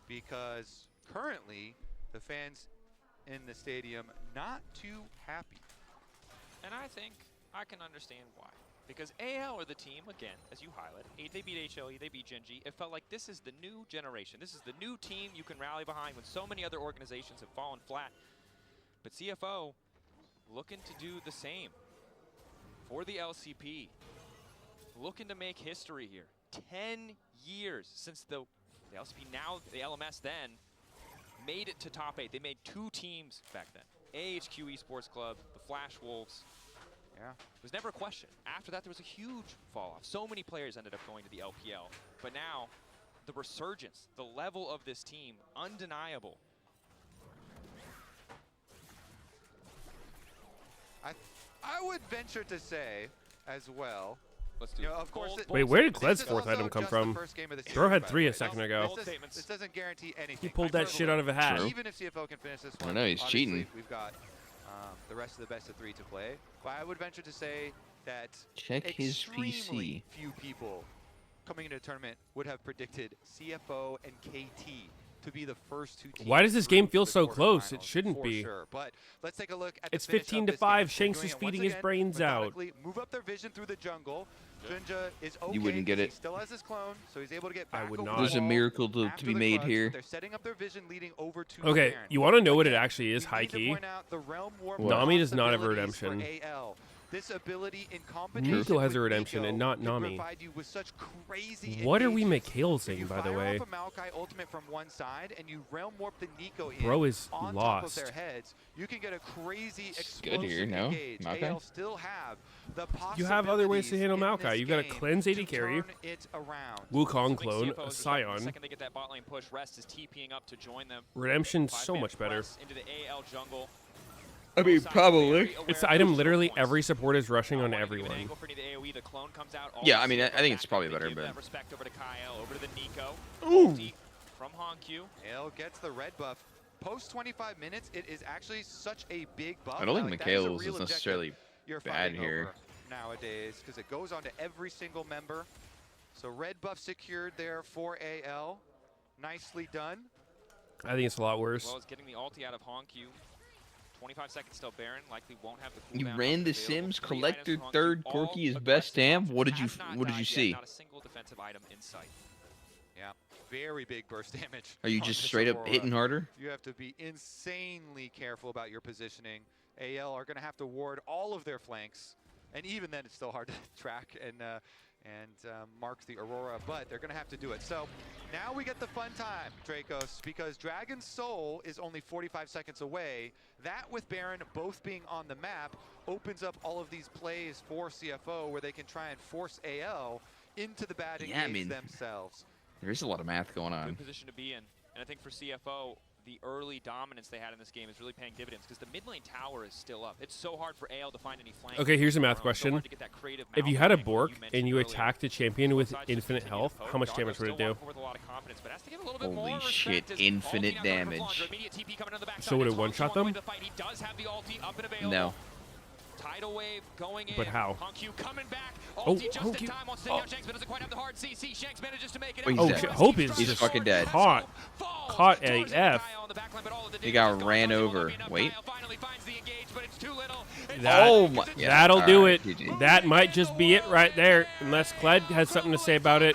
Because currently, the fans in the stadium not too happy. And I think I can understand why. Because AL are the team, again, as you highlight, they beat HLE, they beat Genji. It felt like this is the new generation. This is the new team you can rally behind when so many other organizations have fallen flat. But CFO looking to do the same for the LCP. Looking to make history here. 10 years since the LCP, now the LMS then, made it to top 8. They made 2 teams back then. AHQ Esports Club, the Flash Wolves. Yeah. It was never a question. After that, there was a huge fall off. So many players ended up going to the LPL. But now, the resurgence, the level of this team, undeniable. I would venture to say, as well, Let's do you know, of course. Wait, where did this Kled's is 4th also item come just the from? first game of the Bro series, had by the 3 way. a second ago. This doesn't guarantee anything. He pulled that shit out of a hat. True. Even if CFO can finish this I one, know, he's obviously, cheating. We've got the rest of the best of 3 to play. But I would venture to say that Check his extremely PC. few people coming into the tournament would have predicted CFO and KT to be the first 2 teams. Why does this through game feel the so close? It quarterfinals, shouldn't for be. Sure. But let's take a look at It's the finish 15 of to this 5. game. They're Shanks doing is it once feeding his again, brains out. methodically, move up their vision through the jungle. Junja is okay. You wouldn't get 'cause it. He still has his clone, so he's able to get I back would over not. the There's a wall miracle to after be the made crunch. here. They're setting up their vision leading over to Okay, Baron. you want to know what it Again, actually is, we high need to key? point out the realm warp Nami does not have a possibilities for redemption. AL. this ability in combination Nico has with a redemption Nico and not can Nami. provide you with such crazy What are we engagements. Meteosing, You by the fire way? off a Maokai ultimate from one side and you realm warp the Nico in Bro is on top of their lost. heads. You can get a crazy Good here, explosive no? engage. Maokai? AL still have the You have other ways to handle possibilities in Maokai. this You've got a game cleanse AD to carry, turn it around. Wukong clone, CFO a is The Scion. second they get that bot lane push, Rest is TPing up to join them. Redemption so 5-man much better. press into the AL jungle. I mean, probably. It's the item literally every support is rushing on everyone. Yeah, I mean, I think it's probably better, but... Respect over to Kyle, over to the Nico. Ooh. From Honkyu. Ale gets the red buff. Post 25 minutes, it is actually such a big buff. I don't think Like, that is a Mikhail's real is objective necessarily you're bad fighting here. over nowadays, because it goes on to every single member. So red buff secured there for AL. Nicely done. I think it's a lot worse. Well, as getting the ulti out of Honkyu. 25 seconds still. Baron likely won't have the You cooldown ran the available. Sims, 3 collector items for Honkyu, third, all Corky is aggressive best damn. options. What did you Has not what did died you yet, see? Not a single defensive item in sight. Yeah, very big burst damage. Are you on just this straight up Aurora. hitting harder? You have to be insanely careful about your positioning. AL are going to have to ward all of their flanks, and even then it's still hard to track and mark the Aurora, but they're going to have to do it. So now we get the fun time, Dracos, because Dragon's Soul is only 45 seconds away. That with Baron both being on the map opens up all of these plays for CFO where they can try and force AL into the bad Yeah, I engage mean, themselves. There is a lot of math going on. Good position to be in. And I think for CFO, the early dominance they had in this game is really paying dividends because the mid lane tower is still up. It's so hard for AL to find any flank. Okay, here's a math So question. hard to get that creative If you mouth had a playing, Bork like you and mentioned you earlier. attacked a champion with Both sides just infinite continue to health, poke. how much Dargo damage would it still do? walking forward with a lot of confidence, but has to give a little bit Holy more shit, respect as infinite ulti not coming from damage. Flandre. Immediate TP coming on the backside. So would it It's one-shot Honkyu them? going to fight. He does have the ulti up and available. No. Tidal wave going in. But how? Honkyu coming back. Oh, Ulti just in Honkyu. time on sitting out Shanks, but doesn't quite have the hard CC. Shanks manages to make it. Oh, he's Oh dead. shit, Hope is He's just fucking dead. caught AF. He got ran over. Wait. That, Oh my- yeah, that'll all do right, it. GG. That might just be it right there, unless Kled has something to say about it.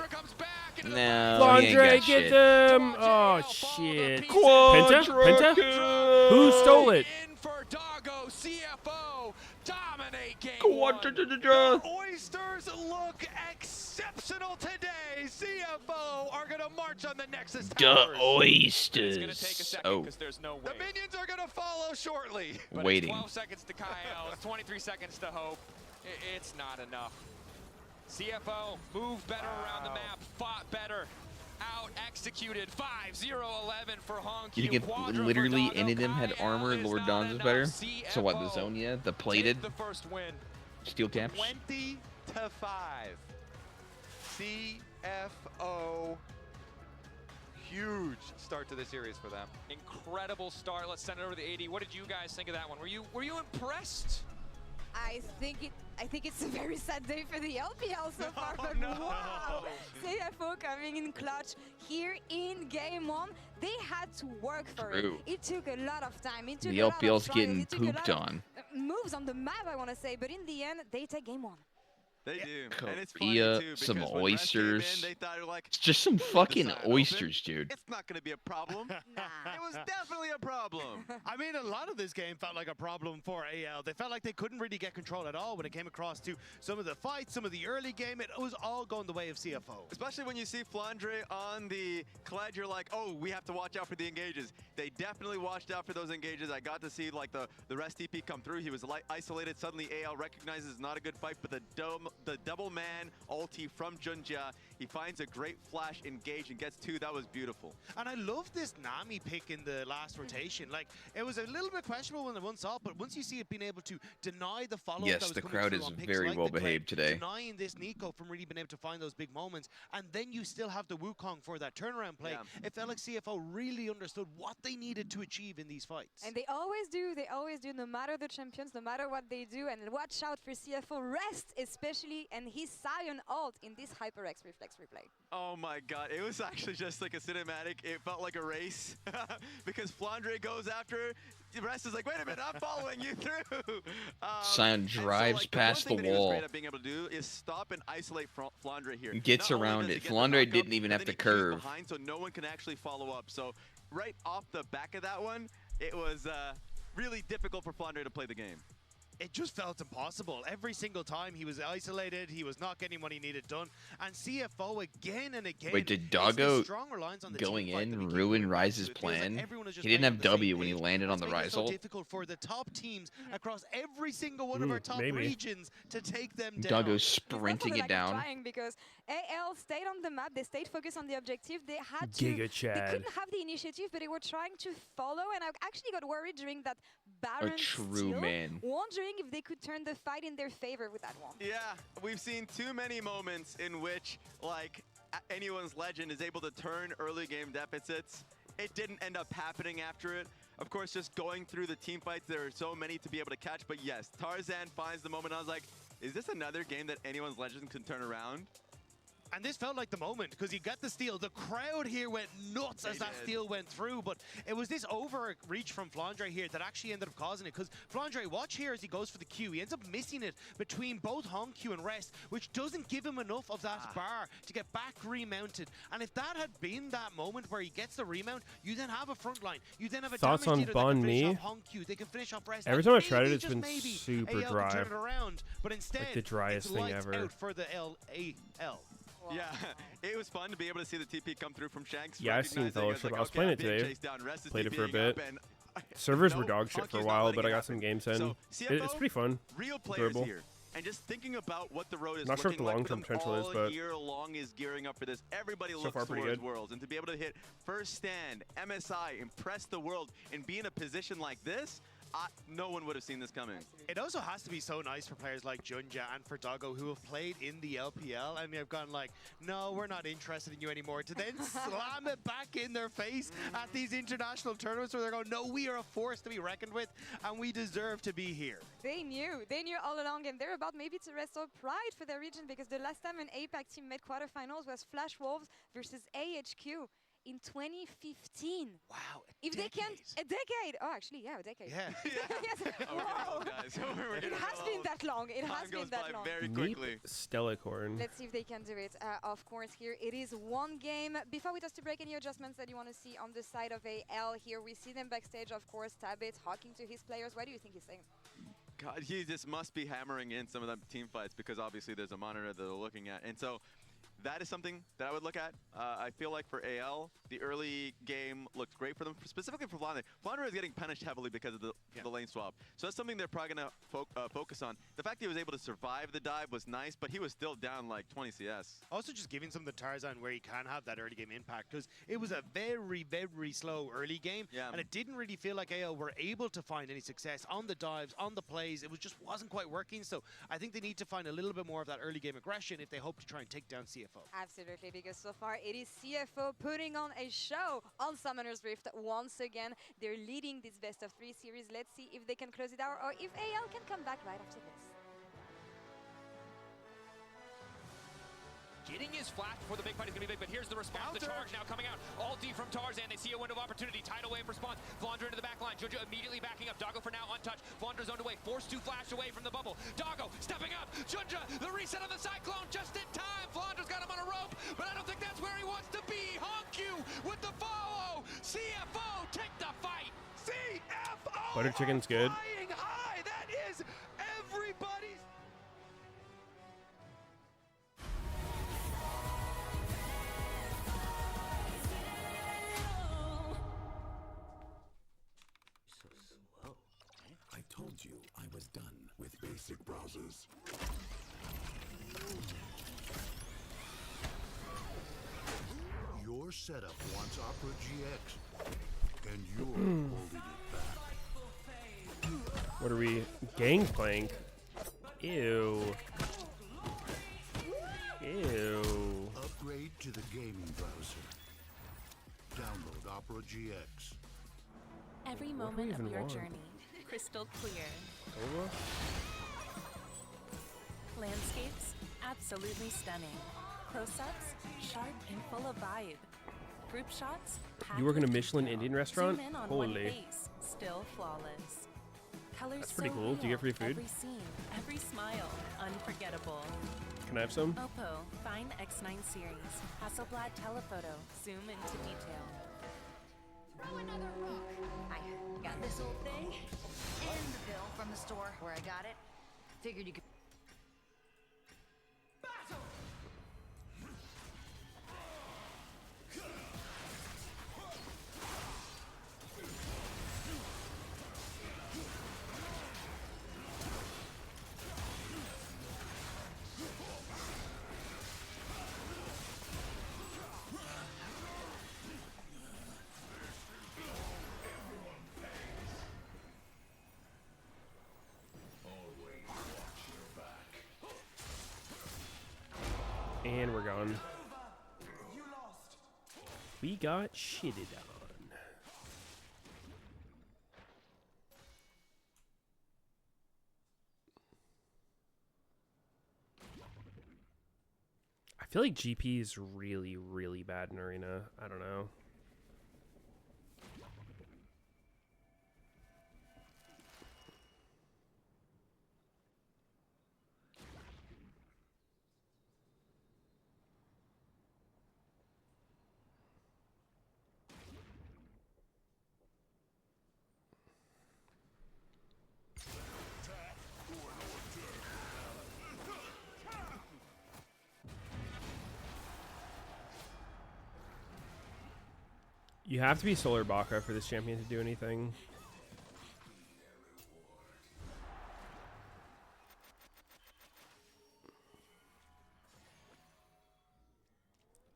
No, he ain't Flandre, got get shit. them! Oh shit! Penta? Penta? Who stole it? In for Dargo, CFO, dominate game Quadra- Oysters look exceptional today. CFO are going to march on the Nexus The towers. oysters. Oh, There's no way. The minions are going to follow shortly. But waiting. It's 12 seconds to Kyle, it's 23 seconds to Hope. It's not enough. CFO moved better around the map, fought better, out executed 5-0-11 for Honkyu. You think if Quadra literally for any of them had Kyle armor, is Lord not Don's is enough. better? So what, the CFO Zonia, the plated take the first win. steel caps? 20 to 5. CFO. Huge start to the series for them. Incredible start. Let's send it over to the AD. What did you guys think of that one? Were you impressed? I think it's a very sad day for the LPL so far, but no. wow! CFO coming in clutch here in game one. They had to work for True. it. It took a lot of time. It took The a lot of LPL's tries. getting It took a lot pooped of, on. moves on the map, I want to say, but in the end, they take game one. They do. And it's funny Korea, too, some because when Rest came oysters. in, they thought like, It's just some fucking side open. oysters, dude. it's not going to be a problem. It was definitely a problem. I mean, a lot of this game felt like a problem for AL. They felt like they couldn't really get control at all when it came across to some of the fights, some of the early game. It was all going the way of CFO. Especially when you see Flandre on the Kled, you're like, oh, we have to watch out for the engages. They definitely watched out for those engages. I got to see like the Rest TP come through. He was isolated. Suddenly AL recognizes it's not a good fight, but the double man ulti from Junjia, he finds a great flash engage and gets two. That was beautiful. And I love this Nami pick in the last rotation. Like, it was a little bit questionable when I once saw it, but once you see it being able to deny the follow-up Yes, that was the coming crowd through is on picks very like well the Kled, behaved today. denying this Nico from really being able to find those big moments, and then you still have the Wukong for that turnaround play. Yeah. It felt like CFO really understood what they needed to achieve in these fights. And they always do, no matter the champions, no matter what they do. And watch out for CFO Rest, especially, and his Scion ult in this HyperX reflex replay. Oh my god, it was actually just like a cinematic. It felt like a race because Flandre goes after. The rest is like, wait a minute, I'm following you through. Scion drives past the one thing that he was wall. great at being able to do is stop and isolate Flandre here. Gets Not only around does he it. get the Flandre knockup, didn't even but have then to he queues curve. behind, so no one can actually follow up. So right off the back of that one, it was really difficult for Flandre to play the game. it just felt impossible. Every single time he was isolated, he was not getting what he needed done. And CFO again and again. Wait, did it's Doggo this strong reliance on the going team fight that we in keep ruin coming back Rise's to. It feels like plan? everyone is just He didn't playing have on the same W when he page. landed on It's the making it Rise so ult. difficult for the top teams across every single one of our top maybe. regions to take them down. Doggo It's not for sprinting the it lack of down. trying, because AL stayed on the map, they stayed focused on the objective, they had to, Giga they Chad. couldn't have the initiative, but they were trying to follow, and I actually got worried during that A Baron true steal, man. wondering if they could turn the fight in their favor with that one. Yeah, we've seen too many moments in which, like, anyone's legend is able to turn early game deficits. It didn't end up happening after it. Of course, just going through the team fights, there are so many to be able to catch. But yes, Tarzan finds the moment. I was like, is this another game that anyone's legend can turn around? And this felt like the moment, because he got the steal. The crowd here went nuts as that steal went through, but it was this overreach from Flandre here that actually ended up causing it, because Flandre, watch here as he goes for the Q. He ends up missing it between both Hong Q and Rest, which doesn't give him enough of that bar to get back remounted. And if that had been that moment where he gets the remount, you then have a front line. You then have a Thoughts damage on dealer Bon that can finish Mi? off Hong Q. They can finish off Rest. Every and time I've tried it, maybe, it's just been maybe, super AL dry. can turn it around, but instead, Like the driest it's thing lights ever. out for the LAL. Yeah, it was fun to be able to see the TP come through from Shanks. Yeah, I've seen recognizing Fellowship. like, I was okay, playing I'm it being today. chased down, Rest is Played it for a TPing bit. up, and Servers no, were dog shit for a Honky's not while, letting but I it got some happen. games in. So, It's CFO, pretty fun. Real players Enjoyable. here. And just thinking about what the road is Not sure what looking the like for long-term them potential is, all but year long is gearing up for this. Everybody so looks far pretty towards good. Worlds, and to be able to hit first stand, MSI, impress the world, and be in a position like this, no one would have seen this coming. It also has to be so nice for players like Junja and for Doggo who have played in the LPL and have gone like, no, we're not interested in you anymore, to then slam it back in their face at these international tournaments where they're going, no, we are a force to be reckoned with and we deserve to be here. They knew all along, and they're about maybe to restore pride for their region, because the last time an APAC team made quarterfinals was Flash Wolves versus AHQ in 2015. Wow, if they can't, a decade. Oh, actually, yeah, a decade. Yeah. Yes. Wow. Guys, It has been that long. It has been that long. Very Neep quickly. Stellacorn. Let's see if they can do it. Of course, here it is one game. Before we toss to break, any adjustments that you want to see on the side of AL here? We see them backstage, of course. Tabit talking to his players. What do you think he's saying? God, he just must be hammering in some of the team fights, because obviously there's a monitor that they're looking at. And so that is something that I would look at. I feel like for AL, the early game looked great for them, specifically for Flandre. Flandre is getting punished heavily because of the lane swap. So that's something they're probably going to focus on. The fact that he was able to survive the dive was nice, but he was still down like 20 CS. Also just giving some of the Tarzan where he can have that early game impact, because it was a very, very slow early game, and it didn't really feel like AL were able to find any success on the dives, on the plays. It was just wasn't quite working, so I think they need to find a little bit more of that early game aggression if they hope to try and take down CFO. Absolutely, because so far it is CFO putting on a show on Summoner's Rift once again. They're leading this best of 3 series. Let's see if they can close it out or if AL can come back right after this. Getting his flash before the big fight is going to be big, but here's the response. The charge now coming out. All deep from Tarzan. They see a window of opportunity. Tidal wave response. Flandre into the back line. Jojo immediately backing up. Doggo for now untouched. Flandre zoned away. Forced to flash away from the bubble. Doggo stepping up. Junja, the reset on the Cyclone just in time. Flandre's got him on a rope, but I don't think that's where he wants to be. Hongq with the follow. CFO take the fight. CFO Butter chicken's good. flying high. That is everybody's. I told you I was done with basic browsers. Your setup wants Opera GX, and you're holding it back. What are we? Gangplank? Ew. Ew. Upgrade to the gaming browser. Download Opera GX. Every What do we moment of even your want? journey, crystal clear. Over? Landscapes, absolutely stunning. Close-ups, sharp and full of vibe. Group shots, You work in a packed with Michelin detail. Indian restaurant? Zoom in on one Holy. face, still flawless. Colors That's pretty so cool. Do you get real, free food? Every scene, every smile, unforgettable. Can I have some? Oppo Find X9 series, Hasselblad telephoto, zoom into detail. Throw another rock. I got this old thing and the bill from the store where I got it. Figured you could. And we're gone. We got shitted on. I feel like GP is really, really bad in Arena. I don't know. You have to be Solar Baka for this champion to do anything.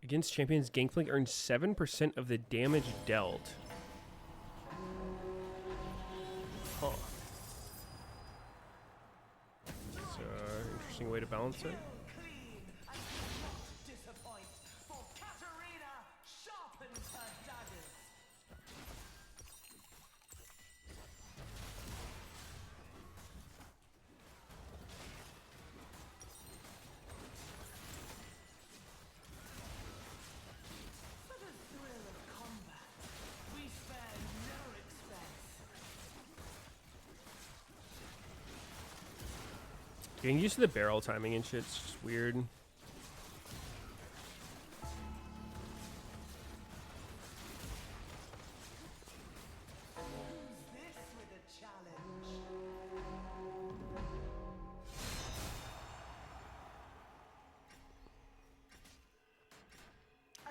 Against champions, Gangplank earns 7% of the damage dealt. Huh. It's an interesting way to balance it. Getting used to the barrel timing and shit's just weird.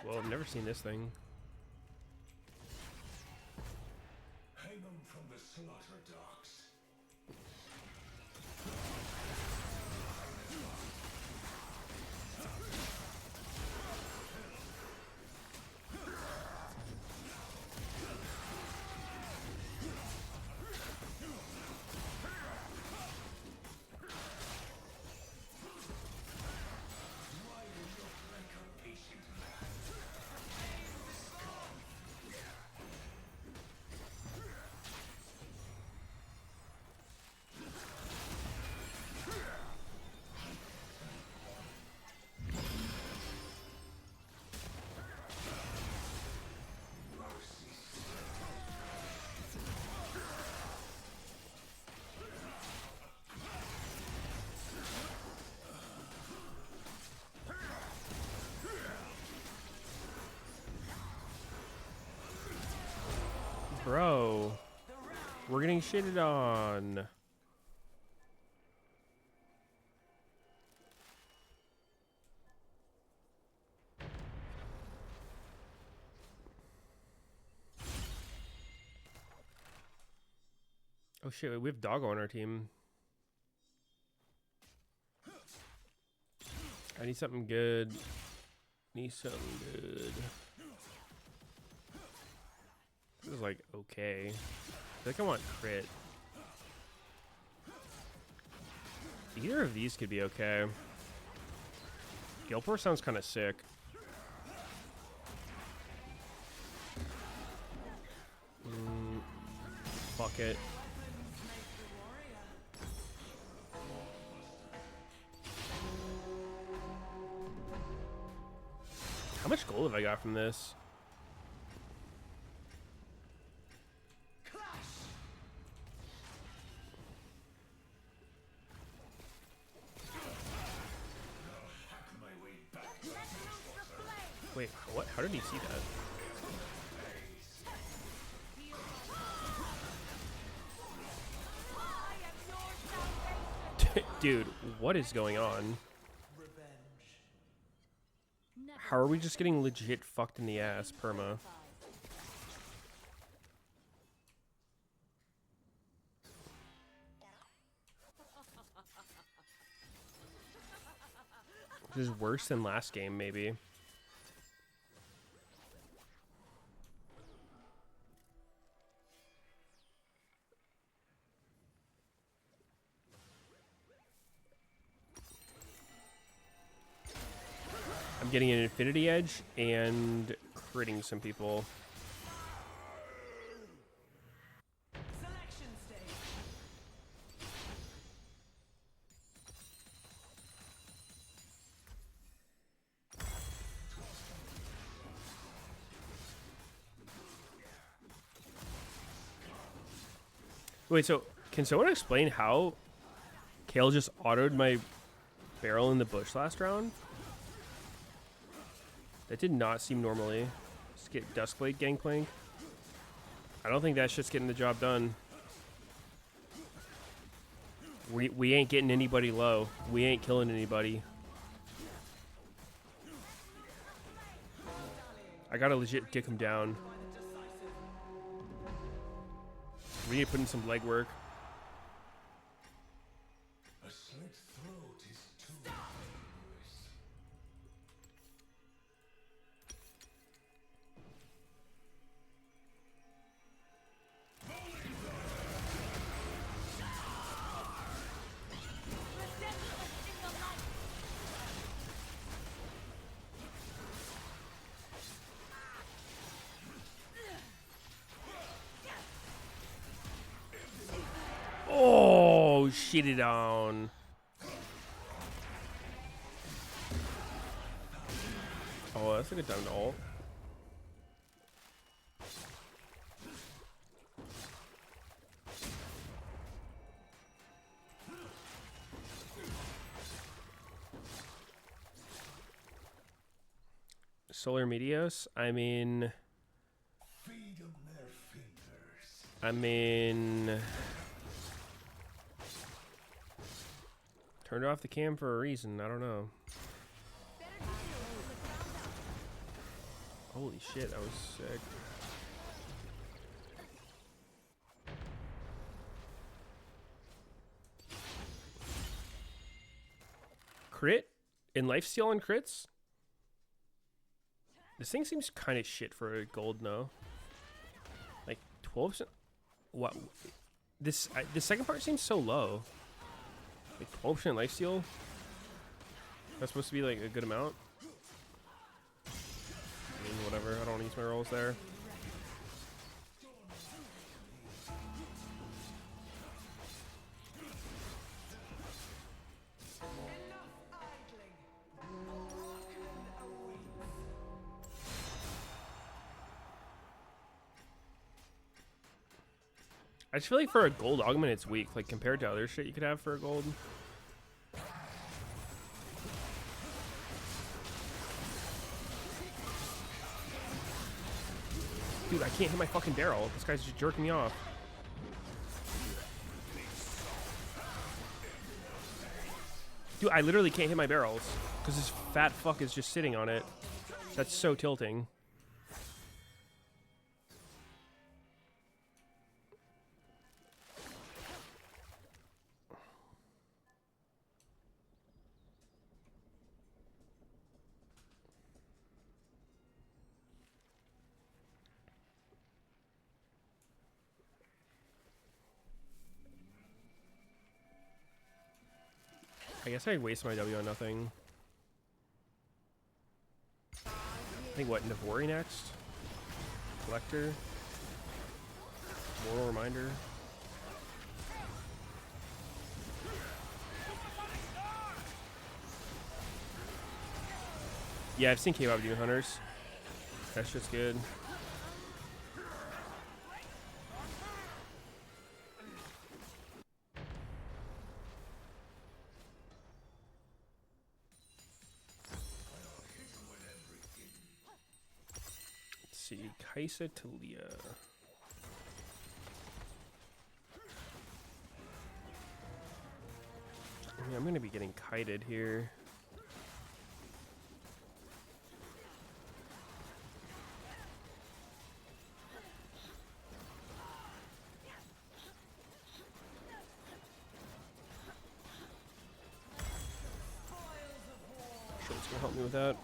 Well, I've never seen this thing. Hang them from the slaughter docks. Bro, we're getting shitted on. Oh shit, we have Doggo on our team. I need something good. Need something good. This is like okay. I think I want crit. Either of these could be okay. Gilpor sounds kind of sick. Fuck it. How much gold have I got from this? Wait, what? How did he see that? Dude, what is going on? How are we just getting legit fucked in the ass, perma? This is worse than last game, maybe. I'm getting an Infinity Edge and critting some people. Wait, so can someone explain how Kale just autoed my barrel in the bush last round? That did not seem normally. Just get Duskblade Gangplank. I don't think that shit's getting the job done. We ain't getting anybody low. We ain't killing anybody. I gotta legit dick him down. We need to put in some legwork. A slit throat is too dangerous. Oh, shit it on. Oh, that's a good time to ult. Solar Meteos? I mean... Turned off the cam for a reason. I don't know. Holy shit, that was sick. Crit? In lifesteal on crits? This thing seems kind of shit for a gold, no? Like 12%? What? This the second part seems so low. Like 12% lifesteal? That's supposed to be like a good amount? I mean, whatever. I don't use my rolls there. I just feel like for a gold augment it's weak, like compared to other shit you could have for a gold. Dude, I can't hit my fucking barrel. This guy's just jerking me off. Dude, I literally can't hit my barrels because this fat fuck is just sitting on it. That's so tilting. I guess I'd waste my W on nothing. I think what, Navori next? Collector? Moral Reminder? Yeah, I've seen K-pop Demon Hunters. That's just good. Let's see, Kaisa Talia. Yeah, I'm going to be getting kited here. Sure, it's going to help me with that.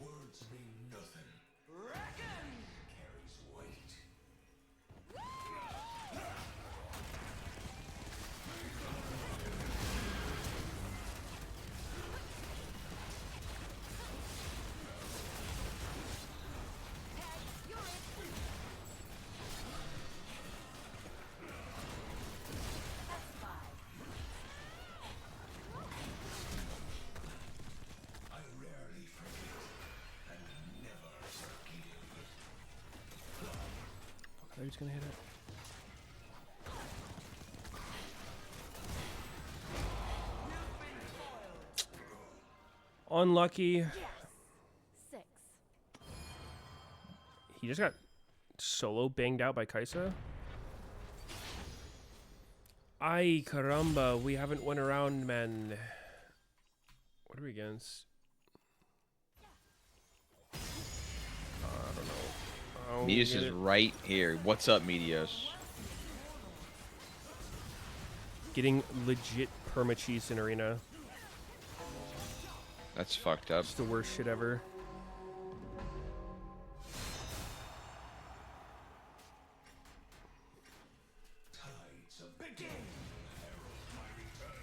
Words mean nothing. Carries weight. I rarely forget and never forgive. I thought he was going to hit it. Unlucky. 6. He just got solo banged out by Kaisa. Ay, caramba. We haven't won a round, man. What are we against? I don't know. Meteos is right here. What's up, Meteos? Getting legit perma-cheese in arena. That's fucked up. It's the worst shit ever. Tides of begin. Herald my return.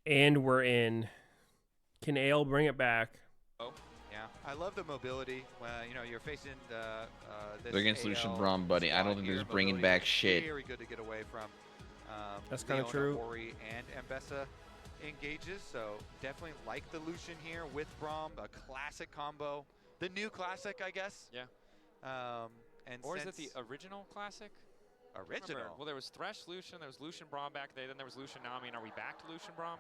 And we're in. Can Ale bring it back? Oh, yeah. I love the mobility. You know, you're facing the this They're against AL Lucian Braum, buddy. I don't think here. this is bringing Mobility back is shit. Very good to get away from. That's kinda Leona, true. Ori, and Ambessa engages, so definitely like the Lucian here with Braum, a classic combo. The new classic, I guess. Yeah. And Or is it since the original classic? original? Remember, well, there was Thresh Lucian, there was Lucian Braum back there, then there was Lucian now. I mean, are we back to Lucian Braum?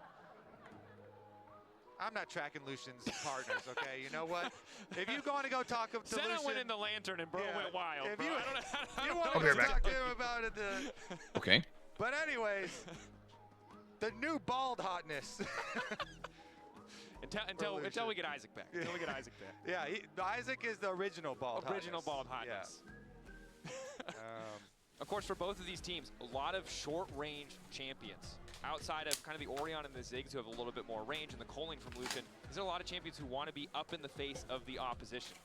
I'm not tracking Lucian's partners, okay? You know what? If you're going to go talk to Senna Lucian, went in the lantern and bro went wild. if Bro. you, I don't know. you want I'll be to right back. talk to him about it, Okay. but anyways, the new bald hotness. Until we get Isaac back. Until we get Isaac back. Yeah, Isaac is the original bald Original hotness. bald hotness. Of course, for both of these teams, a lot of short-range champions. Outside of kind of the Orion and the Ziggs, who have a little bit more range, and the Coling from Lucian, these are a lot of champions who want to be up in the face of the opposition.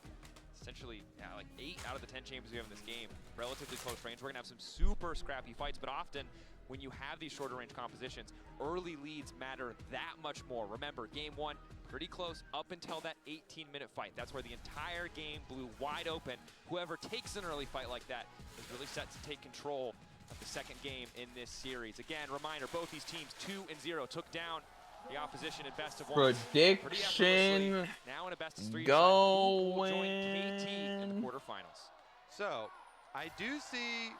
Essentially, yeah, like 8 out of the 10 champions we have in this game, relatively close range. We're going to have some super scrappy fights, but often when you have these shorter range compositions, early leads matter that much more. Remember, game 1, pretty close up until that 18-minute fight. That's where the entire game blew wide open. Whoever takes an early fight like that is really set to take control of the second game in this series. Again, reminder, both these teams 2-0 took down the opposition in best of 1. Prediction Now in a best of 3 going. KT in the quarterfinals. So, I do see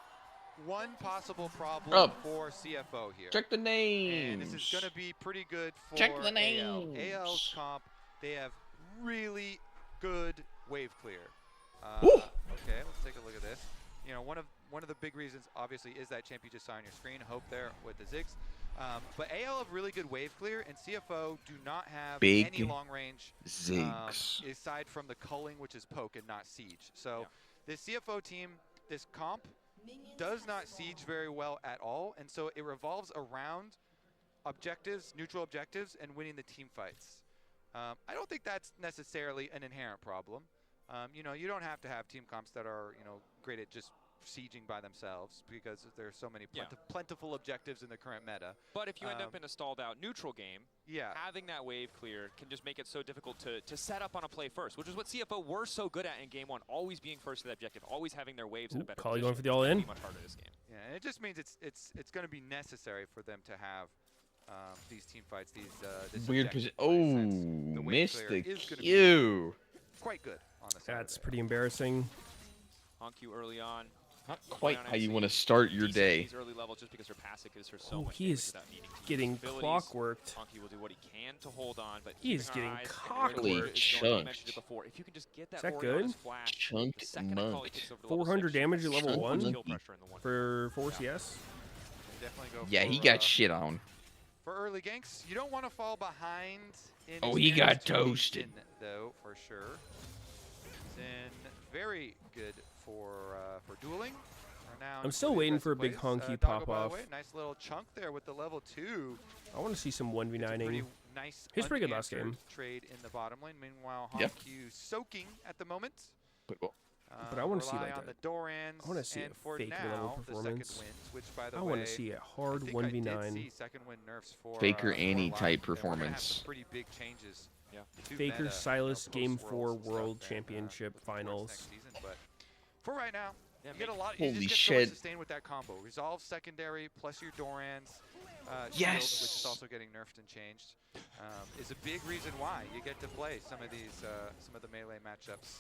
one possible problem for CFO here. Check the names. And this is going to be pretty good for Check the AL. names. AL's comp, they have really good wave clear. Woo! Okay, let's take a look at this. You know, one of the big reasons, obviously, is that champ you just saw on your screen. Hope there with the Ziggs. But AL have really good wave clear, and CFO do not have any long range Ziggs. aside from the culling, which is poke and not siege. So this CFO team, this comp, does not siege very well at all, and so it revolves around objectives, neutral objectives, and winning the team fights. I don't think that's necessarily an inherent problem. You know, you don't have to have team comps that are, you know, great at just sieging by themselves because there's so many plentiful objectives in the current meta. But if you end up in a stalled out neutral game, having that wave clear can just make it so difficult to set up on a play first, which is what CFO were so good at in game one, always being first to the objective, always having their waves in a better position. Going for the all in. Much harder this game. Yeah, and it just means it's going to be necessary for them to have these team fights, this weird position. Oh, missed the Q. Quite good on the side. That's pretty embarrassing. Honku early on. Not quite how you want to start your day. Early level just because her passive gives her so much he is getting clockworked. Honku will do what he can to hold on, but he is getting cockworked. Chunked. If you can just get that is that good? Chunked monked. 400 damage at level 1 for 4 CS. Definitely go yeah, he got shit on. For early ganks, you don't want to fall behind. Oh, he got toasted. Though, for sure. Then very good for dueling. I'm still waiting for a big honky pop off. Nice little chunk there with the level 2. I want to see some 1v9ing. Nice. He was pretty good last game. Trade in the bottom lane. Meanwhile, Honku soaking at the moment. But I want to see like on the Dorans. I want to see a fake level performance. Wins, which, by the I way, want to see a hard 1v9. Second win nerfs for, Faker Annie type performance. Pretty big changes. Faker Silas Game 4 World Championship Finals. Season, but for right now, you get a lot. Holy you just shit! Sustain with that combo. Resolve secondary plus your Dorans. Yes. Shield, which is also getting nerfed and changed, is a big reason why you get to play some of these some of the melee matchups.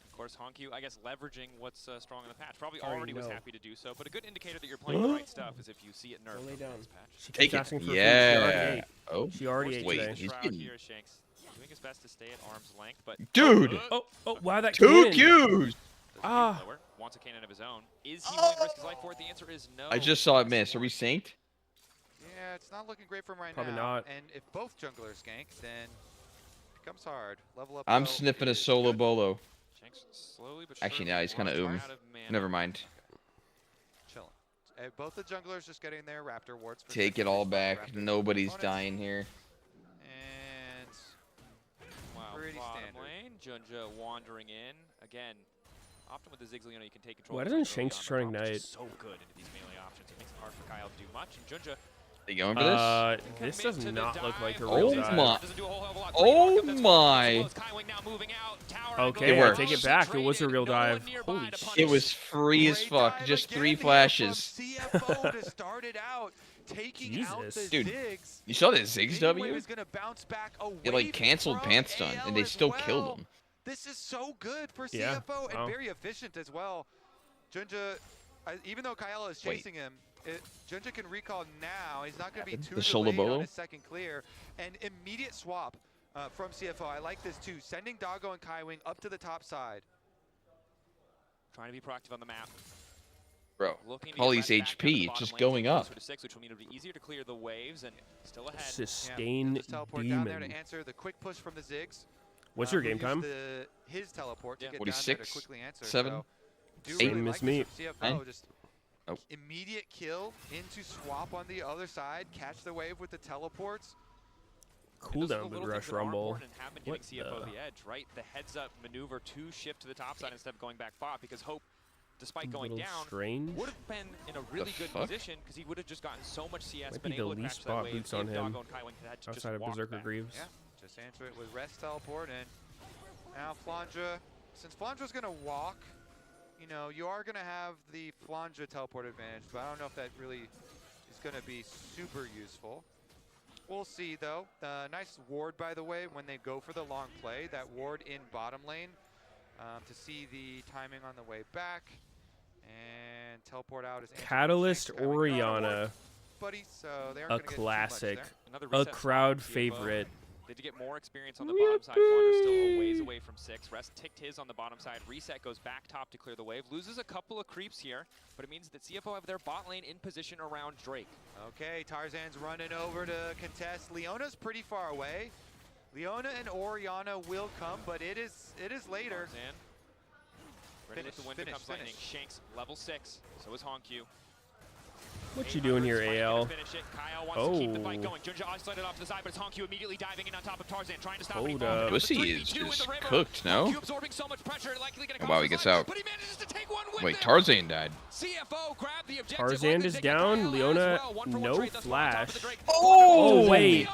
Of course, Honku, I guess, leveraging what's strong in the patch. Probably already was happy to do so, but a good indicator that you're playing the right stuff is if you see it nerfed in this patch. She keeps asking for food. She already ate today. He's getting... Here, Shanks, doing his best to stay at arm's length, but dude! Oh, wow, that 2 cannon. Qs! Wants a cannon of his own. Is he willing to risk his life for it? The answer is no. I just saw it miss. Are we synced? Yeah, it's not looking great from right Probably now. not. And if both junglers gank, then it becomes hard. Level up. I'm sniffing a solo bolo. Slowly but actually, no, he's kind of Never mind. Chilling. Both the junglers just getting their raptor wards. Take it all back. Nobody's dying here. And pretty standard. Lane, Junja wandering in again. Often with the Ziggs, you know, you can take control. Why doesn't Shanks try Ignite? So good into these melee options. It makes it hard for Kyle to do much. And Junja. Are you going for this? This does not look like a oh real dive. my! Oh my! Okay, it worked. Take it back. It was a real dive. Holy shit! It was free as fuck. Just 3 flashes. CFO to start it out, taking out the dude, Ziggs. you saw that Ziggs W? It like It canceled Pants Stun, and they still killed him. This is so good for Yeah. CFO and very efficient as well. Junja, even though Kyle is chasing him, Junja can recall now. He's not going to be too delayed on his second clear. And immediate swap from CFO. I like this too. Sending Doggo and Kaiwing up to the top side. Trying to be proactive on the map. Bro, Holly's HP, it's just going up. Which will mean it'll be easier to clear the waves and still ahead. Sustain teleport down there to demon. answer the quick push from the Ziggs. What's your game time? His teleport to get 46, down there to quickly answer. 7, So, 8, really miss like me. CFO just immediate kill into swap on the other side, catch the wave with the teleports. Cooldown with Rush Rumble. What CFO the edge, right? The heads up maneuver to shift to the top side instead of going back bot, because Hope, despite going down, would have been in a really good position because he would have just gotten so much CS. Might been be the able to least catch that spot wave boots on if him Doggo and Kaiwing had to just outside of walk Berserker back. Greaves. Yeah, just answer it with rest teleport, and now Flandra, since Flandra's gonna walk, you know, you are gonna have the Flandra teleport advantage, but I don't know if that really is gonna be super useful. We'll see though. Nice ward, by the way, when they go for the long play, that ward in bottom lane to see the timing on the way back. And teleport out is Catalyst Oriana, buddy, so they a classic, a crowd favorite. They did get more experience on the bottom side. Flunder's still a ways away from 6. Rest ticked his on the bottom side. Reset goes back top to clear the wave. Loses a couple of creeps here, but it means that CFO have their bot lane in position around Drake. Okay, Tarzan's running over to contest. Leona's pretty far away. Leona and Orianna will come, but it is later. Tarzan. Ready with the window comes lightning. Shanks level 6. So is Honkyu. What you doing here, AL? Kyle wants to keep the fight going. Junja isolated off to the side, but it's Honkyu immediately diving in on top of Tarzan, trying to stop him. Hold up. Pussy is cooked, no? Oh, wow, he gets out. Wait, Tarzan died. Tarzan is down. Leona, no flash. Oh, wait.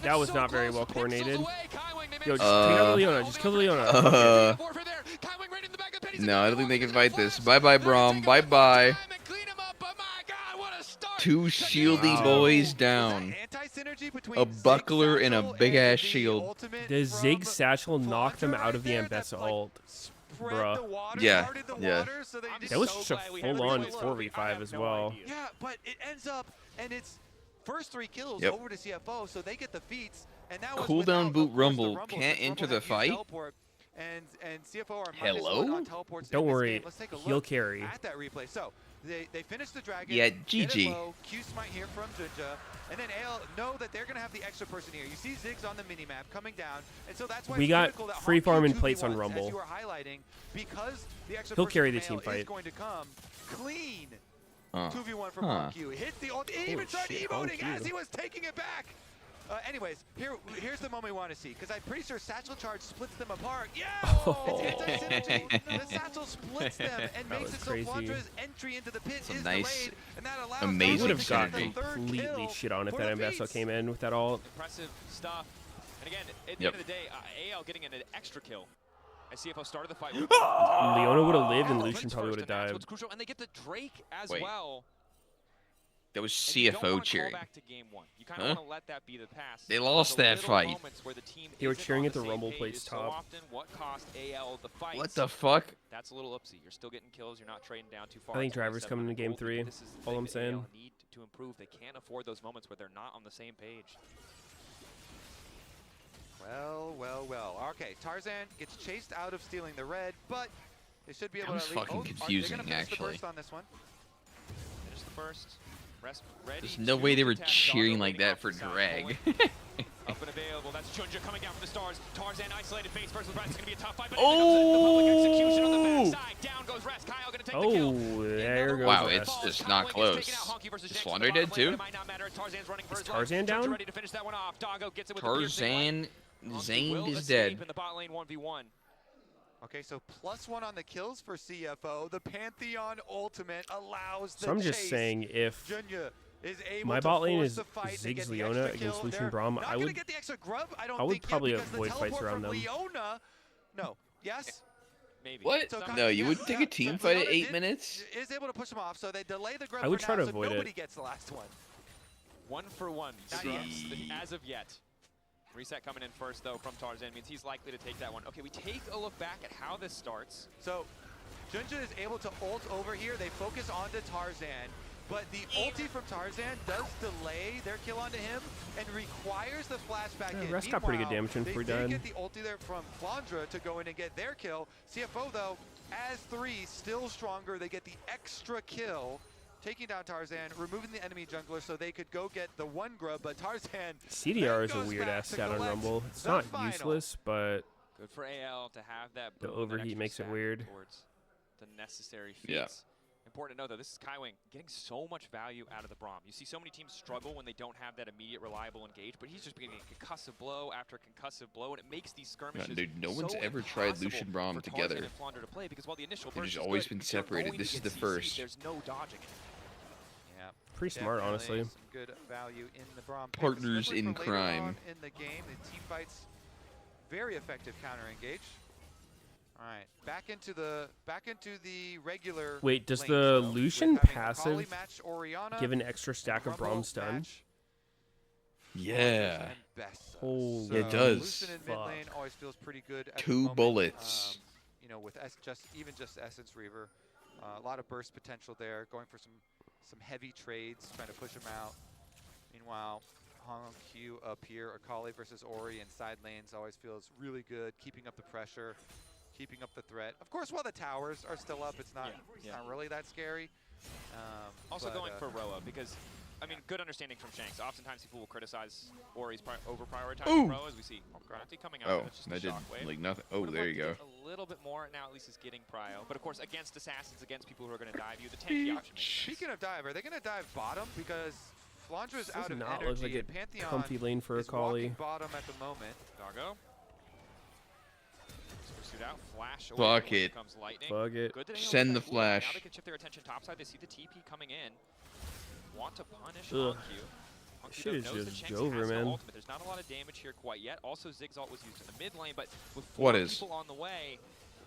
That was not very well coordinated. Yo, just take out Leona. Just kill Leona. No, I don't think they can fight this. Bye-bye, Braum. Bye-bye. Two shieldy boys down. A buckler and a big-ass shield. The Zig Satchel knocked them out of the Ambessa ult. Bruh. Yeah. That was just a full-on 4v5 as well. Yeah, but it ends up, and it's first 3 kills over to CFO, so they get the feats. And that was Cooldown boot Rumble can't enter the fight. And CFO are Hello? Don't worry, he'll carry. At that replay. So they finish the dragon. Yeah, GG. Q smite here from Junja, and then AL know that they're gonna have the extra person here. You see Ziggs on the minimap coming down, and so that's why we got free farm in place on Rumble. As you were highlighting, because the extra he'll person carry the from team AL fight. is going to come clean. 2v1 from Huh. Q. Hits the ult. He even started emoting as he was taking it back. Anyways, here's the moment we want to see, because I'm pretty sure Satchel Charge splits them apart. Yeah! It's anti-synergy. The Satchel splits them and makes it so Flandra's entry into the pit is nice, delayed, and that allows amazing would have got synergy. completely shit on if that Ambessa came in with that ult. Impressive stuff. And again, at the end of the day, AL getting an extra kill. As CFO started the fight. Leona would have lived and Lucian probably would have died. What's crucial, and they get the Drake as Wait. well. That was And you don't CFO wanna cheering. call back to game 1. You kind of want to let that be the past. They lost There's that little fight. moments where the team They were isn't cheering on at the same Rumble page place is so top. often what cost AL the fight. What the fuck? That's a little upsy. You're still getting kills. You're not trading down too far. I think It's Driver's 27 coming in game gold. 3. This is the All thing I'm that saying. AL need to improve. They can't afford those moments where they're not on the same page. Well. Okay, Tarzan gets chased out of stealing the red, but they should be able That was to at least. fucking confusing, they're gonna finish actually. The burst on this one. Finish the first. Rest ready. There's no way they were cheering like that for drag. Up and available. That's Junja coming down from the stars. Tarzan isolated face versus Rest. It's going to be a tough fight. But the public execution on the backside. Down goes Rest. Kyle going to take the kill. There goes Wow, Rest. it's just not close. Is Flounder dead too? Is Tarzan down? Ready to finish that one off. Doggo gets it with Tarzan Zane will is escape dead. in the bot lane 1v1. Okay, so +1 on the kills for CFO. The Pantheon ultimate allows the So I'm just chase. saying, if Junja is able my to bot lane force is the fight, they Ziggs get the Leona extra against kill. Lucian They're Braum, not I gonna would get the extra grub, I would think, probably because the avoid fights teleport around from them. Leona. No. Yes? Maybe. What? So No, you wouldn't take a team fight at 8 minutes? Is able to push them off, so they delay the grub I would for try now, to avoid so it. nobody gets the last one. 1 for 1. See. As of yet. Reset coming in first, though, from Tarzan means he's likely to take that one. Okay, we take a look back at how this starts. So, Junja is able to ult over here. They focus onto Tarzan, but the ulti from Tarzan does delay their kill onto him and requires the flashback in. Rest got pretty good Meanwhile, damage when they we did died. get the ulti there from Flandra to go in and get their kill. CFO, though, as 3, still stronger. They get the extra kill, taking down Tarzan, removing the enemy jungler so they could go get the 1 grub, but Tarzan CDR is a goes weird back ass to stat on collect Rumble. It's the not final. useless, but Good for AL to have that the boom, that overheat extra makes it stack weird. towards the necessary feats. Yeah. Important to know, though, this is Kaiwing getting so much value out of the Braum. You see so many teams struggle when they don't have that immediate, reliable engage, but he's just getting concussive blow after concussive blow, and it makes these skirmishes dude, no so one's ever tried impossible Lucian Braum for together. Tarzan and Flounder to play, because while the initial They've burst just is always good, been if you're separated. going This to is get the CC'd, first. There's no dodging it. Yeah, pretty smart, honestly. Some good value in the Braum picks, Partners especially in for later crime. on in the game, the team fights, very effective counter engage. All right, back into the regular. Wait, does lanes, the though, with Lucian having passive Akali match Orianna, give an extra stack of Rumble Braum stun? match Yeah. and Bessa. Holy So It does. Lucian in mid lane always feels pretty good. At the 2 moment, bullets. you know, with even just Essence Reaver, a lot of burst potential there. Going for some heavy trades, trying to push him out. Meanwhile, Hongq up here. Akali versus Ori in side lanes always feels really good, keeping up the pressure, keeping up the threat. Of course, while the towers are still up, it's not really that scary. Also going for Roa, because, I mean, good understanding from Shanks. Oftentimes people will criticize Ori's over-prioritizing Roa, as we see Multi coming out. Oh, It's just a that did shockwave. like nothing. Oh, there you go. A little bit more now, at least is getting prio. But of course, against assassins, against people who are going to dive you, the tanky option makes sense. Speaking of dive, are they going to dive bottom? Because Flandra's out of not energy. look like a Pantheon comfy lane for is Akali. walking bottom at the moment. Doggo. Pursued out, flash away. Fuck it. Comes lightning. Fuck it. Good that AO Send the got cool. Now flash. they can shift their attention topside. They see the TP coming in. Want to punish Ugh. Hongq. Shit is knows that just Shanks over, has no man. ultimate. There's not a lot of damage here quite yet. Also, Zig's ult was used in the mid lane, but with What 4 is? people on the way,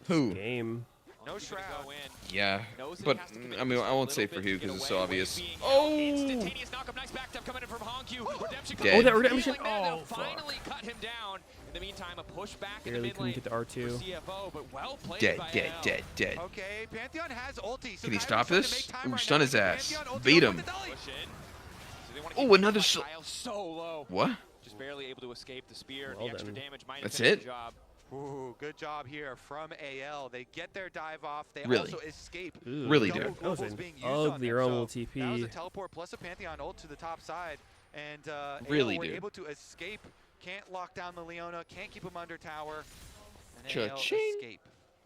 Who? Game. No Shroud. go in. Yeah, Knows that but he has to commit I mean, just I a won't say little for bit who to get because it's so away. obvious. Being Oh! Instantaneous knockup, nice backed up coming in from Hongq. Redemption Dead. comes Oh, that in, redemption- feeling that. They'll oh, fuck. finally cut him down. In the meantime, a push back in the Barely mid couldn't lane get the for R2. CFO, but well played Dead, by dead, AL. dead, dead. Okay, Pantheon has ulti. So Can he Kai's stop trying to this? make time Ooh, right stun now. his ass. Pantheon ulti Beat on him. with the dolly. Push in. So they wanna Oh, keep another Kyle so low. What? Just barely able to escape the spear. Well the extra done. damage might have That's finished it? the job. Ooh, good job here from AL. They get their dive off. They Really? also escape. Ooh, Really Double do. That was globals an being used on ugly them. rumble So that was a TP. teleport plus a Pantheon ult to the top side. And Really, AL were dude. able to escape. Can't lock down the Leona. Can't keep him under tower. And AL Cha-ching. escape.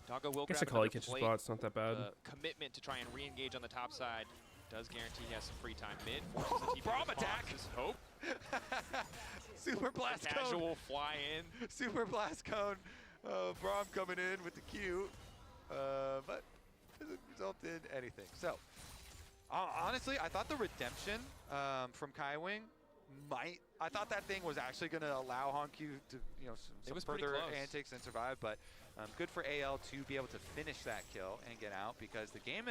Doggo will I guess grab Akali another catches plate. spots, not that bad. Commitment to try and re-engage on the top side does guarantee he has some free time mid. Forces the TP Braum response. attack. Just hope. Super blast cone. Casual fly in. Super blast cone. Braum coming in with the Q. But doesn't result in anything. So, honestly, I thought the redemption from Kaiwing I thought that thing was actually going to allow Hongq to, some was pretty further close. antics and survive, but good for AL to be able to finish that kill and get out because the game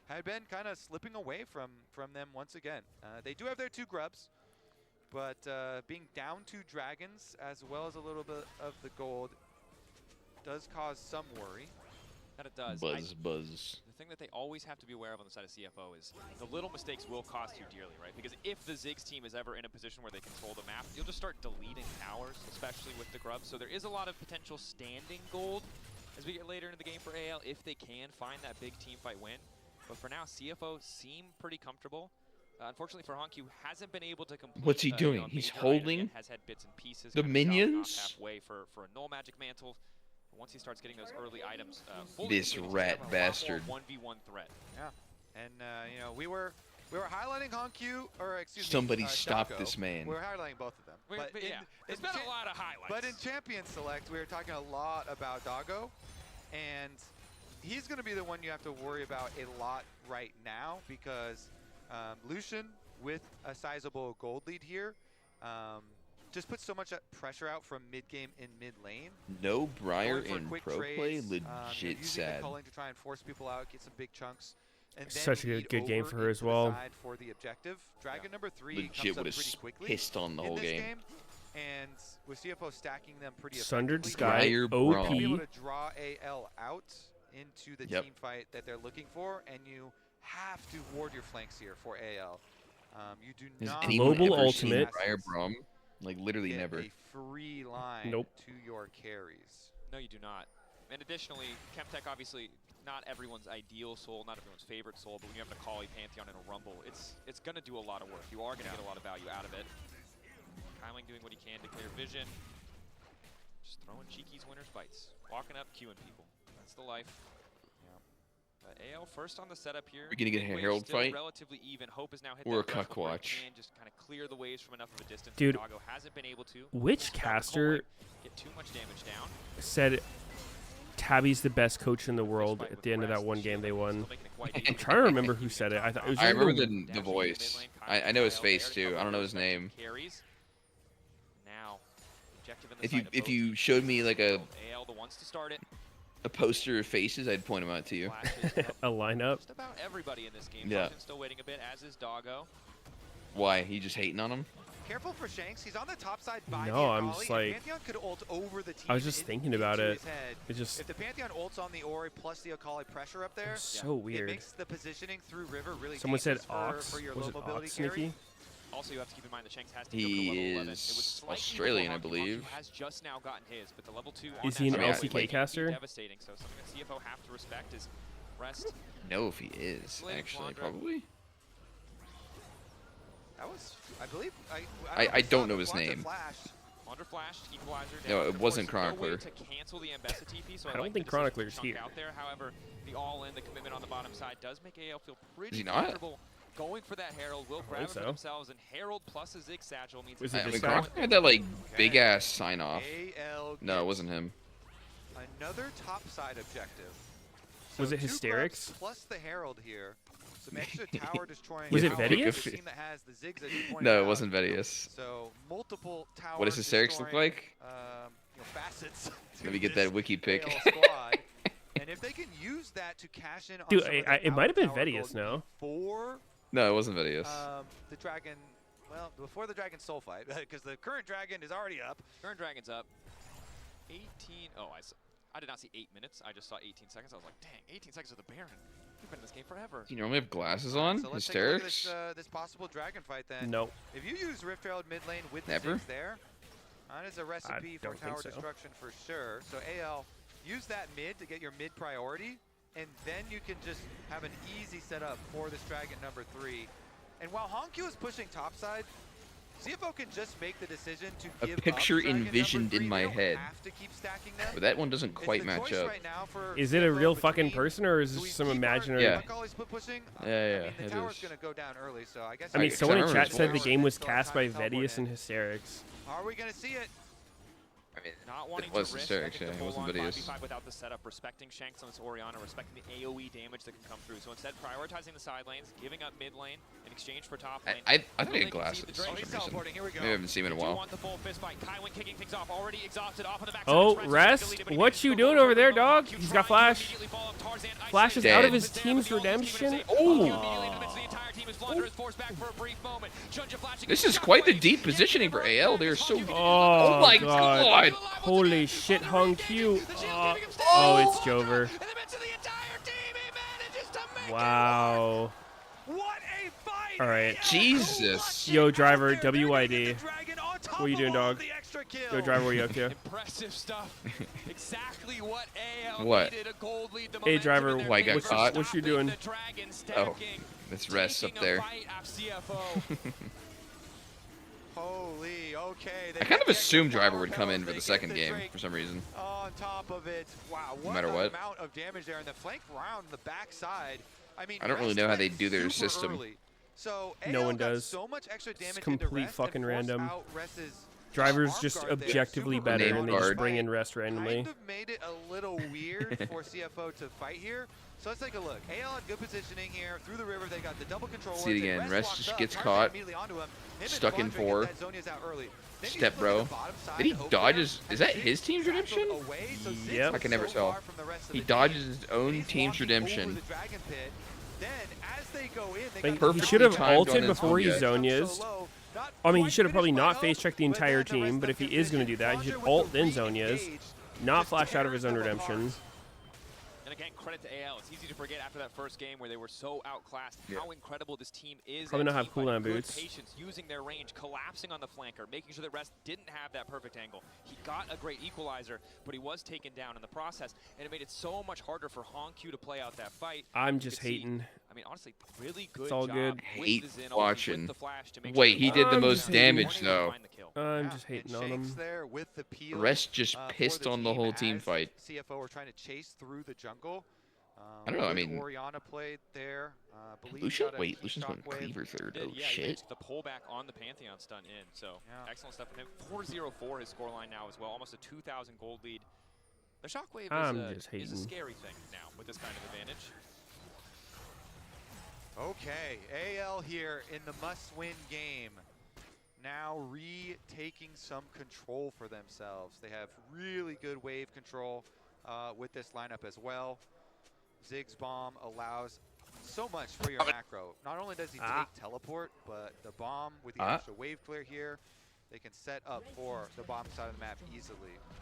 had been kind of slipping away from them once again. They do have their 2 grubs, but being down 2 dragons as well as a little bit of the gold does cause some worry. That it does. Buzz. The thing that they always have to be aware of on the side of CFO is the little mistakes will cost you dearly, right? Because if the Ziggs team is ever in a position where they control the map, you'll just start deleting towers, especially with the grubs. So there is a lot of potential standing gold as we get later into the game for AL if they can find that big team fight win. But for now, CFO seem pretty comfortable. Unfortunately for Hongq, hasn't been able to complete. What's he doing? A He's major item holding yet, has had bits and pieces. the kind of stopping off minions? halfway for a null magic mantle. Once he starts getting those early items, fully This completed, rat he's gonna have a lot bastard. more 1v1 threat. Yeah, and we were highlighting Hongq, or excuse me, Somebody stop Doggo. this man. We were highlighting both of them. But yeah, there's been a lot of highlights. But in Champion Select, we were talking a lot about Doggo, and he's going to be the one you have to worry about a lot right now because Lucian, with a sizable gold lead here, just puts so much pressure out from mid game and mid lane. No Briar Going for in quick pro trades, play, using legit the sad. culling to try and force people out, get some big chunks. And then Such a lead good game over for her as into the well. side for the objective. Dragon number 3 Legit comes up would have pretty quickly pissed on the in whole this game. And with CFO stacking them pretty Sundered effectively, Sky, Briar you'll Braum. be able OP. to draw AL out into the Yep. team fight that they're looking for, and you have to ward your flanks here for AL. You do Has not anyone Global ever seen ultimate. Briar Braum? Like literally get never. a free line Nope. to your carries. No, you do not. And additionally, Chemtech obviously not everyone's ideal soul, not everyone's favorite soul, but when you have an Akali, Pantheon, and a Rumble, it's going to do a lot of work. You are going to get a lot of value out of it. Kyling doing what he can to clear vision. Just throwing cheekies, winners, bites. Walking up, queuing people. That's the life. AL first on the setup here. We're gonna get a Mid wave Herald still fight? Relatively even. Hope has now hit Or that a threshold Cuck where he watch? can just kind of clear the waves from enough of a distance. Dude, Doggo hasn't been able to. which Just got the caster culling, get too much damage down. said Tabby's the best coach in the world at the end of that one game they won? I'm trying to remember who said it. I thought it was I either remember the voice. I know his face too. I don't know his name. Carries. Now, objective in the If sight of if both. you showed me like a AL the ones to start it. poster of faces, I'd point them out to you. A lineup. Just about everybody in this game. Yeah. Function's still waiting a bit, as is Doggo. Why? You just hating on him? Careful for Shanks. He's on the top side by No, the I'm Akali, just and like- Pantheon could ult over the team. I was just thinking about into it. his head. It just If the Pantheon ults on the Ori plus the Akali pressure up there, so weird. it makes the positioning through river really Someone said dangerous Ox. for your Was low it mobility Ox carry. Sneaky? Also, you have to keep in mind that Shanks has to He go to level 11. It was is slightly Australian, I before Honky. Honky believe. has just now gotten his, but the level 2 Is he an on that LCK side caster? can be devastating. So something that CFO have to respect is rest. No, if he is actually probably. That was, I believe, I don't know his name. Wander flashed, equalizer down. No, it Of wasn't course, no way Chronicler. to cancel the Ambessa TP, so I don't like think the decision to Chronicler's chunk here. out there. However, the all-in, the commitment on the bottom side does make AL feel pretty he not? comfortable going for that Herald. Will grab it so. for themselves, and Herald plus a Zig Satchel means Was I it mean, this Chronicler had that like big ass sign off. AL No, it wasn't him. Another top side objective. Was it 2 Hysterics? clubs plus the Herald here. Some extra tower destroying. Was it power. Vedius? The team that has the Ziggs that you pointed No, it out. wasn't Vedius. So multiple towers. What does Hysterics look destroying, like? You know, facets. Let me get that wiki pic. AL squad. And if they can use that to cash in on Dude, some of it the might have been power Vedius, gold no? before No, it wasn't Vedius. the dragon, well, before the dragon soul fight, because the current dragon is already up. Current dragon's up. 18. Oh, I did not see 8 minutes. I just saw 18 seconds. I was like, dang, 18 seconds of the Baron. We've been in this game forever. Do you normally have glasses on? So let's take a look at Hysterics? this possible dragon fight then. Nope. If you use Rift Herald mid lane with the Never? Ziggs there, that is a recipe for don't think tower so. destruction for sure. So AL, use that mid to get your mid priority, and then you can just have an easy setup for this dragon number 3. And while Honkyu is pushing topside, CFO can just make the decision to A give picture up dragon envisioned number 3. in my They don't head. have to keep stacking them. But that one doesn't It's quite the match choice up. right now for Is it a CFO real fucking between, person, or is do this we some keep our imaginary? Yeah. Buckeyes split pushing? Yeah, I mean, the it tower's is. going to go down early, so I guess I mean, Because someone I in remember chat his said the voice. game was Still cast time by to teleport Vedius in. and Hysterics. Are we going to see it? I mean, Not wanting it was to risk Hysterics, I think, yeah, the it wasn't full-on Vedius. 5v5 without the setup, respecting Shanks on this Orianna, respecting the AoE damage that can come through. So instead, prioritizing the side lanes, giving up mid lane in exchange for top lane. I thought Until he they had can glasses see the for Drake. some reason. teleporting, here we go. Maybe I haven't seen him in a Do while. want the full fist fight. Kaiwin kicking things off, already exhausted off on the back. Oh, Rest, what you doing over there, dog? He's got flash. Flashes out of his team's redemption. Oh. This is quite the deep positioning for AL. They're so. Oh, my God. God. Holy shit, Hung Q. Oh, it's Jover. Wow. What a fight! All right. Jesus. Yo, driver, WID. What are you doing, dog? Yo, driver, what are you up to? Impressive stuff. Exactly what AL What? needed. A gold lead. The Hey, driver, momentum in Why their got favor, caught? What you doing? stopping the dragon, Oh, stacking, it's Rest up taking a there. bite off CFO. Holy, okay. I kind of assumed Driver would come in for the second game for some reason. On top of it, wow, No what matter what. amount of damage there in the flank round, the backside. I mean, I don't really Rest know how they went do their super system. early. So No AL one got does. so much extra damage It's into complete Rest fucking and forced random. out Rest's Driver's arm just guard there. objectively Super better, Name and they just guard. bring in Rest randomly. Kind of made it a little weird for CFO to fight here. So let's take a look. AL had good positioning here. Through the river, they got the double control. See it wards, and again. Rest walks just up. gets Tarzan caught. immediately onto him. Him and Stuck in Vondre get 4. that Zhonya's out early. Then Step he's bro. looking at the bottom side Did he to open dodges? there, Is that and his Ziggs team's redemption? satcheled away, so Ziggs Yep. I can never so tell. far from the rest of He the dodges team, his own he's team's walking over redemption. the dragon pit. Then, as they go in, they Like, got he the should have timed on ulted his before he own Zonias. I mean, he should have probably not face checked the entire team, but if he is going to do that, he should ult then Zonias, not flash out of his own redemption. And again, credit to AL. It's easy to forget after that first game where they were so outclassed how incredible this team is. Probably at not have team cooldown fighting. Good boots. patience, using their range, collapsing on the flanker, making sure that Rest didn't have that perfect angle. He got a great equalizer, but he was taken down in the process, and it made it so much harder for Honkyu to play out that fight. I'm You just could see, hating. I mean, honestly, really good It's all job good. with Hate the Xin, watching. with the flash to make sure Wait, that he all did the I'm most just hating. damage though. find the kill. I'm just hating on him. There with the peel, Rest just for pissed on the team whole team as fight. CFO were trying to chase through the jungle. I don't know, I good mean- Orianna played there. Believe Lucian? got a Wait, Lucian's going shockwave. Cleaver third. Did, Oh yeah, he shit. managed the pullback on the Pantheon stun in. So excellent stuff from him. 4-0-4 his scoreline now as well. Almost a 2,000 gold lead. The Shockwave is a hating. scary thing now with this kind of advantage. Okay, AL here in the must-win game. Now retaking some control for themselves. They have really good wave control with this lineup as well. Ziggs bomb allows so much for your macro. Not only does he take teleport, but the bomb with the extra wave clear here, they can set up for the bottom side of the map easily.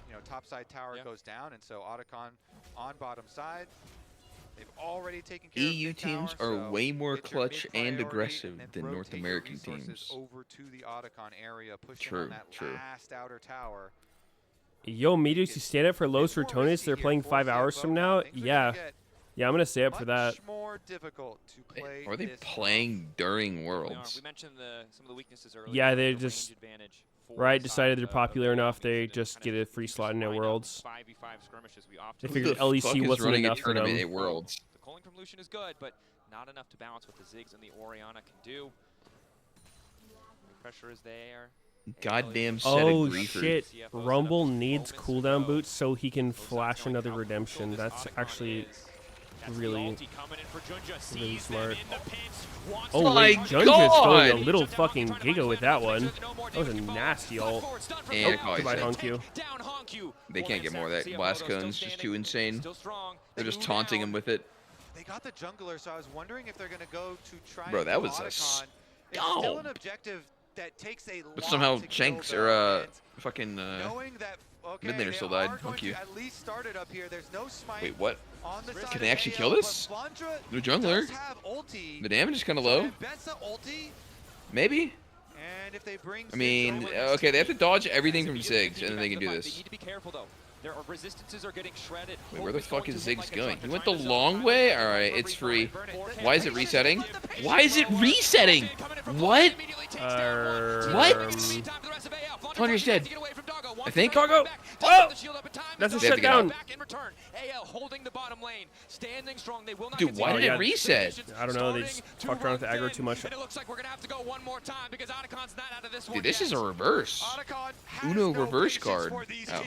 You know, top side tower goes down, and so Otacon on bottom side. They've already taken care of EU mid teams tower, are so way more get your clutch mid and priority aggressive then than North rotate your American resources teams. over to the Otacon area, push in True, on that true. last outer tower. Yo, Meteos, you stand up for Los Ratones? They're playing 5 hours from now? Yeah. Yeah, I'm going to stay up for that. Much more difficult to play. Are they this playing during Worlds? We mentioned some of the weaknesses earlier. Yeah, they the just, range advantage for right, the decided side they're of popular AL enough, means they that just kind get of a free just slot in their line up Worlds. 5v5 skirmishes we often They Who figured the LEC fuck is wasn't running a enough for them. tournament at Worlds? The calling from Lucian is good, but not enough to balance what the Ziggs and the Orianna can do. Pressure is there. Goddamn set Oh of griefers. shit, Rumble needs cooldown boots so he can flash another redemption. That's actually really smart. Oh wait, Junja's going a little fucking giga with that one. That was a nasty ult. And Oh, goodbye, said, Honkyu. they can't get more of that. Blast cone's just too insane. They're just taunting him with it. They got the jungler, so I was wondering if they're going to go to try. Bro, and that kill was a Otacon. It's still an stomp. objective that takes a But lot somehow to kill, Shanks though, or and fucking knowing that mid laner still died. Fuck you. at least start it up here. There's no smite. Wait, what? On the side Can of they actually AL, kill this? but Flandra No jungler. does have ulti. The damage is kind of low. Bessa ulti, Maybe. and if they bring I mean, Ziggs okay, they have to dodge everything from Ziggs, and then they can do They this. need to be careful though. Their resistances are getting shredded. Wait, where the fuck is Ziggs going? He went the long way? Alright, it's free. Why is it resetting? Why is it resetting? What? What? Flandra's dead. I think. Doggo! Oh! That's a They have to get shutdown. Dude, why Oh, did yeah. it reset? I don't know, they just fucked around with the aggro too much. Dude, this is a reverse. Uno reverse card. Oh.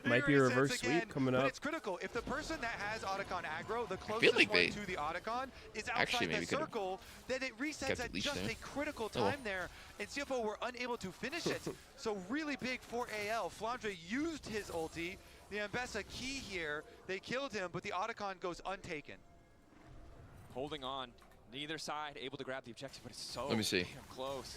Might be a reverse sweep coming But up. it's critical. If the person that has Otacon aggro, the feel closest like one they to the Otacon is actually outside maybe the could've circle, then it resets kept at it leashed just there. a critical Oh, well. time there, and CFO were unable to finish it. So really big for AL. Flandre used his ulti. The Ambessa key here, they killed him, but the Otacon goes untaken. Holding on, neither side able to grab the objective, but it's so Let me see. damn close.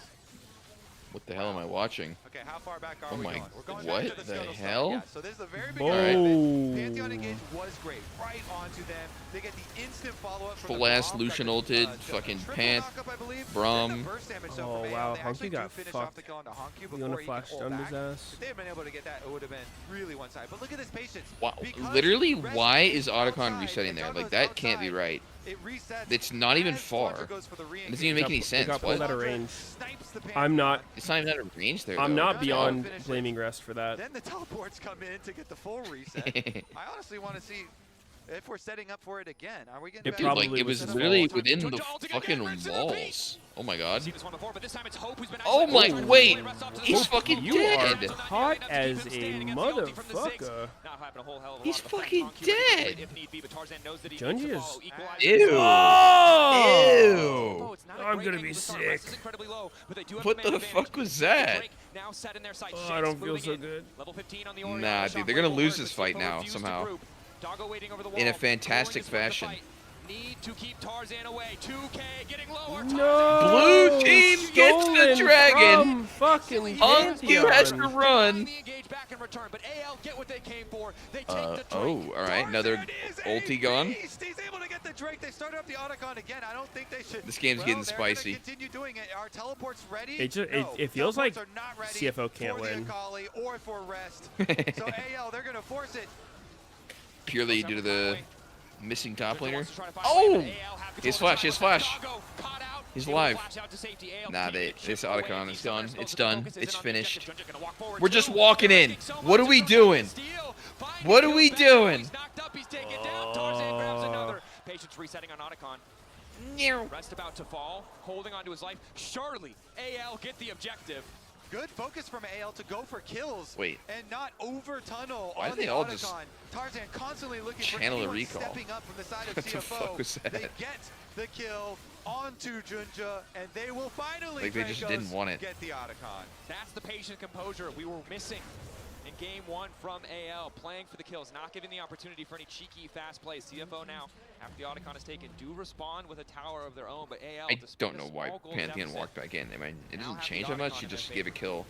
What the hell am I watching? Okay, how far back are Oh we my, going? We're going what back to the the Scuttle side. hell? Yeah, so this is a very big Whoa. argument. Pantheon engage was great, right onto them. They get the instant follow-up from Full the ass Braum. Lucian That ulted, could, fucking triple Panth, knockup, I believe. Braum. Then the burst damage, though, Oh from wow, AL. They actually Honky do got finish off fucked. the kill onto Honky You before wanna he flash can hold down his back. ass? If they had been able to get that, it would have been really one-sided. But look at this patience. Wow, Because literally, Rest why is is Otacon outside, resetting and there? Doggo's Like, that can't be outside. right. It resets It's not even as far. Flandre goes for the It doesn't even make any They sense. got pulled What? out of range. Snipes the I'm not. It's not even out of range there, I'm though. not No, beyond finish it. blaming Rest for that. Then the teleports come in to get the full reset. I honestly want to see if we're setting up for it again. Are we getting It back Dude, probably like, it was was his literally fault. within the fucking walls. Oh my god. Seen this one before, but this time it's Hope who's been Oh isolated. my, wait. He's He's fucking You are dead. hot as a motherfucker. Not having a whole hell of a He's lot of effect. fucking Honky ready to dead. if need be, but Tarzan knows that he Junji needs to is- follow, equalize. Ew. Oh, Ew. it's not a I'm great gonna angle be to start. Rest sick. is incredibly low, but they do have What command the advantage. fuck was that? Break now set in their sights. Oh, I Shanks don't feel moving so in. good. Level 15 on the Nah, Orianna. dude, Shot they're gonna right lose forward, this but fight CFO now, refused to somehow. group. Doggo waiting over the wall. In a Going fantastic is worth the fashion. fight. Need to keep Tarzan away. 2K getting lower. No! Blue team gets the Stolen dragon. from fucking Honky has to Pantheon. run. The engage back in return, but AL get what they came for. They take the Oh, drink. alright, another Tarzan is a ulti gone. beast. He's able to get the Drake. They started up the Otacon again. I don't think they should. This game's getting they're gonna spicy. Continue doing it. Are teleports ready? It just- No, it feels like teleports are not ready CFO can't for win. the Akali or for Rest. So AL, they're gonna force it. Purely due to the missing top laner. Oh! His flash, his flash. He's alive. Nah, this Otacon is done. It's done. It's finished. We're just walking in. What are we doing? What are we doing? Patience resetting on Otacon. Meow. Rest about to fall, holding on to his life. Surely AL get the objective. Good focus from AL to go for kills. Wait. And not over tunnel Why on do they the all Otacon. just Tarzan constantly looking channel for a anyone recall? stepping up from the side of What the CFO. fuck was that? They get the kill onto Junja, and they will finally Like, they just Dracos didn't want it. get the Otacon. That's the patient composure we were missing in game one from AL. Playing for the kills, not giving the opportunity for any cheeky fast plays. CFO now, after the Otacon is taken, do respond with a tower of their own, but AL, I despite don't a know why small goal Pantheon deficit, walked back in. I mean, it now doesn't have change the that much. Otacon He in their just gave a favor. kill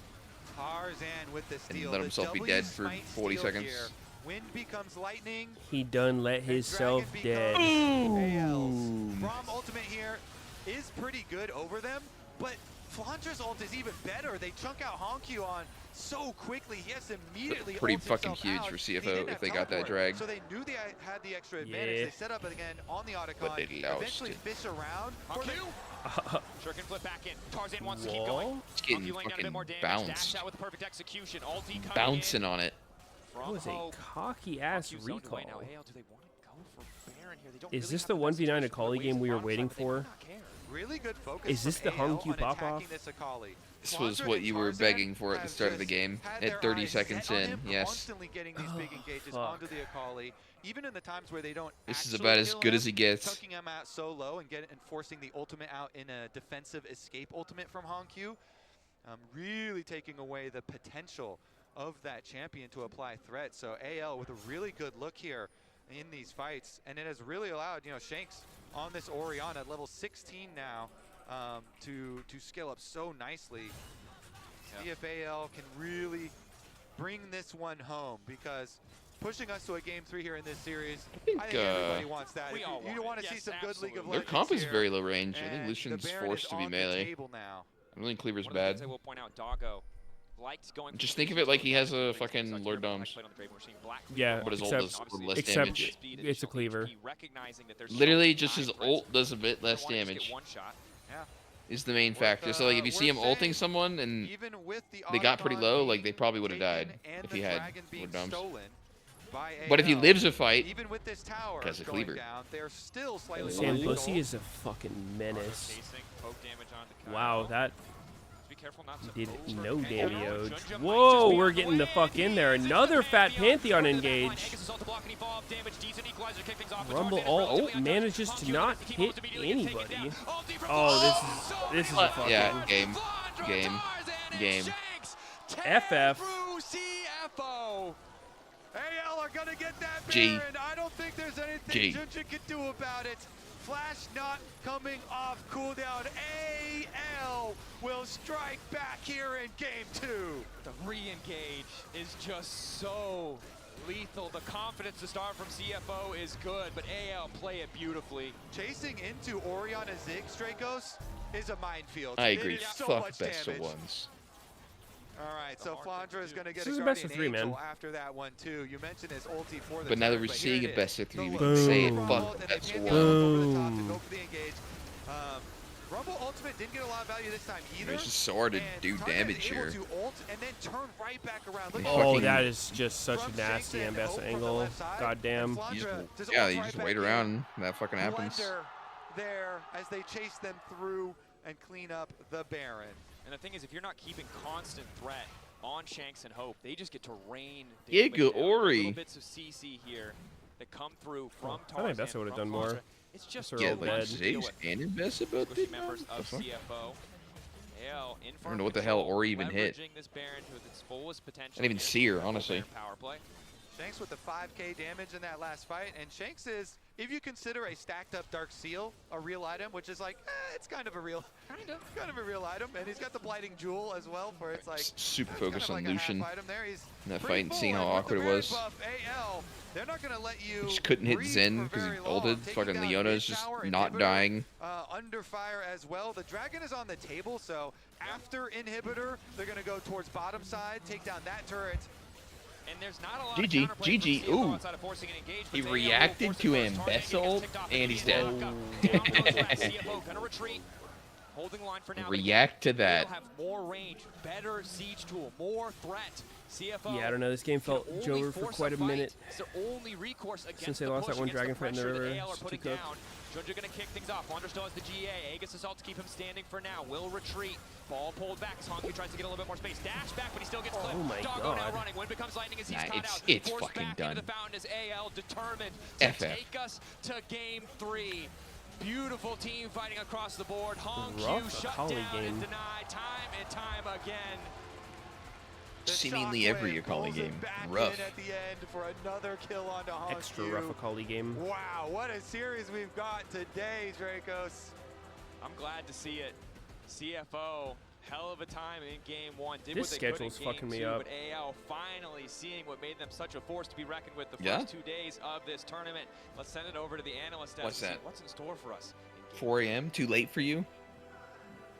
Tarzan with the steal. and let The himself be W dead for smite 40 steal seconds. here Wind becomes lightning. He done let himself dead. AL's Braum ultimate here is pretty good over them, but Flandra's ult is even better. They chunk out Honkyu on so quickly. He has to immediately Pretty ult fucking himself huge out. for He didn't CFO if have they got that teleport, drag. So they knew they had the extra advantage. Yeah. They set up again on the But Otacon. they lost Eventually it. fish around. Sure can flip back in. Tarzan wants to keep going. It's getting Honkyu laying down a bit fucking more damage. bounced. Dash out with perfect execution. Ulti coming Bouncing in on it. from That was a Hope. cocky ass Honkyu zoned away. recall. Now, AL, do they want to go for Baron here? They don't Is really this have the best 1v9 situation Akali for game we were Waves waiting bottom side, but they for? might not care. Really good focus Is this from the AL Honkyu on pop attacking off? this Akali. This was Flandra what and you were Tarzan begging for at the have start of the just game. had At their 30 eyes seconds set on in, him, yes. Constantly getting these big engages fuck. onto the Akali, even in the times where they don't. This is actually about as kill good him, as he gets. Chunking him out so low and forcing the ultimate out in a defensive escape ultimate from Honkyu, really taking away the potential of that champion to apply threat. So AL with a really good look here in these fights, and it has really allowed Shanks on this Orion at level 16 now to scale up so nicely. See if AL can really bring this one home, because pushing us to a game 3 here in this series, I think everybody wants that. We all You want want it. to see Yes, some good League of Their Legends comp is here, very low range. I think and Lucian's the Baron forced is to be on the melee. table now. I don't think Cleaver's One of the things bad. I will point out, Doggo likes going. Just think of it like he has a fucking Lord Doms. Yeah, But his ult except, does less except damage. it's a cleaver. Literally, just his ult does a bit less damage. Yeah. Is the main factor. So like, if you see him ulting someone and Even with the they got pretty Otacon low, like being they probably would have died taken and if the he had dragon being Lord Doms. stolen by But if he AL, lives a fight, even with this tower has a going cleaver. down, they're still slightly Sam behind Pussy goal. is a fucking menace. Wow, that did no damage. Whoa, we're getting the fuck in there. Another fat Pantheon engage. Rumble ult manages to not hit anybody. Oh, this is a fucking yeah, game. FF. CFO. AL are gonna get that G. Baron. I don't think there's anything G. Junja can do about it. Flash not coming off cooldown. AL will strike back here in game 2. The re-engage is just so lethal. The confidence to start from CFO is good, but AL play it beautifully. Chasing into Oriana Ziggs, Dracos, is a minefield. I It agree. is so Fuck much best damage. of ones. All right, so Flandra is going to get This is a a best Guardian of three, man. Angel after that one too. You mentioned his ulti for the But now that turn, we're here seeing it a is. best of 3, we The can say it. Rumble Fuck ult, and they best can't of get over one. the top to go for the engage. Rumble ultimate didn't get a lot of value this time either. It's just so hard to and do Tarzan damage is able here. to ult and then turn right back around. Look at Oh, fucking- that is just such from a nasty Shanks and Ambessa Hope from the angle. left side, Goddamn. and You Flandra just, just yeah, ults you right just back wait in. around. And that fucking happens. Blender there as they chase them through and clean up the Baron. And the thing is, if you're not keeping constant threat on Shanks and Hope, they just get to rain Yeah, damage good down. Ori. Little bits of CC here that come through from Tarzan. I think Ambessa would have done from more. Flandra. It's just They're Yeah, all too like much to dead. deal Ziggs with. and Squishy both Squishy did members that? of The fuck? CFO. AL in I don't know what the hell Ori even hit. leveraging this Baron to its fullest potential. I didn't even see her, honestly. Power play. Shanks with the 5k damage in that last fight, and Shanks is, if you consider a stacked up Dark Seal a real item, which is like, it's kind of a real item, and he's got the Blighting Jewel as well for it's like Super it's focused kind on of like a half Lucian item there. He's in that pretty fight and seeing full, how and with the awkward it Baron was. buff, AL, they're not gonna let you Just couldn't hit breathe Zen for because he very long. ulted. Taking Fucking down Leona's just mid-tower, not Inhibitor, dying. Under fire as well. The Dragon is on the table, so after Inhibitor, they're gonna go towards bottom side, take down that turret. And there's not a lot GG, of counterplay from GG, CFO ooh. outside of forcing an engage, He but AL reacted forces to first. Tarzan Ambessa gets ult, ticked off, and he's immediately dead. lock up. Down goes Rex. CFO gonna retreat. Holding line for now. React to that. They'll have more range, better siege tool, more threat. CFO. Yeah, I don't know. This game felt can only Jover for force quite a fight. minute. It's their only recourse against Since they the lost push, that one against Dragon fight in the pressure that river. AL are It's putting too cooked. down. Junja gonna kick things off. Wander still has the GA. Aegis assault to keep him standing for now. Will retreat. Ball pulled back as Honkyu tries to get a little bit more space. Dash back, but he still gets clipped. Oh my Doggo now God. running. Wind becomes lightning as he's Nah, caught it's- out. it's Forced fucking back done. into the fountain as AL determined to FF. take us to game 3. Beautiful team fighting across the board. Honkyu Rough shut Akali down game. and denied time and time again. The Seemingly Shockwave every Akali pulls him game. back Rough. in at the end for another kill onto Honkyu. Extra rough Akali game. Wow, what a series we've got today, Dracos. I'm glad to see it. CFO hell of a time in game one. Did This what they could schedule's in game fucking me two, up. But AL finally seeing what made them such a force to be reckoned with the Yeah. first 2 days of this tournament. Let's send it over to the analyst desk. What's to see that? what's in store for us. 4 a.m. Too late for you?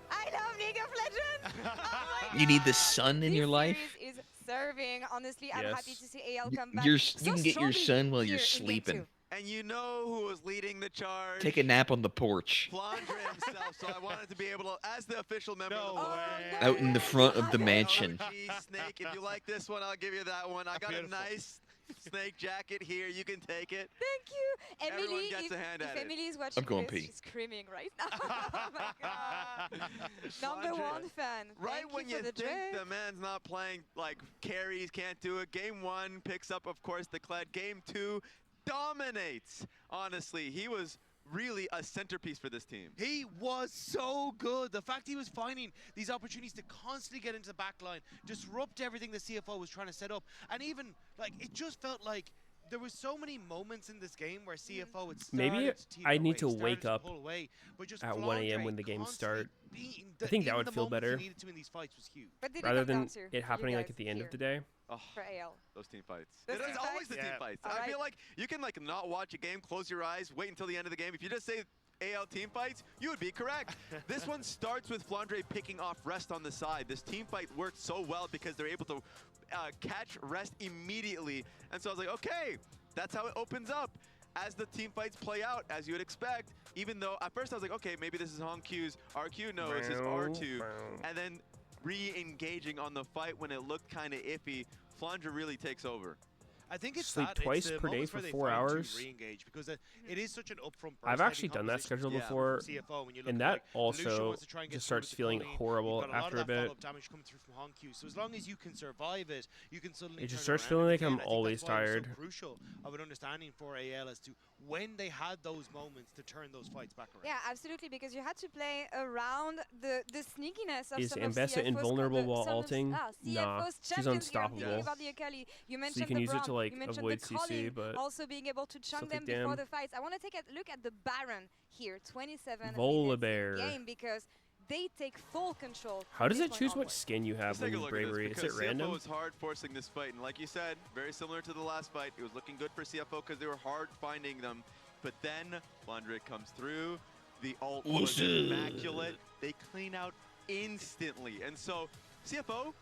I love League of Legends. Oh my You need the sun in your life? series is serving. Honestly, I'm happy to see AL come back. You so can get your strongly sun while here you're in game sleeping. two. And you know who was leading the charge? Take a nap on the porch. Flandre himself, so I wanted to be able to, as the official member of the Out in the front of the mansion. Gee, Snake, if you like this one, I'll give you that one. I got a nice Snake jacket here. You can take it. Thank you. Emily, Everyone gets a hand at it. Emily is watching I'm going this, pee. she's screaming right now. Oh my god. Number one fan. Right Thank when you you for the think drip. the man's not playing, like, carries, can't do it. Game one picks up, of course, the Kled. Game two dominates. Honestly, he was really a centerpiece for this team. He was so good. The fact he was finding these opportunities to constantly get into the back line, disrupt everything the CFO was trying to set up, and even, like, it just felt like there was so many moments in this game where CFO would start Maybe to teeter I need away, to started wake up pull away, but just at 1 a.m. Flandre when the games constantly start. beating I think that even would the feel moments better he needed to in these fights was huge. What did rather it come than down to, it you happening like guys at the end here? of the day. Oh, For AL. those team fights. Those It team is always the fights? team Yeah. fights. All I feel right. like you can like not watch a game, close your eyes, wait until the end of the game. If you just say AL team fights, you would be correct. This one starts with Flandre picking off Rest on the side. This team fight worked so well because they're able to catch Rest immediately. And so I was like, okay, that's how it opens up. As the team fights play out, as you would expect, even though at first I was like, okay, maybe this is Hong Q's RQ. No, this is R2. And then re-engaging on the fight when it looked kind of iffy, Flandre really takes over. I think it's Sleep that. twice it's the per day moments for where they 4 find to hours. re-engage because it is such an upfront. I've actually done that schedule before, CFO, when you look and at, that like, Lucio also wants to try and get just through with starts the feeling Colleen. horrible You've got a lot after of a that bit. follow-up damage coming through from Hong Q. So as long as you can survive it, you can suddenly. It just turn starts around. feeling And like again, I'm I think always that's why it was tired. So crucial of an understanding for AL as to when they had those moments to turn those fights back around. Yeah, absolutely, because you had to play around the sneakiness of Is some of Ambessa CFO's invulnerable while some of alting? Nah, CFO's she's champions here. I'm unstoppable. thinking about the Akali. You mentioned So you can the use it Braum, to like you mentioned avoid the CC, Colleen, but also being able to chunk them Celtic before Dam. the fights. I want to take a look at the Baron here, 27 Volibear. minutes in game, because they take full control. How does from it this choose point what skin you have Let's when take a you look at this bravery? Is it because random? CFO was hard forcing this fight, and like you said, very similar to the last fight. It was looking good for CFO because they were hard finding them, but then Flandre comes through. The ult was immaculate. They clean out instantly, and so CFO,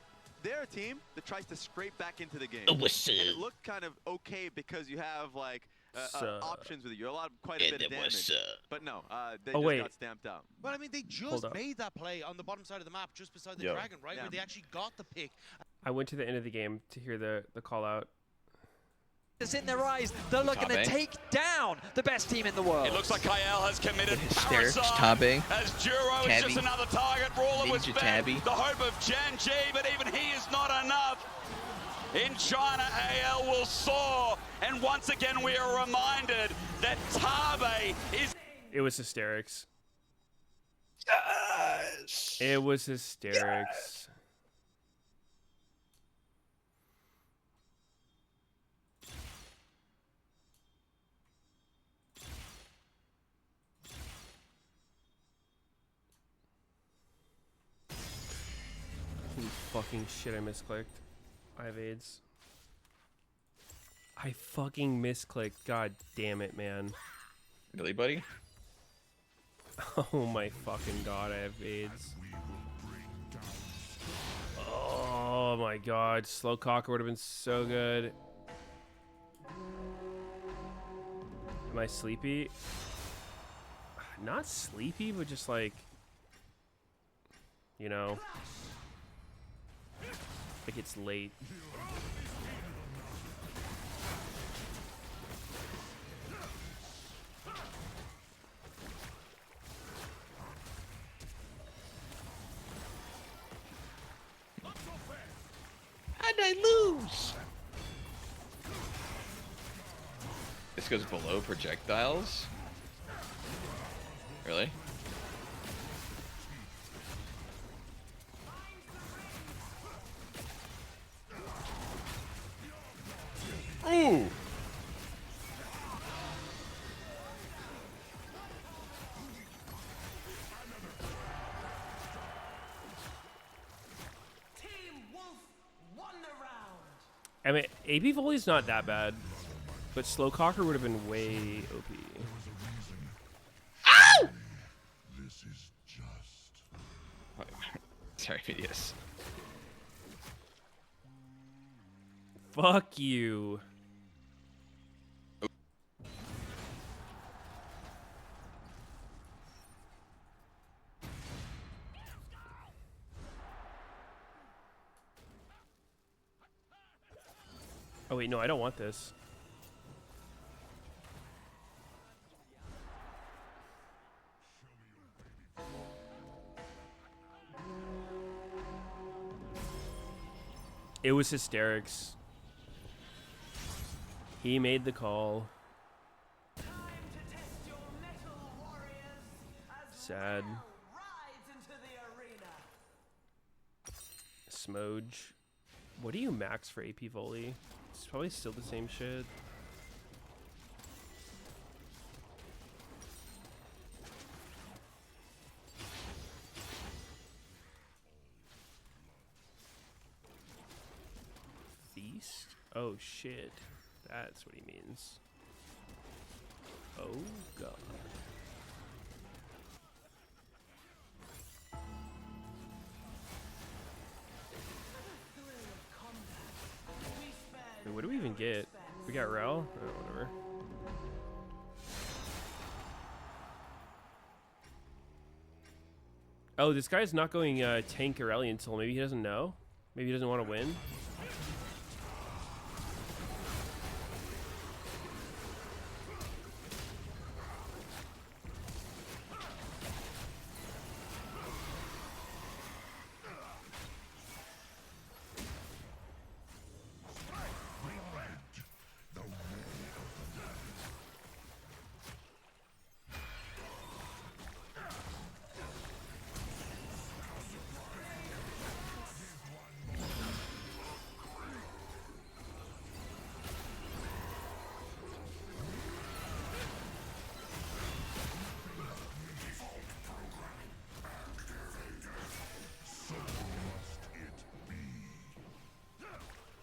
they're a team that tries to scrape back into the game. And it looked kind of okay because you have like options with you. You allowed quite a bit of damage. But no, they just got stamped out. But I mean, they Hold just up. made that play on the bottom side of the map, just beside the Yeah. dragon, right, Yeah. where they actually got the pick. I went to the end of the game to hear the call out. It's in their eyes. They're looking to Tabe. take down the best team in the world. It looks like KL has committed Hysterics, parricide Tabe, as Juro is Tabby, just another target. Brawler was Ninja fed Tabby. the hope of Jan G, but even he is not enough. In China, AL will soar, and once again we are reminded that Tabe is... It was hysterics. Yes. It was hysterics. Holy fucking shit, I misclicked. I have AIDS. I fucking misclicked. God damn it, man. Really, buddy? Oh my fucking god, I have AIDS. Oh my god, slow cocker would have been so good. Am I sleepy? Not sleepy, but just like, you know, like it's late. How'd I lose? This goes below projectiles? Really? Ooh! I mean, AP volley's not that bad, but slow cocker would have been way OP. Ow! This is just. Sorry, Meteos. Fuck you. Oh wait, no, I don't want this. It was hysterics. He made the call. Sad. Smoge. What do you max for AP volley? It's probably still the same shit. Feast? Oh shit. That's what he means. Oh god. Wait, what do we even get? We got Rel? Oh, whatever. Oh, this guy's not going tank Irelia until maybe he doesn't know? Maybe he doesn't want to win?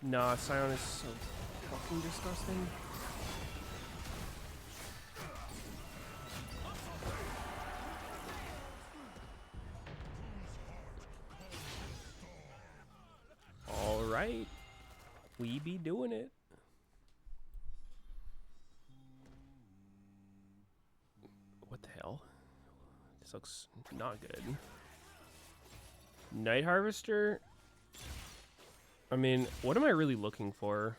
Nah, Sion is so fucking disgusting. Alright. We be doing it. What the hell? This looks not good. Night Harvester? I mean, what am I really looking for?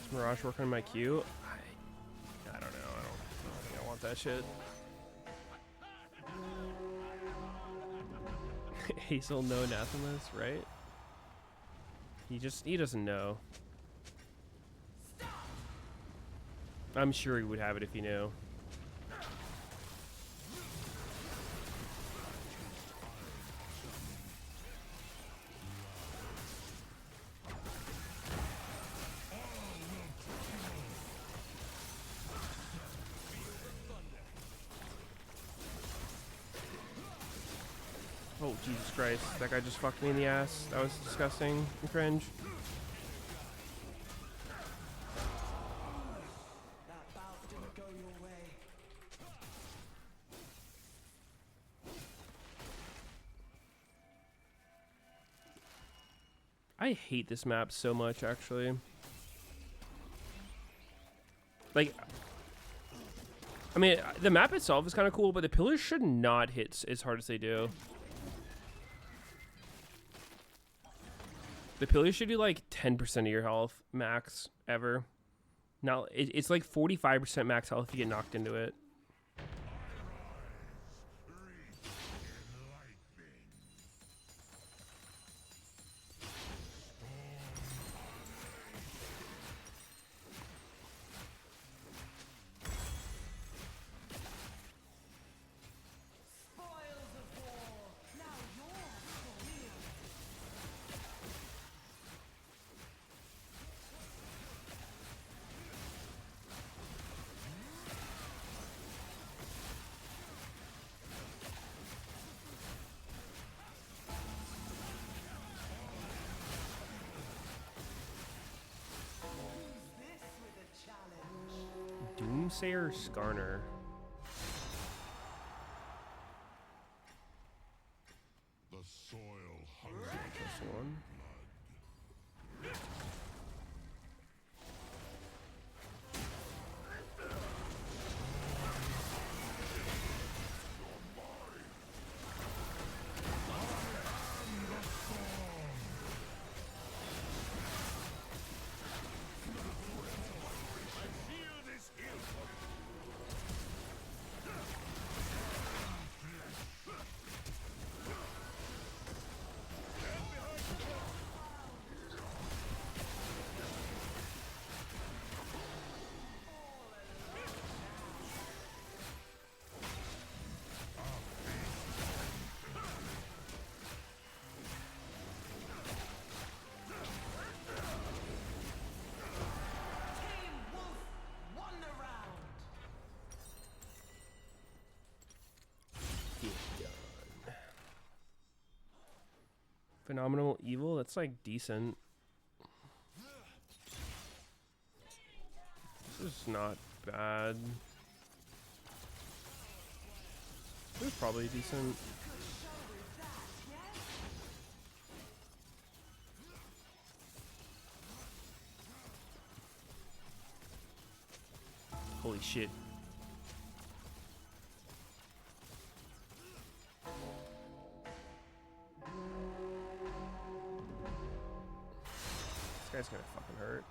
Does Mirage work on my Q? I don't know. I don't think I want that shit. Hazel, no anathemas, right? He doesn't know. I'm sure he would have it if he knew. Oh, Jesus Christ. That guy just fucked me in the ass. That was disgusting and cringe. I hate this map so much, actually. Like, I mean, the map itself is kind of cool, but the pillars should not hit as hard as they do. The pillars should do like 10% of your health max ever. Now, it's like 45% max health if you get knocked into it. Doomsayer Skarner. The soil This one. Phenomenal Evil, that's like decent. This is not bad. This is probably decent. Holy shit. This guy's gonna fucking hurt.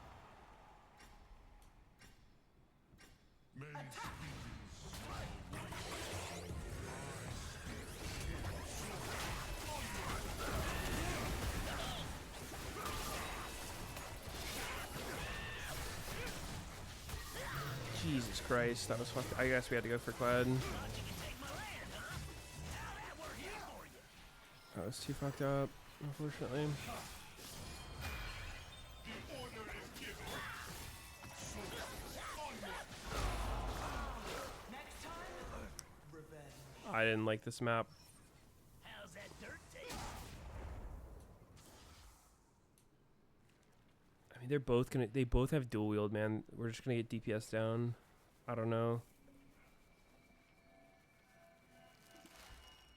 Jesus Christ, that was fucked. I guess we had to go for Kled. That was too fucked up, unfortunately. I didn't like this map. I mean, they both have dual wield, man. We're just gonna get DPS down. I don't know.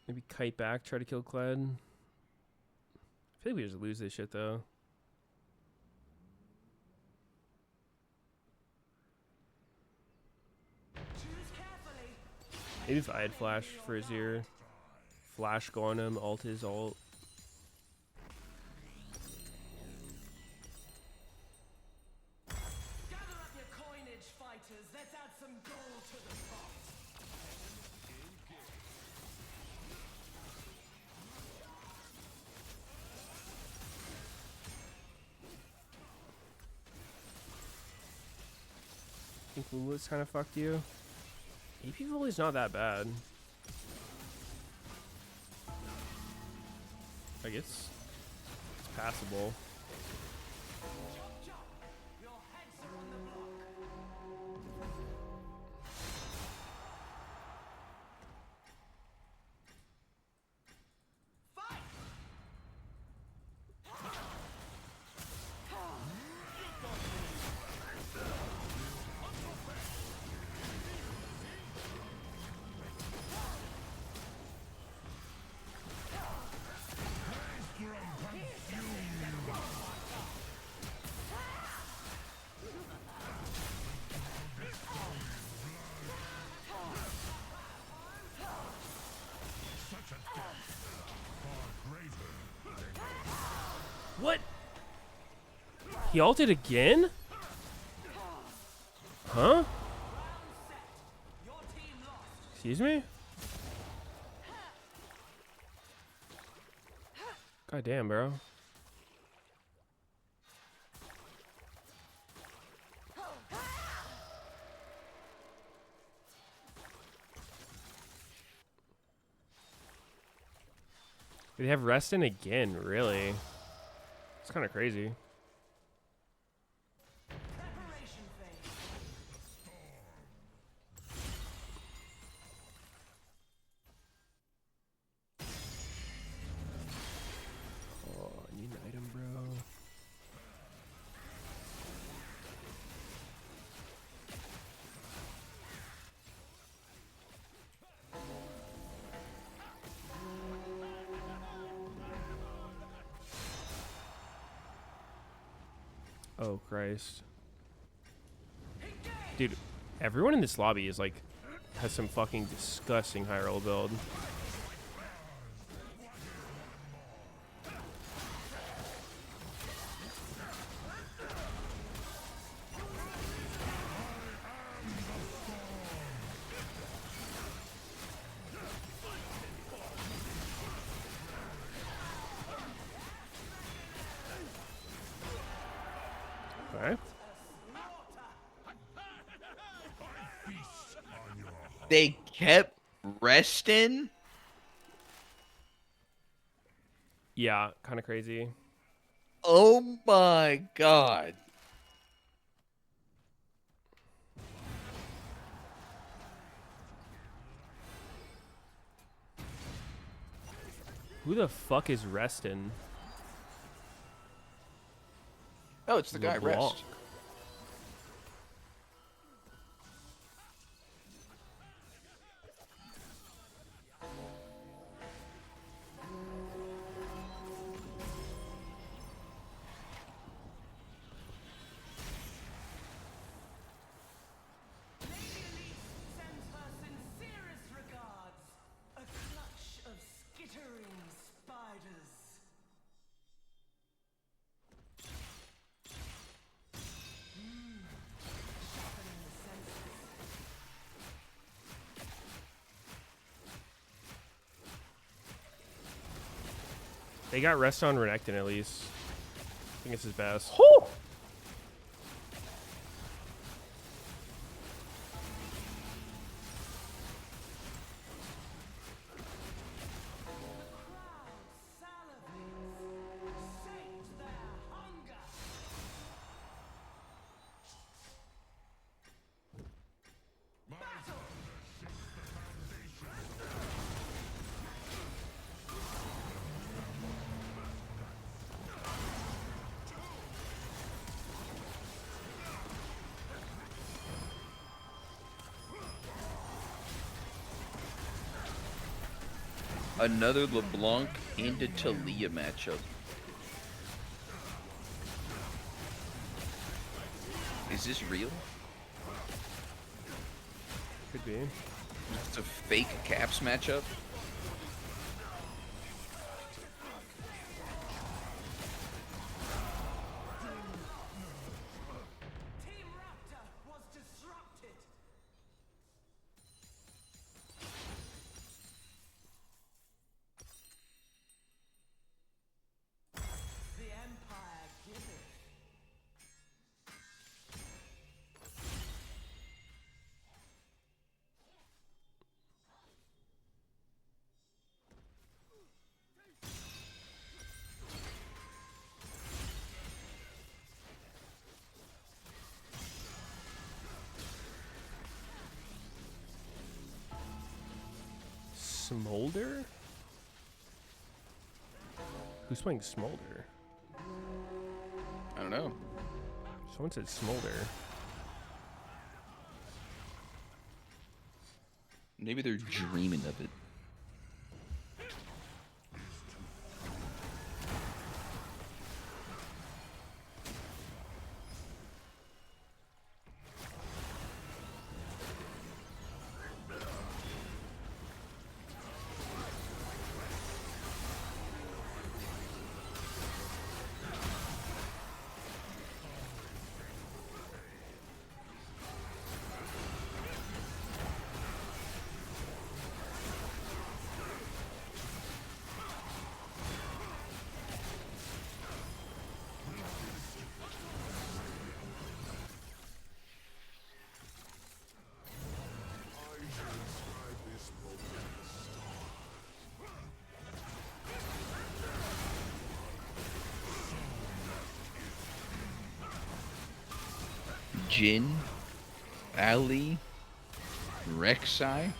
Maybe kite back, try to kill Kled. I feel like we just lose this shit though. Maybe if I had flash for his ear. Flash go on him, ult his ult. Gather up your coinage, fighters. Let's add some gold to the pot. I think Lulu's kind of fucked you. AP volley's not that bad. Like it's passable. What? He ulted again? Huh? Excuse me? God damn, bro. They have Reston again, really? It's kind of crazy. Oh, I need an item, bro. Oh, Christ. Dude, everyone in this lobby is like, has some fucking disgusting high roll build. Okay. They kept resting? Yeah, kind of crazy. Oh my god. Who the fuck is resting? Oh, it's the guy, LeBlanc. Rest. Sends her sincerest regards. A clutch of skittering spiders. Sharpening the senses. They got rest on Renekton at least. I think it's his best. Another LeBlanc into Talia matchup. Is this real? Could be. It's a fake Caps matchup. Team Raptor was disrupted. The Empire giveth. Smolder? Who's playing Smolder? I don't know. Someone said Smolder. Maybe they're dreaming of it. Jin, Ali, Rek'Sai.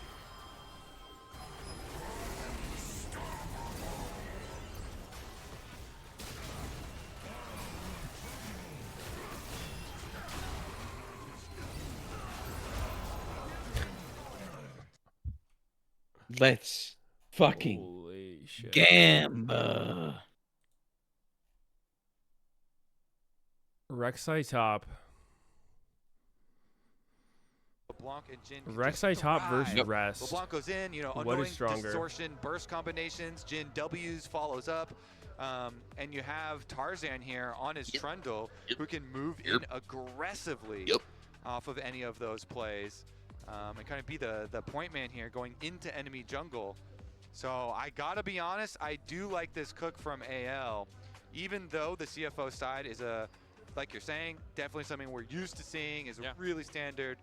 Let's fucking Holy shit. gamba. Rek'Sai top. LeBlanc and Jin can Rek'Sai just top versus thrive. Rest. LeBlanc goes in, you know, What annoying is stronger? distortion, burst combinations. Jin W's follows up. And you have Tarzan here on his Trundle who can move in aggressively off of any of those plays and kind of be the point man here going into enemy jungle. So I gotta be honest, I do like this cook from AL, even though the CFO side is like you're saying, definitely something we're used to seeing, is a really standard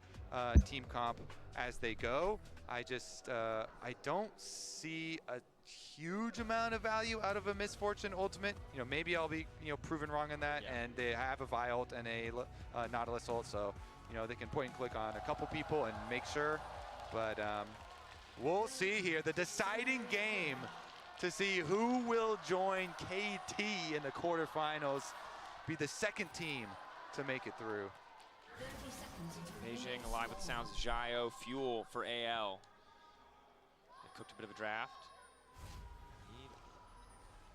team comp as they go. I just, I don't see a huge amount of value out of a Misfortune ultimate. You know, maybe I'll be, you know, proven wrong in that, and they have a Vi ult and a Nautilus ult, so, you know, they can point and click on a couple people and make sure, but we'll see here, the deciding game to see who will join KT in the quarterfinals, be the second team to make it through. Beijing alive with sounds of Zhio, fuel for AL. They cooked a bit of a draft. Need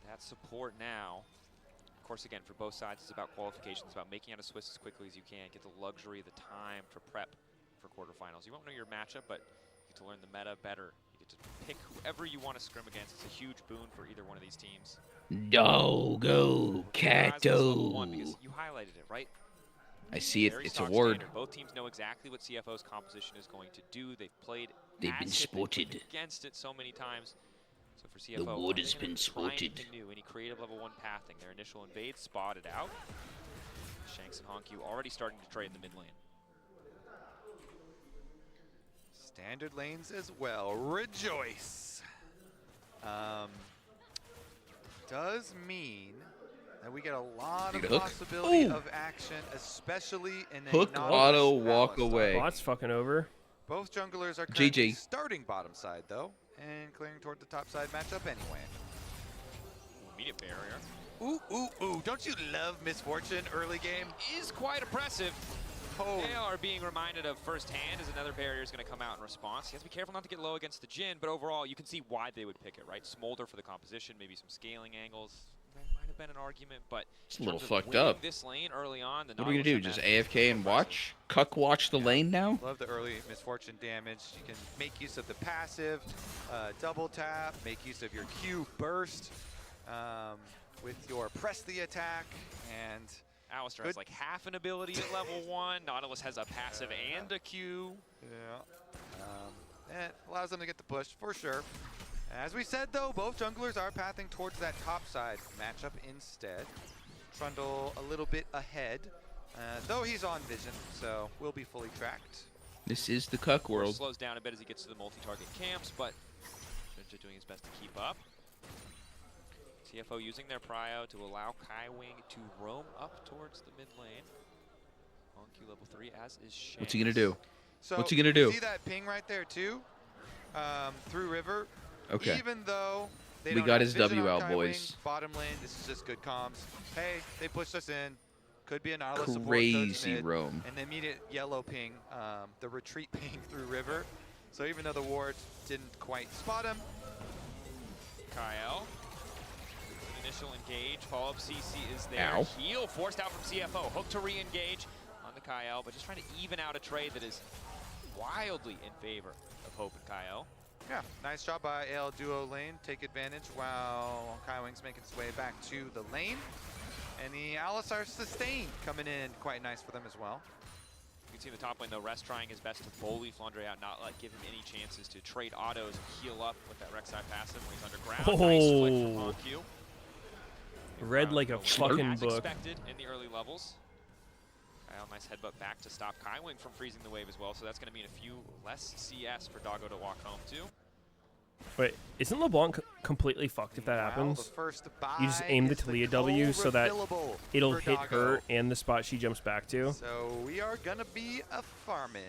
that support now. Of course, again, for both sides, it's about qualifications, it's about making out a Swiss as quickly as you can, get the luxury, the time to prep for quarterfinals. You won't know your matchup, but you get to learn the meta better. You get to pick whoever you want to scrim against. It's a huge boon for either one of these teams. Go, Kato. Because you highlighted it, right? I see it. Very It's a stock word. standard. Both teams know exactly what CFO's composition is going to do. They've played They've been spotted. against it so many times. So for CFO, The wood are has they gonna been try spotted. anything new, any creative level 1 pathing. Their initial invade spotted out. Shanks and Honkyu already starting to trade the mid lane. Standard lanes as well. Rejoice. Does mean that we get a lot of Hook. possibility Ooh. of action, especially in a Hook, Nautilus auto, walk Alistar. away. Bot's fucking over. Both junglers are currently GG. starting bottom side though, and clearing toward the top side matchup anyway. Immediate barrier. Ooh, ooh, ooh! Don't you love Misfortune early game? Is quite impressive. Oh. They are being reminded of firsthand as another barrier is going to come out in response. He has to be careful not to get low against the Jhin, but overall you can see why they would pick it, right? Smolder for the composition, maybe some scaling angles. That might have been an argument, but It's a little in terms of fucked winning up. this lane early on, the What are we gonna do? Nautilus Just and AFK and watch? Cuck watch the lane now? Love the early Misfortune damage. You can make use of the passive, double tap, make use of your Q burst with your press the attack, and Alistar has like half an ability at level 1. Nautilus has a passive and a Q. It allows them to get the push for sure. As we said though, both junglers are pathing towards that top side matchup instead. Trundle a little bit ahead, though he's on vision, so will be fully tracked. This is the Cuck world. Slows down a bit as he gets to the multi-target camps, but Shinja doing his best to keep up. CFO using their prio to allow Kaiwing to roam up towards the mid lane. On Q level 3, as is Shanks. What's he gonna do? So What's he gonna do? See that ping right there too? Through river. Okay. Even though they We don't got have his vision W on out, Kaiwing, boys. Bottom lane, this is just good comms. Hey, they pushed us in. Could be a Nautilus support, Crazy mid, roam. and the immediate yellow ping, the retreat ping through river. So even though the ward didn't quite spot him, Kyle. Initial engage, follow-up CC is there. Ow. Heal forced out from CFO. Hook to re-engage on the Kyle, but just trying to even out a trade that is wildly in favor of Hope and Kyle. yeah, nice job by AL duo lane. Take advantage while Kaiwing's making his way back to the lane. And the Alistar sustain coming in quite nice for them as well. You can see in the top lane though, Rest trying his best to bully Flandre out, not let give him any chances to trade autos and heal up with that Rek'Sai passive when he's underground. Nice split from Honkyu. Read like a fucking As book. expected in the early levels. Kyle, nice headbutt back to stop Kaiwing from freezing the wave as well, so that's going to mean a few less CS for Doggo to walk home to. Wait, isn't LeBlanc completely fucked if that happens? The first You just buy aim the is Talia gold W so that refillable it'll for hit her Doggo. and the spot she jumps back to. So we are gonna be a farming.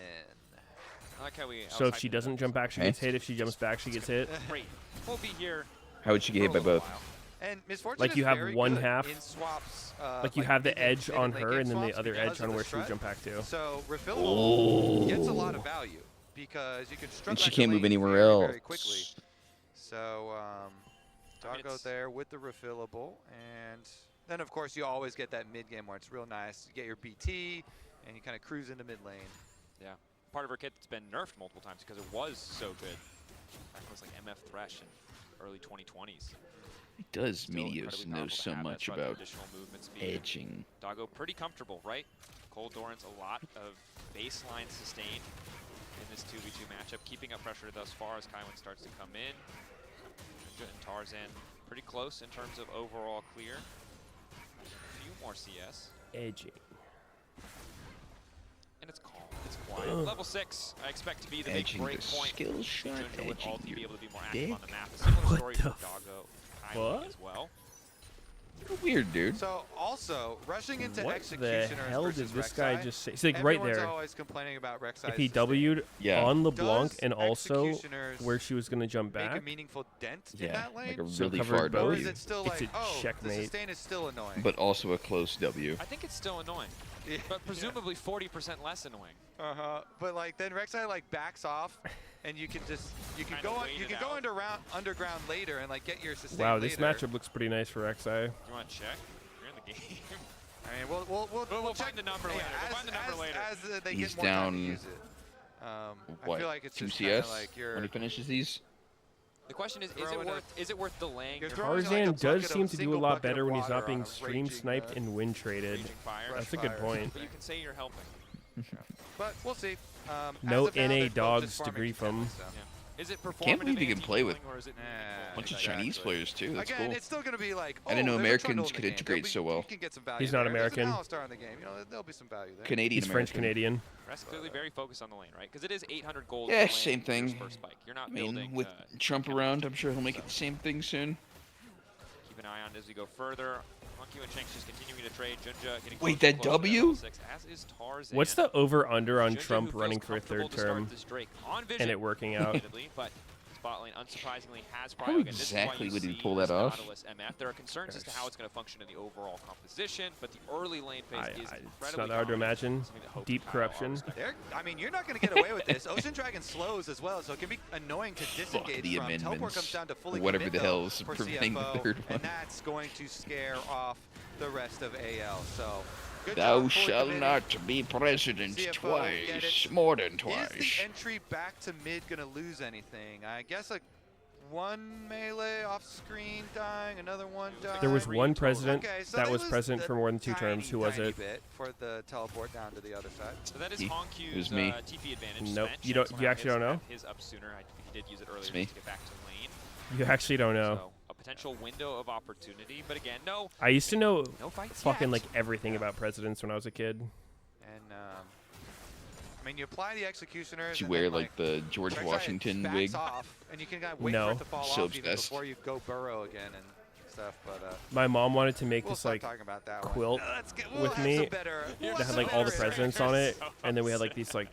I like how we. So if she doesn't jump back, she gets hit. If she jumps back, she gets hit. Great. We'll be here. How would she get hit by both? And Misfortune Like is you have very one good half, in swaps, like you like have the mid- edge mid on late her game and then the swaps other because edge of on the where she would strut. jump back to. So refillable gets a lot of value because you can strut And she back the can't move lane anywhere very, else. very quickly. So Doggo there with the refillable, and Then, of course, you always get that mid game where it's real nice. You get your BT, and you kind of cruise into mid lane. Yeah. Part of her kit that's been nerfed multiple times because it was so good. Back when it was like MF Thresh in early 2020s. Does Still Meteos incredibly know powerful to so have. much That's why the about additional movement speed. edging? Doggo pretty comfortable, right? Cold Doran's a lot of baseline sustained in this 2v2 matchup, keeping up pressure thus far as Kaiwin starts to come in. Ninja and Tarzan pretty close in terms of overall clear. A few more CS. Edging. And it's calm, it's quiet. Level 6, I expect to be the big Edging break the point. skill shot, Junja with edging ulti be your able to be more active on dick? the map. A similar What story the for Doggo, Kaiwin as well. Weird, dude. So also rushing into What executioners the hell did versus this guy Rek'Sai. just say? He's like right Everyone's there. always complaining about Rek'Sai's If he sustain. W'd Yeah. on LeBlanc Does and also executioners where she was going to jump make a back, meaningful dent in Yeah, that lane? like a So really covered far both? Or is W. it still It's like, a oh, the checkmate. sustain is still annoying? But also a close W. I think it's still annoying, Yeah. but presumably 40% less annoying. But like then Rek'Sai like backs off, and you can Kinda go wait you it can go out. underground later and like get your sustain. wow, this later. matchup looks pretty nice for Rek'Sai. You want to check? You're in the game. I mean, we'll check find the number later. We'll find the number later. As they He's get more time to down, use it. What, I feel like it's 2 just kinda CS like you're when he finishes these? The question is Throwing it worth delaying? you're your throwing like Tarzan a does bucket seem of to do a single lot bucket better of when he's water not being on a stream raging, sniped and wind traded. Raging fire. That's a good fire. point. But you can say you're helping. But we'll see. No as of now, NA they're both dogs just to farming grief him. so. Yeah. Is it performative? Can't believe he can play with anti-healing, or is it a bunch of exactly. Chinese players too. That's Again, cool. it's still going to be like, I didn't know there's a Americans trundle in could the game. integrate so well. You can get some value He's not there. American. There's an all-star in the game. You know, there'll be some value there. Canadian He's French American. Canadian. Rest clearly very focused on the lane, right? Because it is 800 gold. Yeah, to same land your thing. first spike. You're not I mean, building. with Trump around, I'm sure he'll make it the same thing soon. Keep an eye on as we go further. Monkey and Shanks just continuing to trade. Junja getting Wait, closer that and closer to W? level 6, as is Tarzan. What's the over/under on Junja, Trump who feels running for a comfortable third to start term this Drake on and vision, it working out? admittedly, but spot lane unsurprisingly has How prio again. This is why exactly you would he see pull that this off? Nautilus MF. There are concerns as to how it's going to function in the overall composition, but the early lane phase is It's incredibly not hard to dominant. imagine. Something that Hope Deep Kyle corruption. always got. I mean, you're not going to get away with this. Ocean Dragon slows as well, so it can be annoying to disengage the from. Teleport amendments. comes down to fully Whatever commit, the though, hell's for preventing the CFO, third one. and that's going to scare off the rest of AL. So, good Thou job fully shalt committing. not be president CFO, get twice, it. more than Is twice. the entry back to mid going to lose anything? I guess like one melee off screen dying, another one dying. There was one president Okay, so that they was lose president the for more than 2 terms. Who was tiny it? bit for the teleport down to the other side. So that is He. Honkyu's It was me. TP advantage. Nope, spent. you don't- Shanks will you have actually his- don't know? have His up sooner. I think he did use it earlier me. just to get back to lane. You actually don't know. So a potential window of opportunity, but again, no. I used to know No fights fucking yet. like everything about presidents when I was a kid. And I mean, you apply the executioners. Did you and wear then, like the George Rek'Sai Washington backs wig? off, and you can kind of wait No. for it to fall So off even obsessed. before you go burrow again and stuff. But My mom wanted to make we'll this stop like talking about that one. quilt We'll with have me some better- we'll that have had some like all the better presidents on it, and then we had like these like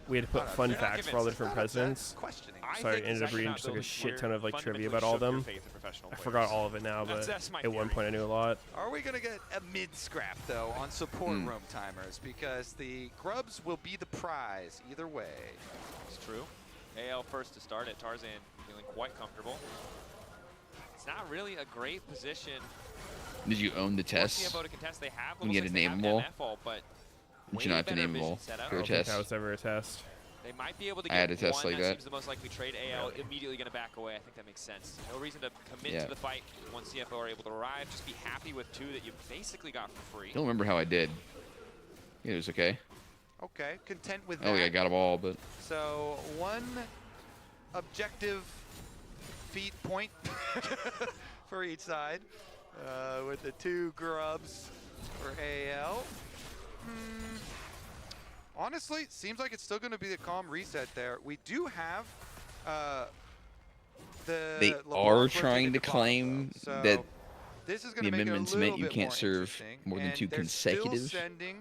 we had to put fun You're not facts for all the different convinced. presidents. Questioning. So I ended up reading just like a shit ton of like trivia about all of them. I forgot all of it now, but That's my at one theory. point I knew a lot. Are we going to get a mid-scrap, though, on support room timers? Because the grubs will be the prize either way. It's true. AL first to start it. Tarzan feeling quite comfortable. It's not really a great position Did you own the for tests? CFO to contest. They have You had to level 6, they name have them all? MF ult, but Did you not have to way name them better all vision setup. for I a don't think test? that was ever a test. They might be able to I get had a test one. like that that. seems the most likely trade. AL immediately going to back away. I think that makes sense. No reason to commit Yeah. to the fight once CFO are able to arrive. Just be happy with 2 that you basically got for free. I don't remember how I did. Yeah, it was okay. Okay, content with Oh, that. yeah, I got them all, but So one objective feat point for each side with the 2 grubs for AL. Honestly, seems like it's still going to be the calm reset there. We do have they LeBlanc are rotating trying to bottom, claim though. So that this is the going to make it a amendments little meant you bit can't more serve interesting. more than And 2 they're consecutive. Still sending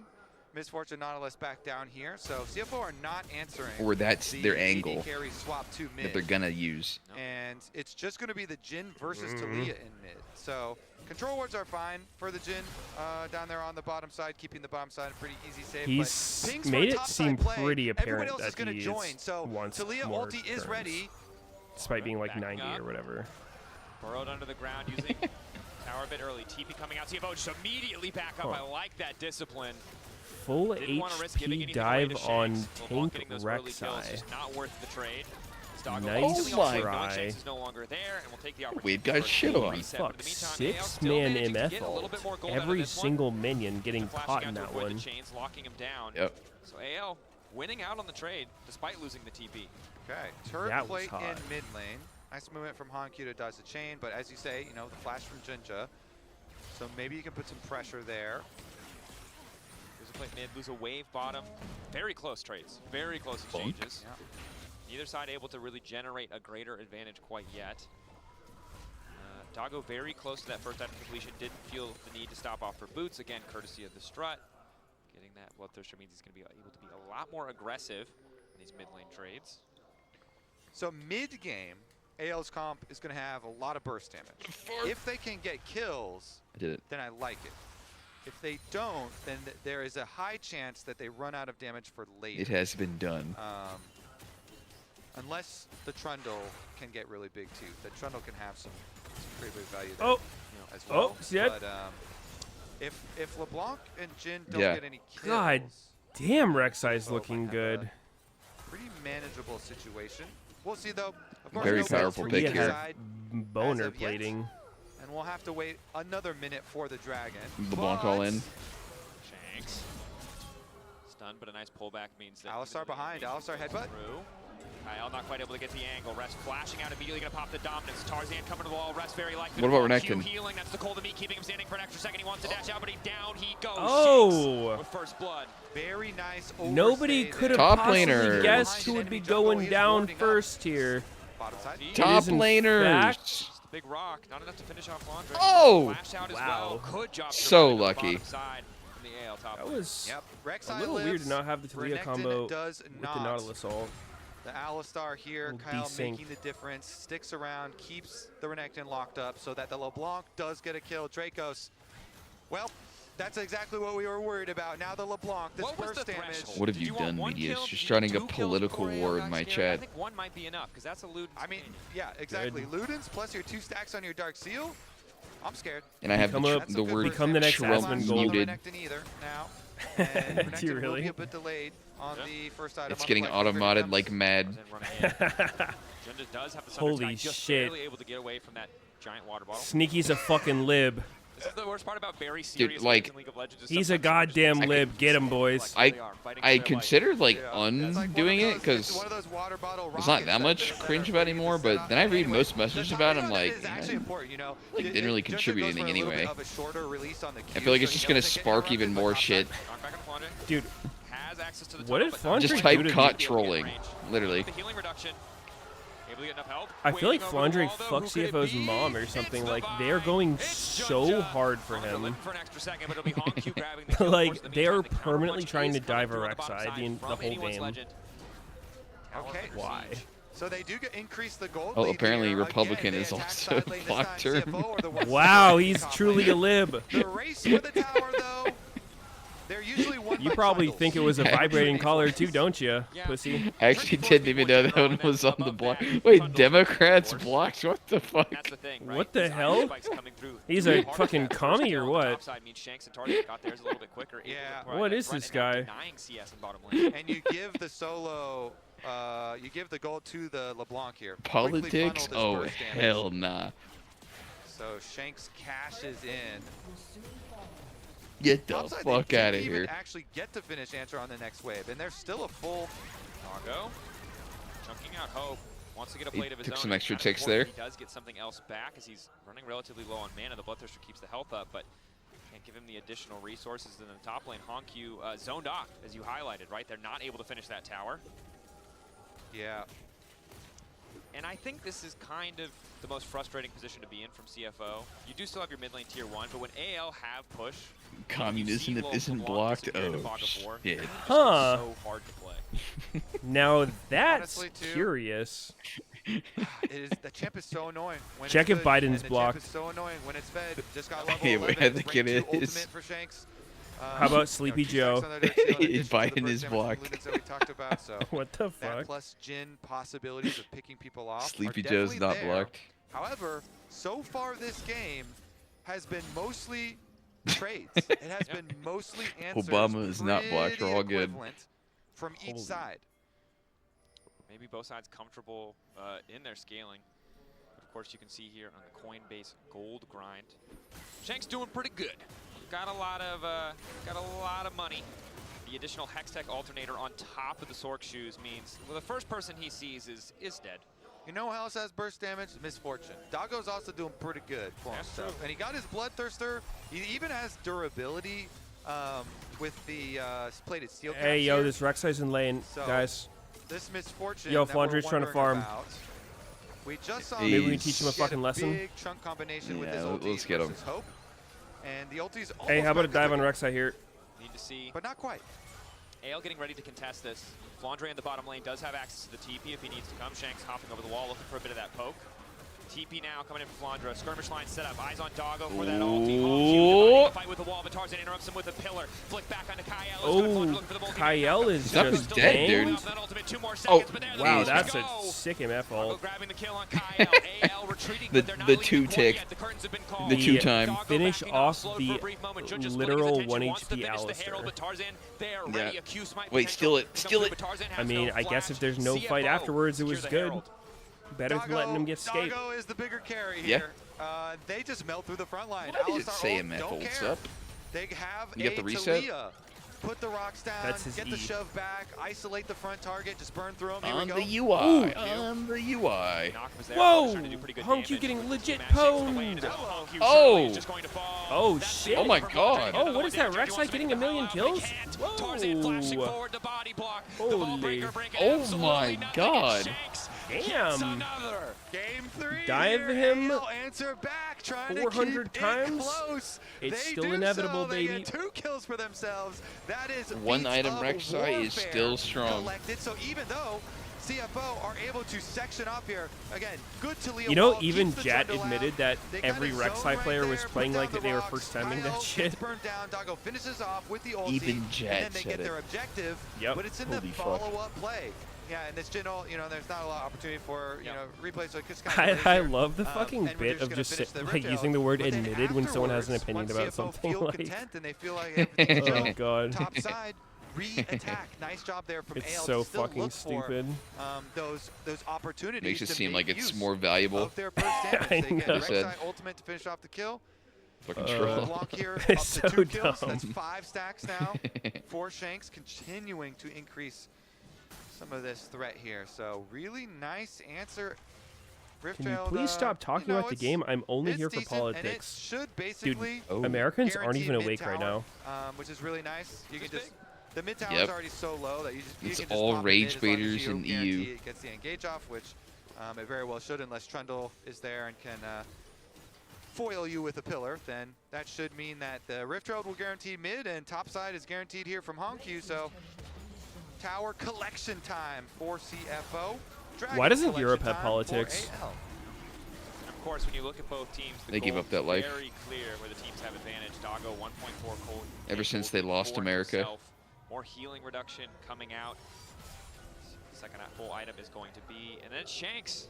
Misfortune Nautilus back down here, so CFO are not answering. Or that's the their AD angle carry swap to mid. that they're gonna use. And it's just going to be the Jhin versus Talia in mid. So control wards are fine for the Jhin down there on the bottom side, keeping the bottom side pretty easy safe. He's but pings for made a it top seem side play, pretty everyone apparent else is that going to he join. So wants Talia more ulti is turns, ready. despite being like Backing 90 up. or whatever. Burrowed under the ground using Tower a bit early. TP coming out. CFO just immediately back up. I like that discipline. Full Didn't want to risk giving HP anything away dive to on Shanks. LeBlanc getting Tank those early kills, Rek'Sai. just not worth the trade. Nice try. Shanks is no longer there, and we'll take the Wade opportunity got for shit a on. reset. But Fuck, in the meantime, AL still 6-man managing to MF get a little bit more ult. gold out of Every this one. single minion getting Flashing caught out in to that avoid one. the chains, locking him down. Yep. So AL winning out on the trade despite losing the TP. Okay, turret That was plate hot. in mid lane. Nice movement from Hanku to dodge the chain, but as you say, you know, the flash from Jinja. So maybe you can put some pressure there. Lose a plate mid, lose a wave bottom. Very close trades, very close exchanges. Yeah. Neither side able to really generate a greater advantage quite yet. Doggo very close to that first item completion. Didn't feel the need to stop off for boots, again, courtesy of the strut. Getting that Bloodthirster means he's going to be able to be a lot more aggressive in these mid lane trades. So mid game, AL's comp is going to have a lot of burst damage. If they can get kills, I did it. then I like it. If they don't, then there is a high chance that they run out of damage for later. It has been done. Unless the Trundle can get really big too. The Trundle can have some pretty big value there, Oh. you know, as well. Oh, see it? But if LeBlanc and Jin don't Yeah. get any kills, God damn, Rek'Sai's Oh, looking might have good. pretty manageable situation. We'll see though. Of course, Very no powerful wins pick from here. either side Boner as of yet. plating. And we'll have to wait another minute for the dragon. LeBlanc all in. Shanks. Stunned, but a nice pullback means that Alistar behind. Alistar headbutt. through. Kyle not quite able to get the angle. Rest flashing out, immediately gonna pop the dominance. Tarzan coming to the wall. Rest very likely. What about Q Renekton? healing. That's the cold of meat, keeping him standing for an extra second. He wants to dash out, but he down he goes. Oh! Shanks with first blood. Very nice. Nobody overstay could have there. Top possibly laner. guessed who would be going down first here. Bottom side. Top is in laners. fact- Just the big rock, not enough to finish off Laundry. Oh! Flash out as Wow. well. Good job. So surviving on the lucky. bottom side from the AL top That lane. was Yep. a Rek'Sai little weird lives. to not have the Talia Renekton combo does with not. the Nautilus ult. The Alistar here, Will Kyle desync. making the difference, sticks around, keeps the Renekton locked up so that the LeBlanc does get a kill. Dracos, well, that's exactly what we were worried about. Now the LeBlanc, this What was burst the damage. threshold? What have Did you want done, one Meteos? kill? Just Did you starting a need 2 kills political before AL war got in my scared? I chat. think one might be enough, because that's a Luden's I mean, opinion. yeah, exactly. Ludens plus your 2 stacks on your Dark Seal. I'm scared. And I have Become the, a- the word become the next Trump Asmund Not on the muted. Renekton either now. And Renekton Do you will really? be a bit delayed on the first item. It's on the getting play. auto-modded like mad. Junda does have the Thunder Holy Strike, just shit. barely able to get away from that giant water bottle. Sneaky's a fucking lib. This is the worst part about very serious like, games in League of Legends. is He's a sometimes you just goddamn lib. Get him, boys. I they are fighting I for their life. considered like Yeah, it's like one undoing of it those- because it's one of those water bottle there's not rockets that much that cringe are about free to anymore. set But up. then I read Anyway, most messages about it, I'm like, it's actually important, you know. didn't really Jinja contribute goes for anything a little bit anyway. of a shorter release on the I Q, feel like so it's he just gonna doesn't get spark interrupted even by more top shit. side. Knock back on Flandre. Dude, Has access to the what tunnel, did but not Flandre Just do type to caught the- trolling, literally. The healing reduction. Able to get enough help. I feel like Waiting over the Flandre wall, though. fucked Who could it CFO's be? mom or It's something. the Like, Vine. they're going It's so Jinja. hard for Flandre him. living for an extra second, but it'll be Honku grabbing the kill. Of Like, course, in the they are meantime, the counter permanently punch trying is to coming dive a through on the bottom Rek'Sai side the from whole anyone's game. legend. Okay. Why? So they do increase the gold Oh, lead apparently here. Republican Again, is they attack also side lane this block time. term. CFO are the ones Wow, that he's top truly lane. a lib. The race for the tower, though, they're usually won You by probably Trundles. think it was a vibrating collar too, don't you, pussy? I actually didn't even know that one was on the block. Wait, Democrats blocked? What the fuck? That's the thing, right? What the These hell? ice spikes coming through. He's Really a hard fucking at that. First commie kill or on the what? top side means Shanks and Tarzan got theirs a little bit quicker. able to Yeah. provide What that is front this and now guy? denying CS in bottom lane. And you give the solo, you give the gold to the LeBlanc here. Quickly Politics? funnel Oh, this burst damage. hell nah. So Shanks cashes in. Get the Topside, fuck they out didn't of even here. actually get to finish answer on the next wave, and there's still a full. Doggo chunking out Hope. Wants to get a He plate of his took own. some It's extra kind of ticks important there. He does get something else back as he's running relatively low on mana. The Bloodthirster keeps the health up, but can't give him the additional resources in the top lane. Honku zoned off, as you highlighted, right? They're not able to finish that tower. Yeah. And I think this is kind of the most frustrating position to be in from CFO. You do still have your mid lane tier 1, but when AL have push, Communism that isn't blocked? Oh, shit. Huh. so hard to play. Now that's Honestly, too, curious. The champ is so annoying. When Check it's if good, Biden's and the blocked. champ is so annoying when it's fed. Just got level Yeah, 11. I think rank it 2 is. ultimate for Shanks. How about Sleepy Joe? Biden is blocked. That we talked about, so What the that fuck? plus Jin possibilities of picking people off. Sleepy are Joe's definitely not there. blocked. However, so far this game has been mostly trades. It has been mostly answers. Obama is not black. They're all good. From each side. Maybe both sides comfortable in their scaling. But of course, you can see here on the Coinbase gold grind, Shanks doing pretty good. Got a lot of money. The additional Hextech alternator on top of the Sork shoes means, well, the first person he sees is dead. You know who else has burst damage? Misfortune. Doggo's also doing pretty good for himself. And he got his Bloodthirster. He even has durability with the plated steel caps. Hey, yo, here. this Rek'Sai's in lane, So, guys. This Misfortune. Yo, that we're Flandre's trying to wondering farm. about, we just saw Maybe we can teach him a get fucking lesson. Big chunk combination with Yeah, his ulti let's get him. versus Hope. And the ulti's Hey, how about a dive on Rex? Rek'Sai here? Need to see. But not quite. Ale getting ready to contest this. Flandre in the bottom lane does have access to the TP if he needs to come. Shanks hopping over the wall looking for a bit of that poke. TP now coming in from Flandre. Skirmish line set up. Eyes on Doggo for that ulti. Ooh. Fight with the wall, but Tarzan interrupts him with a pillar. Flick back onto Kyle. Oh, Kyle is That was just dead, dang. dude. Oh, Wow, that's a sick MF ult. Grabbing the kill on Kyle. AL retreating, but they're not The leaving two the point tick. yet. The curtains have been called. The two time. Doggo Finish backing off slowed the for a brief moment. Jun just literal splitting his 1 attention, wants to HP finish the Herald, Alistar. but Tarzan there, Yeah. ready. A Q smite Wait, steal it. potential. Steal it. But Tarzan I has mean, no I guess flash. if there's no CFO fight afterwards, it secure was the good. Herald. Better than letting him get escaped. Doggo is the bigger carry Yeah. here. They just melt through the front line. Why did it Alistar say ult, MF don't ults care. up? They have You got the reset? Talia. Put the rocks down, That's his get the E. shove back, isolate the front target, just burn through them. Here On we the go. UI. On the UI. Whoa! Honky getting legit pwned. Oh. Oh shit! Oh my god. Oh, what is that? Rek'Sai getting a million kills? Whoa! Holy! Oh my god. Damn! Game 3. Dive here. him AL answer back, trying 400 to keep times? It close. It's They still do inevitable, so. They baby. get 2 kills for themselves. That is One feats item of Rek'Sai is warfare still strong. collected. So even though CFO are able to section off here, again, good to Leo. You know, Ball, even keeps the Jet Trundle admitted out. that They got every his zone Rek'Sai right player was there, playing put like down they the were rocks. first timing that Kyle shit. gets burned down. Doggo finishes off with the ulti. Even Jet and then they said get it. their objective. Yep. But it's in Holy the fuck. follow-up play. Yeah, and this general, there's not a lot of opportunity for, replay, so it just kind of I love the fucking and we're bit just of gonna just finish the like Rift using the word but then admitted when someone has an afterwards, opinion once about CFO something. feel Like, content and they feel like everything's oh chill, god, top side, re-attack. Nice job there from it's AL so to still fucking look for, stupid. those opportunities Makes it to seem make like it's use more valuable. of their burst damage. I They get know. Rek'Sai ultimate to finish off the kill. Fucking troll. Blanc here up It's to so 2 kills. dumb. That's 5 stacks now for Shanks, continuing to increase some of this threat here. So really nice answer. Can you Riftfield, please stop talking about the game? I'm only here for decent, and it politics. should basically Oh. Americans aren't guarantee even awake right mid-tower, now. which is really nice. You can just the mid tower Yep. is already so low that you It's can just all pop rage it mid as long as baiters you in guarantee EU. It gets the engage off, which it very well should, unless Trundle is there and can foil you with a pillar. Then that should mean that the Rift Herald will guarantee mid, and top side is guaranteed here from Honku. So tower collection time for CFO. Dragon Why doesn't collection Europe have time politics? for AL. Of course, when you look at both teams, the They give goals up that life. very clear where the teams have advantage. Doggo 1.4 cold. Ever since they lost for America. himself. More healing reduction coming out. Second full item is going to be, and then Shanks.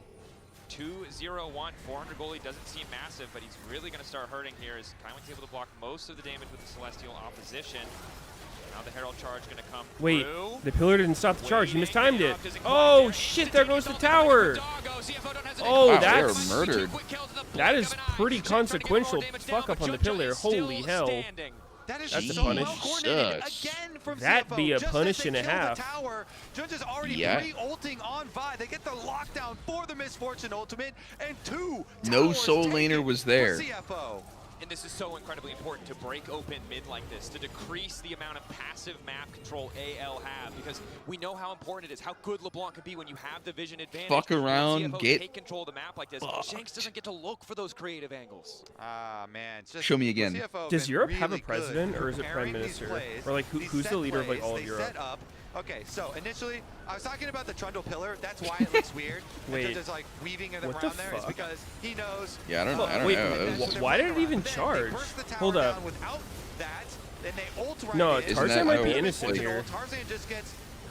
2-0-1, 400 goalie doesn't seem massive, but he's really going to start hurting here as Kyling's able to block most of the damage with the Celestial opposition. Now the Herald charge going to come Wait, through. the pillar didn't stop the charge. He mistimed it. Oh shit! There goes the tower. Oh, Wow, that's they're murdered. that is pretty consequential. Fuck up on the pillar. Holy hell. That is That's a so punish. well coordinated Sucks. again from That'd CFO. be a Just as punish they and a kill the half. Tower, Judge is already Yeah. pre-ulting on Vi. They get the lockdown for the Misfortune ultimate, and 2 No towers soul taken laner was for there. CFO. And this is so incredibly important to break open mid like this, to decrease the amount of passive map control AL have, because we know how important it is, how good LeBlanc can be when you have the vision advantage. Fuck When around, CFO get take control of the map like this. fucked. Shanks doesn't get to look for those creative angles. Ah, man. It's just, Show me again. CFO have Does been Europe have a really president, good or is it prime preparing these minister? plays, Or like these who's the set leader of like plays, all of they Europe? set up. Okay, so initially, I was talking about the Trundle pillar. That's why it looks weird. Wait, Just like weaving it what around the there is fuck? because he knows. Yeah, I don't Wait, know. That was- why did it even charge? Hold up. Without that, then they ult right No, in. Isn't Tarzan that might how be it innocent works? here. Tarzan just gets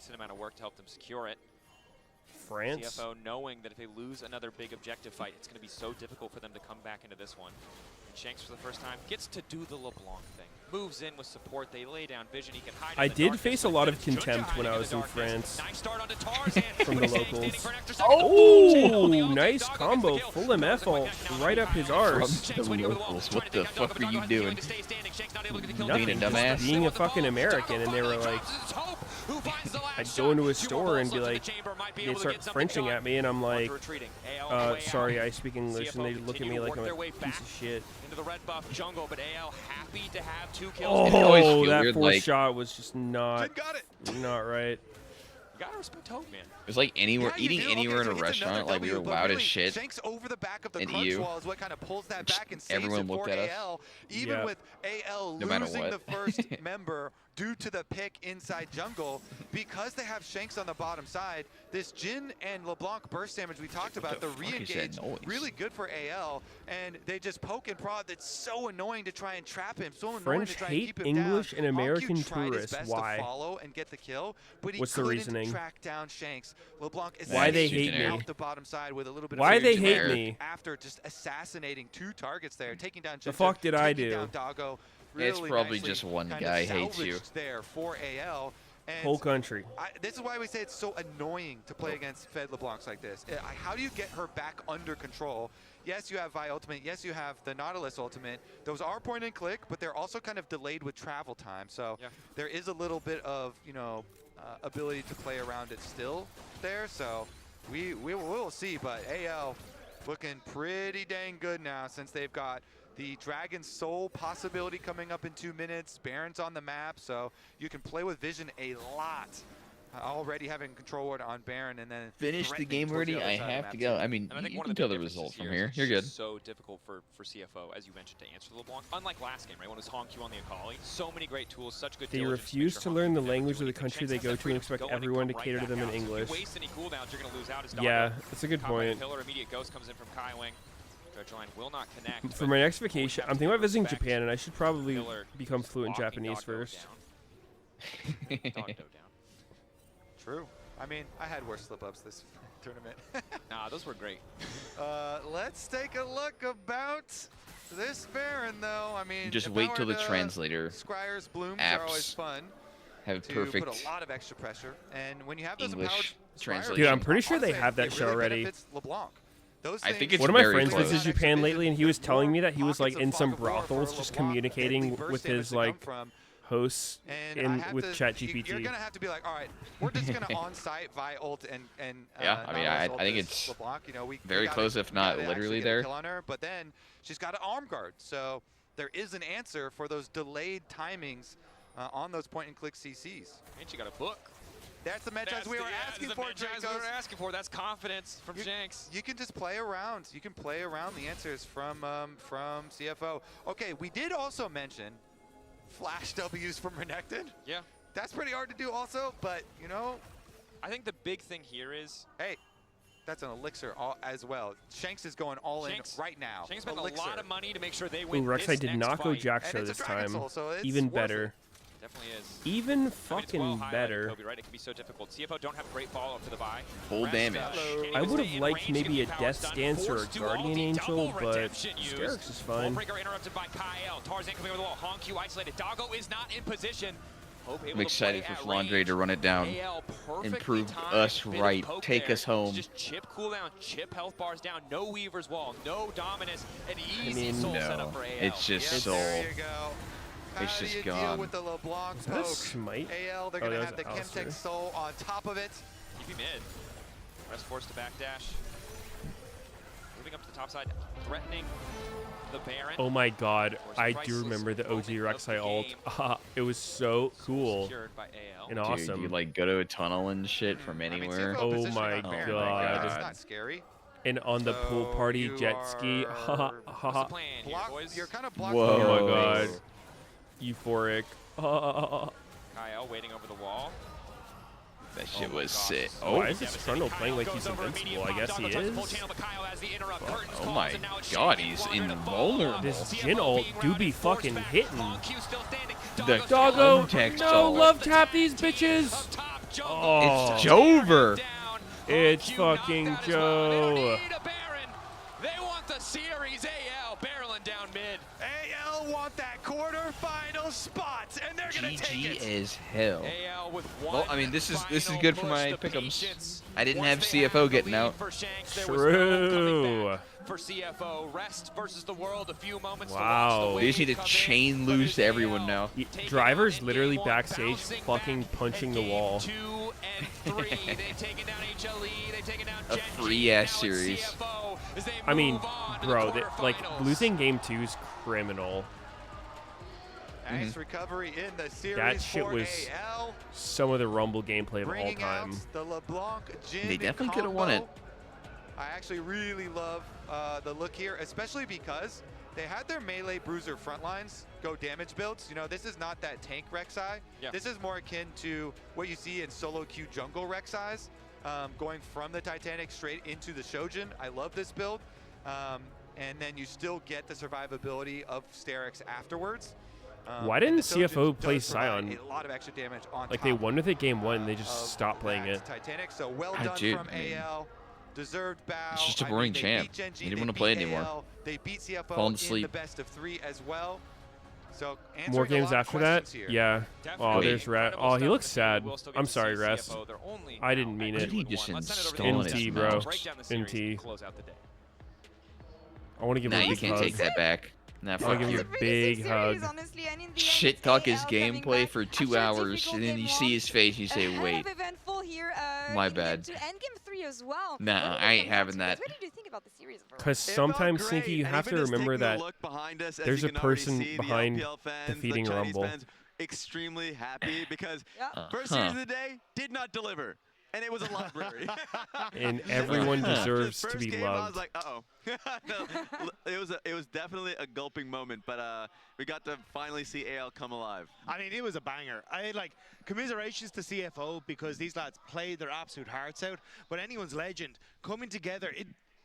decent amount of work to help them secure it. France. CFO knowing that if they lose another big objective fight, it's going to be so difficult for them to come back into this one. And Shanks, for the first time, gets to do the LeBlanc thing. Moves in with support. They lay down vision. He can hide. I did face a lot of contempt when I was in France from the locals. Oh, nice combo. Full MF ult right up his arse. From the locals. What the fuck are you doing? Nothing, Being a dumbass? just being a fucking American, and they were like, I'd go into a store and be like, they'd start Frenching at me, and I'm like, sorry, I speak English, and they look at me like I'm a piece of shit. Into the red buff jungle, but AL happy to have 2 kills. Oh, that fourth shot was just not right. You gotta respect Hope, man. It was like anywhere, eating anywhere in a restaurant, like we were loud as shit. Shanks over the back of the and crunch EU. wall is what kind of pulls that back and saves Everyone it looked for at us. AL. Even with AL losing the first member due to the pick inside jungle, because they have Shanks on the bottom side, this Jhin and LeBlanc burst damage we talked about, the re-engage, really good for AL, and they just poke and prod. That's so annoying to try and trap him, so annoying French to try and hate keep him English down. and American Honku tried his tourists. best Why? to follow and get the kill, but he What's the couldn't reasoning? track down Shanks. LeBlanc is Why they hate me? out the bottom side with a little bit Why of they hate me? after just assassinating 2 targets there, taking down The Jinja, fuck did I taking do? down Doggo. It's Really probably nicely just one kind of guy hates you. salvaged there for AL. And Whole country. this is why we say it's so annoying to play against Fed LeBlancs like this. How do you get her back under control? Yes, you have Vi ultimate. Yes, you have the Nautilus ultimate. Those are point and click, but they're also kind of delayed with travel time. So there is a little bit of, ability to play around it still there. So we will see, but AL looking pretty dang good now since they've got the Dragon Soul possibility coming up in 2 minutes. Baron's on the map, so you can play with Vision a lot. Already having control on Baron, and then Finish the game already. I have to go. I mean, you can tell the result from here. You're good. It's so difficult for CFO, as you mentioned, to answer LeBlanc. Unlike last game, right, when it was Honku on the Akali. So many great tools, such good They diligence refuse make to sure learn the Honku language never of the do country anything. they go to and expect everyone to cater to them in If you English. waste any cooldowns, you're going to lose out as Yeah, that's a good point. Pillar, immediate ghost comes in from Kai Wing. Line will not connect. For my next vacation, I'm thinking about visiting Japan, and I should probably become fluent in Japanese first. True. I mean, I had worse slip-ups this tournament. Nah, those were great. Let's take a look about this Baron, though. I mean, Just wait till the translator Scryer's blooms are always apps fun. have To perfect put a lot of extra pressure, and when you have those English translation. Dude, I'm pretty sure they have that show already. LeBlanc. Those I think it's one of my very friends close. visited Japan lately, and he was telling me that he was like in some brothels, just communicating with his like hosts with ChatGPT. You're gonna have to be like, all right, we're just gonna on-site Vi ult and Yeah, I mean, I think it's LeBlanc. You know, we very gotta- close, if we not gotta literally actually get a there. kill on her, but then she's got an arm guard, so there is an answer for those delayed timings on those point-and-click CCs. And she got a book. That's the matchups we were asking for, Dracos. We were asking for. That's confidence from Shanks. You can just play around. You can play around the answers from CFO. Okay, we did also mention flash W's from Renekton. Yeah. That's pretty hard to do also, but, you know. I think the big thing here is... Hey, that's an elixir as well. Shanks is going all in right now. Shanks spent elixir. a lot of money to make sure they Ooh, win Rek'Sai this did next not go fight. Jack show And it's this a Dragon time. Soul, so it's Even worth better. Definitely is. Even I mean, it's fucking well highlighted, better. Kobe, right? It can be so difficult. CFO don't have great follow-up to the buy. Full damage. I would have liked maybe a Death Dance or a Guardian Angel, but Sterix is fine. Breaker interrupted by Kyle. Tarzan coming over the wall. Honku isolated. Doggo is not in position. I'm excited for Flandre to run it down and prove us right. Take us home. Just chip cooldown, chip health bars down. No Weaver's Wall, no Dominus. An easy soul setup for AL. It's just Soul. There you go. It's How do just you gone. deal with the LeBlanc Is that a poke? smite? AL, they're Oh, going to that have the was Alistair. Chemtech Soul on top of it. TP mid. Rest forced to backdash. Moving up to the top side, threatening the Baron. Oh my god, I do remember the OG Rek'Sai ult. It was so cool and Dude, awesome. you like go to a tunnel and shit from anywhere. Oh my It's god. not scary. And on the pool So party you jet ski. You're kind of blocked. Whoa. Oh my god. Euphoric. Kyle waiting over the wall. That shit was sick. Oh, why is this Trundle playing like he's invincible? I guess he is. Oh my god, he's invulnerable. This Jhin ult do be fucking hitting. The Doggo, context no, ult. love tap these bitches. Oh. It's Jover. It's fucking Joe. They want the series. AL barreling down mid. AL want that quarterfinal spot, and they're gonna take it. GG as hell. AL with Well, I mean, this is good for my pick'ems. I didn't have CFO getting out. True. For CFO, rest versus the world. A few moments. Wow. They just need to chain lose to everyone now. Driver's literally backstage fucking punching the wall. 2 and 3. They've taken down HLE. They've taken down A free ass series. I mean, bro, like losing game 2 is criminal. Nice recovery in the series. That shit for was AL. some of the Rumble gameplay of all Bringing time. out the LeBlanc Jin They definitely could have won it. I actually really love the look here, especially because they had their melee bruiser front lines go damage builds. You know, this is not that tank Rek'Sai. Yeah. This is more akin to what you see in solo queue jungle Rek'Sais, going from the Titanic straight into the Shojin. I love this build. And then you still get the survivability of Sterix afterwards. Why didn't CFO play Scion? A lot of extra damage on Like top they won with it game 1 and they just stopped playing it. Titanic, so well done from AL. Deserved bow. It's just a boring champ. He didn't want to play anymore. They beat CFO Falling in asleep. the best of 3 as well. So More games after that? here. Yeah. Oh, Wait. there's Rat. Oh, he looks sad. I'm sorry, Rest. I didn't mean it. He just installed his NT, bro. mouse. NT. I want to give Nah, him a you big can't hug. take that back. Nah, I want fuck to give you. him a big hug. Honestly, and in the Shit talk his gameplay for 2 hours, and then you see his face, you say, "Wait, eventful here, my in bad." Game 2 and Game 3 as well. Nah, I ain't having that. What did you think about the series overall? Because sometimes, Sinky, you have to remember that there's a person behind defeating Rumble. Extremely happy because first series of the day did not deliver. And it was a library. And everyone deserves to First be game, I was loved. like, uh-oh. No, it was definitely a gulping moment, but we got to finally see AL come alive. I mean, it was a banger. I like commiserations to CFO because these lads played their absolute hearts out. But anyone's legend coming together,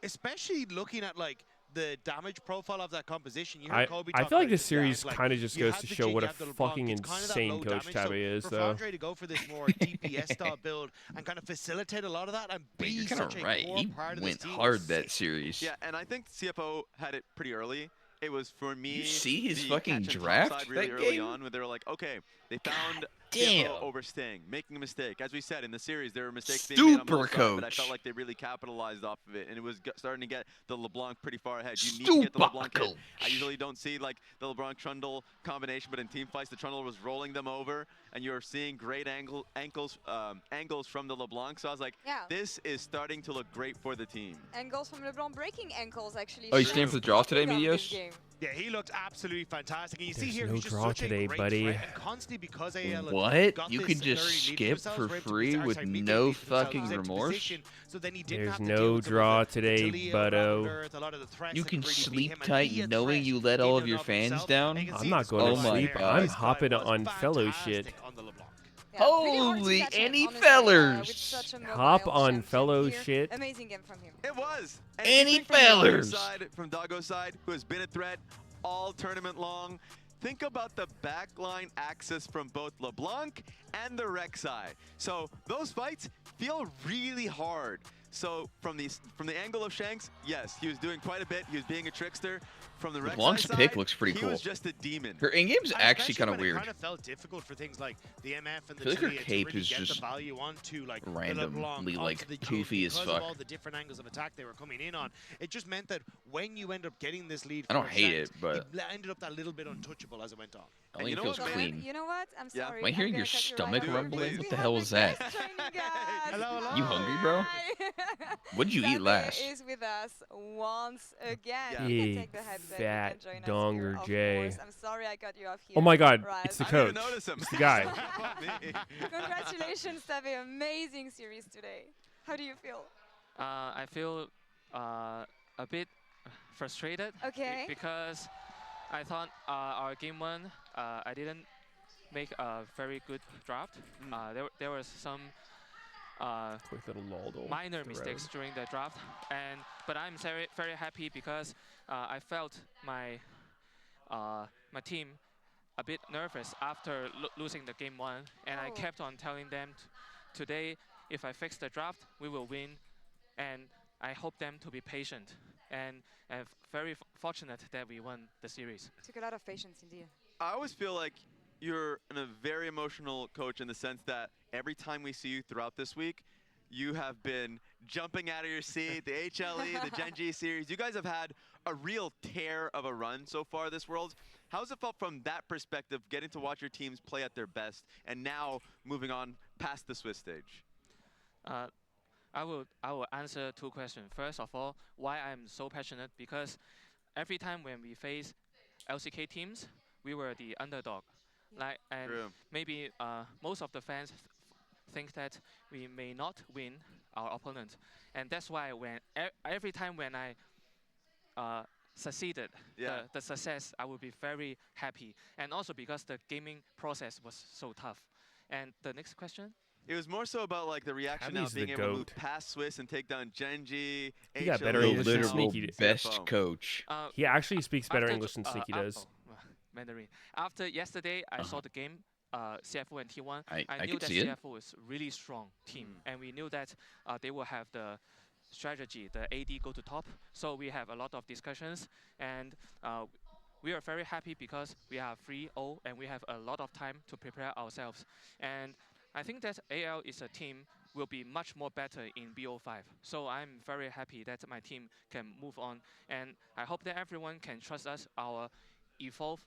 especially looking at like the damage profile of that composition. You heard Kobe I talk feel like about this it series like, kind of just you goes have to the show Jin, what you a have the LeBlanc, fucking it's kind of that insane low coach damage. Tabby is, for though. Fondre to go for this more DPS style build and kind of facilitate a lot of that and Wait, be you're kind such of a right. core He part of went this team hard was that series. Yeah, and I think CFO had it pretty early. It was for me. You see his the fucking catch and draft topside really that early game? on, where they were like, okay, they found damn. CFO overstaying, making a mistake. As we said in the series, there were mistakes being made on both Super sides, but I coach. felt like they really capitalized off of it, and it was starting to get the LeBlanc pretty far ahead. You need to get the Super LeBlanc hit. coach. I usually don't see like the LeBlanc Trundle combination, but in team fights, the Trundle was rolling them over, and you're seeing great angles from the LeBlanc. So I was like, this is starting to look great for the team. Angles from LeBlanc breaking ankles, actually. Oh, you staying for the draw today, Meteos? Yeah, he looked absolutely fantastic. And you see There's here, no he's just draw such today, a great buddy. threat, and constantly because AL What? got You this could just early lead skip themselves, for were able to free or with sorry, Meteos no beat themselves fucking into remorse? position, so then he didn't There's have to no deal with some of draw the today, Taliyah, buddo. Earth, a lot of the threats You that can could really beat sleep him, and tight he a knowing threat you let in all and of your of fans himself. down? And you can I'm see not it's going Oh to my sleep. God. I'm This guy hopping was on fellow shit. fantastic on the LeBlanc. Holy any With fellers! such a Hop mobile on champion fellow here. shit. Amazing game from him. It was. And Any if you think from Doggo's fellers. side, from Doggo's side, who has been a threat all tournament long, think about the backline access from both LeBlanc and the Rek'Sai. So those fights feel really hard. So from the angle of Shanks, yes, he was doing quite a bit. He was being a trickster. From the Rek'Sai LeBlanc's side, pick looks pretty he cool. was just a demon. Her in-game's And actually especially kind of when weird. It kind of felt difficult for things like the MF and the I feel like her Taliyah to cape really is get just the value onto like the randomly, LeBlanc, like, onto the goofy Jin, as because fuck. of all the different angles of attack they were coming in on. It just meant that when you end up getting this lead, I don't for hate Shanks, it, but ended up that little bit untouchable as it went on. I think it feels clean. You know what? I'm sorry. Am I hearing I'm your gonna cut you stomach right off. rumbling? We What the have hell the was that? guest joining us. Hello, hello. You hungry, bro? What'd you eat Sabe last? is with us once again. Yeah. You can Big take the headset. fat you can join us donger here, of Jay. course. I'm sorry I cut you off here. Oh my God, Right. it's the I didn't coach. notice him. It's the guy. Congratulations, Sabe. Amazing series today. How do you feel? I feel a bit frustrated. Okay. Because I thought our game one, I didn't make a very good draft. There was some Quick little Loldo minor throw. mistakes during the draft, but I'm very happy because I felt my my team a bit nervous after losing the game one, and I kept on telling them today if I fix the draft, we will win. And I hope them to be patient. And very fortunate that we won the series. Took a lot of patience, indeed. I always feel like you're a very emotional coach in the sense that every time we see you throughout this week, you have been jumping out of your seat, the HLE, the Gen G series. You guys have had a real tear of a run so far this Worlds. How's it felt from that perspective, getting to watch your teams play at their best, and now moving on past the Swiss stage? I will answer two questions. First of all, why I'm so passionate, because every time when we face LCK teams, we were the underdog. And True. maybe most of the fans think that we may not win our opponent, and that's why when every time when I succeeded, the success, I will be very happy, and also because the gaming process was so tough. And the next question? It was more so about like the reaction now being able to move past Swiss and take down Genji. He got better English than Sneaky. Best coach. He actually speaks better English than Sneaky does. Mandarin. After yesterday, I saw the game, CFO and T1. I knew could that see it. CFO is really strong team, and we knew that they will have the strategy, the AD go to top. So we have a lot of discussions, and we are very happy because we are 3-0 and we have a lot of time to prepare ourselves. And I think that AL is a team will be much more better in BO5. So I'm very happy that my team can move on, and I hope that everyone can trust us. Our evolve.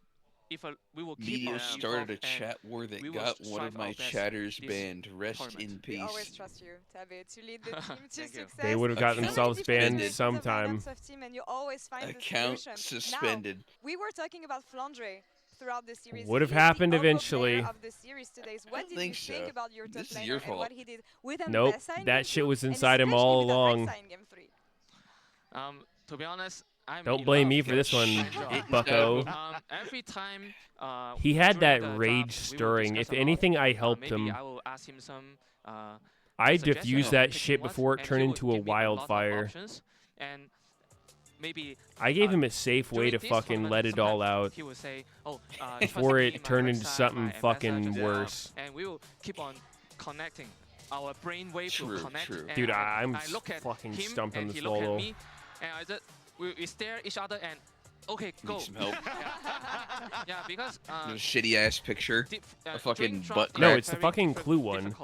If we will keep Meteos on started a evolve, chat war that we will got one strive of my our best chatters this banned. Rest tournament. in We peace. always trust you, Tabe, to lead the team to success. They would have got So many themselves different banned types of sometime. lineups of team, and you always find Account the solution. suspended. Now, we were talking about Flandre throughout the series. Would have He's the happened OVO eventually. player of the series today. So what did you think think so. about your top This is laner your and fault. what he did with Nope, Mbessa in that game shit 2 was and inside him especially all with along. Alexa in game 3? To be honest, I'm Don't in blame love me for with this one, Flandre. bucko. Every time He had during that the rage draft, we will stirring. discuss If a lot. anything, I helped maybe him. I will ask him some I suggestions diffused of that picking shit what, before it and turned he will into a give me lot of wildfire. options, and maybe I gave him a safe way during to this fucking tournament, let it all sometimes out he will say, "Oh, before trust me, it my turned right into side, something my fucking ambassador," worse. And we will keep on connecting. Our brain wave will True, connect. true. And Dude, I I'm look at fucking him stumped on and this he look at solo. me, and we stare each other and okay, go. Need some help. Yeah, because There's a shitty ass picture. A fucking butt crack. No, it's the fucking clue one.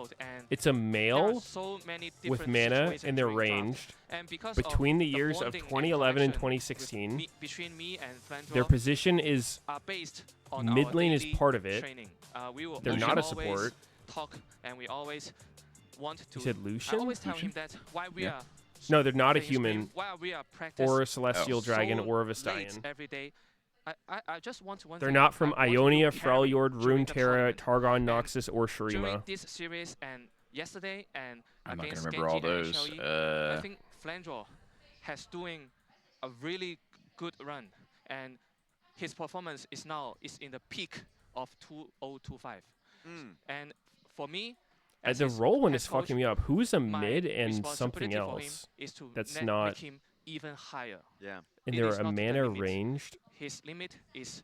It's a there are male so many with different mana, situations and they're during draft. ranged. And because Between of the years of bonding and 2011 and connection with 2016, between me and Flandre their position is are based on mid our lane is daily part of it. training. We will They're we not a always support. talk, and we always want to. You said I Lucian? always tell him that why we Yeah. are. No, they're not a playing Scream, human, while we are practice or a celestial so dragon, or a late Vestian. every day. I just want to. They're not from Ionia, Freljord, during the Runeterra, tournament. Targon, Noxus, or During Shurima. this series and yesterday and I'm not against gonna remember all Genji and those. HLE, I think Flandre has doing a really good run, and his performance is now in the peak of 2025. And for me, As the his role one head is fucking coach, me up. Who's a my mid and responsibility something for him else? is to That's make not. him even higher. Yeah. And It they're is a not the mana limit. ranged. His limit is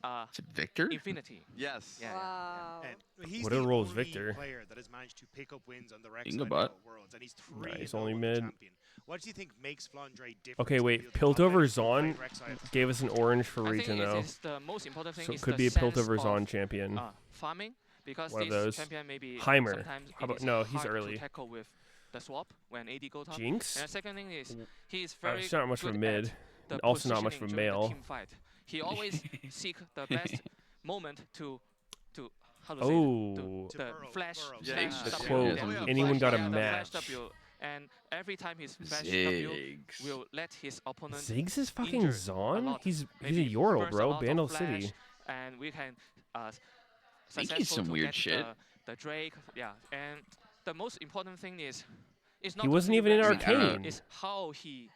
Is it Victor? infinity. Yes. Yeah. Wow. And he's Whatever the role is only Victor. player that has managed to pick up wins on the Rex You can go side bot. of Worlds, and he's Nah, 3 he's and only 0 mid. champion. What do you think makes Flandre different? Okay, to wait. the other top Piltover laners who play Zon Rex side? gave us an orange for I think region it though. is the most important thing So it is could the be a sense Piltover of, Zon champion. Farming, because One of this those. champion maybe Heimer. sometimes How it about is no? He's hard early. to tackle with the swap when AD go top. Jinx? And the second thing is he is very It's not much good for mid, at the and also not much for positioning during the male. team fight. He always seek the best moment to how to Oh. say it, the flash Yeah. flash The W, quote, the anyone got a flash, the match. flash W, and every time his flash W Zigs. will let his opponent Ziggs is fucking injured a Zon? lot. He's a Maybe Yordle, burst a bro. lot of Bandle flash, City. and we can think he's successful some to weird get shit. The Drake, yeah. And the most important thing is, it's not He wasn't only even in Rex, Arcane. it's how he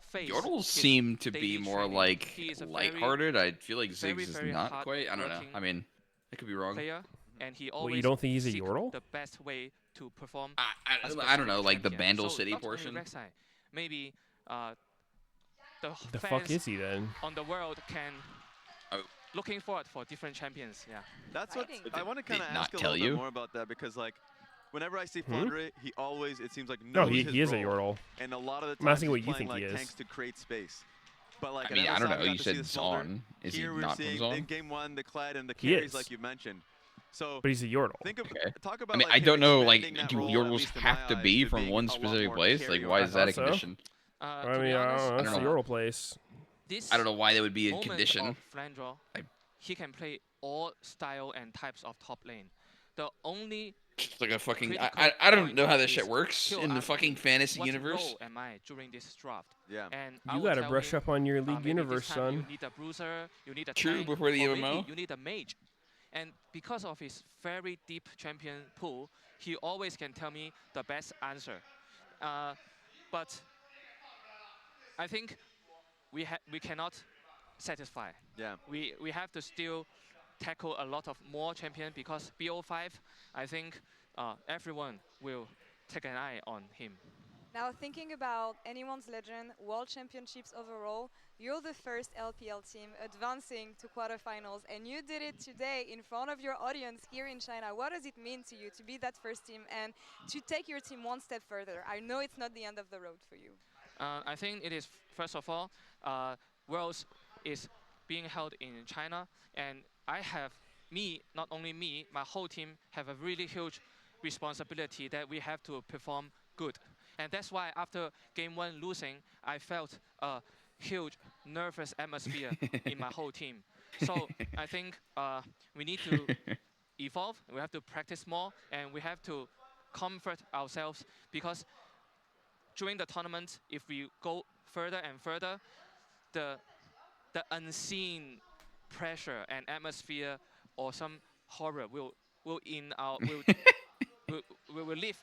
faced Yordles his seem to be daily more training. like He is a lighthearted. I feel like very, Ziggs is very not quite. I don't know. hard-working I mean, I could be wrong. player, and he Well, always you don't think he's a seek Yordle? the best way to perform. I don't know, like the champion. Bandle So City not only portion. Rek'Sai, maybe The fuck fans is he then? on the world can Oh. looking forward for different champions. Yeah. That's what Exciting. I want to kind of Did not ask a tell little you? bit more about that because like Whenever I see Hmm? Flandre, he always, it seems like, No, knows his he is a role. Yordle. And a lot of the I'm time asking he's what you playing think like he is. tanks to create space. But like I mean, I don't MSI, know. we You got to see said the Smolder. Zaun. Is he Here we're not from seeing Zaun? in game 1 the Kled and the He carries is. like you mentioned. So But he's a Yordle. think of Okay. talk I about mean, like I him don't know. Like, expanding that do role, at Yordles least in have my to eyes, be to from being one a lot specific more place? Like, carry why is that a so. condition? I To mean, be I honest, don't know. That's I the don't Yordle place. this I don't know why that would be a moment condition. of Flandre, he can play all style and types of top lane. The only It's like a fucking. critical I don't point know how that is shit works he'll in the ask me, fucking fantasy what universe. role am I during this draft? Yeah. And I You will gotta tell brush him, up on your League maybe universe, this time you son. need a bruiser, you need a True, tank, before the or maybe MMO. you need a mage. And because of his very deep champion pool, he always can tell me the best answer. But I think we cannot satisfy. Yeah. We have to still tackle a lot of more champion because BO5, I think everyone will take an eye on him. Now, thinking about anyone's legend, World Championships overall, you're the first LPL team advancing to quarterfinals, and you did it today in front of your audience here in China. What does it mean to you to be that first team and to take your team one step further? I know it's not the end of the road for you. I think it is, first of all, Worlds is being held in China, and not only me, my whole team have a really huge responsibility that we have to perform good. And that's why after game 1 losing, I felt a huge nervous atmosphere in my whole team. So I think we need to evolve, we have to practice more, and we have to comfort ourselves because during the tournament, if we go further and further, the unseen pressure and atmosphere or some horror will live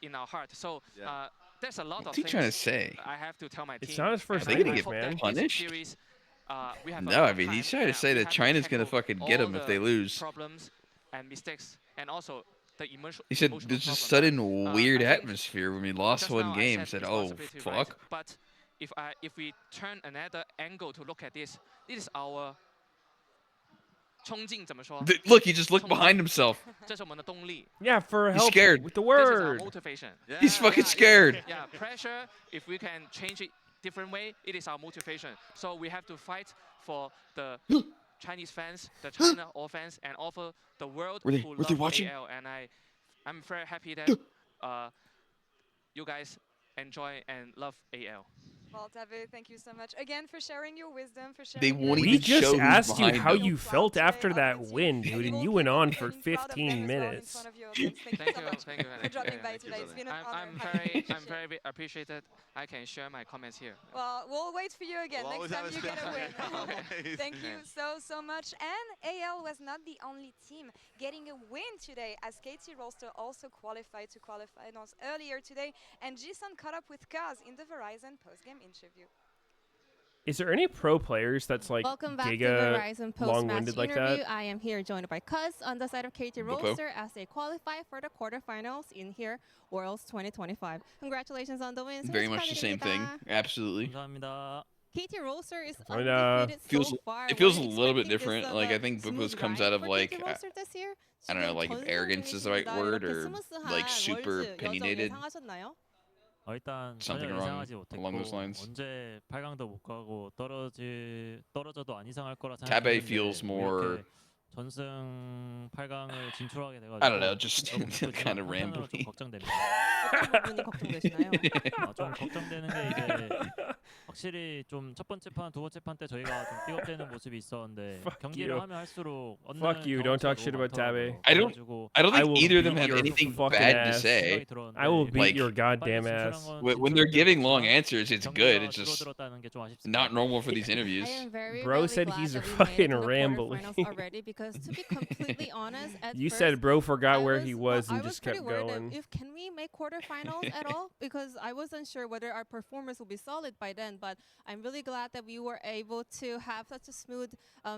in our heart. So there's a lot What's of he trying to things say? I have to tell my team. It's not his first Are they time, gonna get man. punished? Series, we have a No, lot I of mean, he's time, trying to and say we that have to China's gonna tackle fucking get all him if the they lose. problems and mistakes, and also the emotional. He said emotional there's a problem. sudden weird I think atmosphere when we lost just one now I game. said Said, oh, responsibility, right? fuck. But if we turn another angle to look at this, this is our 冲劲怎么说？ Look, he just looked 冲劲 behind himself. 这是我们的动力。 Yeah, for He's help scared. with the This is our word. motivation. He's fucking scared. Yeah, pressure. If we can change it different way, it is our motivation. So we have to fight for the Chinese fans, the China all fans, and also the world Were they- who were they love watching? AL. And I'm very happy that you guys enjoy and love AL. Well, Tabe, thank you so much again for sharing your wisdom, for sharing They your won't We even just show who's asked you behind how them. you felt after that win, dude, and you went on for 15 minutes. Thank you Thank so you, much thank you. for dropping by Thank you, today. It's been an I'm honor. I'm very appreciated. I can share my comments here. Well, we'll wait for you again We'll next always time have you a get a special win. Always. Thank you so much. And AL was not the only team getting a win today, as KT Rolster also qualified to quarterfinals earlier today, and Jisun caught up with Kaz in the Verizon postgame interview. Is there any pro players that's like Welcome back to giga Verizon long-winded post-match like interview. that? I am here joined by Cuz on the side of KT Bopo. Rolster as they qualify for the quarterfinals in here Worlds 2025. Congratulations on the win. Very much the same thing. Absolutely. 감사합니다. KT Rolster is I mean, undefeated Feels so far. it feels a Weren't little bit expecting this different. of Like a I think Bupo's smooth comes ride out of for like KT Rolster this year. I don't know, like if arrogance is the right word or like super opinionated. 예상하셨나요? 일단 Something 전혀 wrong 예상하지 못했고 along those lines. 언제 8강도 못 가고 떨어져도 안 이상할 거라 Tabe 생각했는데 feels 뭐 more. 이렇게 전승 8강을 진출하게 돼가지고 I don't know, just 너무 기쁘지만 kind of 한편으로 좀 rambly. 걱정됩니다. 어떤 부분이 걱정되시나요? 좀 걱정되는 게 이제 확실히 좀 첫 번째 판, 두 번째 판 때 저희가 좀 삐걱대는 모습이 있었는데 Fuck 경기를 you. 하면 할수록 Fuck you, don't talk shit about Tabe. I don't think will either of them beat have your anything fucking bad to ass. say. I will beat Like, your goddamn ass. when they're giving long answers, it's good. It's just 줄어들었다는 게 좀 아쉽습니다. not normal for these I interviews. am very, Bro really said glad he's that we made it fucking to the rambling. quarterfinals already because to be completely honest, at You first, said bro forgot I where he was I and just pretty kept worried going. If can we make quarterfinals at all? Because I wasn't sure whether our performance will be solid by then. But I'm really glad that we were able to have such a smooth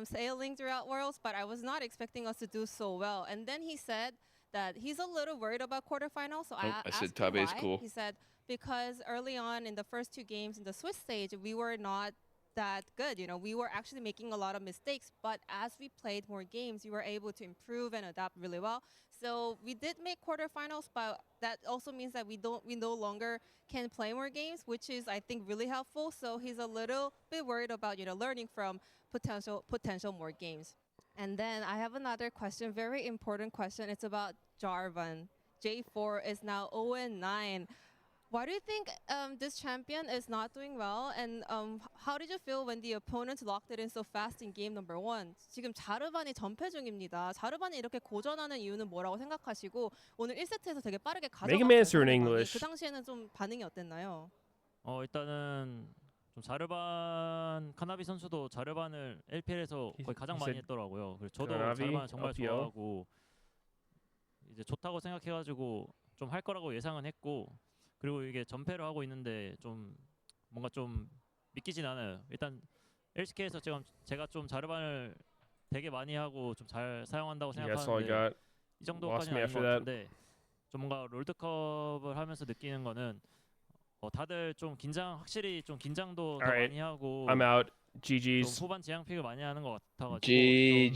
sailing throughout Worlds. But I was not expecting us to do so well. And then he said that he's a little worried about quarterfinals. So I asked said him Tabe's why. cool. He said because early on in the first two games in the Swiss stage, we were not that good. You know, we were actually making a lot of mistakes, but as we played more games, we were able to improve and adapt really well. So we did make quarterfinals, but that also means that we no longer can play more games, which is I think really helpful. So he's a little bit worried about learning from potential more games. And then I have another question, very important question. It's about Jarvan. J4 is now 0-9. Why do you think this champion is not doing well? And how did you feel when the opponent locked it in so fast in game number 1? 지금 자르반이 전패 중입니다. 자르반이 이렇게 고전하는 이유는 뭐라고 생각하시고 오늘 1세트에서 되게 빠르게 Make him answer in 가져갔어요. English. 그 당시에는 좀 반응이 어땠나요? 일단은 좀 자르반 카나비 선수도 자르반을 LPL에서 거의 가장 많이 했더라고요. 그래서 저도 자르반을 정말 좋아하고 이제 좋다고 생각해가지고 좀 할 거라고 예상은 했고. 그리고 이게 전패를 하고 있는데 좀 뭔가 좀 믿기진 않아요. 일단 LCK에서 제가 좀 자르반을 되게 많이 하고 좀 잘 사용한다고 생각하는데 이 정도까지는 아닌 것 같은데 좀 뭔가 롤드컵을 하면서 느끼는 거는 다들 좀 확실히 좀 긴장도 더 많이 하고 I'm out. GG's. 좀 후반 지향픽을 많이 하는 것 같아가지고 GG.